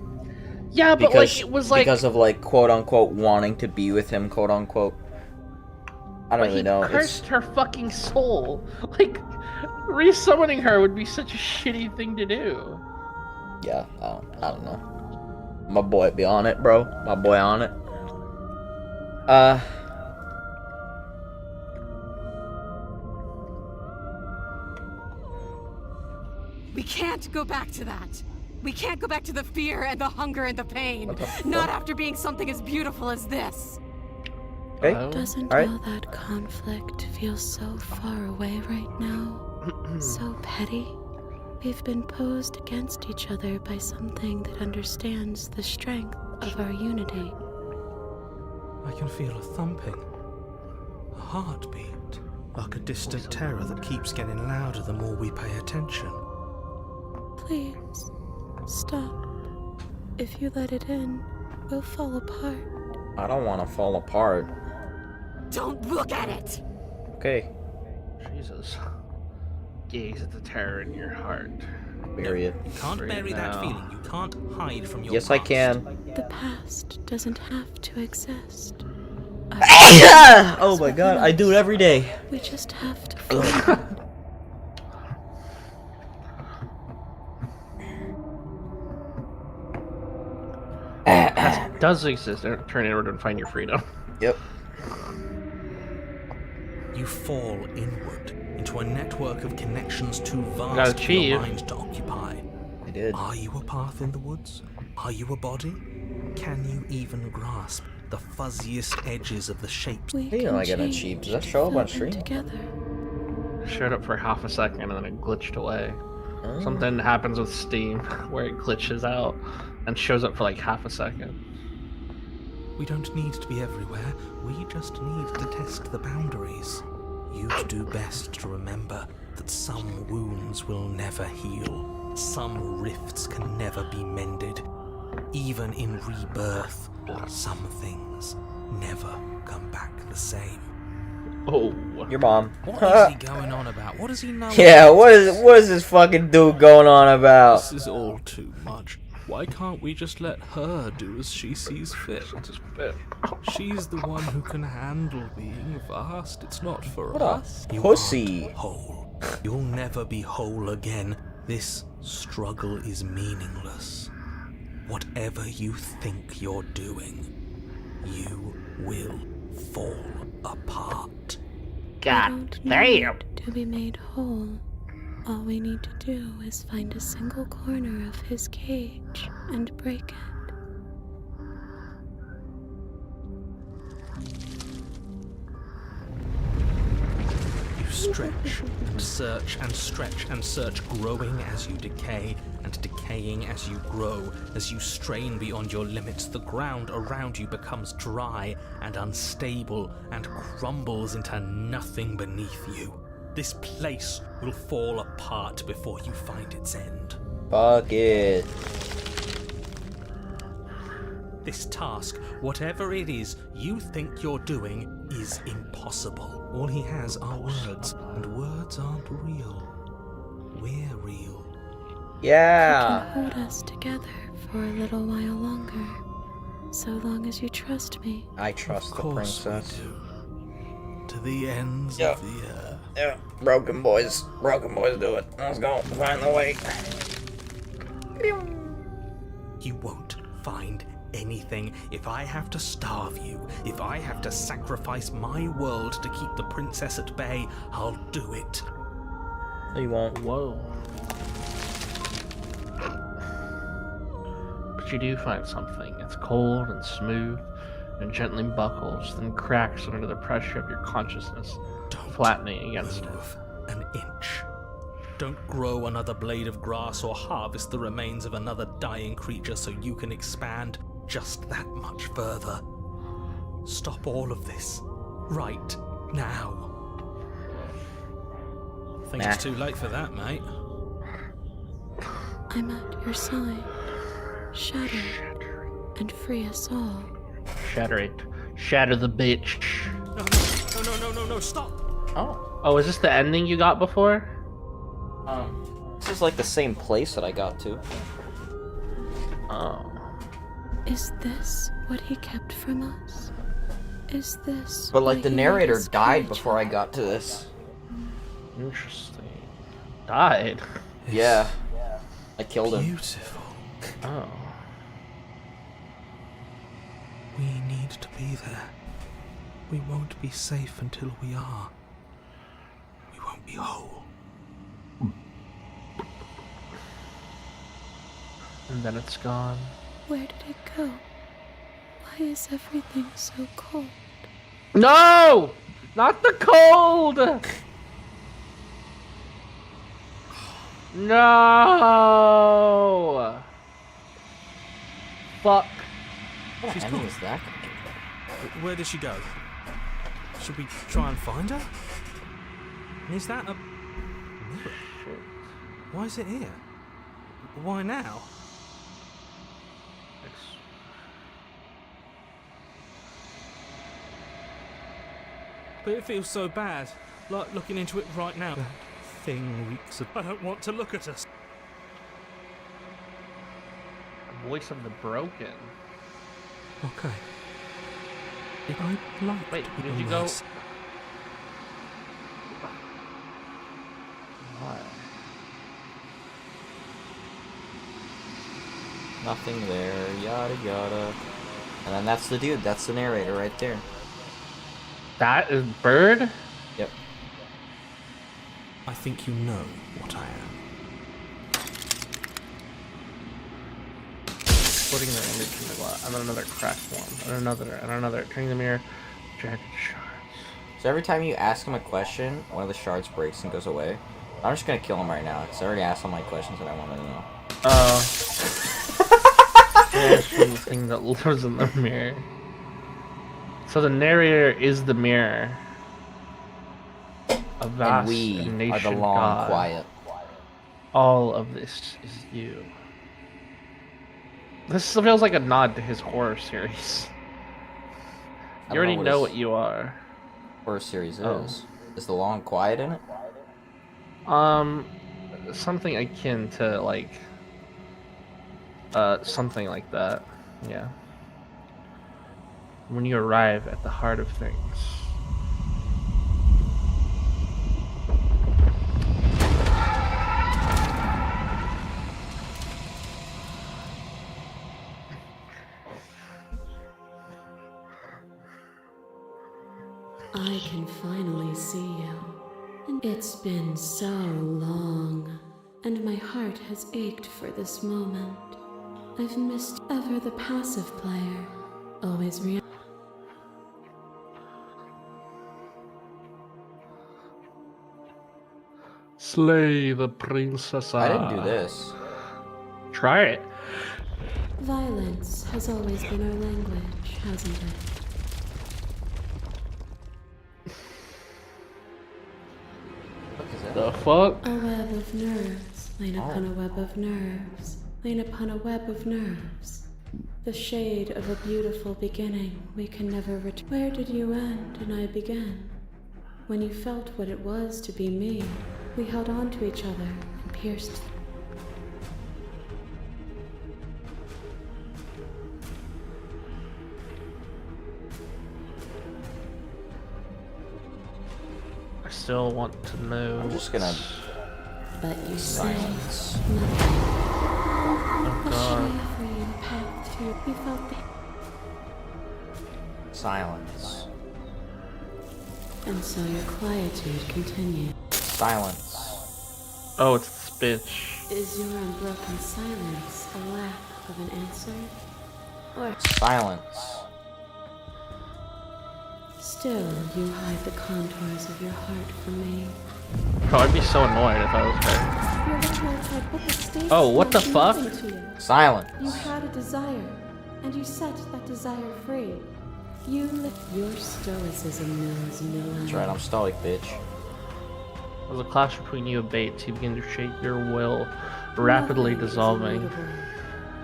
S2: Yeah, but like it was like
S1: because of like quote unquote wanting to be with him, quote unquote. I don't
S2: but
S1: really
S2: he
S1: know. It's,
S2: cursed her fucking soul. Like resummoning her would be such a shitty thing to do.
S1: yeah, I don't know. My boy be on it, bro. My boy on it.
S8: We can't go back to that. We can't go back to the fear and the hunger and the pain.
S1: What the fuck?
S8: Not after being something as beautiful as this.
S1: Okay.
S2: Oh.
S5: Doesn't
S1: Alright.
S5: all that conflict feel so far away right now? So petty. We've been posed against each other by something that understands the strength of our unity.
S3: I can feel a thumping, a heartbeat, like a distant terror that keeps getting louder the more we pay attention.
S5: Please, stop. If you let it in, we'll fall apart.
S1: I don't want to fall apart.
S4: Don't look at it!
S1: Okay,
S2: Jesus. Gaze at the terror in your heart.
S1: period.
S7: You can't
S2: Right
S7: bury that
S2: now.
S7: feeling. You can't hide from your
S1: Yes,
S7: past.
S1: I can.
S5: The past doesn't have to exist.
S1: Oh my god, I do it every day.
S5: We just have to find it.
S2: Past does exist. Turn inward and find your freedom.
S1: Yep.
S7: You fall inward into a network of connections too
S2: Gotta
S7: vast for your
S2: achieve.
S7: mind to occupy.
S1: I did.
S3: Are you a path in the woods? Are you a body? Can you even grasp the fuzziest edges of the shapes?
S5: We
S1: Hey,
S5: can
S1: I got
S5: change
S1: achieved. Does that
S5: to
S1: show up
S5: fill
S1: on
S5: them
S1: stream?
S5: Together.
S2: Showed up for half a second and then it glitched away.
S1: Oh.
S2: Something happens with Steam where it glitches out and shows up for like half a second.
S3: We don't need to be everywhere. We just need to test the boundaries. You'd do best to remember that some wounds will never heal. Some rifts can never be mended. Even in rebirth, some things never come back the same.
S2: Oh.
S1: Your mom.
S7: What is he going on about? What does he know?
S1: Yeah, what is this fucking dude going on about?
S7: This is all too much. Why can't we just let her do as she sees fit? She's the one who can handle being vast. It's not for
S1: What a
S7: us.
S3: You
S1: pussy.
S3: aren't whole. You'll never be whole again. This struggle is meaningless. Whatever you think you're doing, you will fall apart.
S5: We
S2: God
S5: don't
S2: damn.
S5: need to be made whole. All we need to do is find a single corner of his cage and break it.
S3: You stretch and search and stretch and search, growing as you decay and decaying as you grow. As you strain beyond your limits, the ground around you becomes dry and unstable and crumbles into nothing beneath you. This place will fall apart before you find its end.
S1: Fuck it.
S3: This task, whatever it is you think you're doing, is impossible. All he has are words, and words aren't real. We're real.
S5: You
S1: Yeah.
S5: can hold us together for a little while longer. So long as you trust me.
S1: I trust
S3: Of
S1: the
S3: course
S1: princess.
S3: we do. To the ends
S1: Yeah.
S3: of the earth.
S1: Yeah, broken boys do it. Let's go. Find the way.
S3: You won't find anything. If I have to starve you, if I have to sacrifice my world to keep the princess at bay, I'll do it.
S1: No, you won't.
S2: Whoa. But you do find something. It's cold and smooth and gently buckles, then cracks under the pressure of your consciousness,
S3: Don't
S2: flattening against it.
S3: move an inch. Don't grow another blade of grass or harvest the remains of another dying creature so you can expand just that much further. Stop all of this. Right now.
S7: I think it's too late for that, mate.
S5: I'm at your side. Shatter and free us all.
S2: Shatter it. Shatter the bitch.
S3: No, stop!
S1: Oh.
S2: Oh, is this the ending you got before?
S1: This is like the same place that I got to.
S2: Oh.
S5: Is this what he kept from us? Is this
S1: But like
S5: why
S1: the
S5: he
S1: narrator
S5: let us
S1: died
S5: kill each
S1: before I
S5: other?
S1: got to this.
S2: Interesting. Died?
S1: Yeah. I killed him.
S3: Beautiful.
S2: Oh.
S3: We need to be there. We won't be safe until we are. We won't be whole.
S2: And then it's gone.
S5: Where did it go? Why is everything so cold?
S2: No! Not the cold! No. Fuck.
S1: What
S7: She's
S1: ending
S7: gone.
S1: is that?
S7: Where did she go? Should we try and find her? And is that a mirror? Why is it here? Why now? But it feels so bad, like looking into it right now. That thing reeks of... I don't want to look at us.
S2: Voice of the broken.
S7: Okay. If I like
S2: Wait, did you go? What?
S1: Nothing there, yada yada. And then that's the dude, that's the narrator right there.
S2: That is Bird?
S1: Yep.
S7: I think you know what I am.
S2: Putting their image in the glass. And then another cracked one. And another. Turning the mirror. Jagged shards.
S1: So every time you ask him a question, one of the shards breaks and goes away. I'm just gonna kill him right now, because I already asked all my questions that I wanted to know.
S2: Oh. There's the thing that lives in the mirror. So the narrator is the mirror. A vast
S1: And we
S2: and
S1: are
S2: nation
S1: the long
S2: God.
S1: quiet.
S2: All of this is you. This feels like a nod to his horror series. You already know what you are.
S1: Horror series
S2: Oh.
S1: is. Is the long quiet in it?
S2: Something akin to like, something like that. Yeah. When you arrive at the heart of things.
S5: I can finally see you. And it's been so long, and my heart has ached for this moment. I've missed ever the passive player, always
S2: Slay the princess.
S1: I didn't do this.
S2: Try it.
S5: Violence has always been our language, hasn't it?
S1: What is that?
S2: The fuck?
S5: A web of nerves, lain upon a web of nerves, lain upon a web of nerves. The shade of a beautiful beginning we can never return. Where did you end and I began? When you felt what it was to be me, we held on to each other and pierced.
S2: I still want to know.
S1: I'm just gonna
S5: But you say
S1: silence.
S5: nothing.
S2: Oh
S5: A
S2: god.
S5: shimmering path to you felt the...
S1: Silence.
S5: And so your quietude continued.
S1: Silence.
S2: Oh, it's this bitch.
S5: Is your unbroken silence a lack of an answer? Or
S1: Silence.
S5: still you hide the contours of your heart from me?
S2: Oh, I'd be so annoyed if I was her.
S5: Your records had put the stakes
S2: Oh, what the
S5: meant
S2: fuck?
S5: nothing to you.
S1: Silence.
S5: You had a desire, and you set that desire free. You your stoicism knows no end.
S1: That's right, I'm stoic, bitch.
S2: As a clash between you and Bates, you begin to shake your will, rapidly
S5: Nothing is
S2: dissolving.
S5: immutable.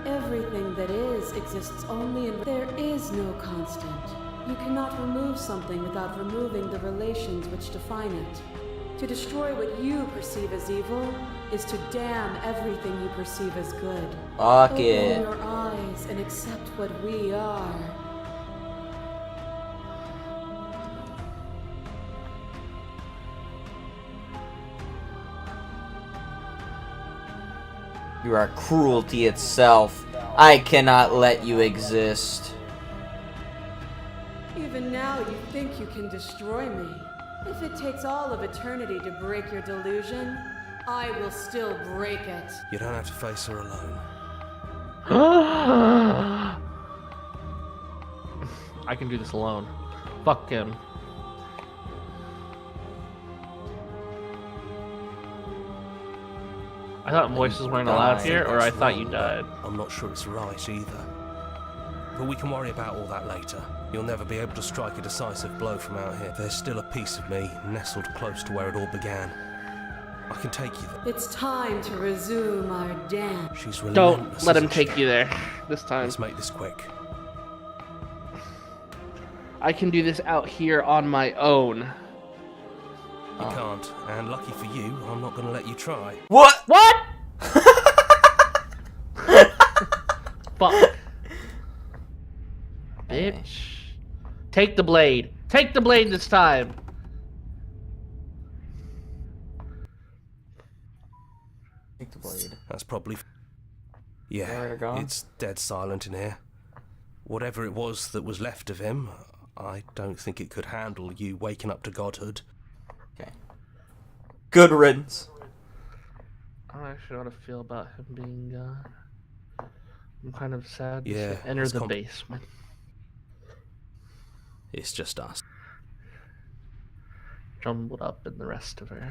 S5: Everything that is exists only in. There is no constant. You cannot remove something without removing the relations which define it. To destroy what you perceive as evil is to damn everything you perceive as good.
S1: Fuck
S5: Open
S1: it.
S5: your eyes and accept what we are.
S1: You are cruelty itself. I cannot let you exist.
S5: Even now you think you can destroy me. If it takes all of eternity to break your delusion, I will still break it.
S7: You don't have to face her alone.
S2: I can do this alone. Fuck him. I thought voices weren't allowed here, or I thought you died.
S3: I'm not sure it's right either. But we can worry about all that later. You'll never be able to strike a decisive blow from out here. There's still a piece of me nestled close to where it all began. I can take you there.
S8: It's time to resume our dance.
S3: She's relentless.
S2: Don't let him
S3: isn't she?
S2: take you there this time.
S3: Let's make this quick.
S2: I can do this out here on my own.
S3: You can't, and lucky for you, I'm not going to let you try.
S1: What?
S2: What? Fuck. Bitch. Take the blade. Take the blade this time.
S1: Take the blade.
S3: That's probably...
S1: Where
S3: Yeah,
S1: it gone?
S3: it's dead silent in here. Whatever it was that was left of him, I don't think it could handle you waking up to godhood.
S1: Okay. Good riddance.
S2: I don't actually know how to feel about him being gone. I'm kind of sad to
S3: Yeah,
S2: enter
S3: it's
S2: the basement.
S3: It's just us.
S2: Jumbled up in the rest of her.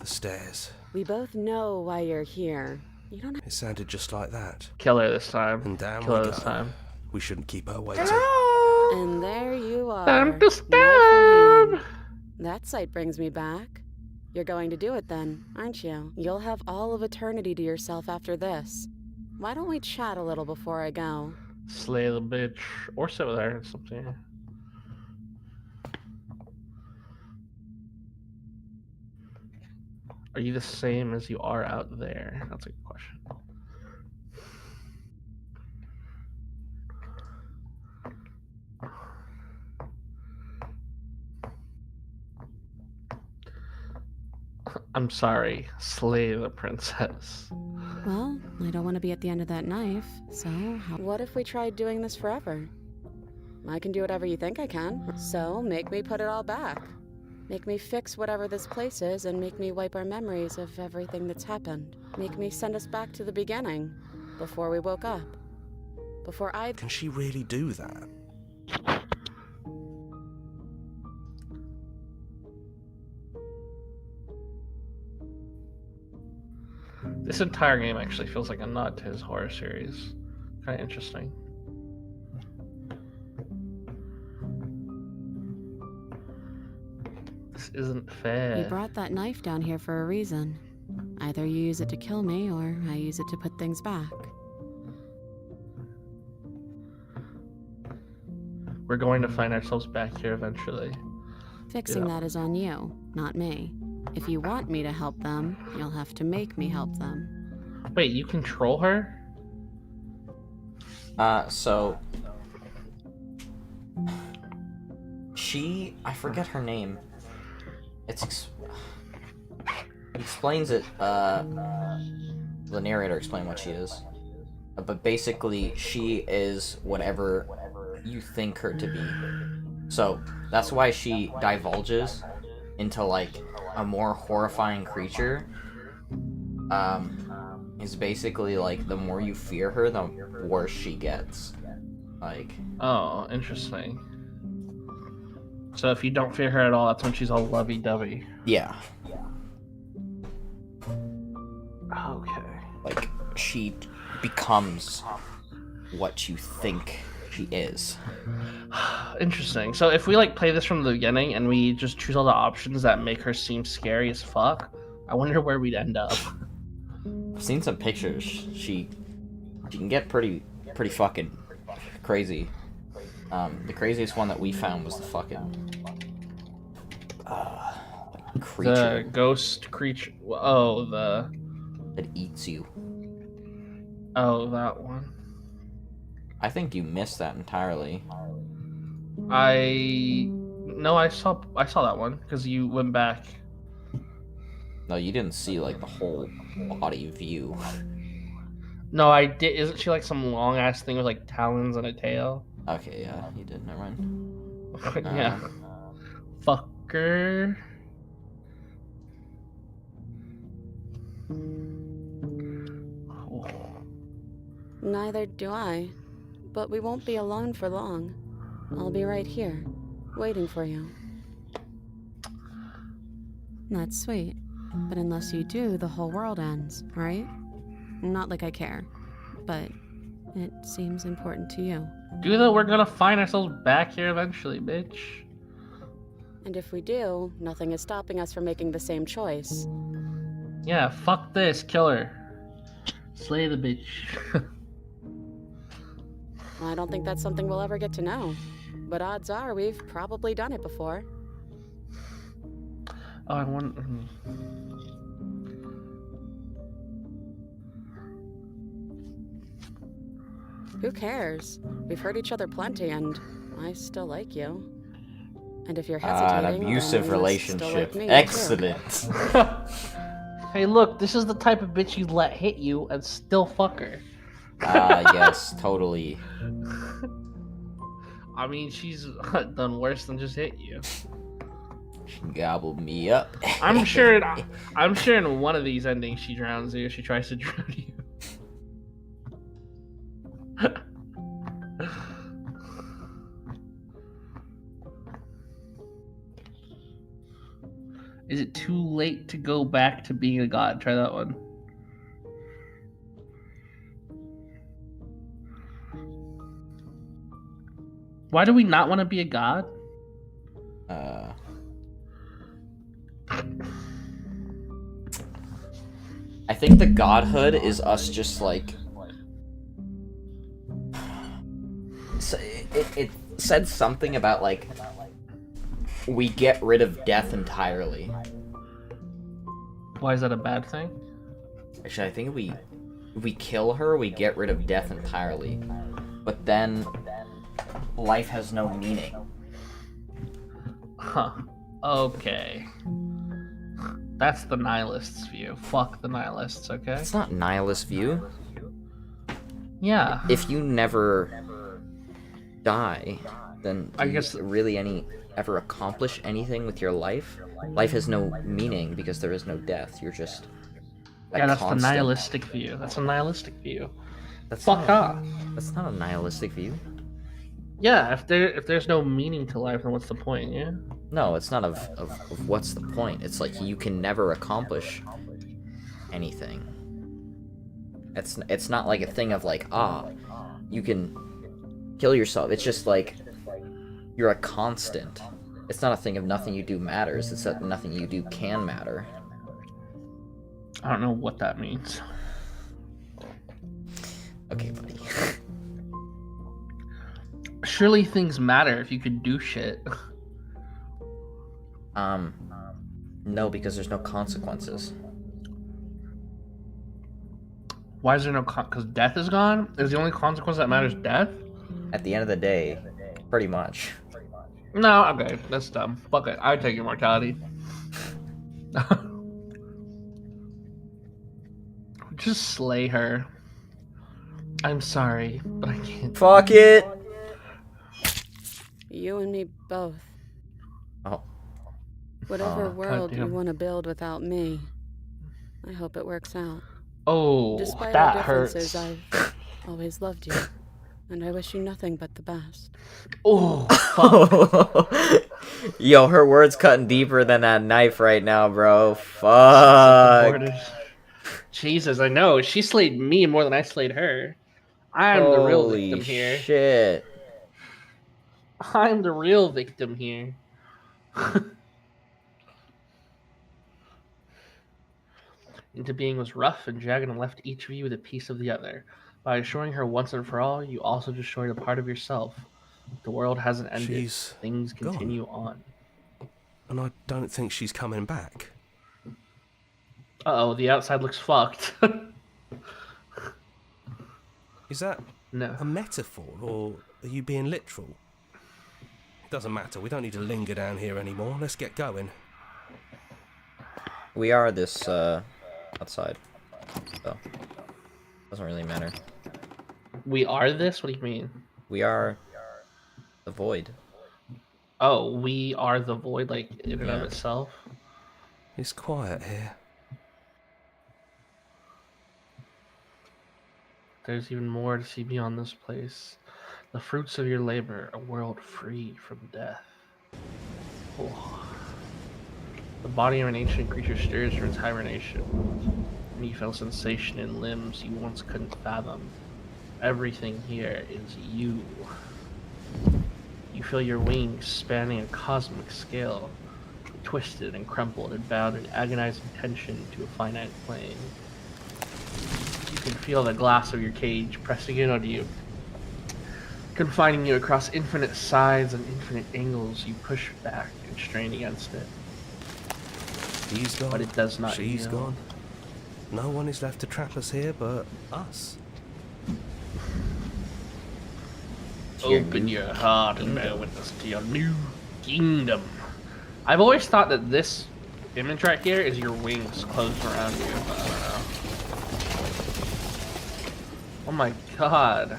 S3: The stairs.
S8: We both know why you're here. You don't have
S3: It sounded just like that.
S2: Kill her this time.
S3: And down
S2: Kill her
S3: we
S2: this
S3: go.
S2: time.
S3: We shouldn't keep her waiting.
S8: And there you are.
S2: Time to
S8: Knife
S2: stab!
S8: in hand. That sight brings me back. You're going to do it then, aren't you? You'll have all of eternity to yourself after this. Why don't we chat a little before I go?
S2: Slay the bitch. Or sit with her. It's up to you. Are you the same as you are out there? That's a good question. I'm sorry. Slay the princess.
S8: Well, I don't want to be at the end of that knife, so what if we tried doing this forever? I can do whatever you think I can, so make me put it all back. Make me fix whatever this place is and make me wipe our memories of everything that's happened. Make me send us back to the beginning, before we woke up. Before I...
S3: Can she really do that?
S2: This entire game actually feels like a nod to his horror series. Kind of interesting. This isn't fair.
S8: You brought that knife down here for a reason. Either you use it to kill me, or I use it to put things back.
S2: We're going to find ourselves back here eventually.
S8: Fixing that is on you, not me. If you want me to help them, you'll have to make me help them.
S2: Wait, you control her?
S1: So she, I forget her name. It explains it. The narrator explained what she is, but basically she is whatever you think her to be. So that's why she divulges into like a more horrifying creature. Is basically like the more you fear her, the worse she gets. Like.
S2: Oh, interesting. So if you don't fear her at all, that's when she's all lovey-dovey.
S1: Yeah.
S2: Okay.
S1: Like she becomes what you think she is.
S2: Interesting. So if we like play this from the beginning and we just choose all the options that make her seem scary as fuck, I wonder where we'd end up.
S1: I've seen some pictures. She can get pretty fucking crazy. The craziest one that we found was the fucking like creature
S2: The ghost creature. Oh,
S1: that eats you.
S2: Oh, that one.
S1: I think you missed that entirely.
S2: No, I saw that one because you went back.
S1: No, you didn't see like the whole body view.
S2: No, I did. Isn't she like some long ass thing with like talons and a tail?
S1: Okay, yeah, you did. Never mind.
S2: Yeah. Fucker.
S8: Neither do I. But we won't be alone for long. I'll be right here, waiting for you. That's sweet. But unless you do, the whole world ends, right? Not like I care, but it seems important to you.
S2: Do that, we're gonna find ourselves back here eventually, bitch.
S8: And if we do, nothing is stopping us from making the same choice.
S2: Yeah, fuck this, kill her. Slay the bitch.
S8: I don't think that's something we'll ever get to know. But odds are we've probably done it before.
S2: Oh, I want.
S8: Who cares? We've hurt each other plenty, and I still like you. And if you're hesitating,
S1: An abusive
S8: then you still
S1: relationship.
S8: like me, too.
S1: Excellent.
S2: Hey, look, this is the type of bitch you'd let hit you and still fuck her.
S1: Yes, totally.
S2: I mean, she's done worse than just hit you.
S1: She gobbled me up.
S2: I'm sure in one of these endings she drowns you. She tries to drown you. Is it too late to go back to being a god? Try that one. Why do we not want to be a god?
S1: I think the godhood is us just like. So it said something about like we get rid of death entirely.
S2: Why is that a bad thing?
S1: Actually, I think we kill her, we get rid of death entirely. But then life has no meaning.
S2: Huh. Okay. That's the nihilist's view. Fuck the nihilists, okay?
S1: It's not nihilist view.
S2: Yeah.
S1: If you never die, then do
S2: I guess
S1: you really ever accomplish anything with your life? Life has no meaning because there is no death. You're just
S2: yeah, that's
S1: constant.
S2: the nihilistic view. That's a nihilistic view.
S1: That's
S2: Fuck
S1: not,
S2: off.
S1: That's not a nihilistic view.
S2: Yeah, if there's no meaning to life, then what's the point? Yeah.
S1: No, it's not of what's the point. It's like you can never accomplish anything. It's not like a thing of like, you can kill yourself. It's just like you're a constant. It's not a thing of nothing you do matters. It's that nothing you do can matter.
S2: I don't know what that means.
S1: Okay, buddy.
S2: Surely things matter if you could do shit.
S1: No, because there's no consequences.
S2: Why is there no because death is gone? Is the only consequence that matters death?
S1: At the end of the day, pretty much.
S2: No, okay, that's dumb. Fuck it, I'd take immortality. Just slay her. I'm sorry, but I can't.
S1: Fuck it!
S8: You and me both.
S1: Oh.
S8: Whatever world you
S2: goddamn.
S8: want to build without me, I hope it works out.
S2: Oh,
S8: Despite
S2: that
S8: our differences,
S2: hurts.
S8: I've always loved you, and I wish you nothing but the best.
S2: Oh, fuck.
S1: Yo, her words cutting deeper than that knife right now, bro. Fuck.
S2: Jesus, I know. She slayed me more than I slayed her. I'm the real
S1: Holy
S2: victim here.
S1: shit.
S2: I'm the real victim here. Into being was rough and jagged and left each of you with a piece of the other. By assuring her once and for all, you also destroyed a part of yourself. The world hasn't ended.
S3: She's
S2: Things
S3: gone.
S2: continue on.
S3: And I don't think she's coming back.
S2: Uh-oh, the outside looks fucked.
S3: Is that
S2: No.
S3: a metaphor, or are you being literal? It doesn't matter. We don't need to linger down here anymore. Let's get going.
S1: We are this, outside. So, doesn't really matter.
S2: We are this? What do you mean?
S1: We are the void.
S2: Oh, we are the void, like, in and of
S1: Yeah.
S2: itself?
S3: It's quiet here.
S2: There's even more to see beyond this place. The fruits of your labor, a world free from death. Oh. The body of an ancient creature stirs from its hibernation, and you feel a sensation in limbs you once couldn't fathom. Everything here is you. You feel your wings spanning a cosmic scale, twisted and crumpled and bound in agonizing tension to a finite plane. You can feel the glass of your cage pressing in on you, confining you across infinite sides and infinite angles. You push back and strain against it.
S11: He's gone.
S2: But it does not
S11: She's
S2: yield.
S11: gone. No one is left to trap us here but us.
S2: Open your heart and bear witness to your new kingdom. I've always thought that this image right here is your wings closed around you. But I don't know. Oh my god.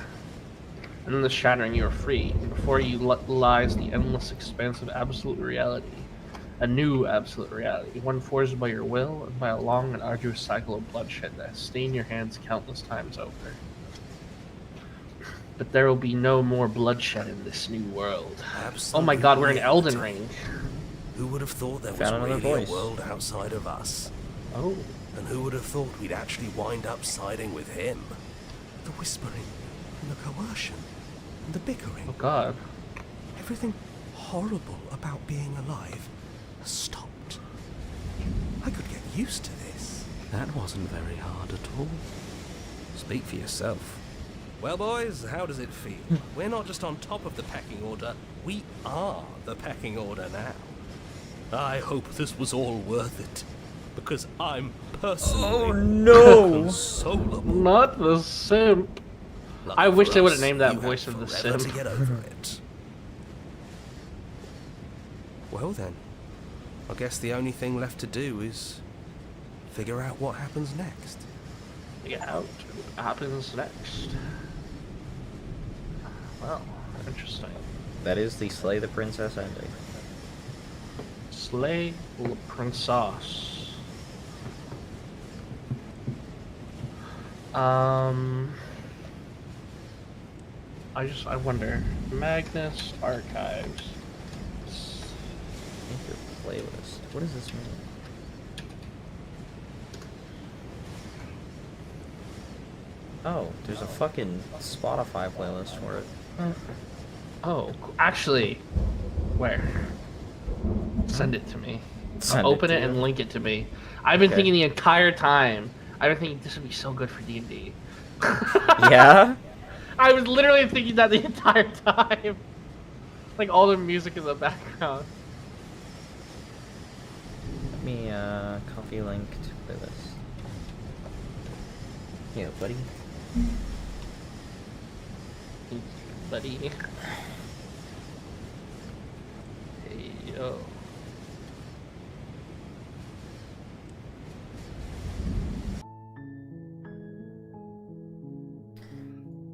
S2: And in the shattering, you are free. Before you lies the endless expanse of absolute reality. A new absolute reality, one forged by your will and by a long and arduous cycle of bloodshed that has stained your hands countless times over. But there will be no more bloodshed in this new world.
S11: Absolutely.
S2: Oh my god, we're in Elden Ring.
S11: Who would have thought there was
S1: Found another
S11: really
S1: voice.
S11: a world outside of us?
S2: Oh.
S11: And who would have thought we'd actually wind up siding with him? The whispering, and the coercion, and the bickering.
S2: Oh god.
S11: Everything horrible about being alive has stopped. I could get used to this.
S3: That wasn't very hard at all. Speak for yourself.
S11: Well, boys, how does it feel? We're not just on top of the pecking order, we are the pecking order now. I hope this was all worth it, because I'm personally inconsolable.
S2: Not the simp.
S11: Lucky
S2: I wish
S11: for
S2: they would
S11: us,
S2: have named that
S11: you
S2: voice
S11: have
S2: of the
S11: forever
S2: simp.
S11: to get over it. Well then, I guess the only thing left to do is figure out what happens next.
S2: Figure out what happens next. Well, interesting.
S1: That is the Slay the Princess ending.
S2: Slay the Princess. I wonder. Magnus Archives.
S1: Make your playlist. What does this mean? Oh, there's a fucking Spotify playlist for it.
S2: Oh, actually, where? Send it to me.
S1: Send
S2: Open
S1: it
S2: it
S1: to
S2: and
S1: you.
S2: link it to me. I've been
S1: Okay.
S2: thinking the entire time. I've been thinking this would be so good for D&D.
S1: Yeah?
S2: I was literally thinking that the entire time. Like all the music in the background.
S1: Let me copy link to playlist. Yeah, buddy.
S2: Buddy. Hey, yo.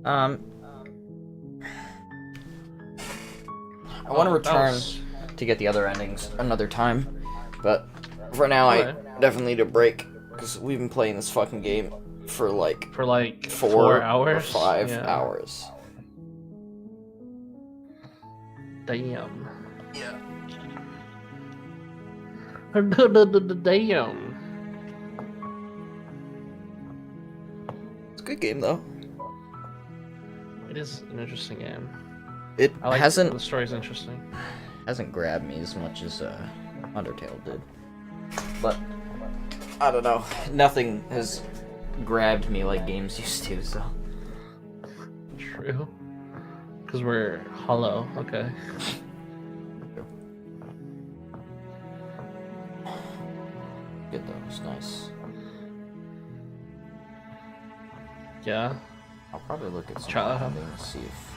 S1: I want to
S2: Oh, that
S1: return
S2: was-
S1: to get the other endings another time, but for now I
S2: Okay.
S1: definitely need a break because we've been playing this fucking game for like
S2: For like
S1: 4
S2: hours?
S1: or 5
S2: Yeah.
S1: hours.
S2: Damn.
S1: Yeah.
S2: Damn.
S1: It's a good game though.
S2: It is an interesting game.
S1: It
S2: I like
S1: hasn't
S2: the story's interesting.
S1: grabbed me as much as Undertale did, but I don't know. Nothing has grabbed me like games used to. So
S2: True. Because we're hollow. Okay.
S1: good though. It's nice.
S2: Yeah.
S1: I'll probably look at some
S2: Try-
S1: endings, see if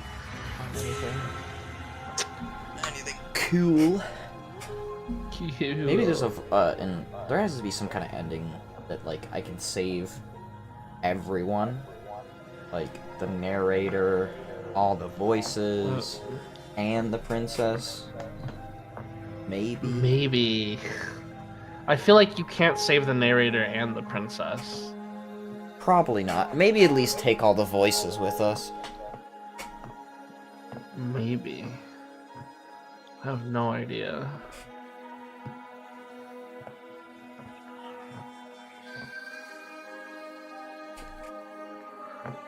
S1: anything cool. Maybe there's a and there has to be some kind of ending that like I can save everyone, like the narrator, all the voices, and the princess. Maybe.
S2: I feel like you can't save the narrator and the princess.
S1: Probably not. Maybe at least take all the voices with us.
S2: Maybe. I have no idea.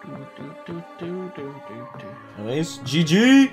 S2: Do, do, do, do, do, do, do.
S1: Nice. GG!